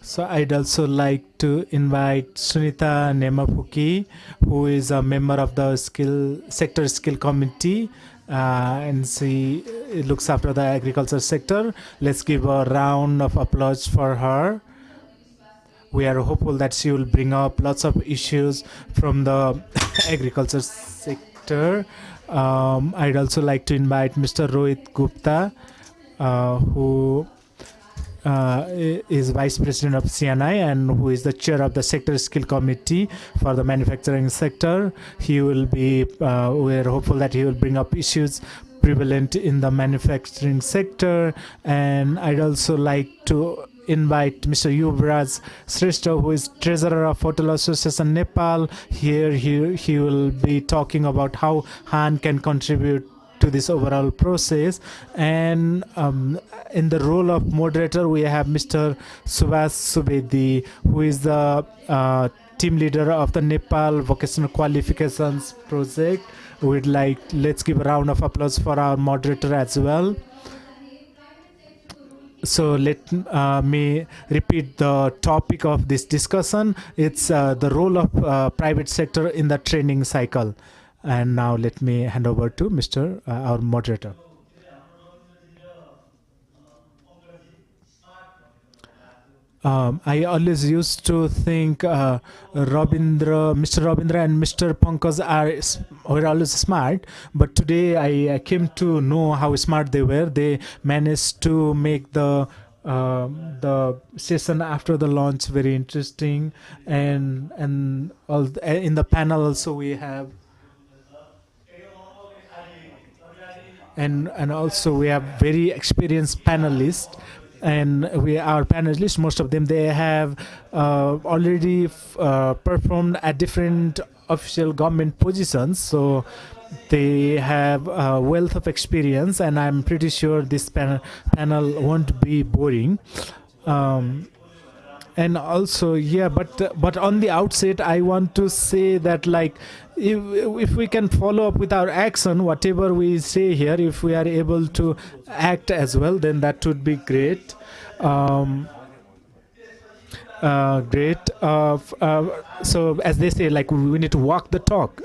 So I'd also like to invite Sunita Nemapuki, who is a member of the Sector Skill Committee, and she looks after the agriculture sector. Let's give a round of applause for her. We are hopeful that she will bring up lots of issues from the agriculture sector. I'd also like to invite Mr. Rohit Gupta, who is Vice President of CNI and who is the Chair of the Sector Skill Committee for the manufacturing sector. He will be, we are hopeful that he will bring up issues prevalent in the manufacturing sector. And I'd also like to invite Mr. Yuvraj Shrestha, who is Treasurer of Hotel Association Nepal. Here he will be talking about how Han can contribute to this overall process. And in the role of moderator, we have Mr. Subhas Subedi, who is the team leader of the Nepal Vocational Qualifications Project. Let's give a round of applause for our moderator as well. So let me repeat the topic of this discussion. It's the role of private sector in the training cycle. And now let me hand over to Mr. Our moderator. I always used to think Mr. Rabindra and Mr. Pankaj were always smart, but today I came to know how smart they were. They managed to make the session after the launch very interesting, and in the panel also we have. And also we have very experienced panelists, and our panelists, most of them, they have already performed at different official government positions, so they have a wealth of experience, and I'm pretty sure this panel won't be boring. And also, yeah, but on the outset, I want to say that, like, if we can follow up with our action, whatever we say here, if we are able to act as well, then that would be great. So as they say, like, we need to walk the talk.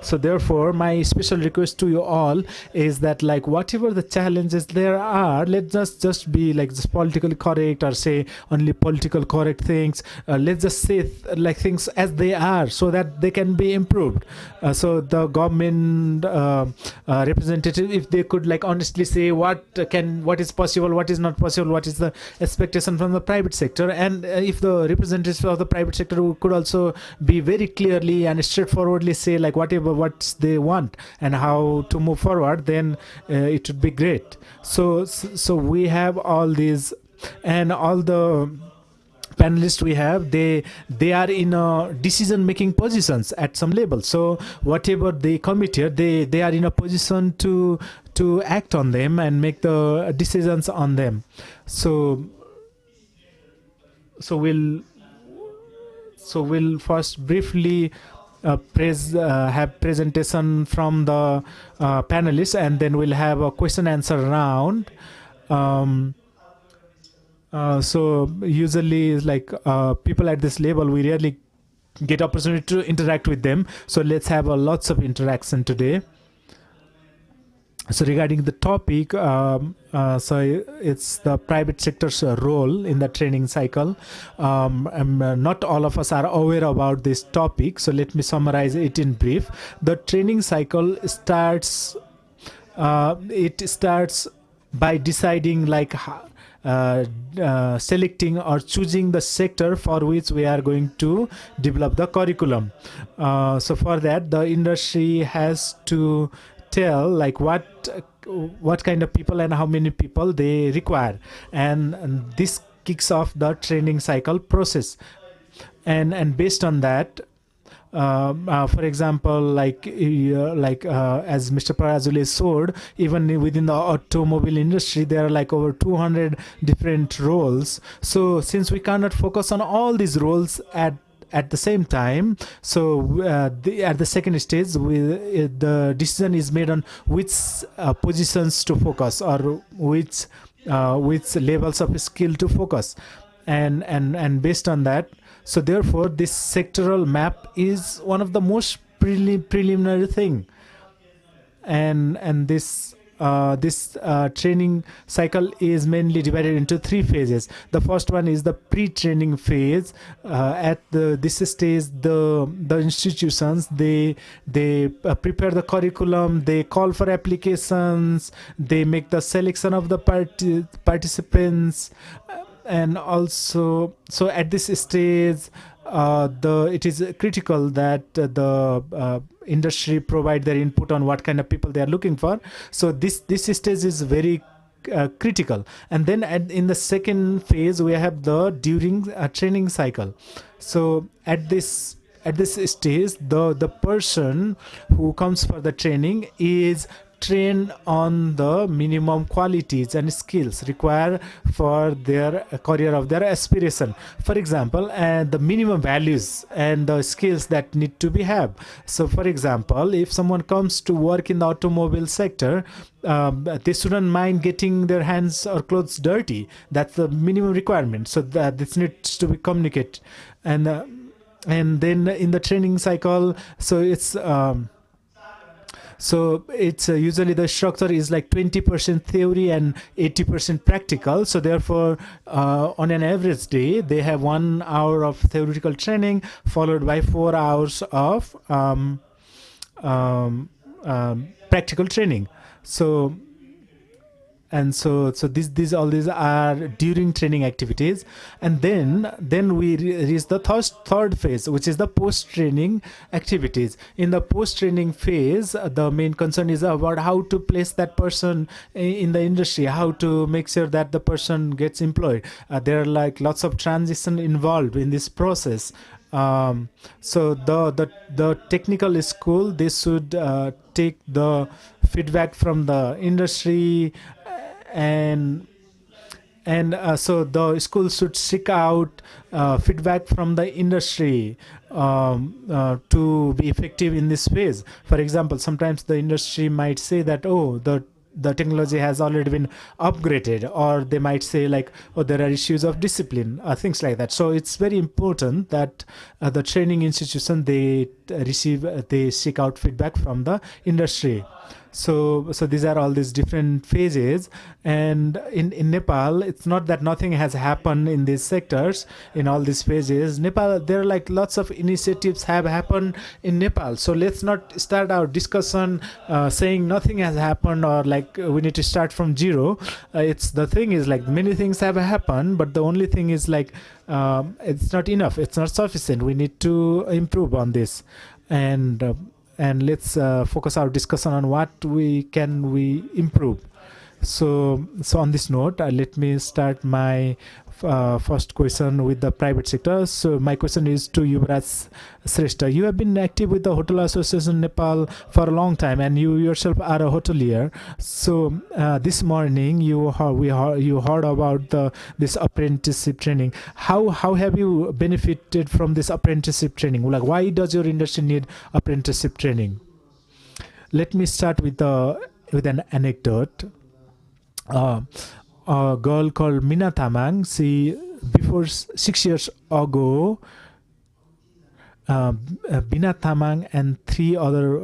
So therefore, my special request to you all is that, like, whatever the challenges there are, let's just be like just politically correct, or say only political correct things. Let's just say like things as they are, so that they can be improved. So the government representative, if they could like honestly say what is possible, what is not possible, what is the expectation from the private sector, and if if the representatives of the private sector could also be very clearly and straightforwardly say like what they want and how to move forward, then it would be great. So we have all these, and all the panelists we have, they are in decision making positions at some level. So whatever they committed, they are in a position to act on them and make the decisions on them. So we'll first briefly have presentation from the panelists, and then we'll have a question answer round. So usually, like people at this level, we rarely get opportunity to interact with them. So let's have lots of interaction today. So regarding the topic, so it's the private sector's role in the training cycle. Not all of us are aware about this topic, so let me summarize it in brief. The training cycle starts. It starts by deciding like. Selecting or choosing the sector for which we are going to develop the curriculum. So for that, the industry has to tell like what kind of people and how many people they require, and this kicks off the training cycle process. And based on that, for example, like as Mr. Parazule showed, even within the automobile industry, there are like over 200 different roles. So since we cannot focus on all these roles at the same time, so at the second stage, the decision is made on which positions to focus, or which levels of skill to focus, and based on that. So therefore, this sectoral map is one of the most preliminary thing, and this training cycle is mainly divided into 3 phases. The first one is the pre-training phase. At this stage, the institutions they prepare the curriculum, they call for applications, they make the selection of the participants. And also, so at this stage, it is critical that the industry provide their input on what kind of people they are looking for. So this stage is very critical. And then in the second phase, we have the during training cycle. So at this stage, the person who comes for the training is trained on the minimum qualities and skills required for their career of their aspiration. For example, the minimum values and the skills that need to be have. So for example, if someone comes to work in the automobile sector, they shouldn't mind getting their hands or clothes dirty. That's the minimum requirement. So that this needs to be communicated. And then in the training cycle, so it's usually the structure is like 20% theory and 80% practical. So therefore, on an average day, they have 1 hour of theoretical training followed by 4 hours of practical training. So these are during training activities, and then we reach the third phase, which is the post-training activities. In the post-training phase, the main concern is about how to place that person in the industry, how to make sure that the person gets employed. There are like lots of transition involved in this process. So the technical school, they should take the feedback from the industry, and so the school should seek out feedback from the industry to be effective in this phase. For example, sometimes the industry might say that, oh, the technology has already been upgraded, or they might say like, oh, there are issues of discipline, things like that. So it's very important that the training institution, they seek out feedback from the industry. So these are all these different phases, and in Nepal, it's not that nothing has happened in these sectors, in all these phases. Nepal, there are like lots of initiatives have happened in Nepal. So let's not start our discussion saying nothing has happened, or like we need to start from zero. It's the thing is like many things have happened, but the only thing is like it's not enough, it's not sufficient. We need to improve on this, and let's focus our discussion on what we improve. So on this note, let me start my first question with the private sector. So my question is to Yuvraj Shrestha. You have been active with the Hotel Association Nepal for a long time, and you yourself are a hotelier. So this morning you heard about this apprenticeship training. How have you benefited from this apprenticeship training? Like, why does your industry need apprenticeship training? Let me start with an anecdote. A girl called Mina Tamang, before 6 years ago, Bina Tamang and 3 other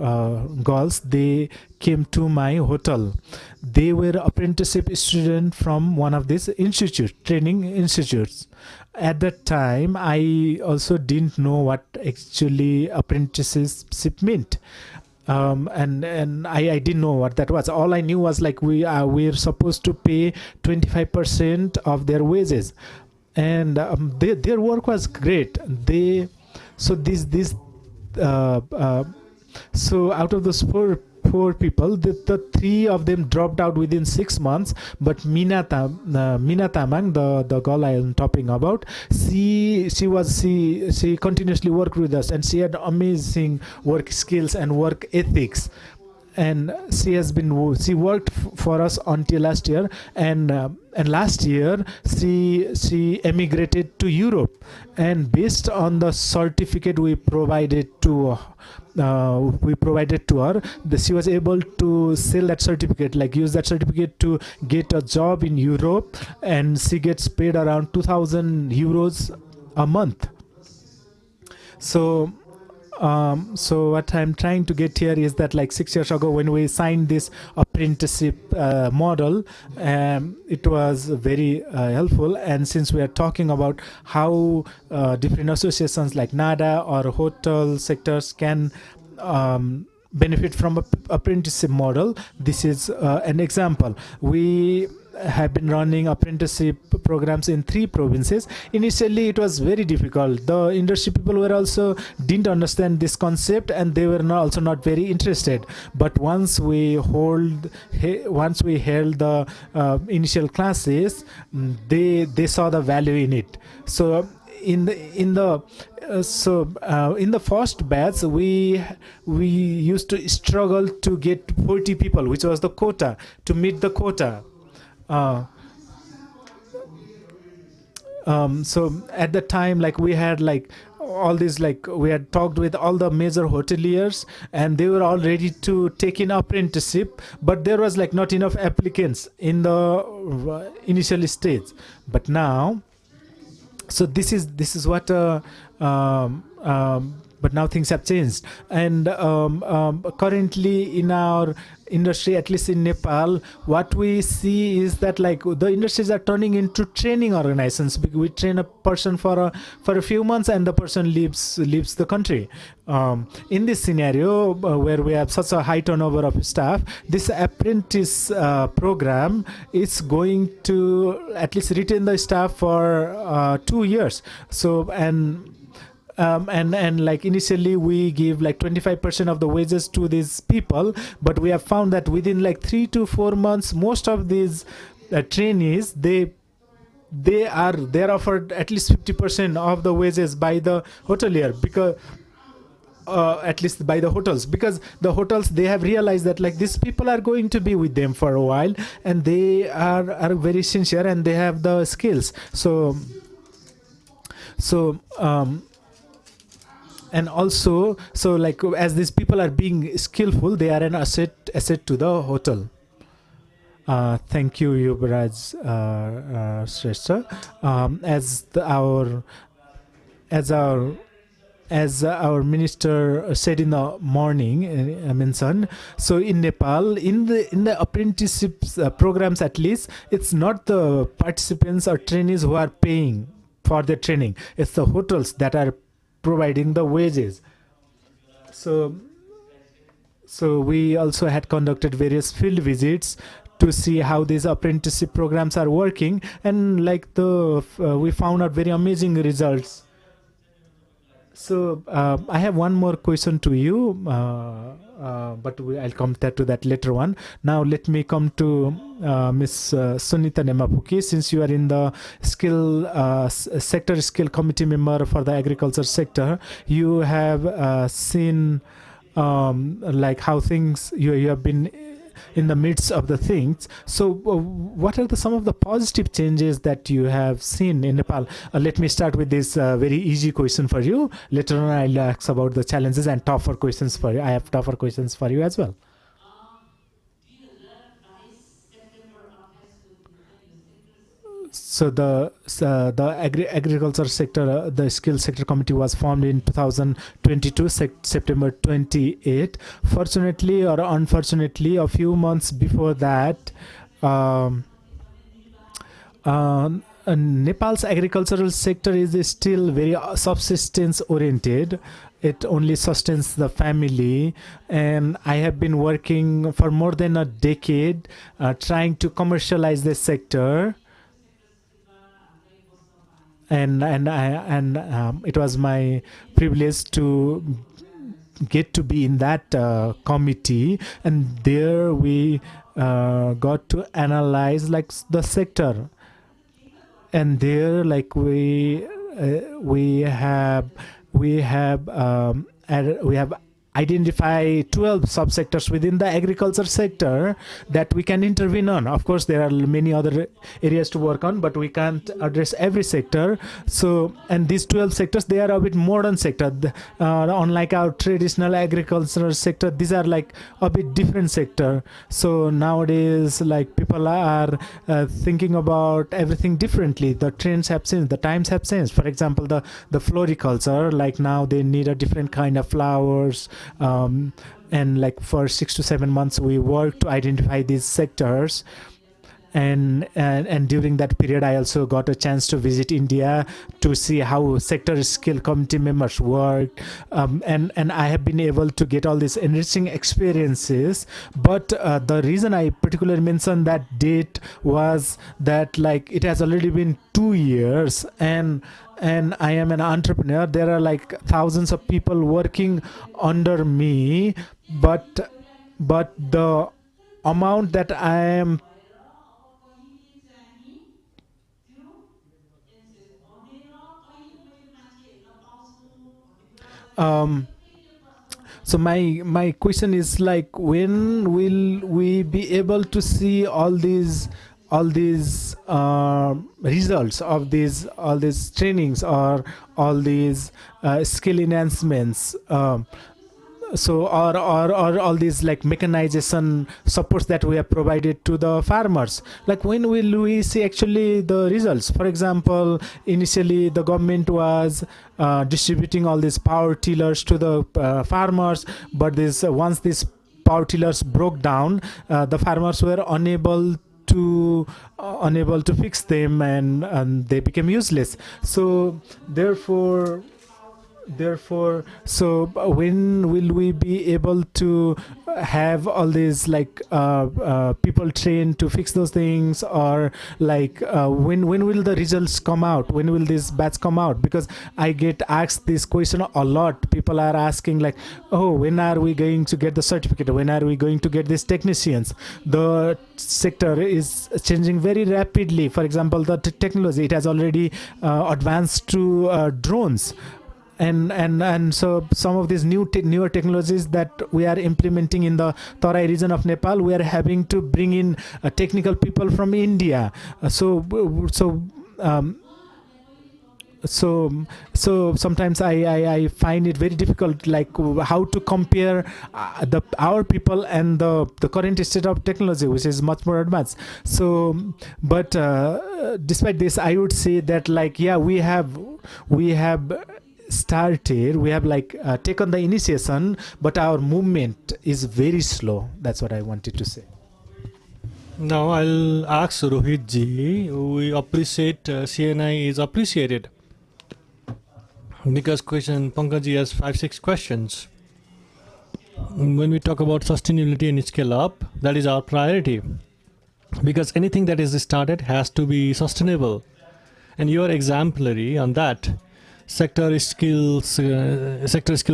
girls, they came to my hotel. They were apprenticeship students from one of these training institutes. At that time, I also didn't know what actually apprenticeship meant. And I didn't know what that was. All I knew was like we're supposed to pay 25% of their wages, and their work was great. So out of those four people, the 3 of them dropped out within 6 months. But Mina Tamang, the girl I am talking about, she continuously worked with us, and she had amazing work skills and work ethics. And she worked for us until last year, and last year she emigrated to Europe, and based on the certificate we provided to her, she was able to sell that certificate, like use that certificate to get a job in Europe, and she gets paid around 2,000 euros a month. So what I'm trying to get here is that like 6 years ago, when we signed this apprenticeship model, it was very helpful. And since we are talking about how different associations like NADA or hotel sectors can benefit from apprenticeship model, this is an example. We have been running apprenticeship programs in 3 provinces. Initially, it was very difficult. The industry people were also didn't understand this concept, and they were also not very interested. But once we held the initial classes, they saw the value in it. So in the first batch, we used to struggle to get 40 people, which was the quota, to meet the quota. So at the time, like we had like all these, like we had talked with all the major hoteliers, and they were all ready to take in apprenticeship, but there was like not enough applicants in the initial stage. But now, so this is what but now things have changed, and currently in our industry, at least in Nepal, what we see is that like the industries are turning into training organizations. We train a person for a few months, and the person leaves the country. In this scenario, where we have such a high turnover of staff, this apprentice program is going to at least retain the staff for 2 years. So and like initially we give like 25% of the wages to these people, but we have found that within like 3 to 4 months, most of these trainees, they're offered at least 50% of the wages by the hotelier, because at least by the hotels, because the hotels, they have realized that like these people are going to be with them for a while, and they are very sincere, and they have the skills. And also, so like as these people are being skillful, they are an asset to the hotel. Thank you, Yuvraj Shrestha. As our as our minister said in the morning, mentioned. So in Nepal, in the apprenticeships programs, at least, it's not the participants or trainees who are paying for the training. It's the hotels that are providing the wages. So we also had conducted various field visits to see how these apprenticeship programs are working, and like we found out very amazing results. So I have one more question to you, but I'll come to that later on. Now let me come to Ms. Sunita Nemapuki. Since you are in the sector skill committee member for the agriculture sector, you have seen like how things you have been in the midst of the things. So what are some of the positive changes that you have seen in Nepal? Let me start with this very easy question for you. Later on I'll ask about the challenges and tougher questions for you. I have tougher questions for you as well. So the agriculture sector, the skill sector committee was formed in 2022, September 28. Fortunately or unfortunately, a few months before that, Nepal's agricultural sector is still very subsistence oriented. It only sustains the family, and I have been working for more than a decade trying to commercialize this sector. And it was my privilege to get to be in that committee, and there we got to analyze like the sector, and there like we have identify 12 subsectors within the agriculture sector that we can intervene on. Of course, there are many other areas to work on, but we can't address every sector. So, and these 12 sectors, they are a bit modern sector. Unlike our traditional agricultural sector, these are like a bit different sector. So nowadays, like people are thinking about everything differently. The trends have changed, the times have changed. For example, the floriculture, like now they need a different kind of flowers. And like for 6 to 7 months we worked to identify these sectors, and during that period I also got a chance to visit India to see how sector skill committee members work, and I have been able to get all these enriching experiences. But the reason I particularly mentioned that date was that like it has already been 2 years, and I am an entrepreneur. There are like thousands of people working under me, but the amount that I am so my question is like, when will we be able to see all these results of all these trainings or all these skill enhancements? So or all these like mechanization supports that we have provided to the farmers, like when will we see actually the results? For example, initially the government was distributing all these power tillers to the farmers, but once these power tillers broke down, the farmers were unable to fix them, and they became useless. So therefore, so when will we be able to have all these like people trained to fix those things, or like when will the results come out? When will this batch come out? Because I get asked this question a lot. People are asking like, oh, when are we going to get the certificate? When are we going to get these technicians? The sector is changing very rapidly. For example, the technology, it has already advanced to drones. And so some of these newer technologies that we are implementing in the Tarai region of Nepal, we are having to bring in technical people from India. So sometimes I find it very difficult, like how to compare our people and the current state of technology, which is much more advanced. So, but despite this, I would say that like, yeah, we have started, we have like taken the initiation, but our movement is very slow. That's what I wanted to say. Now I'll ask Rohit ji. We appreciate CNI is appreciated because Pankaj ji has 5-6 questions. When we talk about sustainability and scale up, that is our priority, because anything that is started has to be sustainable, and you are exemplary on that. Sector skill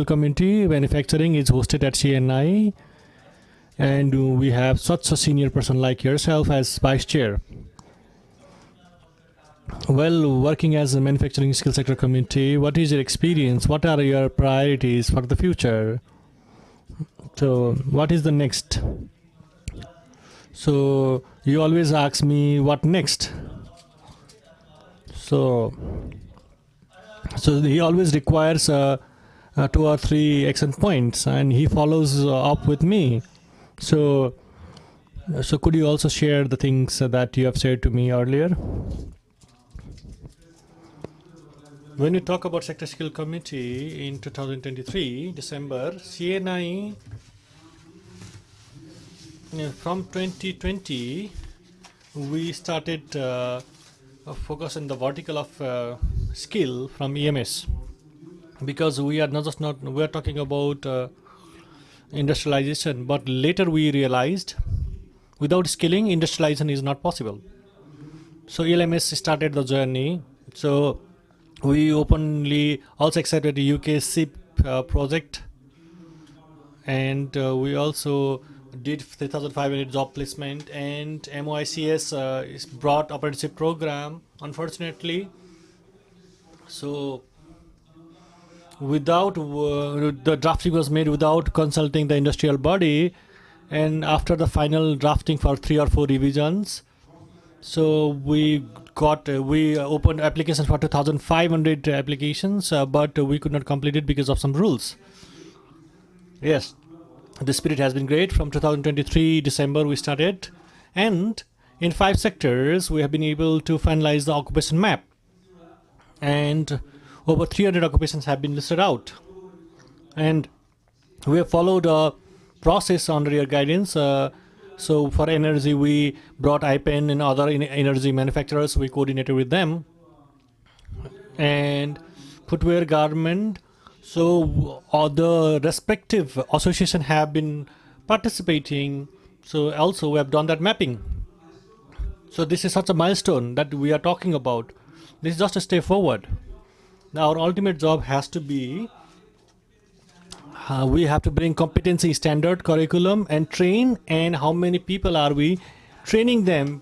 community manufacturing is hosted at CNI, and we have such a senior person like yourself as vice chair. Well, working as a manufacturing skill sector community, what is your experience? What are your priorities for the future? So what is the next? So you always ask me what next. So he always requires 2 or 3 action points, and he follows up with me. So could you also share the things that you have said to me earlier? When you talk about sector skill committee in 2023 December, CNI from 2020 we started focus on the vertical of skill from EMS, because we are we are talking about industrialization, but later we realized without skilling industrialization is not possible. So ELMS started the journey. So we openly also accepted the UK SIP project, and we also did 3,500 job placement, and MOICS is brought apprenticeship program, unfortunately. So without the drafting was made without consulting the industrial body, and after the final drafting for 3 or 4 revisions, so we opened applications for 2,500 applications, but we could not complete it because of some rules. Yes, the spirit has been great. From 2023 December we started, and in 5 sectors we have been able to finalize the occupation map, and over 300 occupations have been listed out, and we have followed a process under your guidance. So for energy we brought IPEN and other energy manufacturers, we coordinated with them, and footwear, garment. So the respective association have been participating. So also we have done that mapping. So this is such a milestone that we are talking about. This is just a step forward. Now our ultimate job has to be, we have to bring competency standard curriculum and train, and how many people are we training to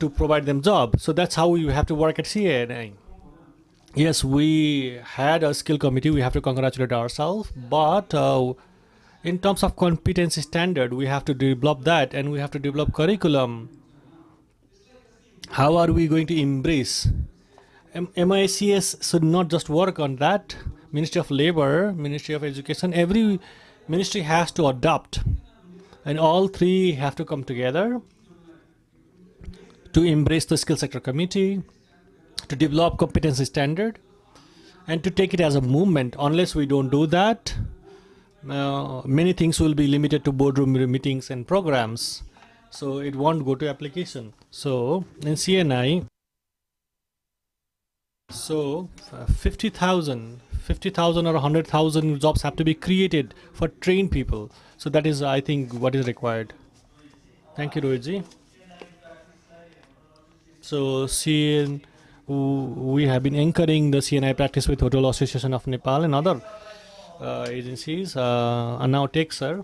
provide them job. So that's how we have to work at CNI. Yes, we had a skill committee, we have to congratulate ourselves, but in terms of competency standard, we have to develop that, and we have to develop curriculum. How are we going to embrace? MICS should not just work on that. Ministry of Labor, Ministry of Education, every ministry has to adopt, and all 3 have to come together to embrace the skill sector committee, to develop competency standard, and to take it as a movement. Unless we don't do that, many things will be limited to boardroom meetings and programs, so it won't go to application. So in CNI, so 50,000 or 100,000 jobs have to be created for trained people. So that is, I think, what is required. Thank you, Rohitji. So we have been anchoring the CNI practice with Hotel Association of Nepal and other agencies, and now take, sir.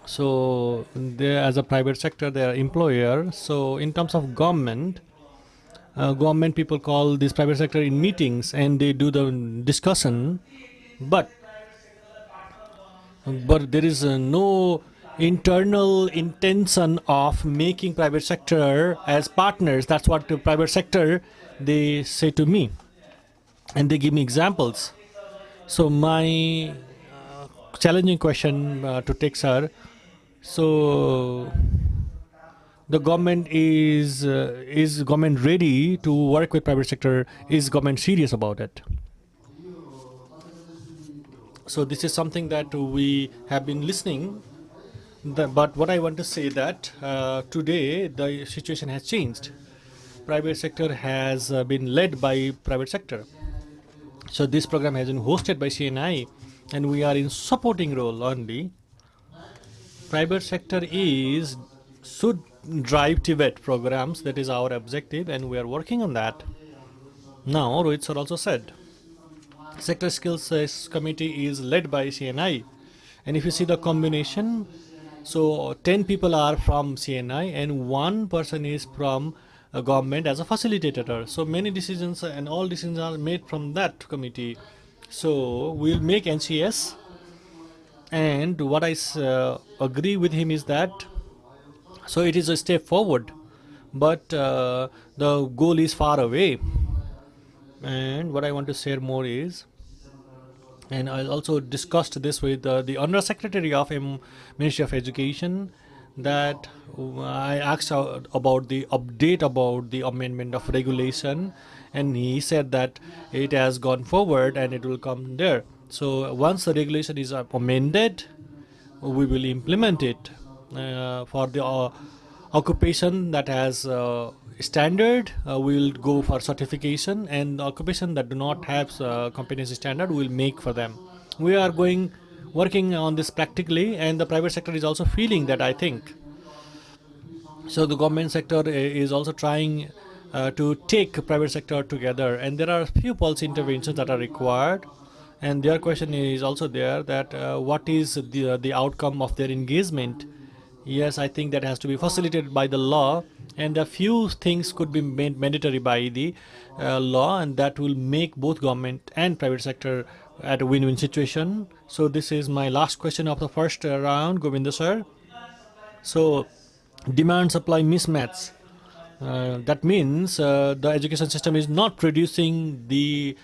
So they, as a private sector, they are employer. So in terms of government people call this private sector in meetings, and they do the discussion, but there is no internal intention of making private sector as partners. That's what the private sector, they say to me, and they give me examples. So my challenging question to take, sir, so the government is government ready to work with private sector? Is government serious about it? So this is something that we have been listening. But what I want to say that today the situation has changed. Private sector has been led by private sector. So this program has been hosted by CNI, and we are in supporting role only. Private sector should drive TVET programs. That is our objective, and we are working on that. Now, Rohit sir also said, Sector Skills Committee is led by CNI, and if you see the combination, so 10 people are from CNI and 1 person is from government as a facilitator. So many decisions and all decisions are made from that committee. So we'll make NCS, and what I agree with him is that, so it is a step forward, but the goal is far away. And what I want to share more is, and I also discussed this with the Under Secretary of Ministry of Education, that I asked about the update about the amendment of regulation, and he said that it has gone forward and it will come there. So once the regulation is amended, we will implement it for the occupation that has standard. We will go for certification, and the occupation that do not have competency standard, we will make for them. We are working on this practically, and the private sector is also feeling that, I think. So the government sector is also trying to take private sector together, and there are a few policy interventions that are required. And their question is also there, that what is the outcome of their engagement? Yes, I think that has to be facilitated by the law, and a few things could be made mandatory by the law, and that will make both government and private sector at a win-win situation. So this is my last question of the first round, Govinda sir. So demand-supply mismatch. That means the education system is not producing the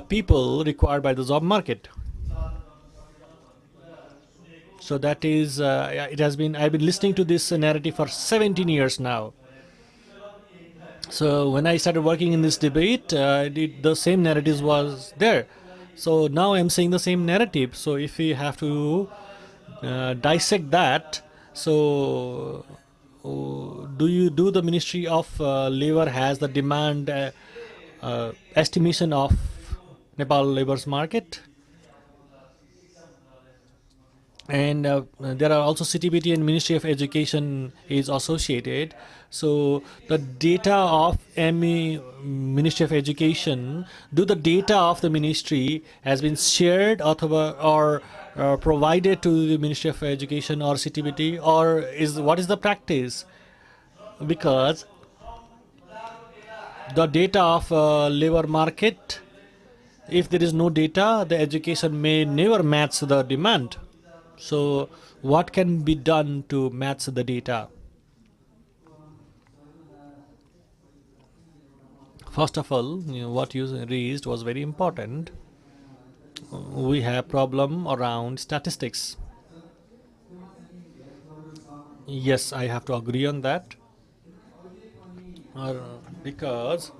people required by the job market. So that is, it has been, I've been listening to this narrative for 17 years now. So when I started working in this debate, the same narrative was there. So now I'm saying the same narrative. So if we have to dissect that, so do the Ministry of Labor has the demand estimation of Nepal labor's market? And there are also CTBT and Ministry of Education is associated. So the data of Ministry of Education, do the data of the ministry has been shared or provided to the Ministry of Education or CTBT, or what is the practice? Because the data of labor market, if there is no data, the education may never match the demand. So what can be done to match the data? First of all, what you raised was very important. We have problem around statistics. Yes, I have to agree on that. Because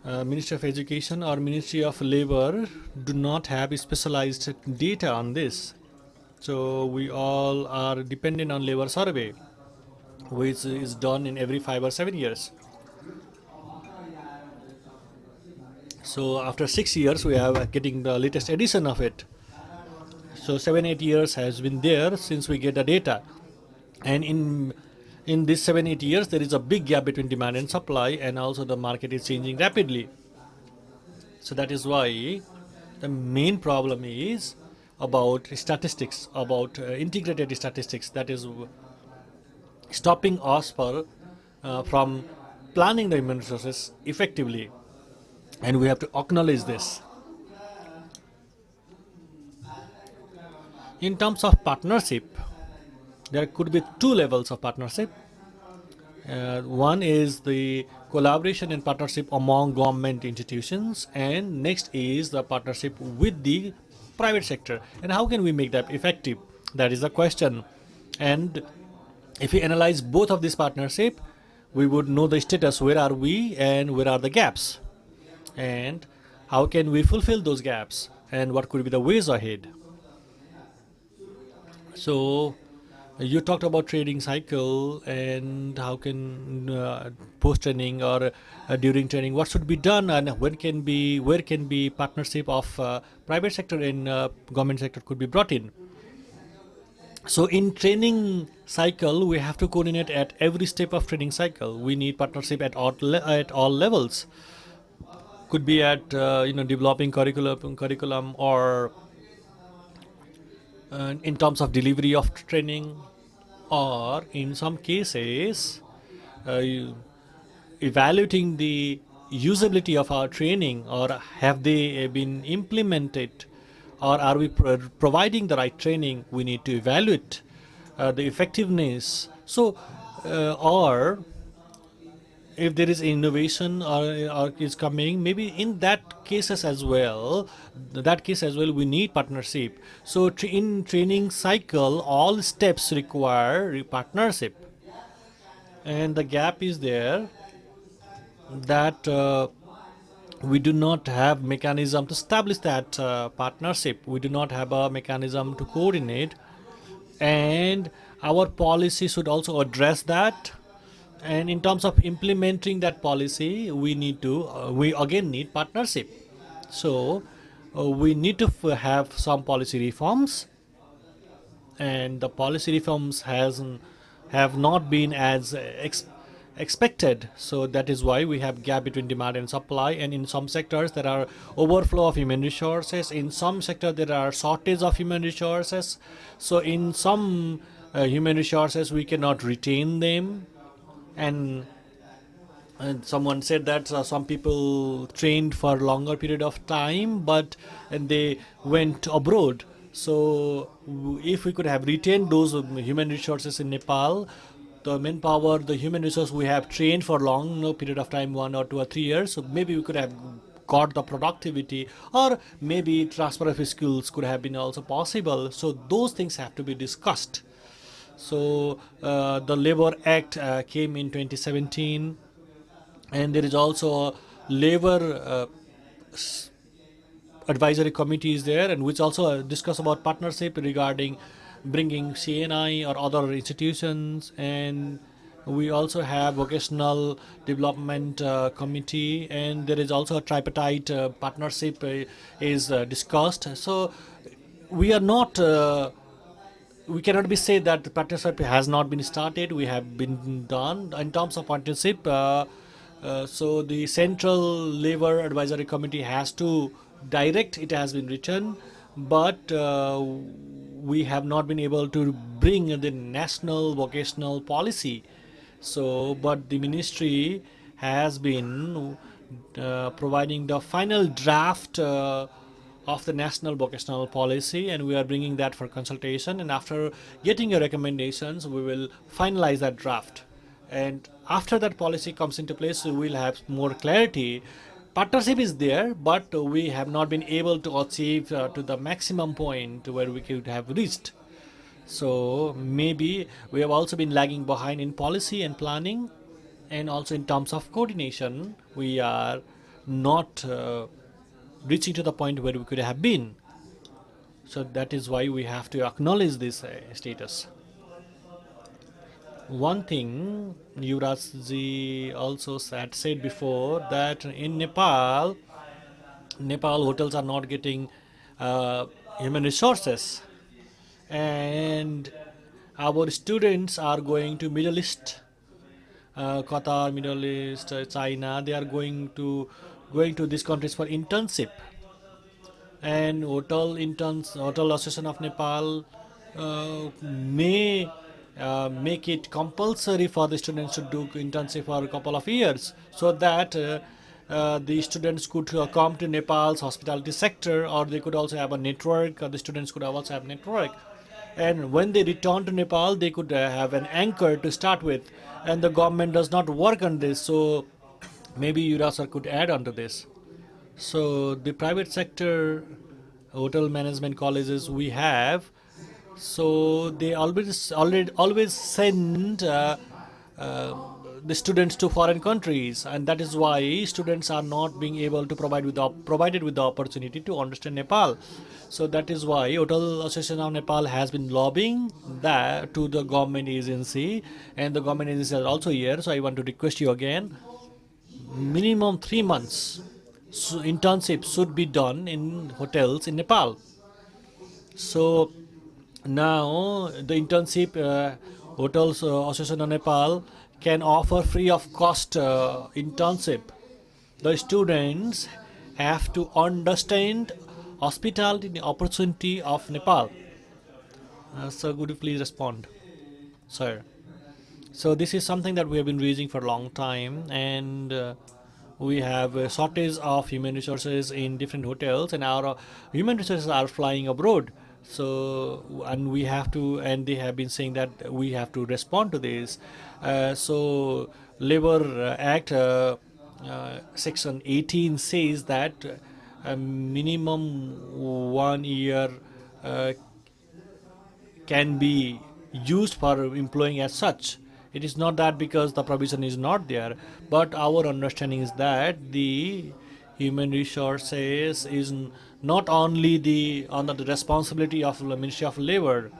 Ministry of Education or Ministry of Labor do not have specialized data on this. So we all are dependent on labor survey, which is done in every 5 or 7 years. So after 6 years, we are getting the latest edition of it. So 7-8 years has been there since we get the data. And in this 7-8 years, there is a big gap between demand and supply, and also the market is changing rapidly. So that is why the main problem is about statistics, about integrated statistics, that is stopping us from planning the human resources effectively. And we have to acknowledge this. In terms of partnership, there could be 2 levels of partnership. One is the collaboration and partnership among government institutions, and next is the partnership with the private sector. And how can we make that effective? That is the question. And If we analyze both of these partnership, we would know the status, where are we and where are the gaps, and how can we fulfill those gaps, and what could be the ways ahead. So you talked about training cycle and how can post training or during training what should be done, and where can be partnership of private sector and government sector could be brought in. So in training cycle, we have to coordinate at every step of training cycle. We need partnership at all levels. Could be at developing curriculum or in terms of delivery of training, or in some cases evaluating the usability of our training, or have they been implemented, or are we providing the right training. We need to evaluate the effectiveness. So or if there is innovation or is coming, maybe in that case as well we need partnership. So in training cycle, all steps require partnership, and the gap is there that we do not have mechanism to establish that partnership. We do not have a mechanism to coordinate, and our policy should also address that. And in terms of implementing that policy, we again need partnership. So we need to have some policy reforms, and the policy reforms have not been as expected. So that is why we have gap between demand and supply, and in some sectors there are overflow of human resources, in some sector there are shortage of human resources. So in some human resources we cannot retain them, and someone said that some people trained for longer period of time, and they went abroad. So if we could have retained those human resources in Nepal, the manpower, the human resource we have trained for long period of time, 1 or 2 or 3 years, so maybe we could have got the productivity, or maybe transfer of skills could have been also possible. So those things have to be discussed. So the Labor Act came in 2017, and there is also a labor advisory committee is there, and which also discuss about partnership regarding bringing CNI or other institutions. And we also have vocational development committee, and there is also a tripartite partnership is discussed. So we are not we cannot be said that the partnership has not been started. We have been done in terms of partnership. So the Central Labor Advisory Committee has to direct. It has been written, but we have not been able to bring the national vocational policy. So, but the ministry has been providing the final draft of the national vocational policy, and we are bringing that for consultation, and after getting your recommendations we will finalize that draft. And after that policy comes into place, we will have more clarity. Partnership is there, but we have not been able to achieve to the maximum point where we could have reached. So maybe we have also been lagging behind in policy and planning, and also in terms of coordination we are not reaching to the point where we could have been. So that is why we have to acknowledge this status. One thing Yuvraj ji also said before, that in Nepal hotels are not getting human resources, and our students are going to Middle East, Qatar, Middle East, China. They are going to these countries for internship, and Hotel Association of Nepal may make it compulsory for the students to do internship for a couple of years, so that the students could come to Nepal's hospitality sector, or they could also have a network, or the students could also have network. And when they return to Nepal, they could have an anchor to start with, and the government does not work on this. So maybe Yuvraj sir could add on to this. So the private sector hotel management colleges we have, So they always send the students to foreign countries, and that is why students are not being able to provided with the opportunity to understand Nepal. So that is why Hotel Association of Nepal has been lobbying that to the government agency, and the government agency is also here. So I want to request you again, minimum 3 months internship should be done in hotels in Nepal. So now the internship hotels Association of Nepal can offer free of cost internship. The students have to understand hospitality opportunity of Nepal. So could you please respond, sir? So this is something that we have been raising for a long time, and we have a shortage of human resources in different hotels, and our human resources are flying abroad. So, and we have to, and they have been saying that we have to respond to this. So, Labor Act Section 18 says that minimum 1 year can be used for employing as such. It is not that because the provision is not there, but our understanding is that the human resources is not only under the responsibility of the Ministry of Labor,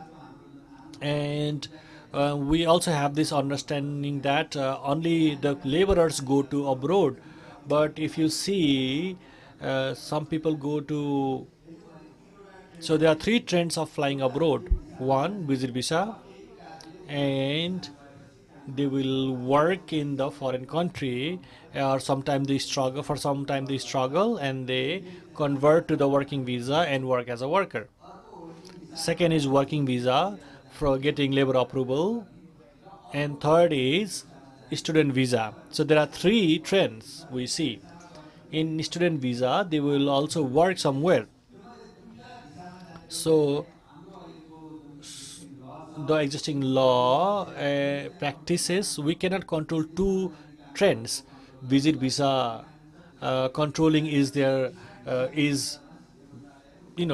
and we also have this understanding that only the laborers go to abroad. But if you see, some people go to. So there are three trends of flying abroad. One, visit visa, and they will work in the foreign country, or sometimes they struggle. For some time they struggle, and they convert to the working visa and work as a worker. Second is working visa for getting labor approval, and third is student visa. So there are three trends we see. In student visa, they will also work somewhere. So the existing law practices, we cannot control two trends. Visit visa controlling is there is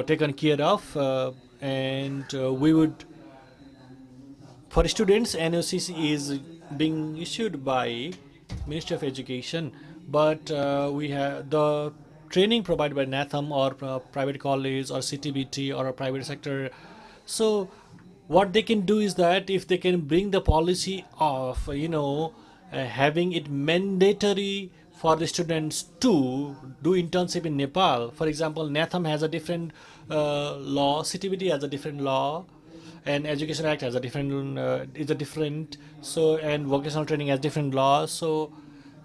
taken care of, and we would, for students, NOCC is being issued by Ministry of Education, but we have the training provided by NATHAM or private college or CTBT or a private sector. So what they can do is that if they can bring the policy of having it mandatory for the students to do internship in Nepal. For example, NATHAM has a different law, CTBT has a different law, and Education Act has a different is a different. So, and vocational training has different laws. So,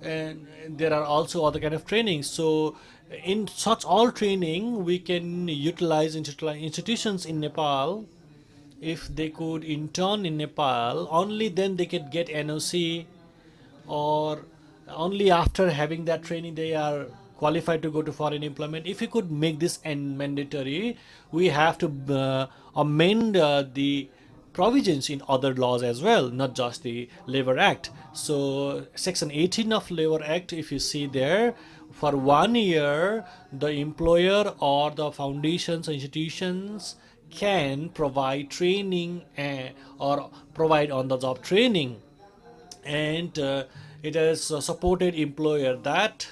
and there are also other kind of training. So in such all training, we can utilize institutions in Nepal. If they could intern in Nepal, only then they could get NOC, or only after having that training they are qualified to go to foreign employment. If we could make this mandatory, we have to amend the provisions in other laws as well, not just the Labor Act. So Section 18 of Labor Act, if you see there, for 1 year, the employer or the foundations or institutions can provide training or provide on-the-job training, and it has supported employer that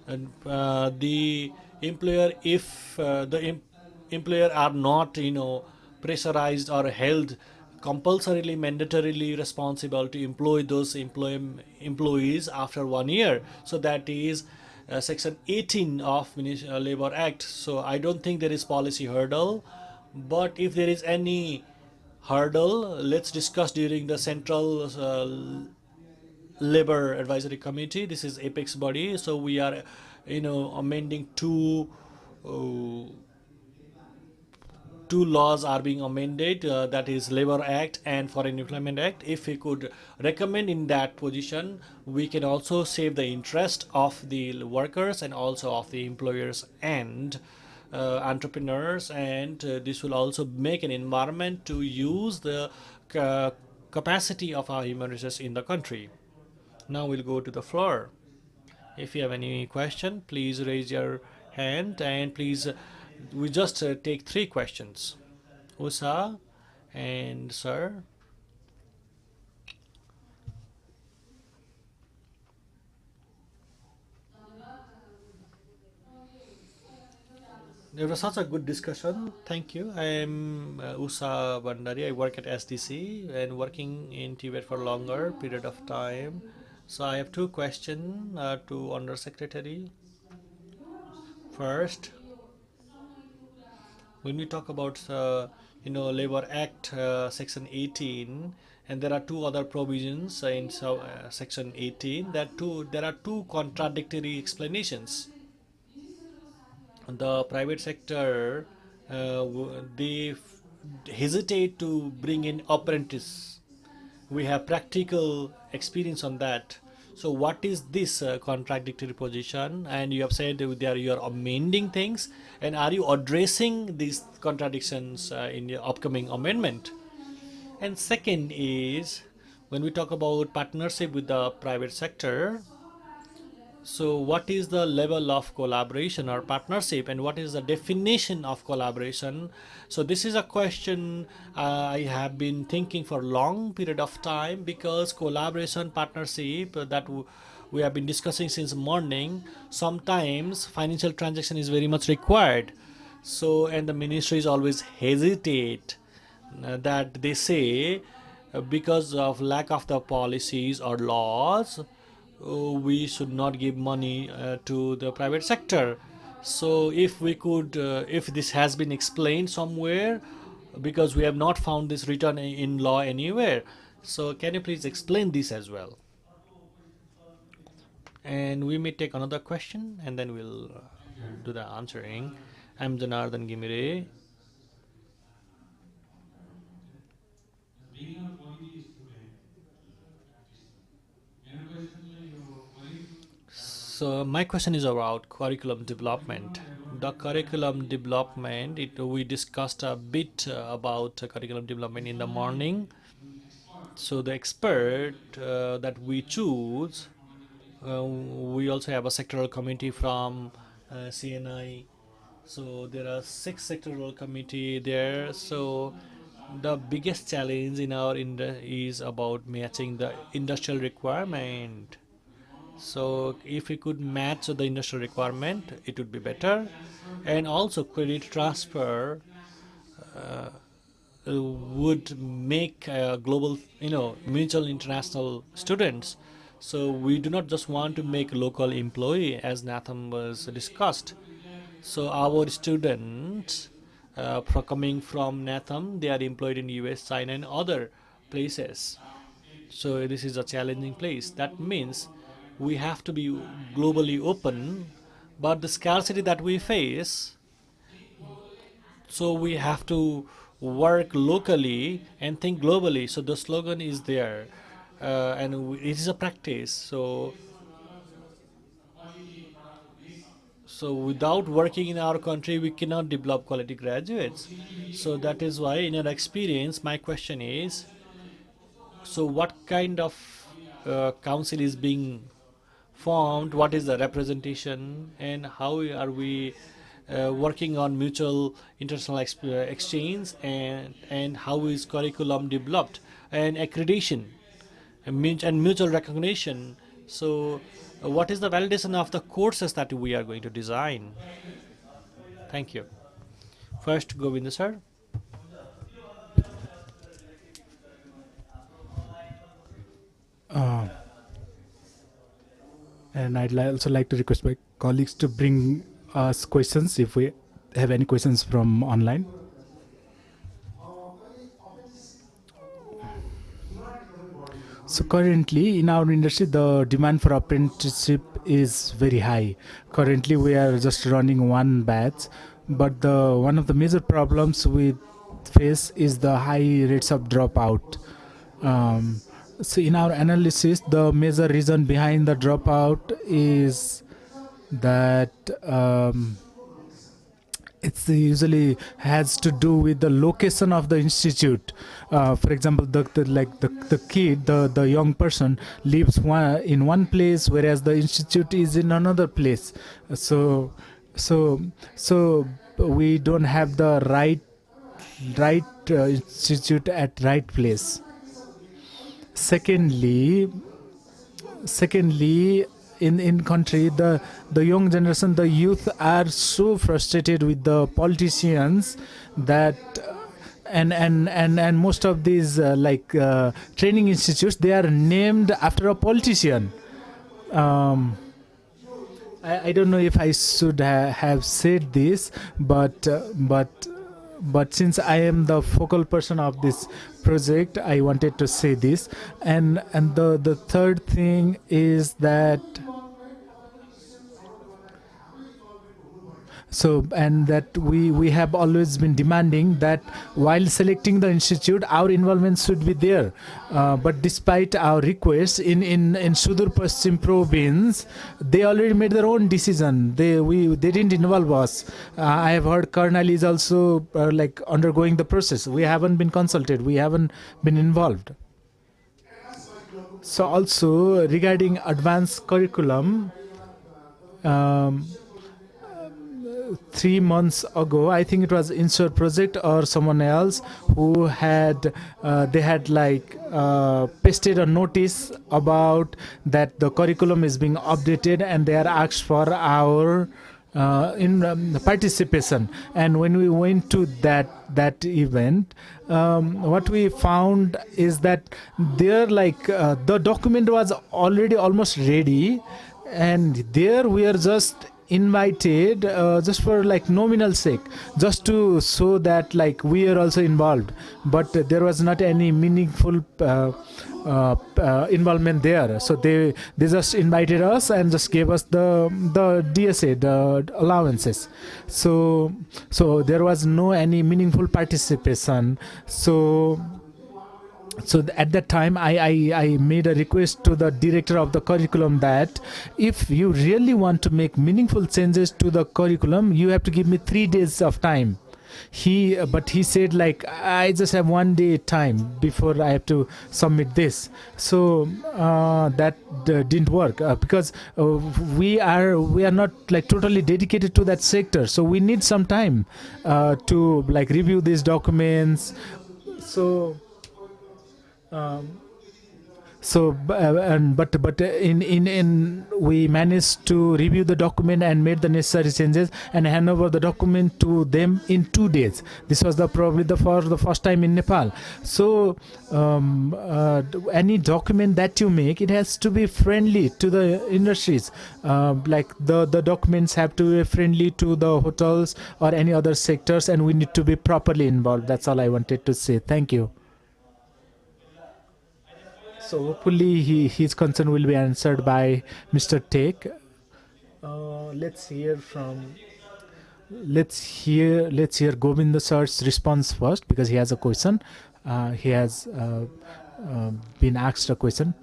the employer, if the employer are not pressurized or held compulsorily mandatorily responsible to employ those employees after 1 year. So that is Section 18 of Labor Act. So I don't think there is policy hurdle, but if there is any hurdle, let's discuss during the central labor advisory committee. This is apex body, so we are amending two laws are being amended, that is Labor Act and Foreign Employment Act. If we could recommend in that position, we can also save the interest of the workers and also of the employers and entrepreneurs, and this will also make an environment to use the capacity of our human resources in the country. Now we'll go to the floor. If you have any question, please raise your hand, and please, we just take 3 questions. Usa and sir. It was such a good discussion. Thank you. I am Usa Bandari. I work at SDC and working in TVET for longer period of time. So I have two questions to Under Secretary. First, when we talk about Labor Act Section 18, and there are two other provisions in Section 18. There are two contradictory explanations. The private sector they hesitate to bring in apprentice. We have practical experience on that. So what is this contradictory position? And you have said that you are amending things, and are you addressing these contradictions in your upcoming amendment? And second is, when we talk about partnership with the private sector, so what is the level of collaboration or partnership, and what is the definition of collaboration? So this is a question I have been thinking for a long period of time, because collaboration, partnership that we have been discussing since morning, sometimes financial transaction is very much required. So, and the ministries always hesitate that they say because of lack of the policies or laws, we should not give money to the private sector. So if we could, if this has been explained somewhere, because we have not found this written in law anywhere. So can you please explain this as well? And we may take another question and then we'll do the answering. I'm Janardhan Gimire. So my question is about curriculum development. The curriculum development, we discussed a bit about curriculum development in the morning. So the expert that we choose, we also have a sectoral committee from CNI. So there are 6 sectoral committee there. So the biggest challenge in our is about matching the industrial requirement. So if we could match the industrial requirement, it would be better. And also credit transfer would make global, mutual international students. So we do not just want to make local employee, as Natham was discussed. So our students coming from Natham, they are employed in US, China, and other places. So this is a challenging place. That means we have to be globally open, but the scarcity that we face, so we have to work locally and think globally. So the slogan is there, and it is a practice. So without working in our country, we cannot develop quality graduates. So that is why, in your experience, my question is, so what kind of council is being formed, what is the representation, and how are we working on mutual international exchange, and how is curriculum developed, and accreditation and mutual recognition. So what is the validation of the courses that we are going to design? Thank you. First, Govinda sir. And I'd also like to request my colleagues to bring us questions if we have any questions from online. So currently in our industry, the demand for apprenticeship is very high. Currently we are just running one batch, but one of the major problems we face is the high rates of dropout. So in our analysis, the major reason behind the dropout is that it's usually has to do with the location of the institute. For example, the kid, the young person lives in one place, whereas the institute is in another place. So we don't have the right right institute at right place. Secondly, in country, the young generation, the youth are so frustrated with the politicians that and most of these training institutes, they are named after a politician. I don't know if I should have said this, but since I am the focal person of this project, I wanted to say this. And the third thing is that we have always been demanding that while selecting the institute, our involvement should be there. But despite our requests in Sudur Paschim province, they already made their own decision. They didn't involve us. I have heard Karnal is also undergoing the process. We haven't been consulted. We haven't been involved. So also regarding advanced curriculum. 3 months ago, I think it was ENSSURE project or someone else who had pasted a notice about that the curriculum is being updated, and they are asked for our participation. And when we went to that event, what we found is that there the document was already almost ready, and there we are just invited just for nominal sake, just to show that we are also involved, but there was not any meaningful involvement there. So they just invited us and just gave us the DSA, the allowances. So there was no any meaningful participation. So at that time, I made a request to the director of the curriculum that if you really want to make meaningful changes to the curriculum, you have to give me 3 days of time. But he said I just have 1 day time before I have to submit this. So that didn't work because we are not totally dedicated to that sector. So we need some time to review these documents. But we managed to review the document and made the necessary changes and hand over the document to them in 2 days. This was probably for the first time in Nepal. So any document that you make, it has to be friendly to the industries. The documents have to be friendly to the hotels or any other sectors, and we need to be properly involved. That's all I wanted to say. Thank you. So hopefully his concern will be answered by Mr. Tek. Let's hear Govinda sir's response first, because he has a question. He has been asked a question.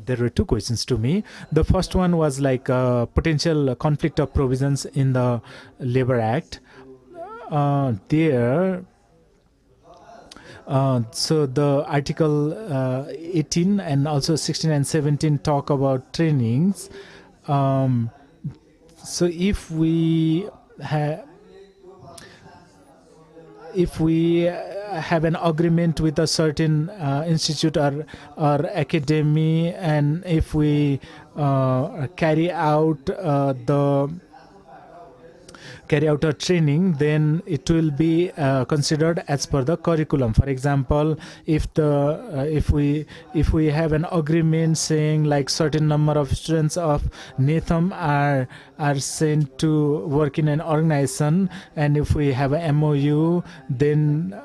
There were 2 questions to me. The first one was potential conflict of provisions in the Labor Act. So the Article 18 and also 16 and 17 talk about trainings. So if we have an agreement with a certain institute or academy, and if we carry out a training, then it will be considered as per the curriculum. For example, if we have an agreement saying certain number of students of NETHM are sent to work in an organization, and if we have a MOU, then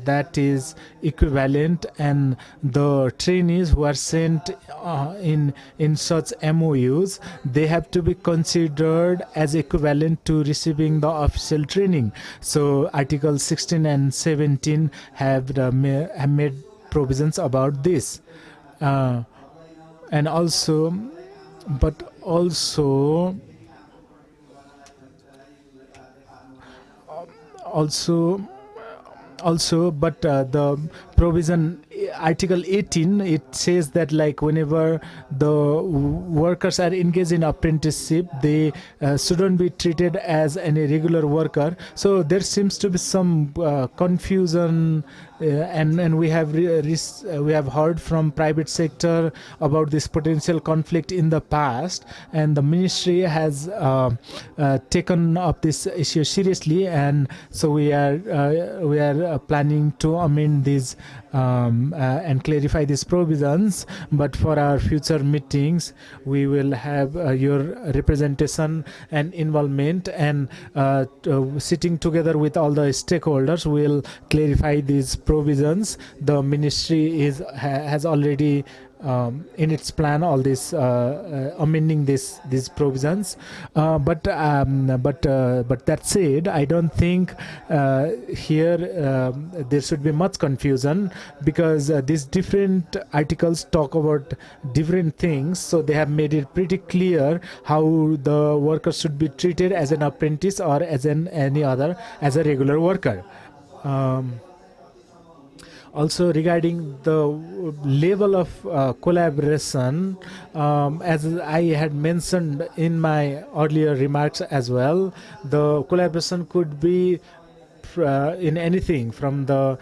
that is equivalent, and the trainees who are sent in such MOUs, they have to be considered as equivalent to receiving the official training. So Article 16 and 17 have made provisions about this, and also the provision Article 18, it says that like whenever the workers are engaged in apprenticeship, they shouldn't be treated as any regular worker. So there seems to be some confusion, and we have we have heard from private sector about this potential conflict in the past, and the ministry has taken up this issue seriously, and so we are planning to amend these and clarify these provisions. But for our future meetings, we will have your representation and involvement, and sitting together with all the stakeholders, will clarify these provisions. The ministry has already in its plan all this amending these provisions, but that said, I don't think here there should be much confusion, because these different articles talk about different things, so they have made it pretty clear how the worker should be treated as an apprentice or as any other as a regular worker. Also, regarding the level of collaboration, as I had mentioned in my earlier remarks as well, the collaboration could be in anything from the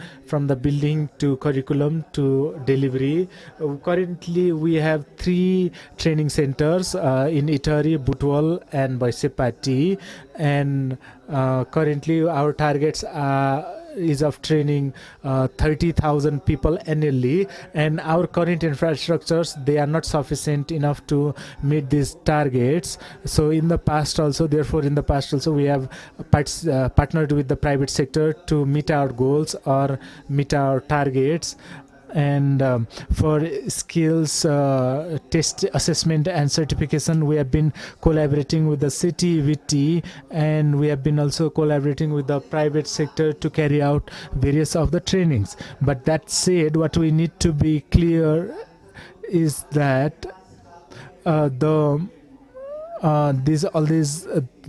building to curriculum to delivery. Currently, we have 3 training centers in Itari, Butwal, and Baisepati, and currently our targets is of training 30,000 people annually, and our current infrastructures, they are not sufficient enough to meet these targets. So in the past also, we have partnered with the private sector to meet our goals or meet our targets. And for skills test assessment and certification, we have been collaborating with the TVET, and we have been also collaborating with the private sector to carry out various of the trainings. But that said, what we need to be clear is that all these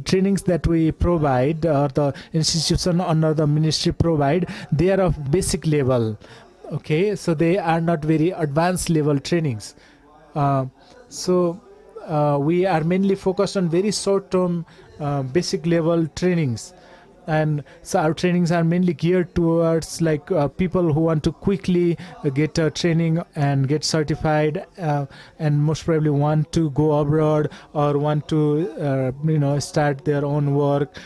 trainings that we provide, or the institution under the ministry provide, they are of basic level. Okay, so they are not very advanced level trainings. So we are mainly focused on very short-term basic level trainings. And so our trainings are mainly geared towards like people who want to quickly get training and get certified, and most probably want to go abroad or want to start their own work,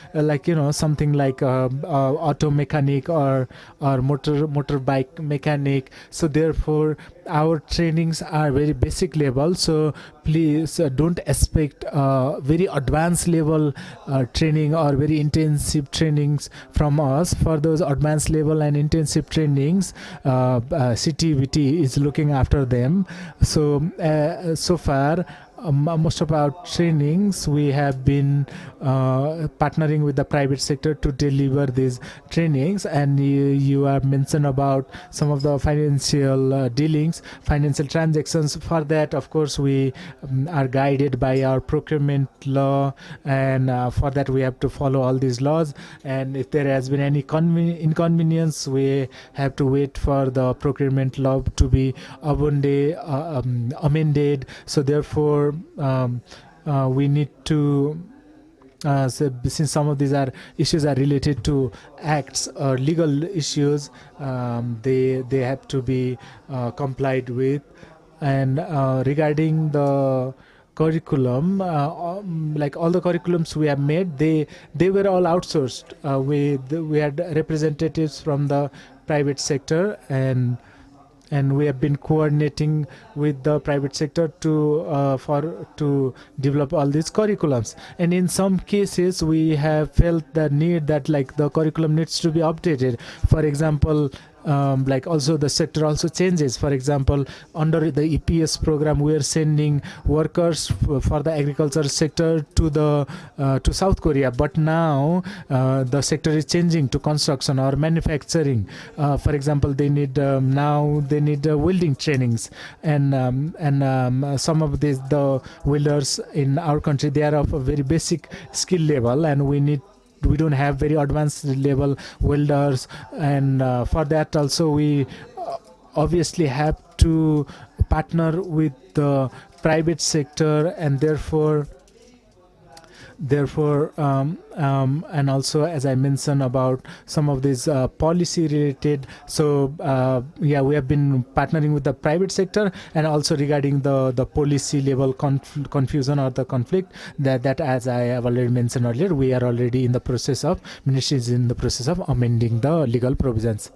something like auto mechanic or motorbike mechanic. So therefore our trainings are very basic level, so please don't expect very advanced level training or very intensive trainings from us. For those advanced level and intensive trainings, CTVT is looking after them. So so far most of our trainings, we have been partnering with the private sector to deliver these trainings. And you have mentioned about some of the financial dealings, financial transactions. For that, of course, we are guided by our procurement law, and for that we have to follow all these laws. And if there has been any inconvenience, we have to wait for the procurement law to be amended. So therefore we need to so since some of these issues are related to acts or legal issues, they have to be complied with. And regarding the curriculum, like all the curriculums we have made, they were all outsourced. We had representatives from the private sector, and we have been coordinating with the private sector to develop all these curriculums. And in some cases, we have felt the need that like the curriculum needs to be updated. For example, like also the sector also changes. For example, under the EPS program, we are sending workers for the agriculture sector to South Korea, but now the sector is changing to construction or manufacturing. For example, they need now they need welding trainings, and some of the welders in our country, they are of a very basic skill level, and we don't have very advanced level welders. And for that also we obviously have to partner with the private sector, and therefore and also, as I mentioned about some of these policy related, so yeah, we have been partnering with the private sector, and also regarding the policy level confusion or the conflict, that as I have already mentioned earlier, we are already in the process of, ministry is in the process of amending the legal provisions.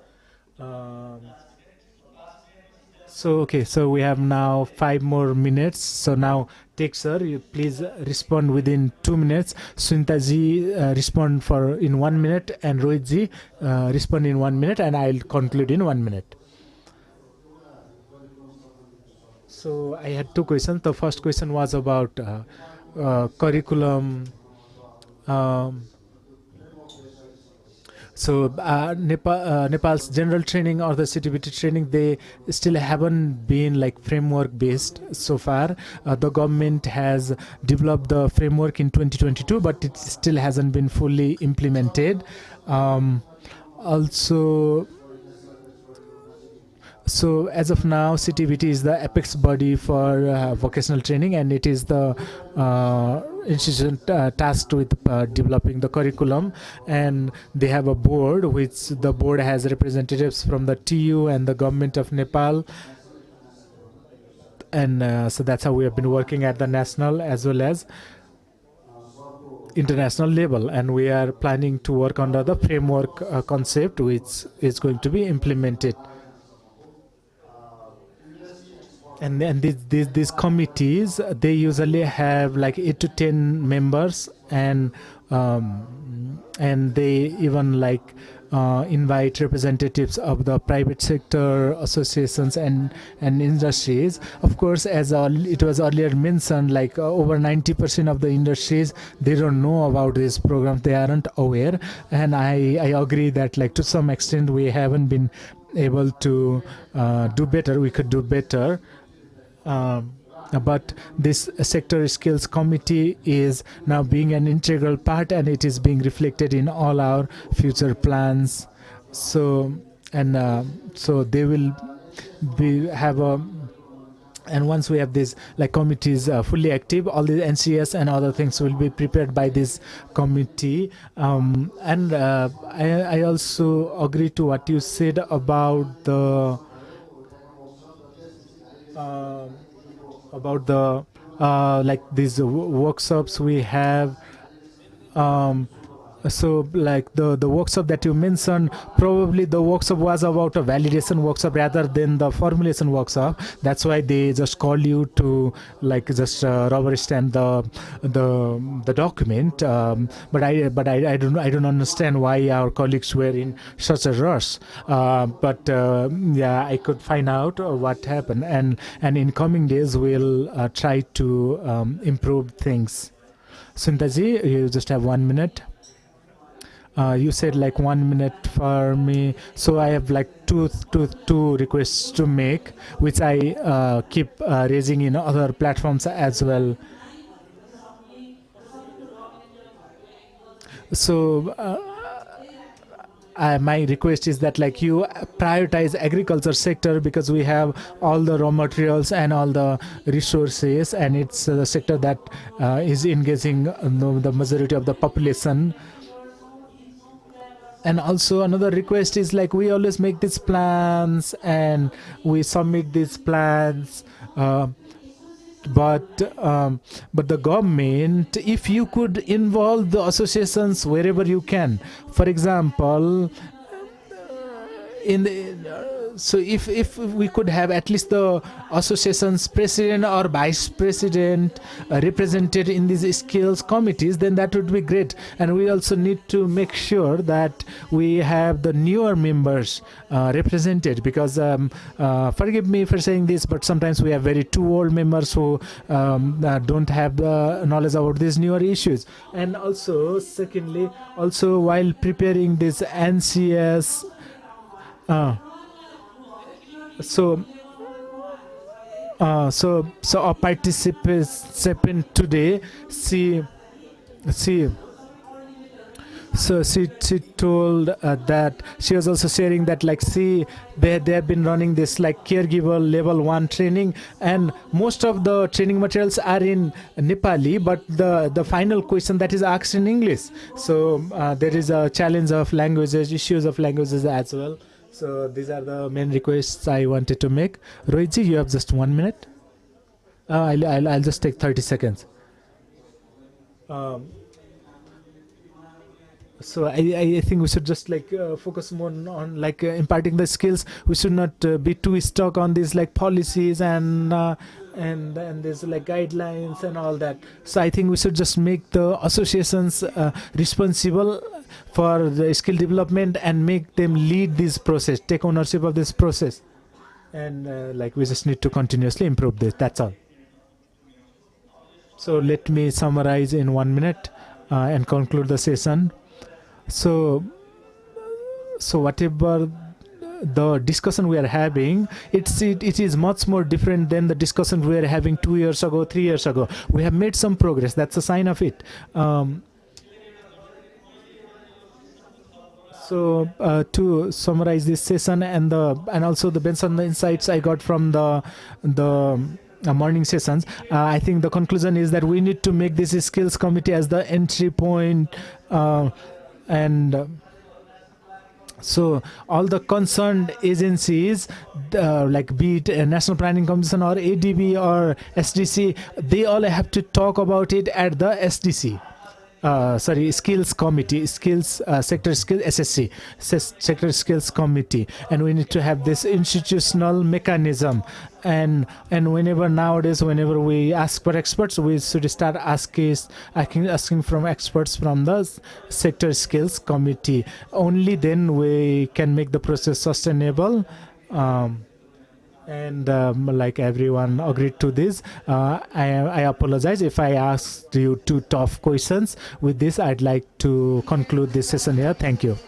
So okay, so we have now 5 more minutes. So now, take sir, you please respond within 2 minutes. Sunita ji respond for in 1 minute, and Rohit ji respond in 1 minute, and I'll conclude in 1 minute. So I had 2 questions. The first question was about curriculum. So Nepal's general training or the CTVT training, they still haven't been like framework based so far. The government has developed the framework in 2022, but it still hasn't been fully implemented. Also, so as of now, CTVT is the apex body for vocational training, and it is the institution tasked with developing the curriculum, and they have a board, which the board has representatives from the TU and the government of Nepal, and so that's how we have been working at the national as well as international level, and we are planning to work under the framework concept, which is going to be implemented. And then these committees, they usually have like 8 to 10 members, and they even like invite representatives of the private sector, associations, and industries. Of course, as it was earlier mentioned, like over 90% of the industries, they don't know about this program, they aren't aware, and I agree that like to some extent we haven't been able to do better. We could do better. But this sector skills committee is now being an integral part, and it is being reflected in all our future plans. So so they will have a, and once we have these like committees fully active, all the NCS and other things will be prepared by this committee. And I also agree to what you said about the like these workshops we have. So like the workshop that you mentioned, probably the workshop was about a validation workshop rather than the formulation workshop. That's why they just call you to like just rubber stamp the document. But I don't understand why our colleagues were in such a rush. But yeah, I could find out what happened, and in coming days we'll try to improve things. Suntaji, you just have 1 minute. You said like 1 minute for me, so I have like two requests to make, which I keep raising in other platforms as well. So my request is that like you prioritize agriculture sector, because we have all the raw materials and all the resources, and it's the sector that is engaging the majority of the population. And also another request is like we always make these plans and we submit these plans, but the government, if you could involve the associations wherever you can, for example, so if we could have at least the association's president or vice president represented in these skills committees, then that would be great. And we also need to make sure that we have the newer members represented, because forgive me for saying this, but sometimes we have very too old members who don't have knowledge about these newer issues. And also secondly, also while preparing this NCS, so our participant today, see So she told that she was also sharing that like see they have been running this like caregiver level 1 training, and most of the training materials are in Nepali, but the final question that is asked in English. So there is a challenge of languages, issues of languages as well. So these are the main requests I wanted to make. Rohitji, you have just 1 minute. I'll just take 30 seconds. So I think we should just like focus more on like imparting the skills. We should not be too stuck on these like policies and there's like guidelines and all that. So I think we should just make the associations responsible for the skill development and make them lead this process, take ownership of this process, and like we just need to continuously improve this. That's all. So let me summarize in 1 minute and conclude the session. So whatever the discussion we are having, it is much more different than the discussion we were having 2 years ago, 3 years ago. We have made some progress. That's a sign of it. So to summarize this session and also based on the insights I got from the morning sessions, I think the conclusion is that we need to make this skills committee as the entry point, so all the concerned agencies, like be it National Planning Commission or ADB or SDC, they all have to talk about it at the SDC. Skills committee, sector skills, SSC, sector skills committee, and we need to have this institutional mechanism. And whenever we ask for experts, we should start asking from experts from the sector skills committee. Only then we can make the process sustainable. And like everyone agreed to this. I apologize if I asked you two tough questions. With this, I'd like to conclude this session here. Thank you.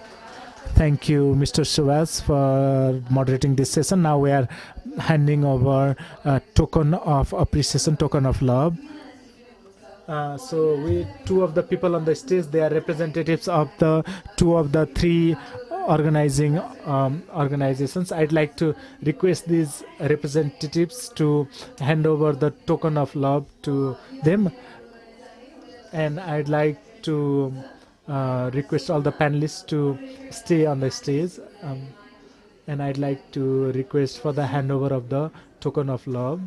Thank you, Mr. Subhas, for moderating this session. Now we are handing over a token of appreciation, token of love. So two of the people on the stage, they are representatives of the two of the three organizing organizations. I'd like to request these representatives to hand over the token of love to them, and I'd like to request all the panelists to stay on the stage, and I'd like to request for the handover of the token of love,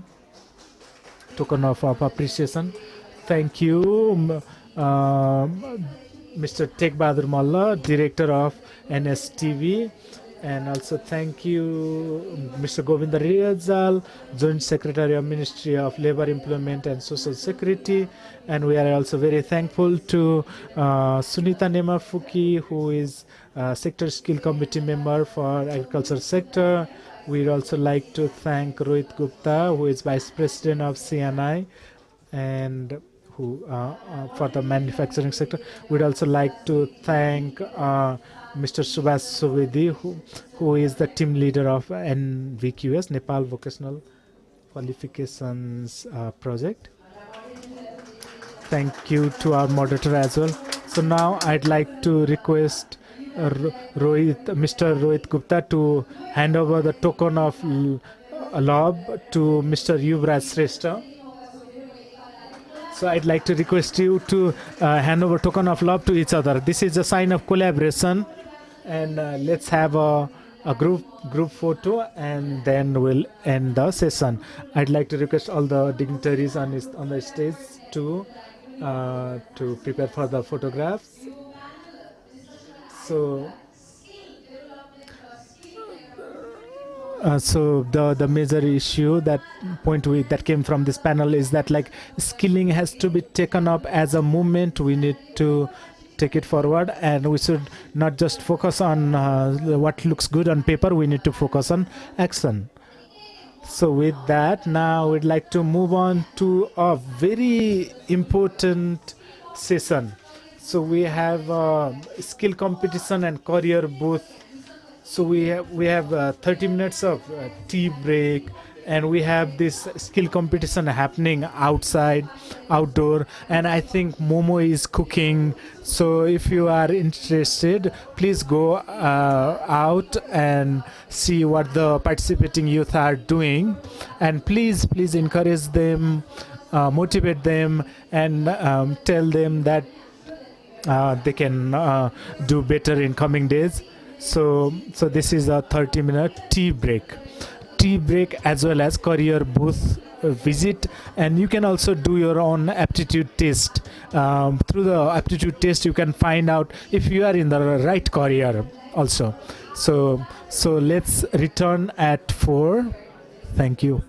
token of appreciation. Thank you, Mr. Tek Bahadur Malla, Director of NSTV, and also thank you, Mr. Govinda Riyazal, Joint Secretary of Ministry of Labor, Employment and Social Security, and we are also very thankful to Sunita Nemafuki, who is Sector Skill Committee member for Agriculture Sector. We'd also like to thank Rohit Gupta, who is Vice President of CNI, and who for the manufacturing sector. We'd also like to thank Mr. Subhas Subedi, who is the team leader of NVQS, Nepal Vocational Qualifications Project. Thank you to our moderator as well. So now I'd like to request Mr. Rohit Gupta to hand over the token of love to Mr. Yuvraj Shrestha. So I'd like to request you to hand over token of love to each other. This is a sign of collaboration, and let's have a group photo, and then we'll end the session. I'd like to request all the dignitaries on the stage to prepare for the photographs. So the major issue, that came from this panel, is that like skilling has to be taken up as a movement. We need to take it forward, and we should not just focus on what looks good on paper. We need to focus on action. So with that, now we'd like to move on to a very important session. So we have skill competition and career booth. So we have 30 minutes of tea break, and we have this skill competition happening outdoor, and I think Momo is cooking. So if you are interested, please go out and see what the participating youth are doing, and please encourage them, motivate them, and tell them that they can do better in coming days. So this is a 30-minute tea break as well as career booth visit, and you can also do your own aptitude test. Through the aptitude test you can find out if you are in the right career also. So let's return at 4. Thank you.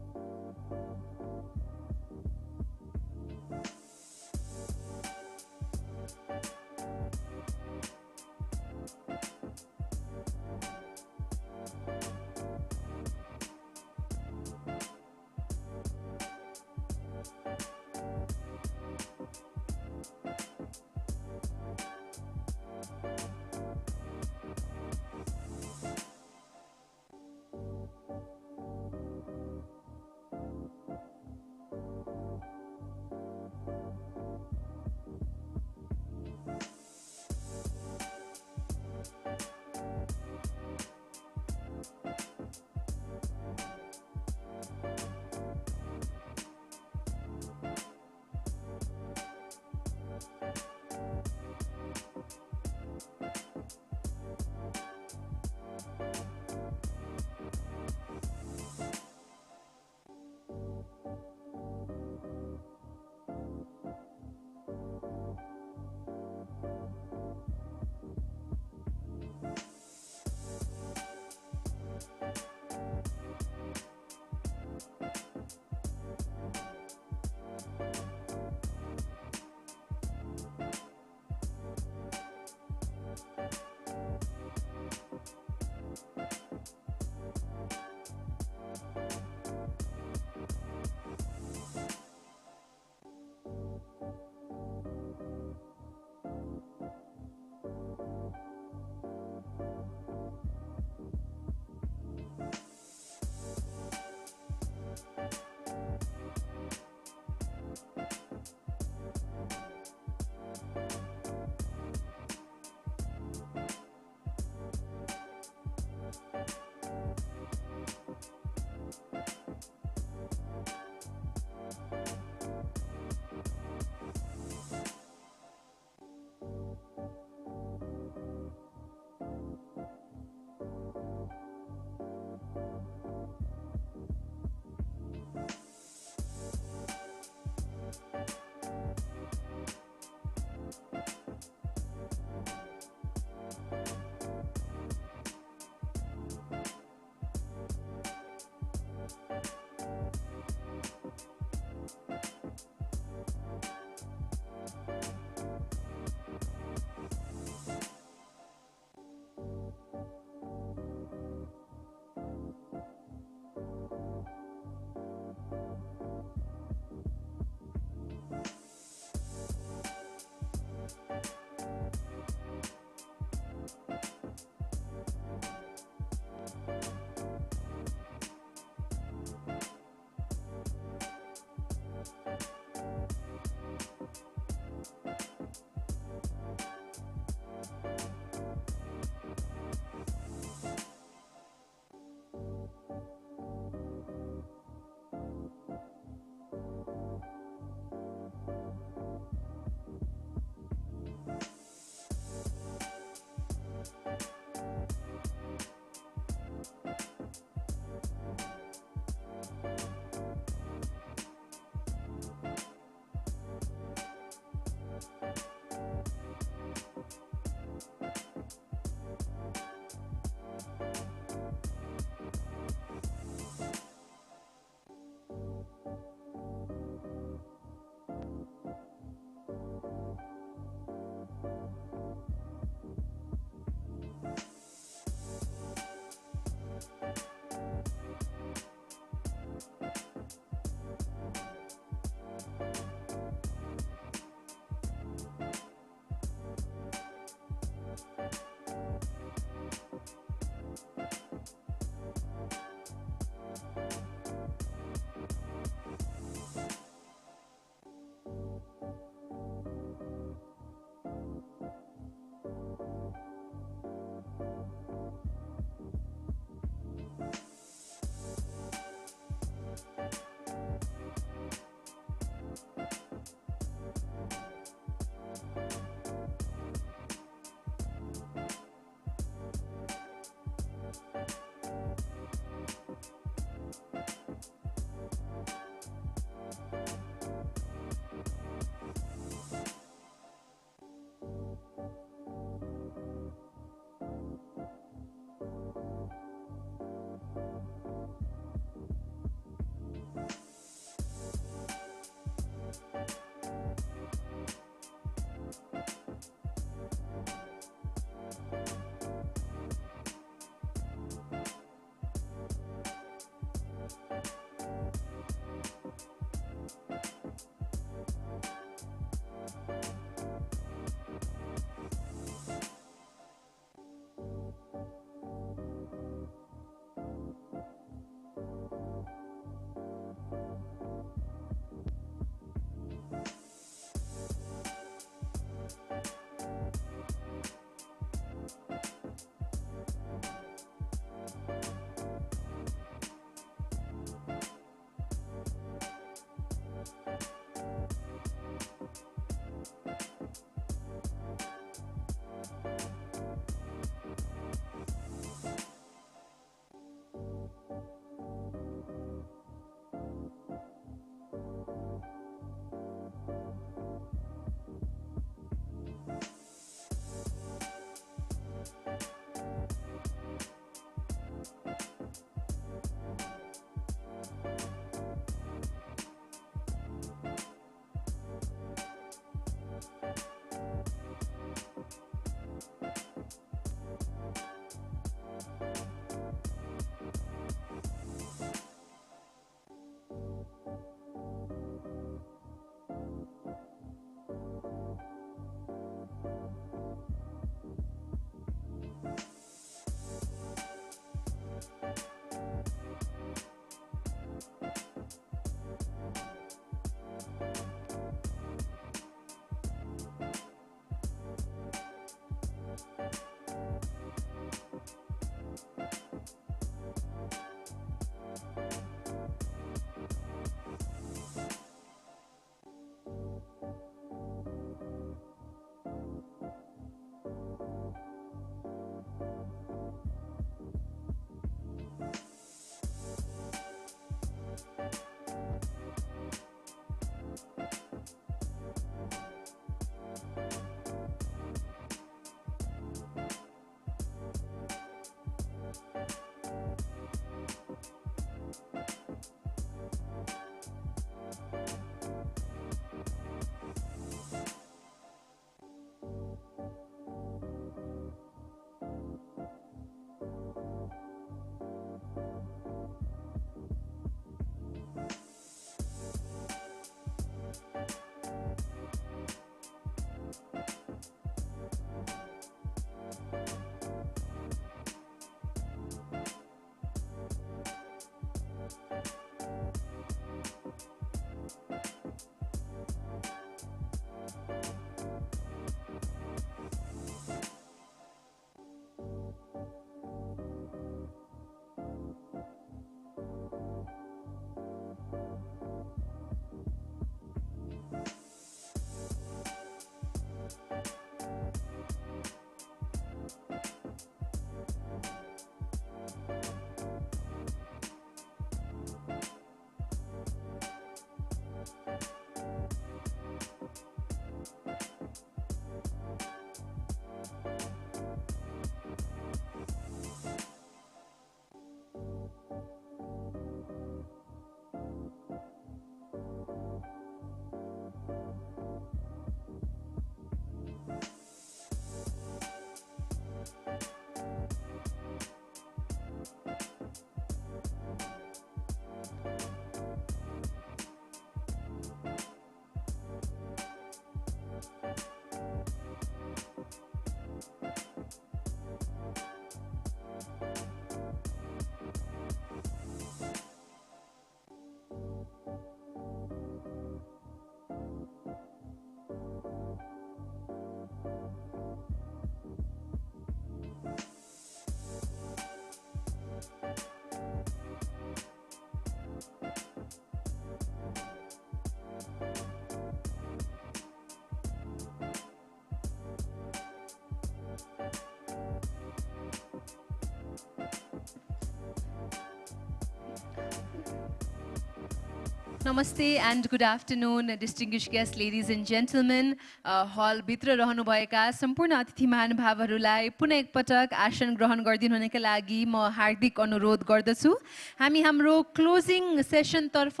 Namaste and good afternoon, distinguished guests, ladies and gentlemen. Hall भित्र रहनुभएका सम्पूर्ण अतिथि महानुभावहरूलाई पुनः एकपटक आसन ग्रहण गरिदिनुहुनका लागि म हार्दिक अनुरोध गर्दछु। हामी हाम्रो क्लोजिङ सेसनतर्फ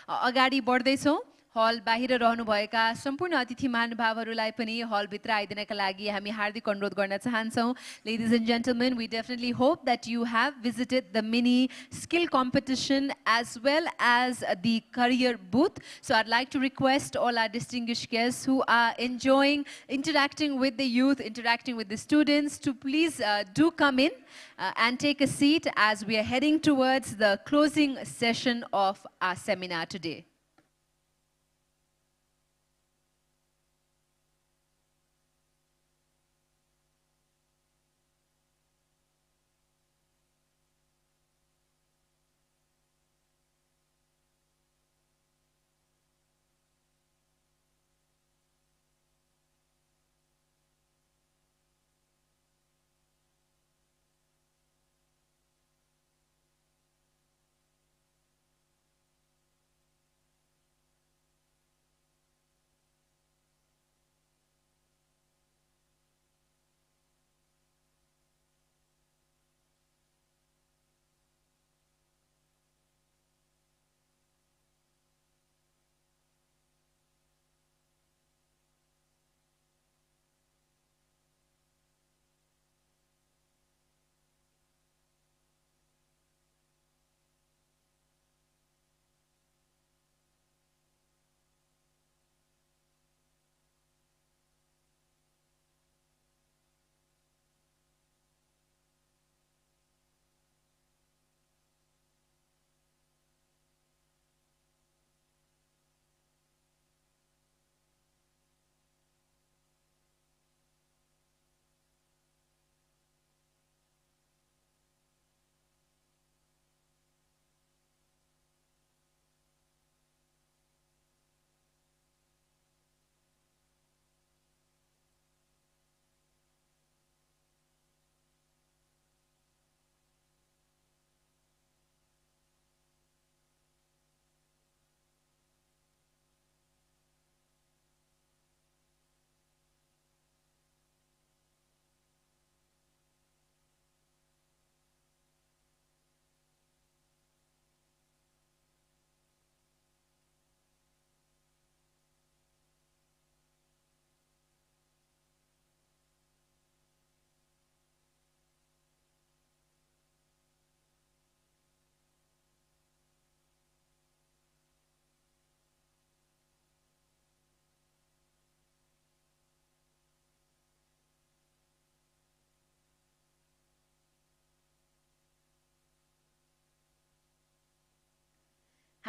अगाडि बढ्दैछौँ। हल बाहिर रहनुभएका सम्पूर्ण अतिथि महानुभावहरूलाई पनि हलभित्र आइदिनका लागि हामी हार्दिक अनुरोध गर्न चाहन्छौँ। Ladies and gentlemen, we definitely hope that you have visited the mini skill competition as well as the career booth. So I'd like to request all our distinguished guests who are enjoying interacting with the youth, interacting with the students, to please do come in and take a seat as we are heading towards the closing session of our seminar today.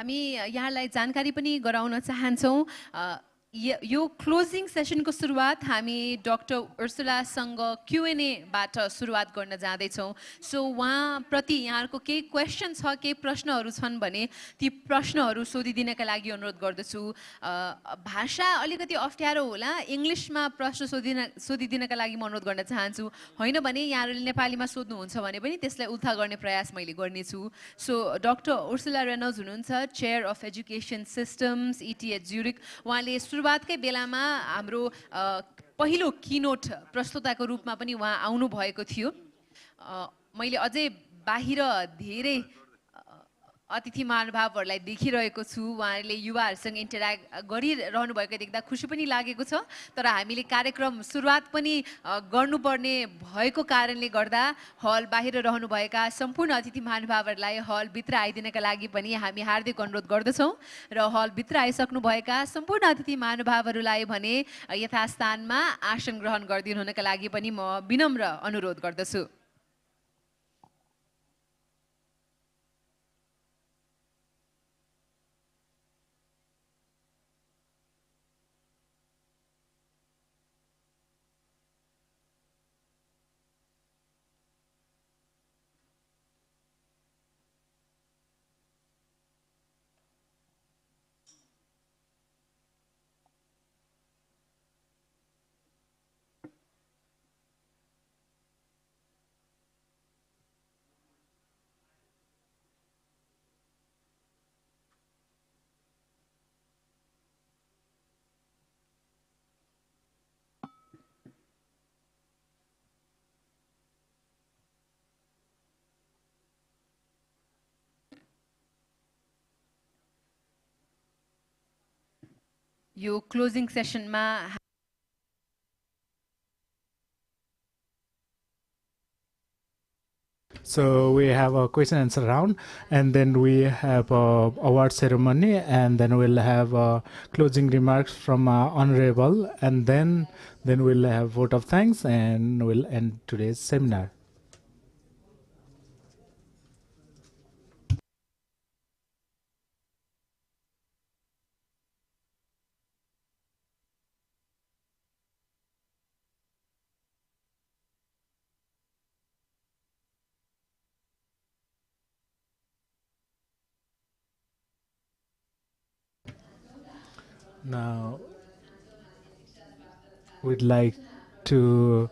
हामी यहाँलाई जानकारी पनि गराउन चाहन्छौँ यो closing सेसनको सुरुवात हामी doctor उर्सुलासँग क्युएनएबाट सुरुवात गर्न जाँदैछौँ सो उहाँप्रति यहाँहरूको केही क्वेसन छ केही प्रश्नहरू छन् भने ती प्रश्नहरू सोधिदिनका लागि अनुरोध गर्दछु भाषा अलिकति अप्ठ्यारो होला इङ्ग्लिसमा प्रश्न सोधिदिनका लागि म अनुरोध गर्न चाहन्छु होइन भने यहाँहरूले नेपालीमा सोध्नुहुन्छ भने पनि त्यसलाई उल्था गर्ने प्रयास मैले गर्नेछु सो डाक्टर उर्सुला रेनल्ड्स हुनुहुन्छ chair of education systems ETH ज्युरिक उहाँले सुरुवातकै बेलामा हाम्रो पहिलो किनोट प्रस्तुताको रूपमा पनि उहाँ आउनुभएको थियो मैले अझै बाहिर धेरै अतिथि महानुभावहरूलाई देखिरहेको छु उहाँहरूले युवाहरूसँग इन्टरेक्ट गरिरहनु भएको देख्दा खुसी पनि लागेको छ तर हामीले कार्यक्रम सुरुवात पनि गर्नुपर्ने भएको कारणले गर्दा हल बाहिर रहनुभएका सम्पूर्ण अतिथि महानुभावहरूलाई हलभित्र आइदिनका लागि पनि हामी हार्दिक अनुरोध गर्दछौँ र हलभित्र आइसक्नुभएका सम्पूर्ण अतिथि महानुभावहरूलाई भने यथास्थानमा आसन ग्रहण गरिदिनु हुनका लागि पनि म विनम्र अनुरोध गर्दछु यो closing सेसनमा So we have a question and answer round, and then we have a award ceremony, and then we'll have closing remarks from honorable, and then we'll have vote of thanks, and we'll end today's seminar. Now, we'd like to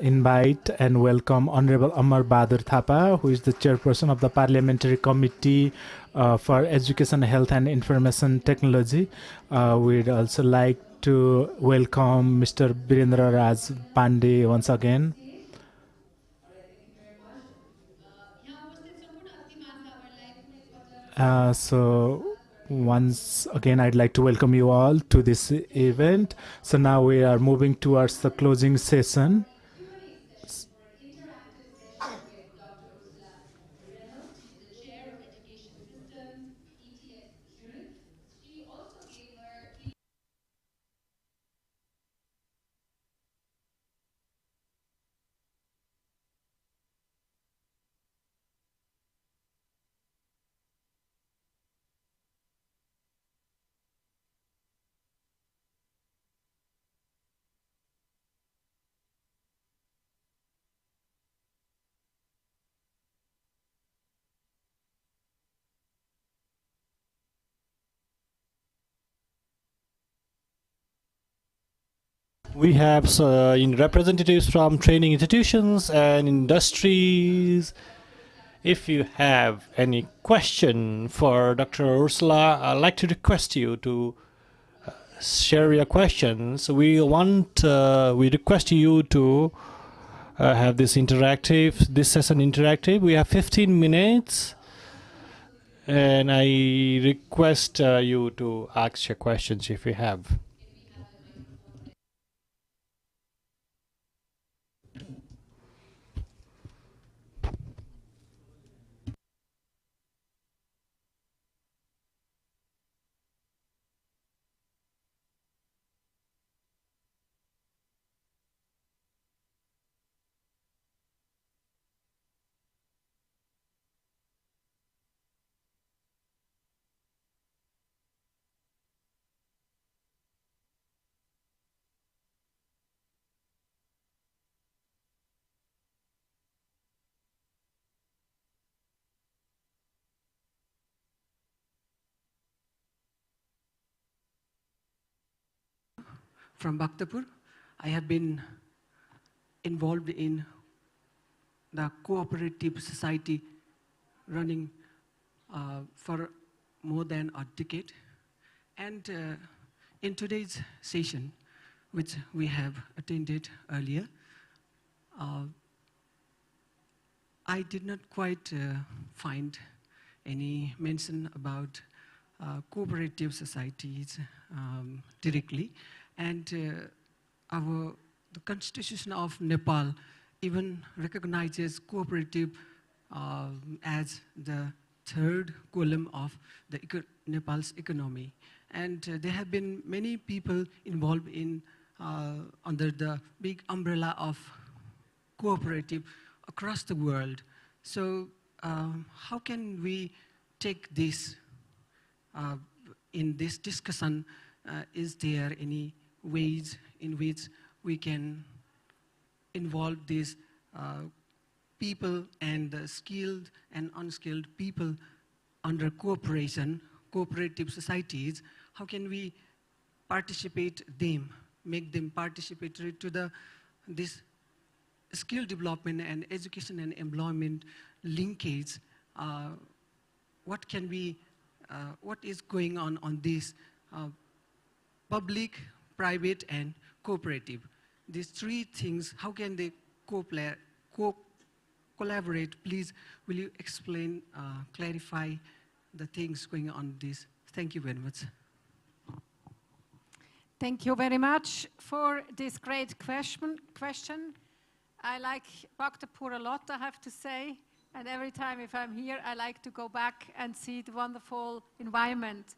invite and welcome Honorable Amar Bahadur Thapa, who is the chairperson of the Parliamentary Committee for Education, Health and Information Technology. We'd also like to welcome Mr. Birendra Raj Pandey once again. So once again, I'd like to welcome you all to this event. So now we are moving towards the closing session. We have representatives from training institutions and industries. If you have any question for Dr. Ursula, I'd like to request you to share your questions. We request you to have this session interactive. We have 15 minutes, and I request you to ask your questions if you have. from Bhaktapur. I have been involved in the cooperative society running for more than a decade. And in today's session, which we have attended earlier, I did not quite find any mention about cooperative societies directly. And the Constitution of Nepal even recognizes cooperative as the third column of the Nepal's economy. And there have been many people involved in under the big umbrella of cooperative across the world. So how can we take this in this discussion? Is there any ways in which we can involve these people and the skilled and unskilled people under cooperation, cooperative societies? How can we participate them, make them participatory to this skill development and education and employment linkage? What can we, what is going on this public, private, and cooperative? These three things, how can they collaborate? Please, will you explain, clarify the things going on this? Thank you very much. Thank you very much for this great question. I like Bhaktapur a lot, I have to say. And every time if I'm here, I like to go back and see the wonderful environment.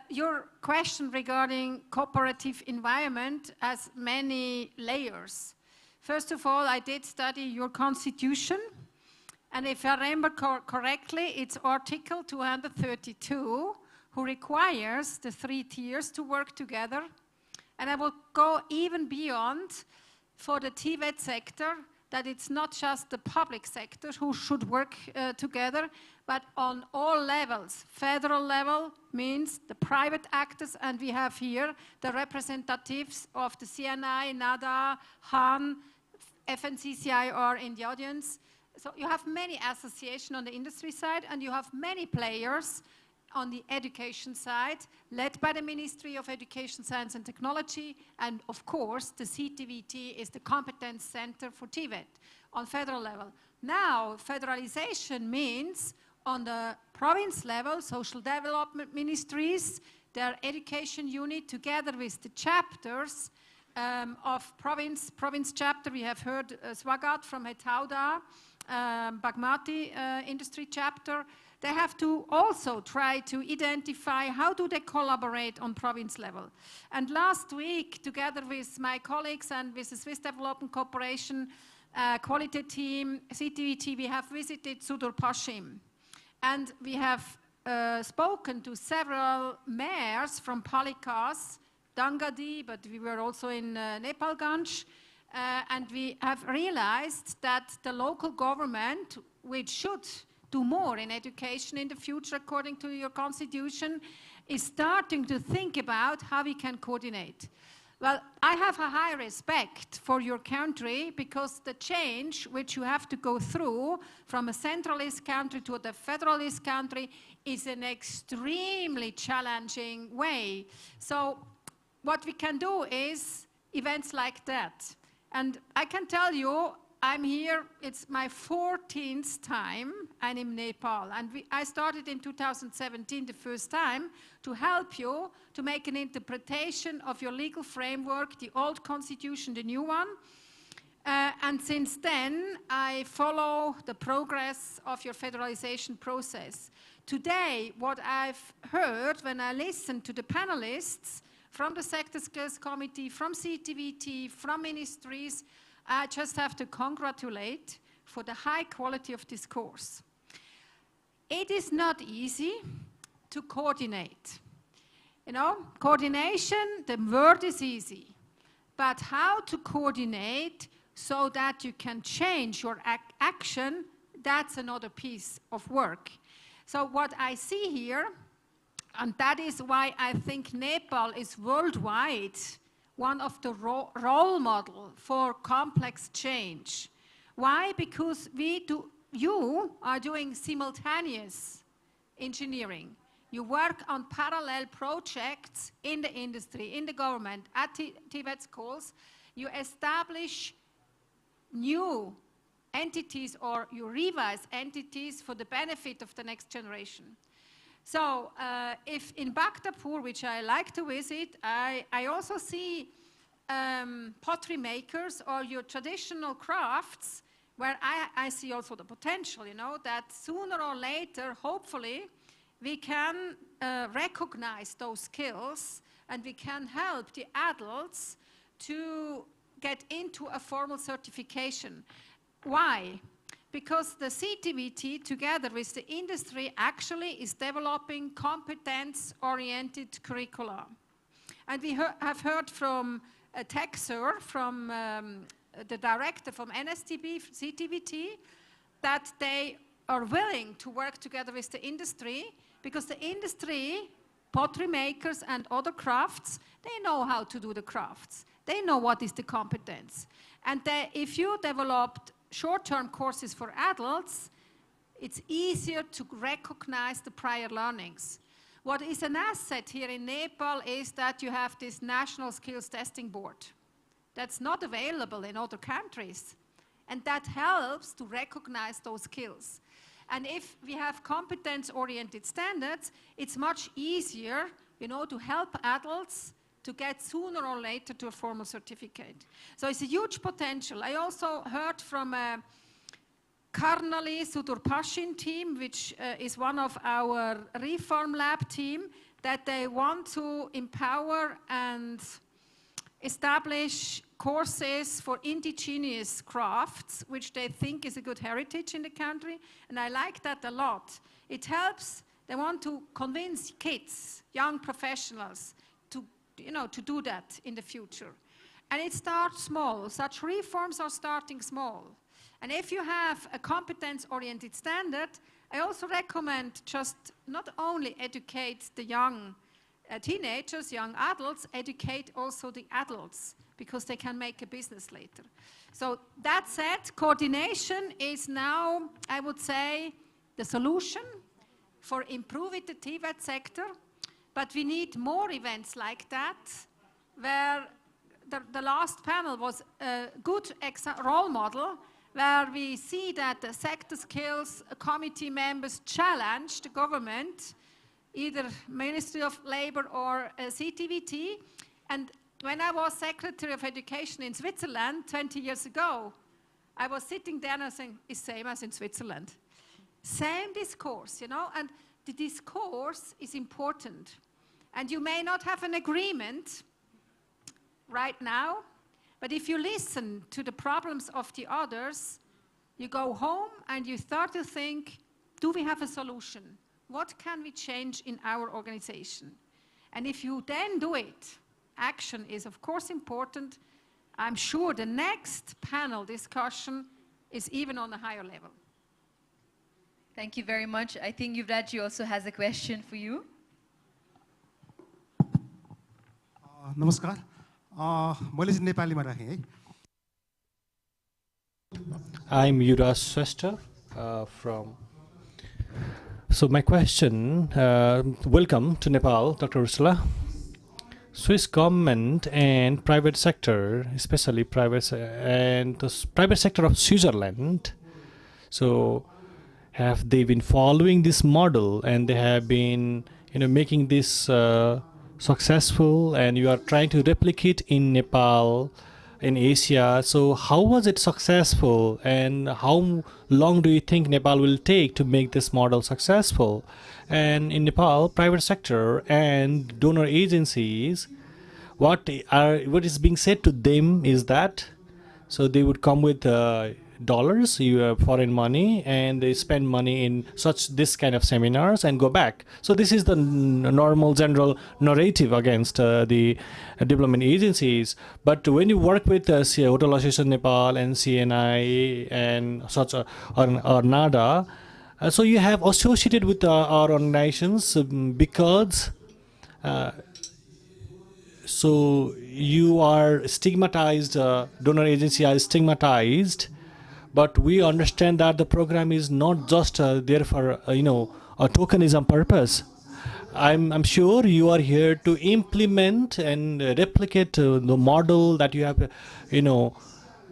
Your question regarding cooperative environment has many layers. First of all, I did study your constitution. And if I remember correctly, it's Article 232 who requires the 3 tiers to work together. And I will go even beyond for the TVET sector, that it's not just the public sector who should work together, but on all levels. Federal level means the private actors, and we have here the representatives of the CNI, NADA, HAN, FNCCI are in the audience. So you have many associations on the industry side, and you have many players on the education side, led by the Ministry of Education, Science and Technology, and of course, the CTVT is the competence center for TVET on federal level. Now, federalization means on the province level, social development ministries, their education unit together with the chapters of province chapter. We have heard Swagat from Hetauda, Bagmati industry chapter. They have to also try to identify how do they collaborate on province level. And last week, together with my colleagues and with the Swiss Development Corporation quality team, CTVT, we have visited Sudur Pashim. And we have spoken to several mayors from Palikas, Dangadi, but we were also in Nepalganj. And we have realized that the local government, which should do more in education in the future according to your constitution, is starting to think about how we can coordinate. Well, I have a high respect for your country because the change which you have to go through from a centralist country to the federalist country is an extremely challenging way. So what we can do is events like that. And I can tell you, I'm here, it's my 14th time I'm in Nepal. And I started in 2017 the first time to help you to make an interpretation of your legal framework, the old constitution, the new one. And since then, I follow the progress of your federalization process. Today, what I've heard when I listened to the panelists from the Sector Skills Committee, from CTVT, from ministries, I just have to congratulate for the high quality of this course. It is not easy to coordinate. You know, coordination, the word is easy, but how to coordinate so that you can change your action, that's another piece of work. So what I see here, and that is why I think Nepal is worldwide one of the role model for complex change. Why? Because you are doing simultaneous engineering. You work on parallel projects in the industry, in the government, at TVET schools. You establish new entities or you revise entities for the benefit of the next generation. So if in Bhaktapur, which I like to visit, I also see pottery makers or your traditional crafts where I see also the potential, you know, that sooner or later, hopefully, we can recognize those skills and we can help the adults to get into a formal certification. Why? Because the CTVT, together with the industry, actually is developing competence-oriented curricula. And we have heard from ENSSSURE, from the director from NSTB, CTVT, that they are willing to work together with the industry because the industry, pottery makers and other crafts, they know how to do the crafts. They know what is the competence. And if you developed short-term courses for adults, it's easier to recognize the prior learnings. What is an asset here in Nepal is that you have this National Skills Testing Board. That's not available in other countries. And that helps to recognize those skills. And if we have competence-oriented standards, it's much easier, you know, to help adults to get sooner or later to a formal certificate. So it's a huge potential. I also heard from a Karnali Sudurpashin team, which is one of our Reform Lab team, that they want to empower and establish courses for indigenous crafts, which they think is a good heritage in the country, and I like that a lot. It helps, they want to convince kids, young professionals, to, you know, to do that in the future. And it starts small. Such reforms are starting small. And if you have a competence-oriented standard, I also recommend just not only educate the young teenagers, young adults, educate also the adults, because they can make a business later. So that said, coordination is now, I would say, the solution for improving the TVET sector, but we need more events like that, where the last panel was a good role model, where we see that the sector skills committee members challenge the government, either Ministry of Labor or CTVT. And when I was Secretary of Education in Switzerland 20 years ago, I was sitting there and I was saying, it's same as in Switzerland. Same discourse, you know, and the discourse is important. And you may not have an agreement right now, but if you listen to the problems of the others, you go home and you start to think, do we have a solution? What can we change in our organization? And if you then do it, action is of course important. I'm sure the next panel discussion is even on a higher level. Thank you very much. I think Yuvraj also has a question for you. Namaskar. I'm Yuvraj Swester from. So my question, welcome to Nepal, Dr. Ursula. Swiss government and private sector, especially private and the private sector of Switzerland, so have they been following this model and they have been, you know, making this successful, and you are trying to replicate in Nepal, in Asia. So how was it successful, and how long do you think Nepal will take to make this model successful? And in Nepal, private sector and donor agencies, what is being said to them is that, so they would come with dollars, foreign money, and they spend money in this kind of seminars and go back. So this is the normal general narrative against the development agencies. But when you work with Hotel Association Nepal and CNI and such or NADA, so you have associated with our organizations because So you are stigmatized, donor agency are stigmatized, but we understand that the program is not just there for, a tokenism purpose. I'm sure you are here to implement and replicate the model that you have,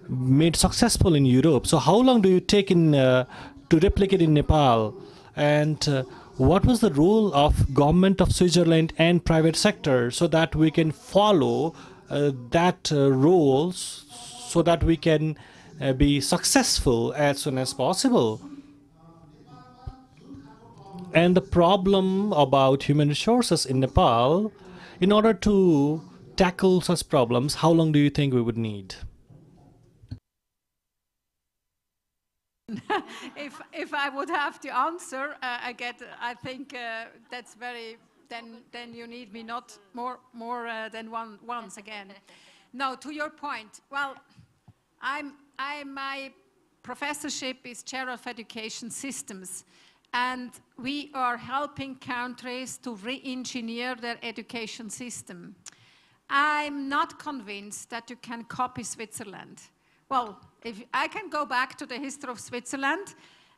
made successful in Europe. So how long do you take to replicate in Nepal? And what was the role of government of Switzerland and private sector so that we can follow that roles so that we can be successful as soon as possible? And the problem about human resources in Nepal, in order to tackle such problems, how long do you think we would need? If I would have to answer, I think that's very. Then you need me not more than once again. No, to your point. Well, my professorship is chair of education systems, and we are helping countries to re-engineer their education system. I'm not convinced that you can copy Switzerland. Well, if I can go back to the history of Switzerland,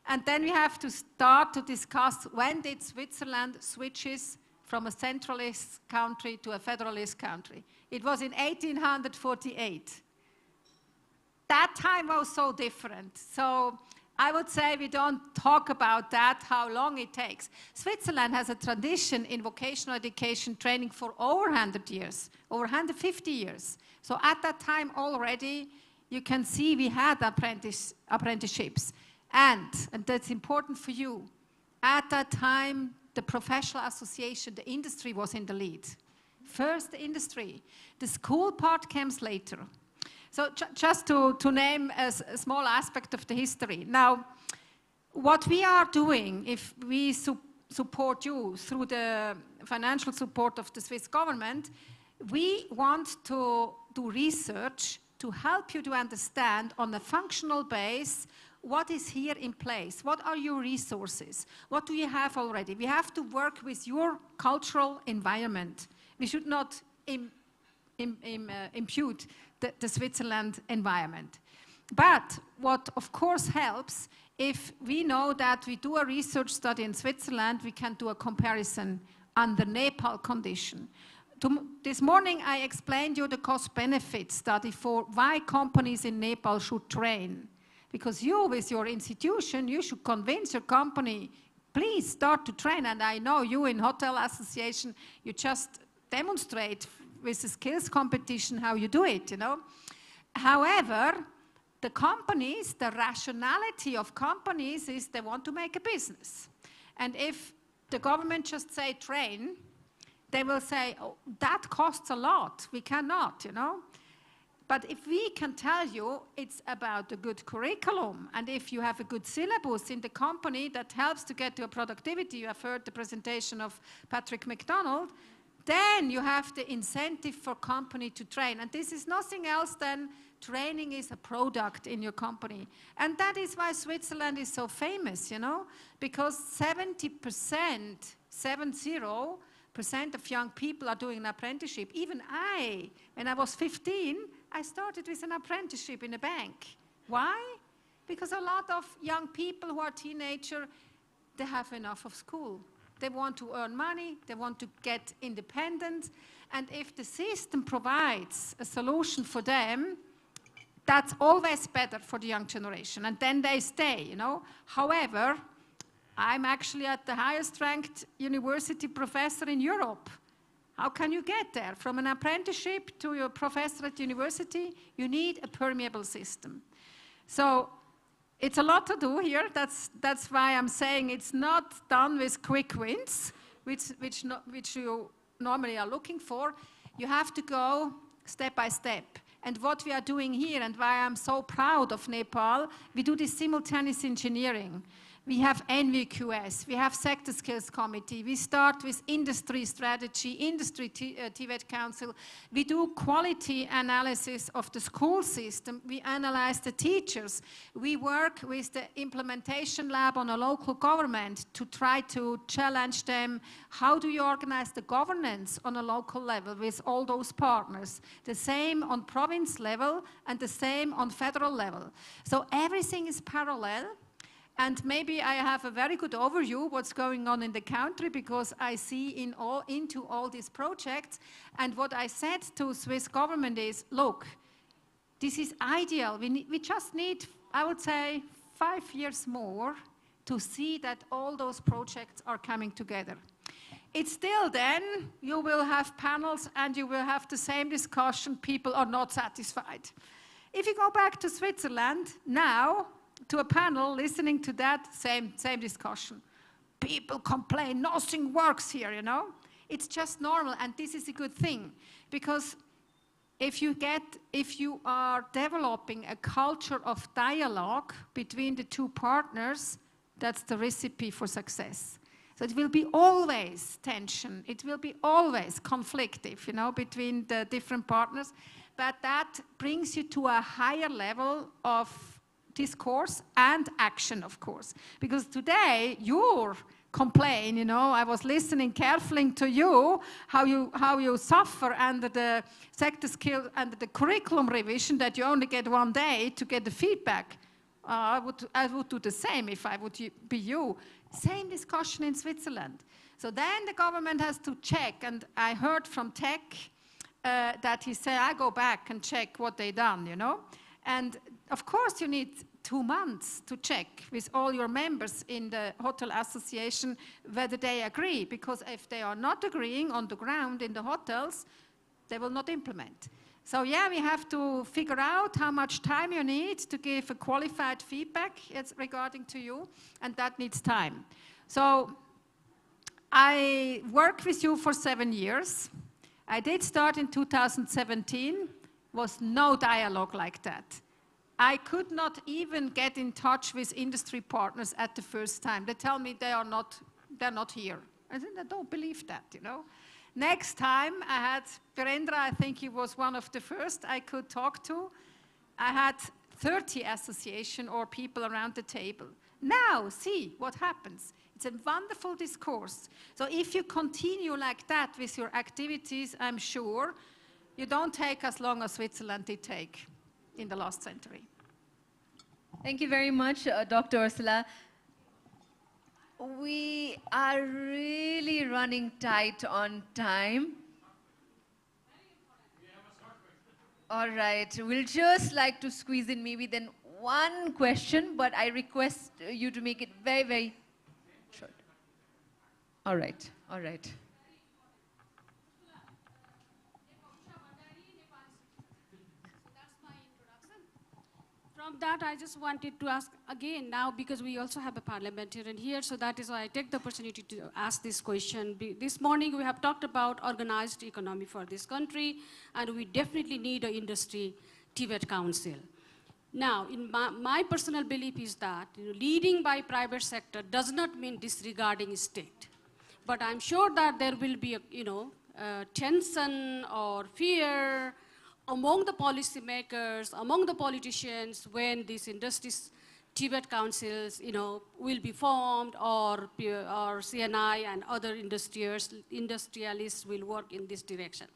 and then we have to start to discuss when did Switzerland switches from a centralist country to a federalist country. It was in 1848. That time was so different. So I would say we don't talk about that, how long it takes. Switzerland has a tradition in vocational education training for over 100 years, over 150 years. So at that time already, you can see we had apprenticeships. And that's important for you, at that time, the professional association, the industry was in the lead. First the industry. The school part comes later. So just to name a small aspect of the history. Now, what we are doing, if we support you through the financial support of the Swiss government, we want to do research to help you to understand on a functional base what is here in place, what are your resources, what do you have already. We have to work with your cultural environment. We should not impute the Switzerland environment. But what of course helps, if we know that we do a research study in Switzerland, we can do a comparison under Nepal condition. This morning I explained you the cost-benefit study for why companies in Nepal should train. Because you, with your institution, you should convince your company, please start to train. And I know you in Hotel Association, you just demonstrate with the skills competition how you do it, However, the companies, the rationality of companies is they want to make a business. And if the government just say train, they will say, oh, that costs a lot, we cannot, But if we can tell you it's about a good curriculum, and if you have a good syllabus in the company that helps to get to a productivity, you have heard the presentation of Patrick McDonald, then you have the incentive for company to train. And this is nothing else than training is a product in your company. And that is why Switzerland is so famous, because 70% of young people are doing an apprenticeship. Even I, when I was 15, I started with an apprenticeship in a bank. Why? Because a lot of young people who are teenagers, they have enough of school. They want to earn money, they want to get independent, and if the system provides a solution for them, that's always better for the young generation, and then they stay, However, I'm actually at the highest ranked university professor in Europe. How can you get there? From an apprenticeship to your professor at university, you need a permeable system. So it's a lot to do here. That's why I'm saying it's not done with quick wins, which you normally are looking for. You have to go step by step. And what we are doing here, and why I'm so proud of Nepal, we do this simultaneous engineering. We have NVQS, we have Sector Skills Committee, we start with industry strategy, industry TVET Council, we do quality analysis of the school system, we analyze the teachers, we work with the implementation lab on a local government to try to challenge them, how do you organize the governance on a local level with all those partners, the same on province level and the same on federal level. So everything is parallel. And maybe I have a very good overview what's going on in the country because I see into all these projects. And what I said to Swiss government is, look, this is ideal. We just need, I would say, 5 years more to see that all those projects are coming together. It's still then, you will have panels and you will have the same discussion. People are not satisfied. If you go back to Switzerland now, to a panel, listening to that, same discussion. People complain, nothing works here, you know? It's just normal, and this is a good thing, because if you are developing a culture of dialogue between the two partners, that's the recipe for success. So it will be always tension, it will be always conflictive, you know, between the different partners, but that brings you to a higher level of discourse and action, of course. Because today, your complaint, you know, I was listening carefully to you, how you suffer under the sector skill, under the curriculum revision, that you only get 1 day to get the feedback. I would do the same if I would be you. Same discussion in Switzerland. So then the government has to check, and I heard from Tech that he said, I go back and check what they done, you know. And of course, you need 2 months to check with all your members in the Hotel Association whether they agree, because if they are not agreeing on the ground in the hotels, they will not implement. So yeah, we have to figure out how much time you need to give a qualified feedback regarding to you, and that needs time. So I worked with you for 7 years. I did start in 2017. Was no dialogue like that. I could not even get in touch with industry partners at the first time. They tell me they're not here. I said, I don't believe that, you know. Next time I had Birendra, I think he was one of the first I could talk to. I had 30 association or people around the table. Now, see what happens. It's a wonderful discourse. So if you continue like that with your activities, I'm sure you don't take as long as Switzerland did take in the last century. Thank you very much, Dr. Ursula. We are really running tight on time. All right, we'll just like to squeeze in maybe then 1 question, but I request you to make it very, very short. All right, all right. From that, I just wanted to ask again now, because we also have a parliamentarian here, so that is why I take the opportunity to ask this question. This morning, we have talked about organized economy for this country, and we definitely need an industry TVET council. Now, in my personal belief is that leading by private sector does not mean disregarding state. But I'm sure that there will be a tension or fear among the policymakers, among the politicians, when these industries TVET councils, will be formed, or CNI and other industrialists will work in this direction.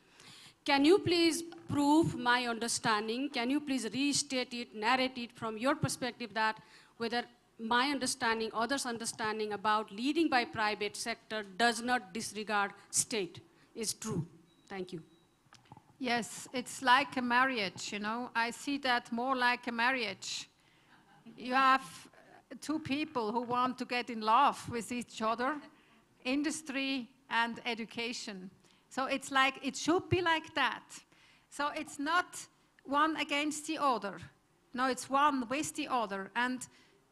Can you please prove my understanding? Can you please restate it, narrate it from your perspective, that whether my understanding, others' understanding about leading by private sector does not disregard state is true? Thank you. Yes, it's like a marriage, I see that more like a marriage. You have 2 people who want to get in love with each other, industry and education. So it's like, it should be like that. So it's not one against the other. No, it's one with the other. And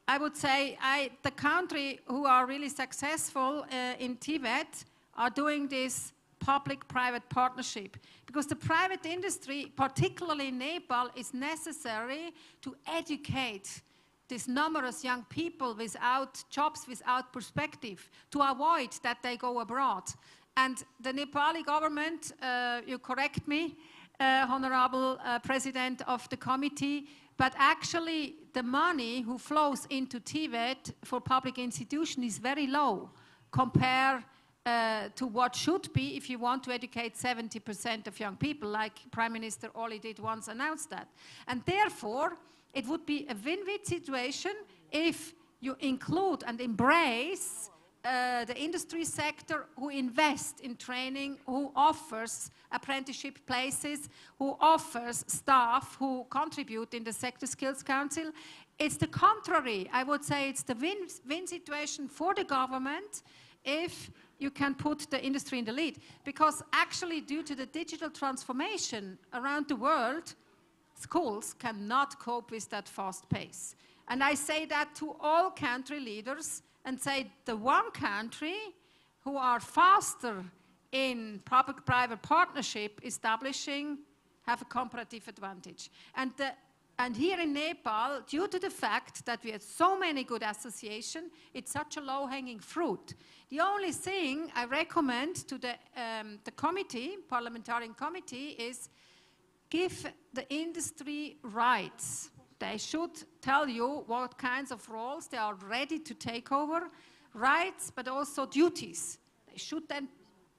I would say the country who are really successful in TVET are doing this public-private partnership, because the private industry, particularly in Nepal, is necessary to educate these numerous young people without jobs, without perspective, to avoid that they go abroad. And the Nepali government, you correct me, Honorable President of the committee, but actually the money who flows into TVET for public institution is very low compared to what should be if you want to educate 70% of young people, like Prime Minister Oli did once announce that. And therefore, it would be a win-win situation if you include and embrace the industry sector, who invest in training, who offers apprenticeship places, who offers staff who contribute in the Sector Skills Council. It's the contrary. I would say it's the win-win situation for the government if you can put the industry in the lead. Because actually, due to the digital transformation around the world, schools cannot cope with that fast pace. And I say that to all country leaders, and say the one country who are faster in public-private partnership establishing have a comparative advantage. And here in Nepal, due to the fact that we have so many good associations, it's such a low-hanging fruit. The only thing I recommend to the committee, parliamentarian committee, is give the industry rights. They should tell you what kinds of roles they are ready to take over, rights, but also duties. They should then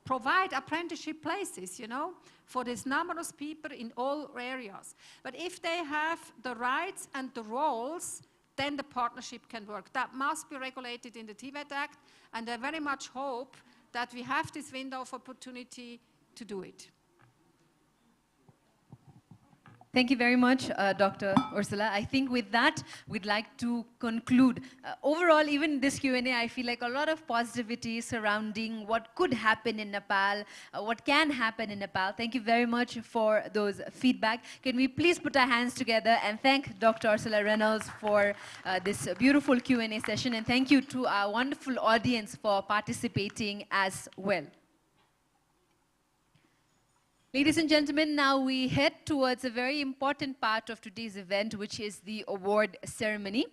provide apprenticeship places, you know, for these numerous people in all areas. But if they have the rights and the roles, then the partnership can work. That must be regulated in the TVET Act, and I very much hope that we have this window of opportunity to do it. Thank you very much, Dr. Ursula. I think with that, we'd like to conclude. Overall, even this Q&A, I feel like a lot of positivity surrounding what could happen in Nepal, what can happen in Nepal. Thank you very much for those feedback. Can we please put our hands together and thank Dr. Ursula Reynolds for this beautiful Q&A session, and thank you to our wonderful audience for participating as well. Ladies and gentlemen, now we head towards a very important part of today's event, which is the award ceremony.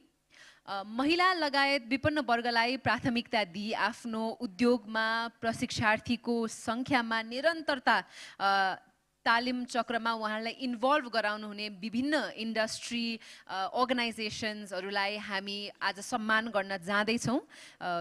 महिला लगायत विपन्न वर्गलाई प्राथमिकता दिई आफ्नो उद्योगमा प्रशिक्षार्थीको संख्यामा निरन्तरता तालिम चक्रमा उहाँलाई इन्भल्भ गराउनु हुने विभिन्न इन्डस्ट्री अर्गनाइजेसन्सहरूलाई हामी आज सम्मान गर्न जाँदैछौँ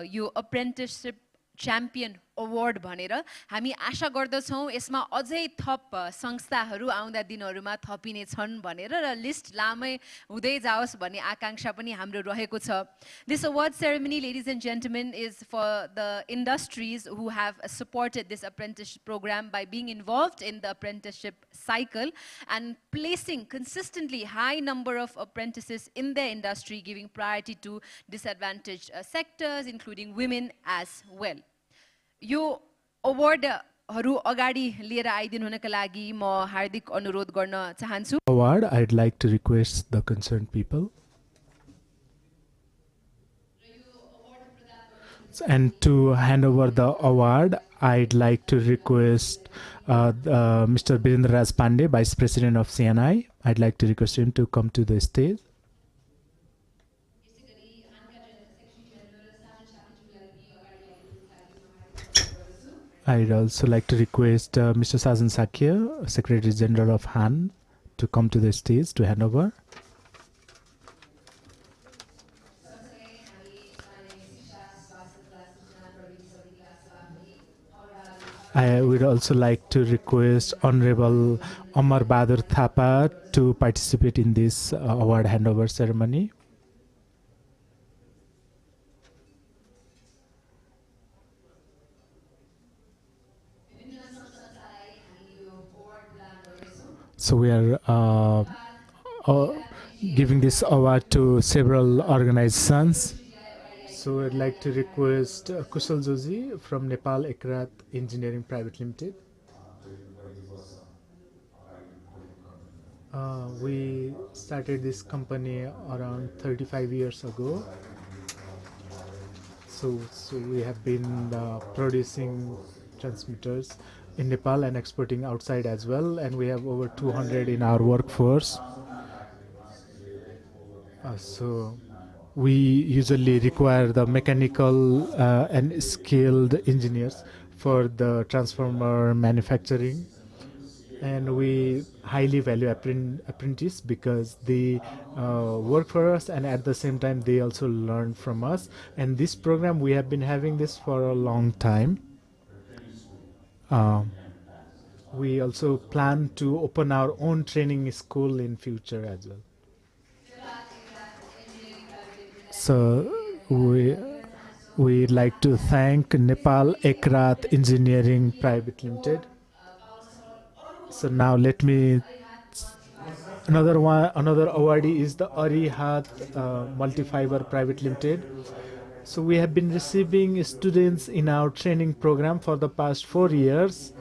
यो अप्रेन्टिसशिप च्याम्पियन अवार्ड भनेर हामी आशा गर्दछौँ यसमा अझै थप संस्थाहरू आउँदा दिनहरूमा थपिने छन् भनेर र लिस्ट लामै हुँदै जाओस् भन्ने आकांक्षा पनि हाम्रो रहेको छ. This award ceremony, ladies and gentlemen, is for the industries who have supported this apprenticeship program by being involved in the apprenticeship cycle and placing consistently high number of apprentices in their industry, giving priority to disadvantaged sectors, including women as well. यो अवार्डहरू अगाडि लिएर आइदिनु हुनका लागि म हार्दिक अनुरोध गर्न चाहन्छु. Award, I'd like to request the concerned people. And to hand over the award, I'd like to request Mr. Birendra Raj Pandey, Vice President of CNI. I'd like to request him to come to the stage. I'd also like to request Mr. Sajan Sakya, Secretary General of Han, to come to the stage to hand over. I would also like to request Honorable Amar Bahadur Thapa to participate in this award handover ceremony. So we are giving this award to several organizations. So I'd like to request Kushal Joji from Nepal Ekrat Engineering Private Limited. We started this company around 35 years ago. So we have been producing transmitters in Nepal and exporting outside as well, and we have over 200 in our workforce. So we usually require the mechanical and skilled engineers for the transformer manufacturing, and we highly value apprentice because they work for us, and at the same time they also learn from us. And this program, we have been having this for a long time. We also plan to open our own training school in future as well. So we'd like to thank Nepal Ekrat Engineering Private Limited. So now let me, another awardee is the Arihat Multifiber Private Limited. So we have been receiving students in our training program for the past 4 years,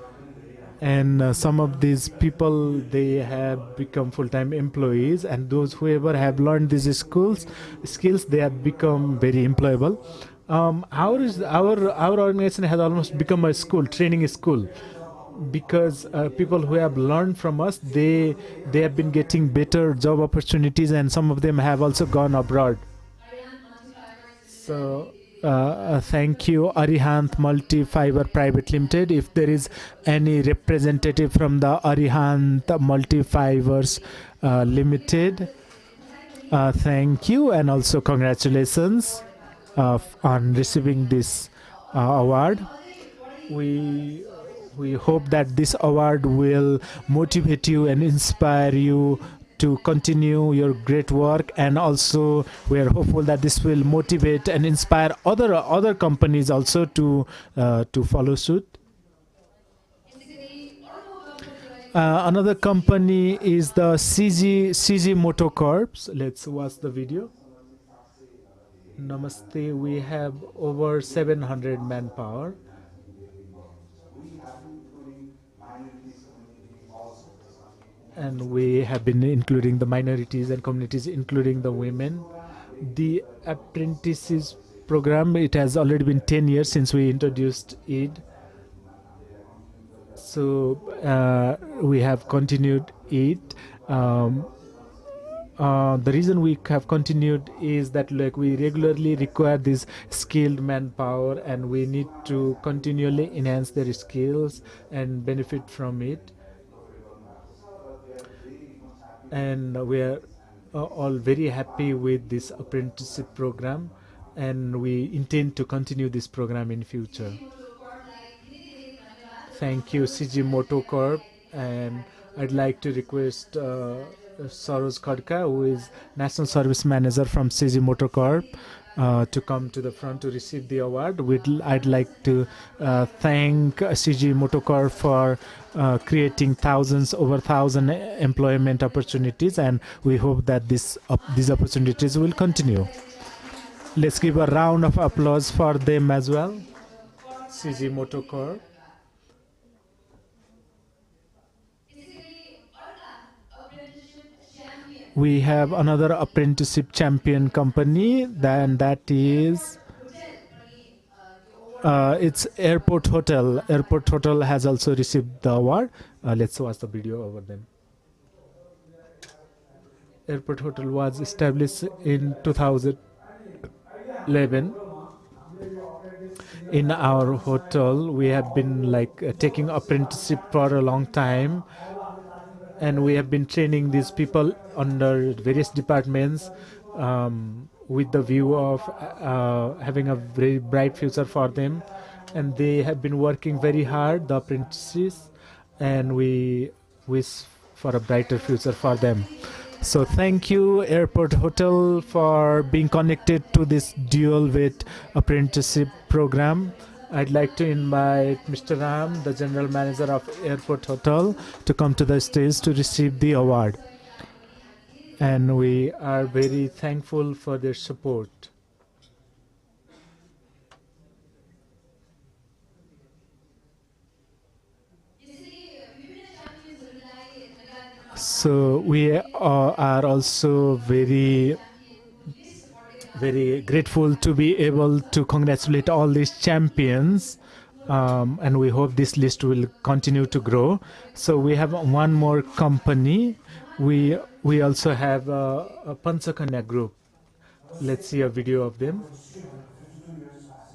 and some of these people, they have become full-time employees, and those whoever have learned these skills, they have become very employable. Our organization has almost become a school, training school, because people who have learned from us, they have been getting better job opportunities, and some of them have also gone abroad. So thank you, Arihant Multifiber Private Limited. If there is any representative from the Arihant Multifibers Limited, thank you, and also congratulations on receiving this award. We hope that this award will motivate you and inspire you to continue your great work, and also we are hopeful that this will motivate and inspire other companies also to follow suit. Another company is the CG Motor Corps. Let's watch the video. Namaste. We have over 700 manpower. And we have been including the minorities and communities, including the women. The apprentices program, it has already been 10 years since we introduced it. So we have continued it. The reason we have continued is that we regularly require this skilled manpower, and we need to continually enhance their skills and benefit from it. And we are all very happy with this apprenticeship program, and we intend to continue this program in future. Thank you, CG Motor Corp, and I'd like to request Saroj Khadka, who is National Service Manager from CG Motor Corp, to come to the front to receive the award. I'd like to thank CG Motor Corp for creating over 1,000 employment opportunities, and we hope that these opportunities will continue. Let's give a round of applause for them as well. CG Motor Corp. We have another apprenticeship champion company, and that is it's Airport Hotel. Airport Hotel has also received the award. Let's watch the video over them. Airport Hotel was established in 2011. In our hotel, we have been taking apprenticeship for a long time, and we have been training these people under various departments with the view of having a very bright future for them. And they have been working very hard, the apprentices, and we wish for a brighter future for them. So thank you, Airport Hotel, for being connected to this dual with apprenticeship program. I'd like to invite Mr. Ram, the General Manager of Airport Hotel, to come to the stage to receive the award. And we are very thankful for their support. So we are also very grateful to be able to congratulate all these champions, and we hope this list will continue to grow. So we have one more company. We also have a Panchakanya group. Let's see a video of them.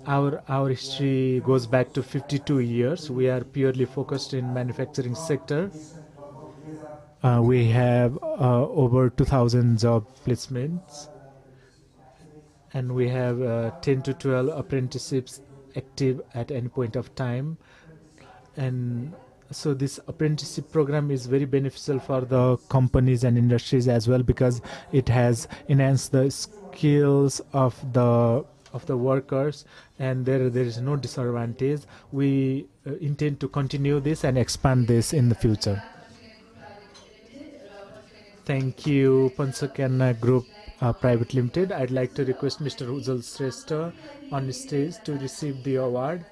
Our history goes back to 52 years. We are purely focused in manufacturing sector. We have over 2,000 job placements, and we have 10 to 12 apprenticeships active at any point of time. And so this apprenticeship program is very beneficial for the companies and industries as well, because it has enhanced the skills of the workers, and there is no disadvantage. We intend to continue this and expand this in the future. Thank you, Panchakana Group Private Limited. I'd like to request Mr. Ujjal Shrestha on the stage to receive the award,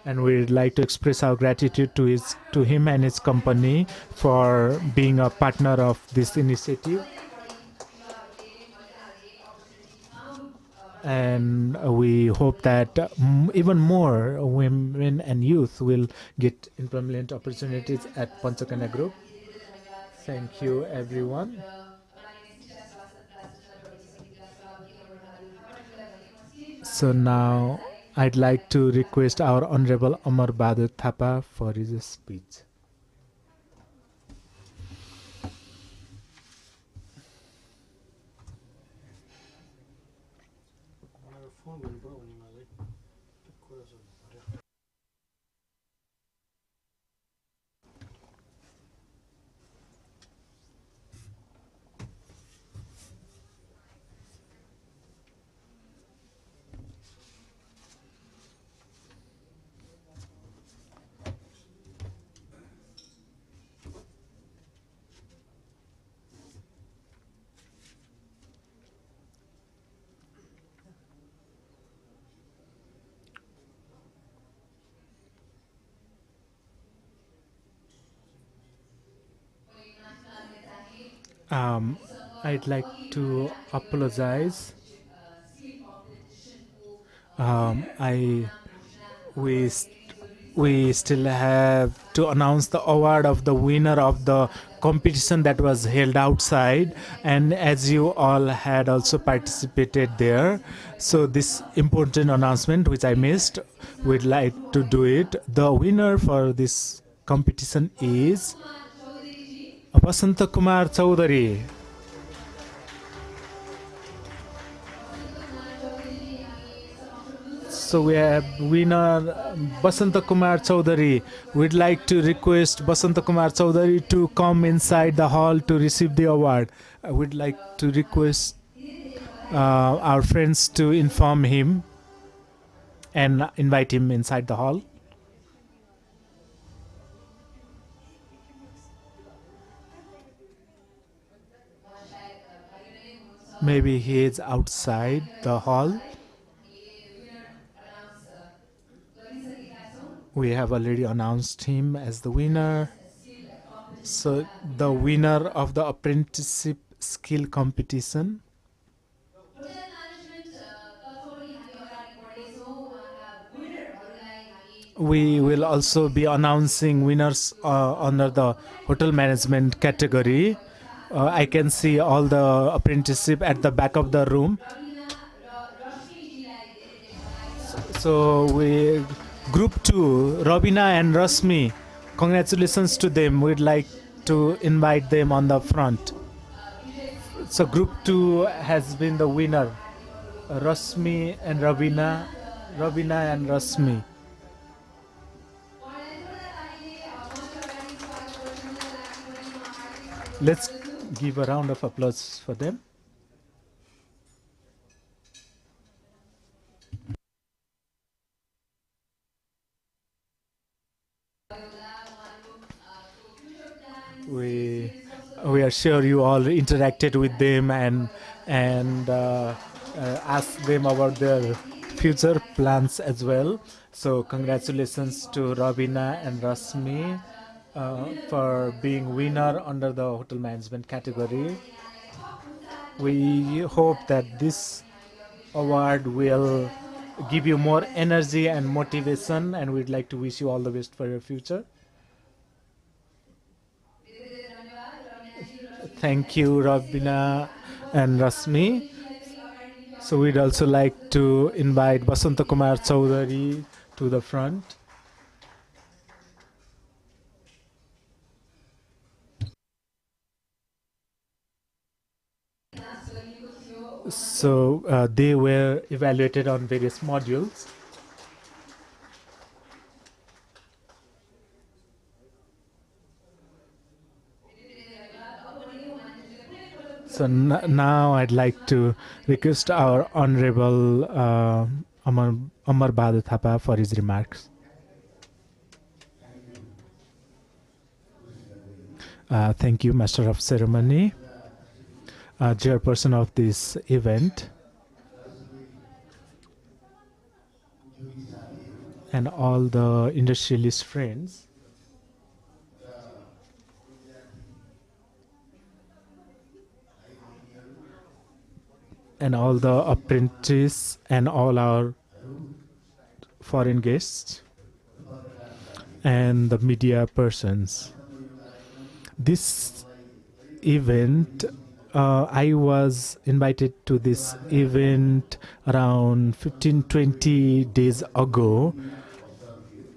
and we'd like to express our gratitude to him and his company for being a partner of this initiative. And we hope that even more women and youth will get employment opportunities at Panchakana Group. Thank you, everyone. So now I'd like to request our Honorable Amar Bahadur Thapa for his speech. I'd like to apologize. We still have to announce the award of the winner of the competition that was held outside, and as you all had also participated there, so this important announcement which I missed, we'd like to do it. The winner for this competition is Basanta Kumar Chaudhary. So we have winner Basanta Kumar Chaudhary. We'd like to request Basanta Kumar Chaudhary to come inside the hall to receive the award. I would like to request our friends to inform him and invite him inside the hall. Maybe he is outside the hall. We have already announced him as the winner. So the winner of the apprenticeship skill competition. We will also be announcing winners under the hotel management category. I can see all the apprenticeship at the back of the room. So we Group 2, Robina and Rasmi, congratulations to them. We'd like to invite them on the front. So Group 2 has been the winner, Rasmi and Robina and Rasmi. Let's give a round of applause for them. We are sure you all interacted with them and asked them about their future plans as well. So congratulations to Robina and Rasmi for being winner under the hotel management category. We hope that this award will give you more energy and motivation, and we'd like to wish you all the best for your future. Thank you, Robina and Rasmi. So we'd also like to invite Basanta Kumar Chaudhary to the front. So they were evaluated on various modules. So now I'd like to request our Honorable Amar Bahadur Thapa for his remarks. Thank you, Master of Ceremony, chairperson of this event, and all the industrialist friends. And all the apprentices and all our foreign guests and the media persons. This event, I was invited to this event around 15-20 days ago,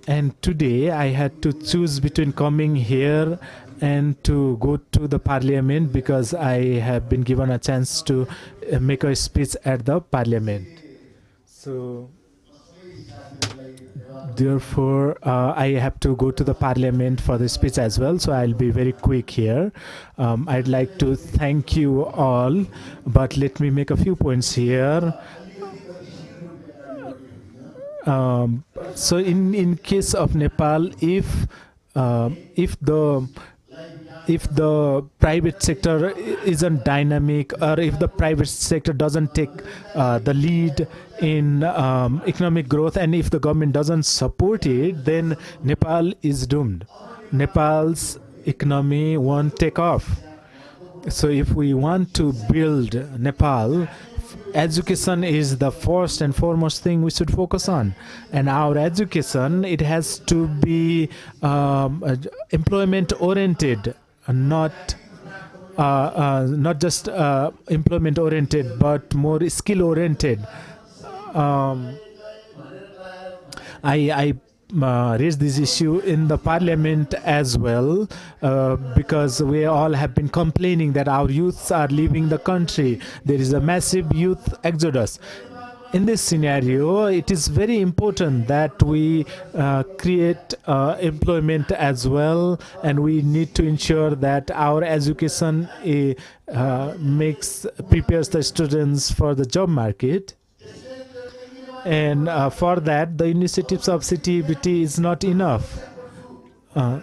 and today I had to choose between coming here and to go to the parliament because I have been given a chance to make a speech at the parliament. So therefore I have to go to the parliament for the speech as well, so I'll be very quick here. I'd like to thank you all, but let me make a few points here. So in case of Nepal, if the private sector isn't dynamic, or if the private sector doesn't take the lead in economic growth, and if the government doesn't support it, then Nepal is doomed. Nepal's economy won't take off. So if we want to build Nepal, education is the first and foremost thing we should focus on. And our education, it has to be employment oriented, not just employment oriented, but more skill oriented. I raised this issue in the parliament as well, because we all have been complaining that our youths are leaving the country. There is a massive youth exodus. In this scenario, it is very important that we create employment as well, and we need to ensure that our education prepares the students for the job market. And for that, the initiatives of CTVT is not enough. And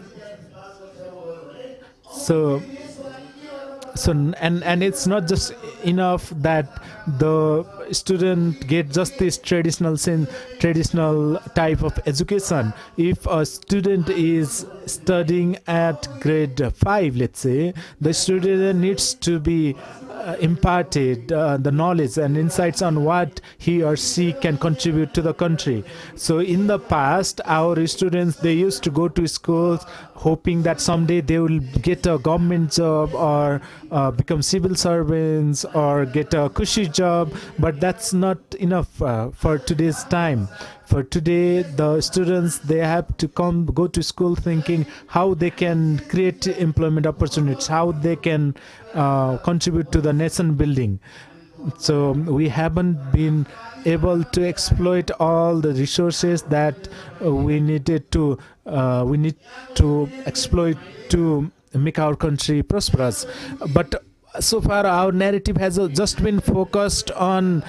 it's not just enough that the student get just this traditional type of education. If a student is studying at grade 5, let's say, the student needs to be imparted the knowledge and insights on what he or she can contribute to the country. So in the past, our students, they used to go to schools hoping that someday they will get a government job or become civil servants or get a cushy job, but that's not enough for today's time. For today, the students, they have to go to school thinking how they can create employment opportunities, how they can contribute to the nation building. So we haven't been able to exploit all the resources that we need to exploit to make our country prosperous. But so far our narrative has just been focused on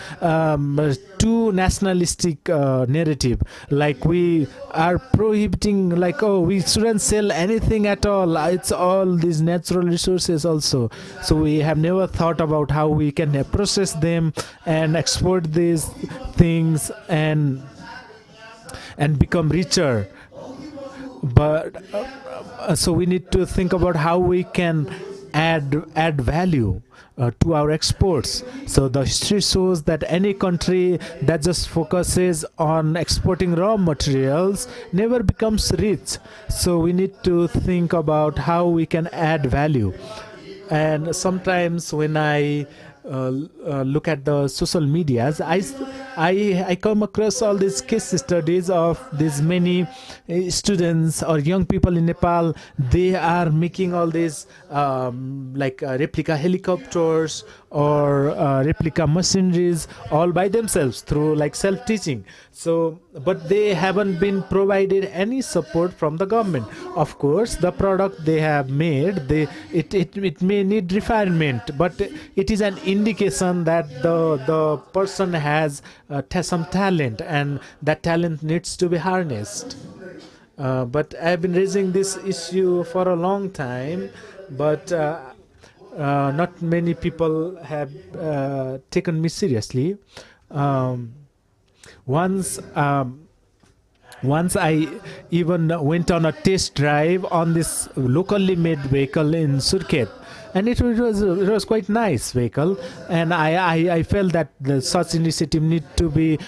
too nationalistic narrative, like we are prohibiting, like, oh, we shouldn't sell anything at all, it's all these natural resources also. So we have never thought about how we can process them and export these things and become richer. But so we need to think about how we can add value to our exports. So the history shows that any country that just focuses on exporting raw materials never becomes rich. So we need to think about how we can add value. And sometimes when I look at the social medias, I come across all these case studies of these many students or young people in Nepal. They are making all these like replica helicopters or replica machineries all by themselves through like self-teaching. So, but they haven't been provided any support from the government. Of course, the product they have made, it may need refinement, but it is an indication that the person has some talent, and that talent needs to be harnessed. But I've been raising this issue for a long time, but not many people have taken me seriously. Once I even went on a test drive on this locally made vehicle in Surkhet, and it was quite nice vehicle, and I felt that such initiative need to be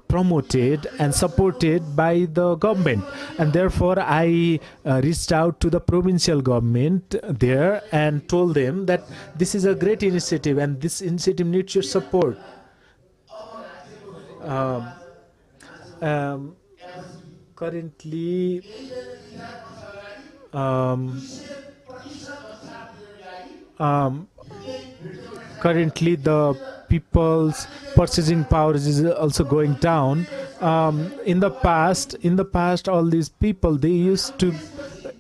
promoted and supported by the government, and therefore I reached out to the provincial government there and told them that this is a great initiative and this initiative needs your support. Currently, currently the people's purchasing power is also going down. In the past, all these people, they used to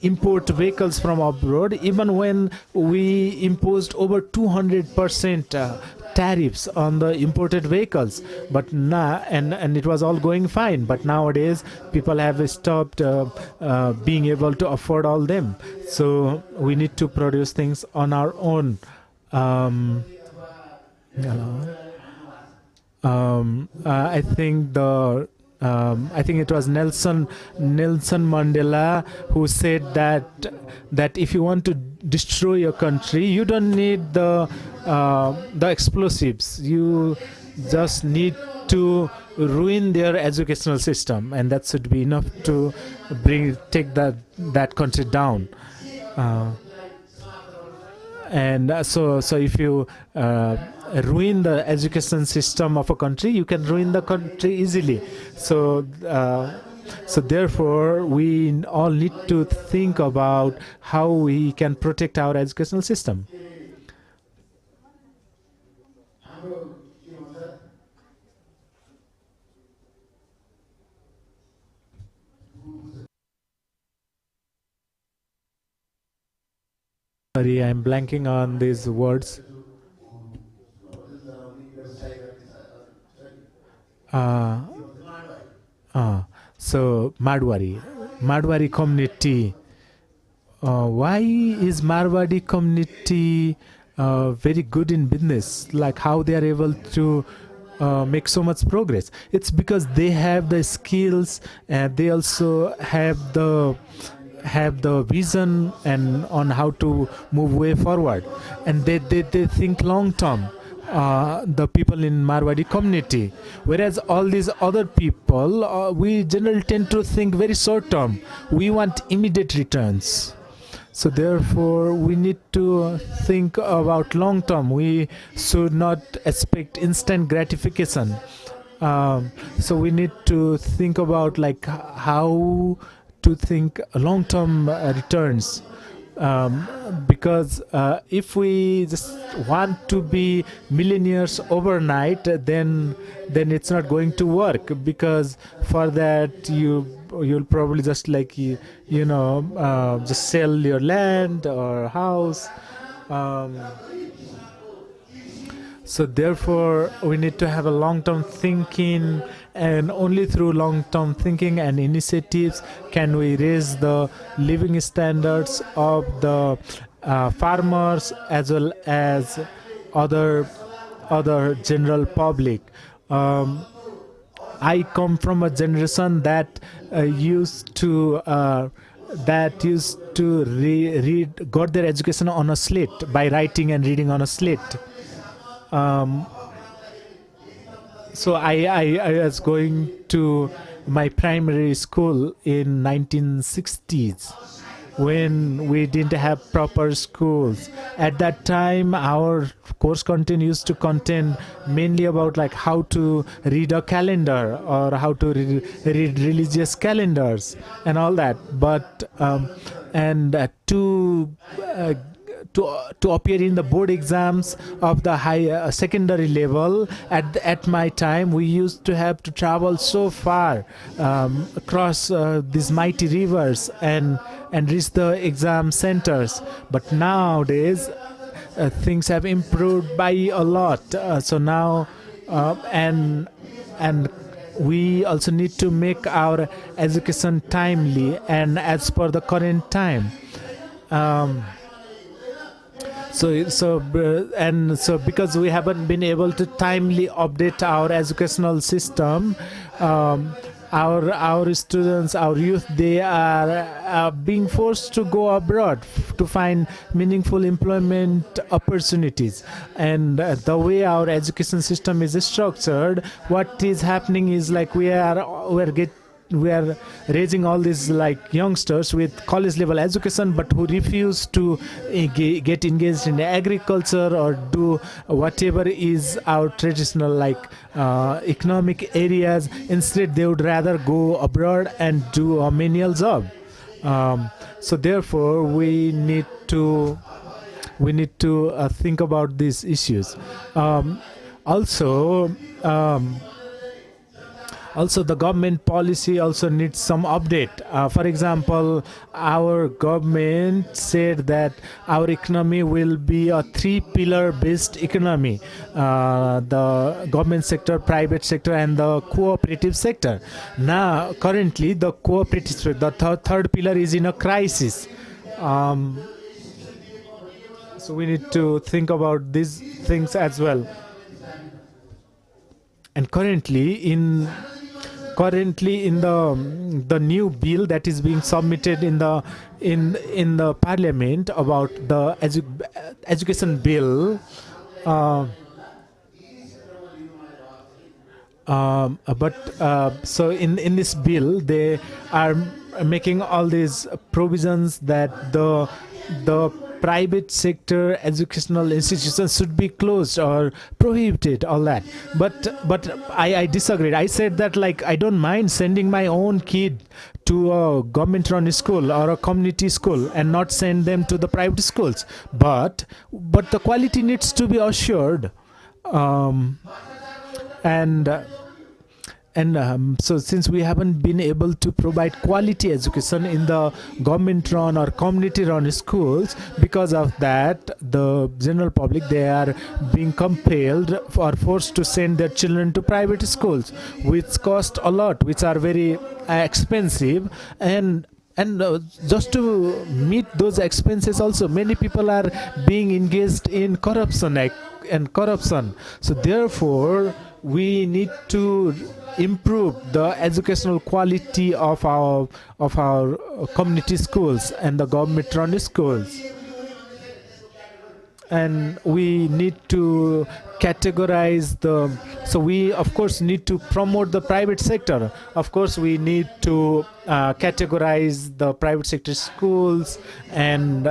import vehicles from abroad, even when we imposed over 200% tariffs on the imported vehicles, but now and it was all going fine. But nowadays people have stopped being able to afford all them, so we need to produce things on our own. I think it was Nelson Mandela who said that if you want to destroy your country, you don't need the explosives. You just need to ruin their educational system, and that should be enough to take that country down. So if you ruin the education system of a country, you can ruin the country easily. So therefore, we all need to think about how we can protect our educational system. Sorry, I'm blanking on these words. So Marwari community. Why is Marwari community very good in business? Like how they are able to make so much progress? It's because they have the skills, and they also have the vision and on how to move way forward, and they think long term. The people in Marwari community, whereas all these other people, we generally tend to think very short term. We want immediate returns. So therefore, we need to think about long term. We should not expect instant gratification. So we need to think about like how to think long-term returns, because if we just want to be millionaires overnight, then it's not going to work, because for that you'll probably just like just sell your land or house. So therefore, we need to have a long-term thinking, and only through long-term thinking and initiatives can we raise the living standards of the farmers as well as other general public. I come from a generation that used to read, got their education on a slate by writing and reading on a slate. So I was going to my primary school in 1960s, when we didn't have proper schools. At that time, our course content used to contain mainly about like how to read a calendar or how to read religious calendars and all that. But to appear in the board exams of the high secondary level at my time, we used to have to travel so far across these mighty rivers and reach the exam centers. But nowadays things have improved by a lot. So now and we also need to make our education timely and as per the current time. So because we haven't been able to timely update our educational system, our students, our youth, they are being forced to go abroad to find meaningful employment opportunities. And the way our education system is structured, what is happening is like we are raising all these like youngsters with college level education but who refuse to get engaged in agriculture or do whatever is our traditional like economic areas. Instead they would rather go abroad and do a menial job. So therefore we need to think about these issues. Also, the government policy also needs some update. For example, our government said that our economy will be a 3-pillar based economy: the government sector, private sector, and the cooperative sector. Now, currently, the cooperative sector, the third pillar, is in a crisis. So we need to think about these things as well. And currently in the new bill that is being submitted in the parliament about the education bill, so in this bill they are making all these provisions that the private sector educational institutions should be closed or prohibited, all that. But I disagreed. I said that like I don't mind sending my own kid to a government run school or a community school and not send them to the private schools, but the quality needs to be assured. So since we haven't been able to provide quality education in the government-run or community-run schools, because of that, the general public, they are being compelled or forced to send their children to private schools, which cost a lot, which are very expensive. And just to meet those expenses also, many people are being engaged in corruption. So therefore, we need to improve the educational quality of our community schools and the government run schools. And we need to categorize so we of course need to promote the private sector. Of course we need to categorize the private sector schools and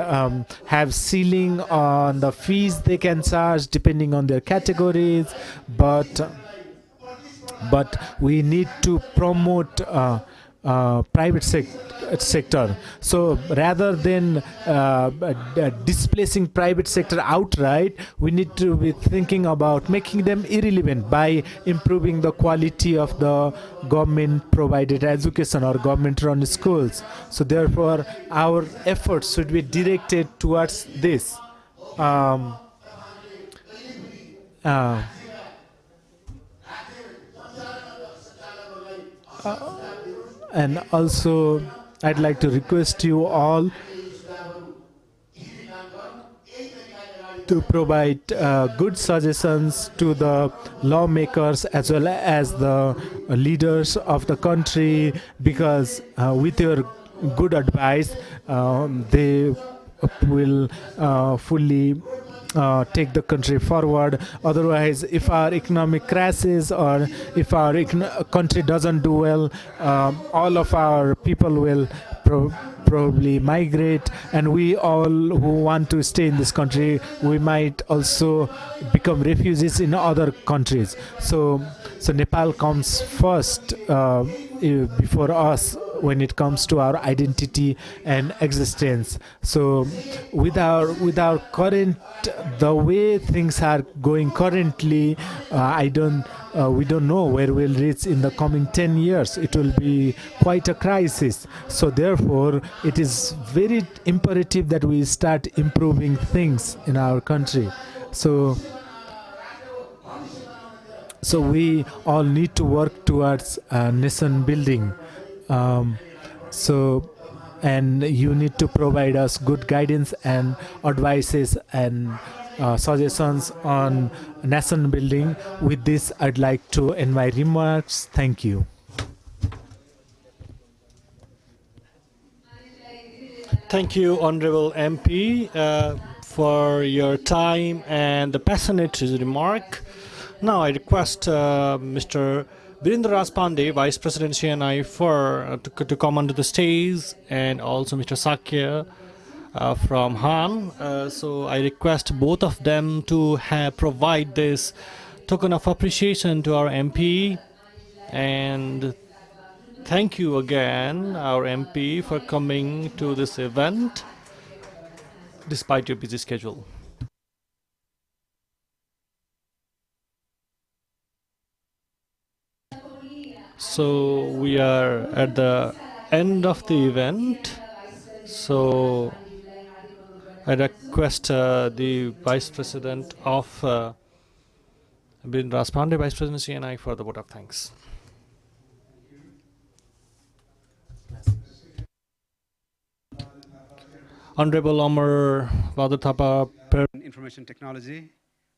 have ceiling on the fees they can charge depending on their categories, but we need to promote private sector. So rather than displacing private sector outright, we need to be thinking about making them irrelevant by improving the quality of the government provided education or government run schools. So therefore our efforts should be directed towards this. And also I'd like to request you all to provide good suggestions to the lawmakers as well as the leaders of the country, because with your good advice they will fully take the country forward. Otherwise, if our economic crashes or if our country doesn't do well, all of our people will probably migrate, and we all who want to stay in this country, we might also become refugees in other countries. So Nepal comes first before us when it comes to our identity and existence. So with our current, the way things are going currently, we don't know where we'll reach in the coming 10 years. It will be quite a crisis. So therefore, it is very imperative that we start improving things in our country. So we all need to work towards nation building. And you need to provide us good guidance and advices and suggestions on nation building. With this, I'd like to end my remarks. Thank you. Thank you, Honorable MP, for your time and the passionate remark. Now I request Mr. Virendra Raj Pandey, Vice President CNI, to come onto the stage, and also Mr. Sakya from Han. So I request both of them to provide this token of appreciation to our MP. And thank you again, our MP, for coming to this event despite your busy schedule. So we are at the end of the event. So I request the Vice President of Virendra Raj Pandey, Vice President CNI, for the vote of thanks. Honorable Amar Bahadur Thapa, Information Technology,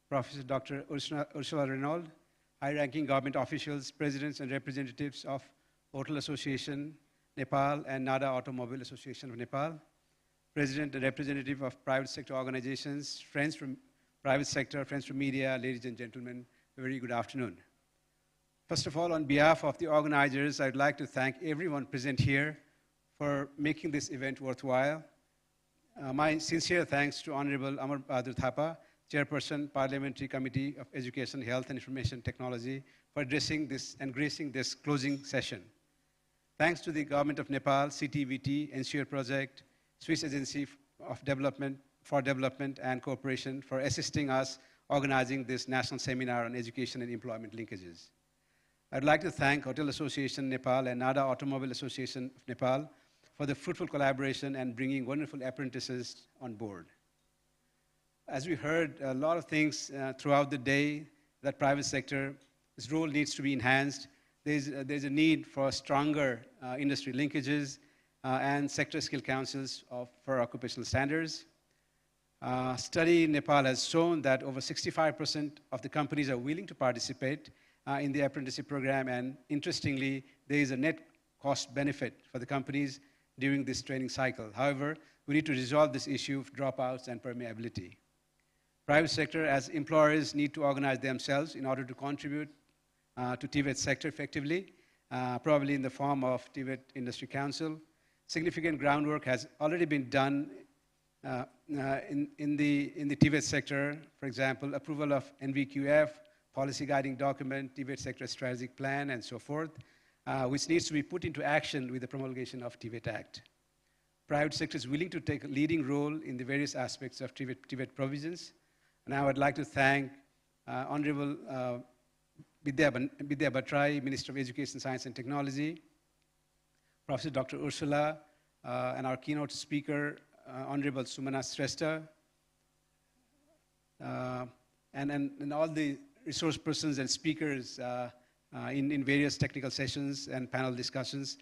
Professor Dr. Ursula Renaud, high-ranking government officials, presidents and representatives of Hotel Association Nepal and NADA Automobile Association of Nepal, President and representative of private sector organizations, friends from private sector, friends from media, ladies and gentlemen, a very good afternoon. First of all, on behalf of the organizers, I'd like to thank everyone present here for making this event worthwhile. My sincere thanks to Honorable Amar Bahadur Thapa, Chairperson, Parliamentary Committee of Education, Health and Information Technology, for addressing this and gracing this closing session. Thanks to the Government of Nepal, TVET, ENSSURE project, Swiss Agency for Development and Cooperation for assisting us organizing this national seminar on education and employment linkages. I'd like to thank Hotel Association Nepal and NADA Automobile Association of Nepal for the fruitful collaboration and bringing wonderful apprentices on board. As we heard a lot of things throughout the day, that private sector's role needs to be enhanced. There's a need for stronger industry linkages and sector skill councils for occupational standards. Study in Nepal has shown that over 65% of the companies are willing to participate in the apprenticeship program, and interestingly, there is a net cost benefit for the companies during this training cycle. However, we need to resolve this issue of dropouts and permeability. Private sector, as employers, need to organize themselves in order to contribute to TVET sector effectively, probably in the form of TVET Industry Council. Significant groundwork has already been done in the TVET sector. For example, approval of NVQF, policy guiding document, TVET sector strategic plan, and so forth, which needs to be put into action with the promulgation of TVET Act. Private sector is willing to take a leading role in the various aspects of TVET provisions. And I would like to thank Honorable Vidya Bhattrai, Minister of Education, Science and Technology, Professor Dr. Ursula, and our keynote speaker, Honorable Sumana Shrestha, and all the resource persons and speakers in various technical sessions and panel discussions.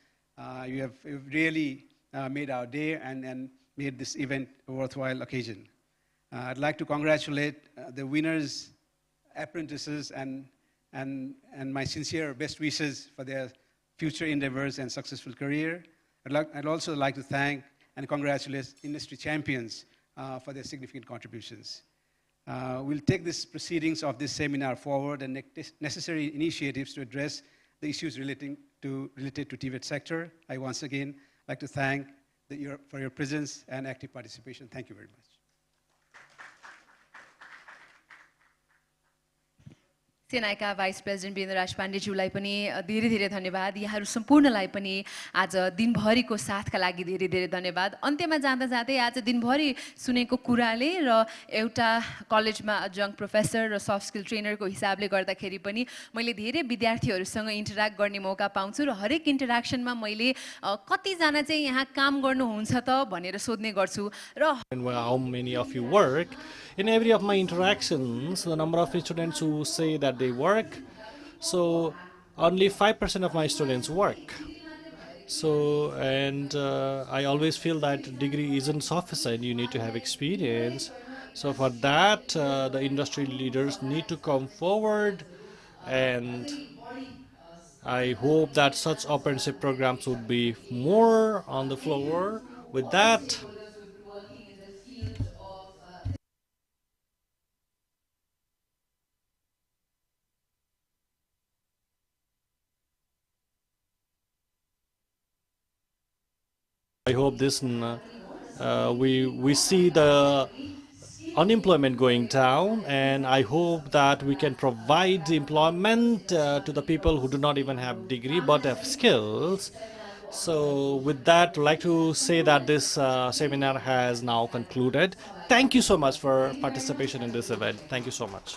You have really made our day and made this event a worthwhile occasion. I'd like to congratulate the winners, apprentices, and my sincere best wishes for their future endeavors and successful career. I'd also like to thank and congratulate industry champions for their significant contributions. will take these proceedings of this seminar forward and make necessary initiatives to address the issues related to TVET sector. I once again like to thank for your presence and active participation. Thank you very much. सेनाका vice president वीरेन्द्रराज पाण्डेज्यूलाई पनि धेरै धेरै धन्यवाद। यहाँहरू सम्पूर्णलाई पनि आज दिनभरिको साथका लागि धेरै धेरै धन्यवाद। अन्त्यमा जाँदा जाँदै आज दिनभरि सुनेको कुराले र एउटा कलेजमा जङ प्रोफेसर र सफ्ट स्किल ट्रेनरको हिसाबले गर्दाखेरि पनि मैले धेरै विद्यार्थीहरूसँग इन्टरेक्ट गर्ने मौका पाउँछु र हरेक इन्टरेक्सनमा मैले कतिजना चाहिँ यहाँ काम गर्नुहुन्छ त भनेर सोध्ने गर्छु र how many of you work. In every of my interactions, the number of students who say that they work, so only 5% of my students work. So, and I always feel that degree isn't sufficient, you need to have experience. So for that, the industry leaders need to come forward, and I hope that such apprenticeship programs would be more on the floor. With that, I hope this we see the unemployment going down, and I hope that we can provide employment to the people who do not even have degree but have skills. So with that, I'd like to say that this seminar has now concluded. Thank you so much for participation in this event. Thank you so much.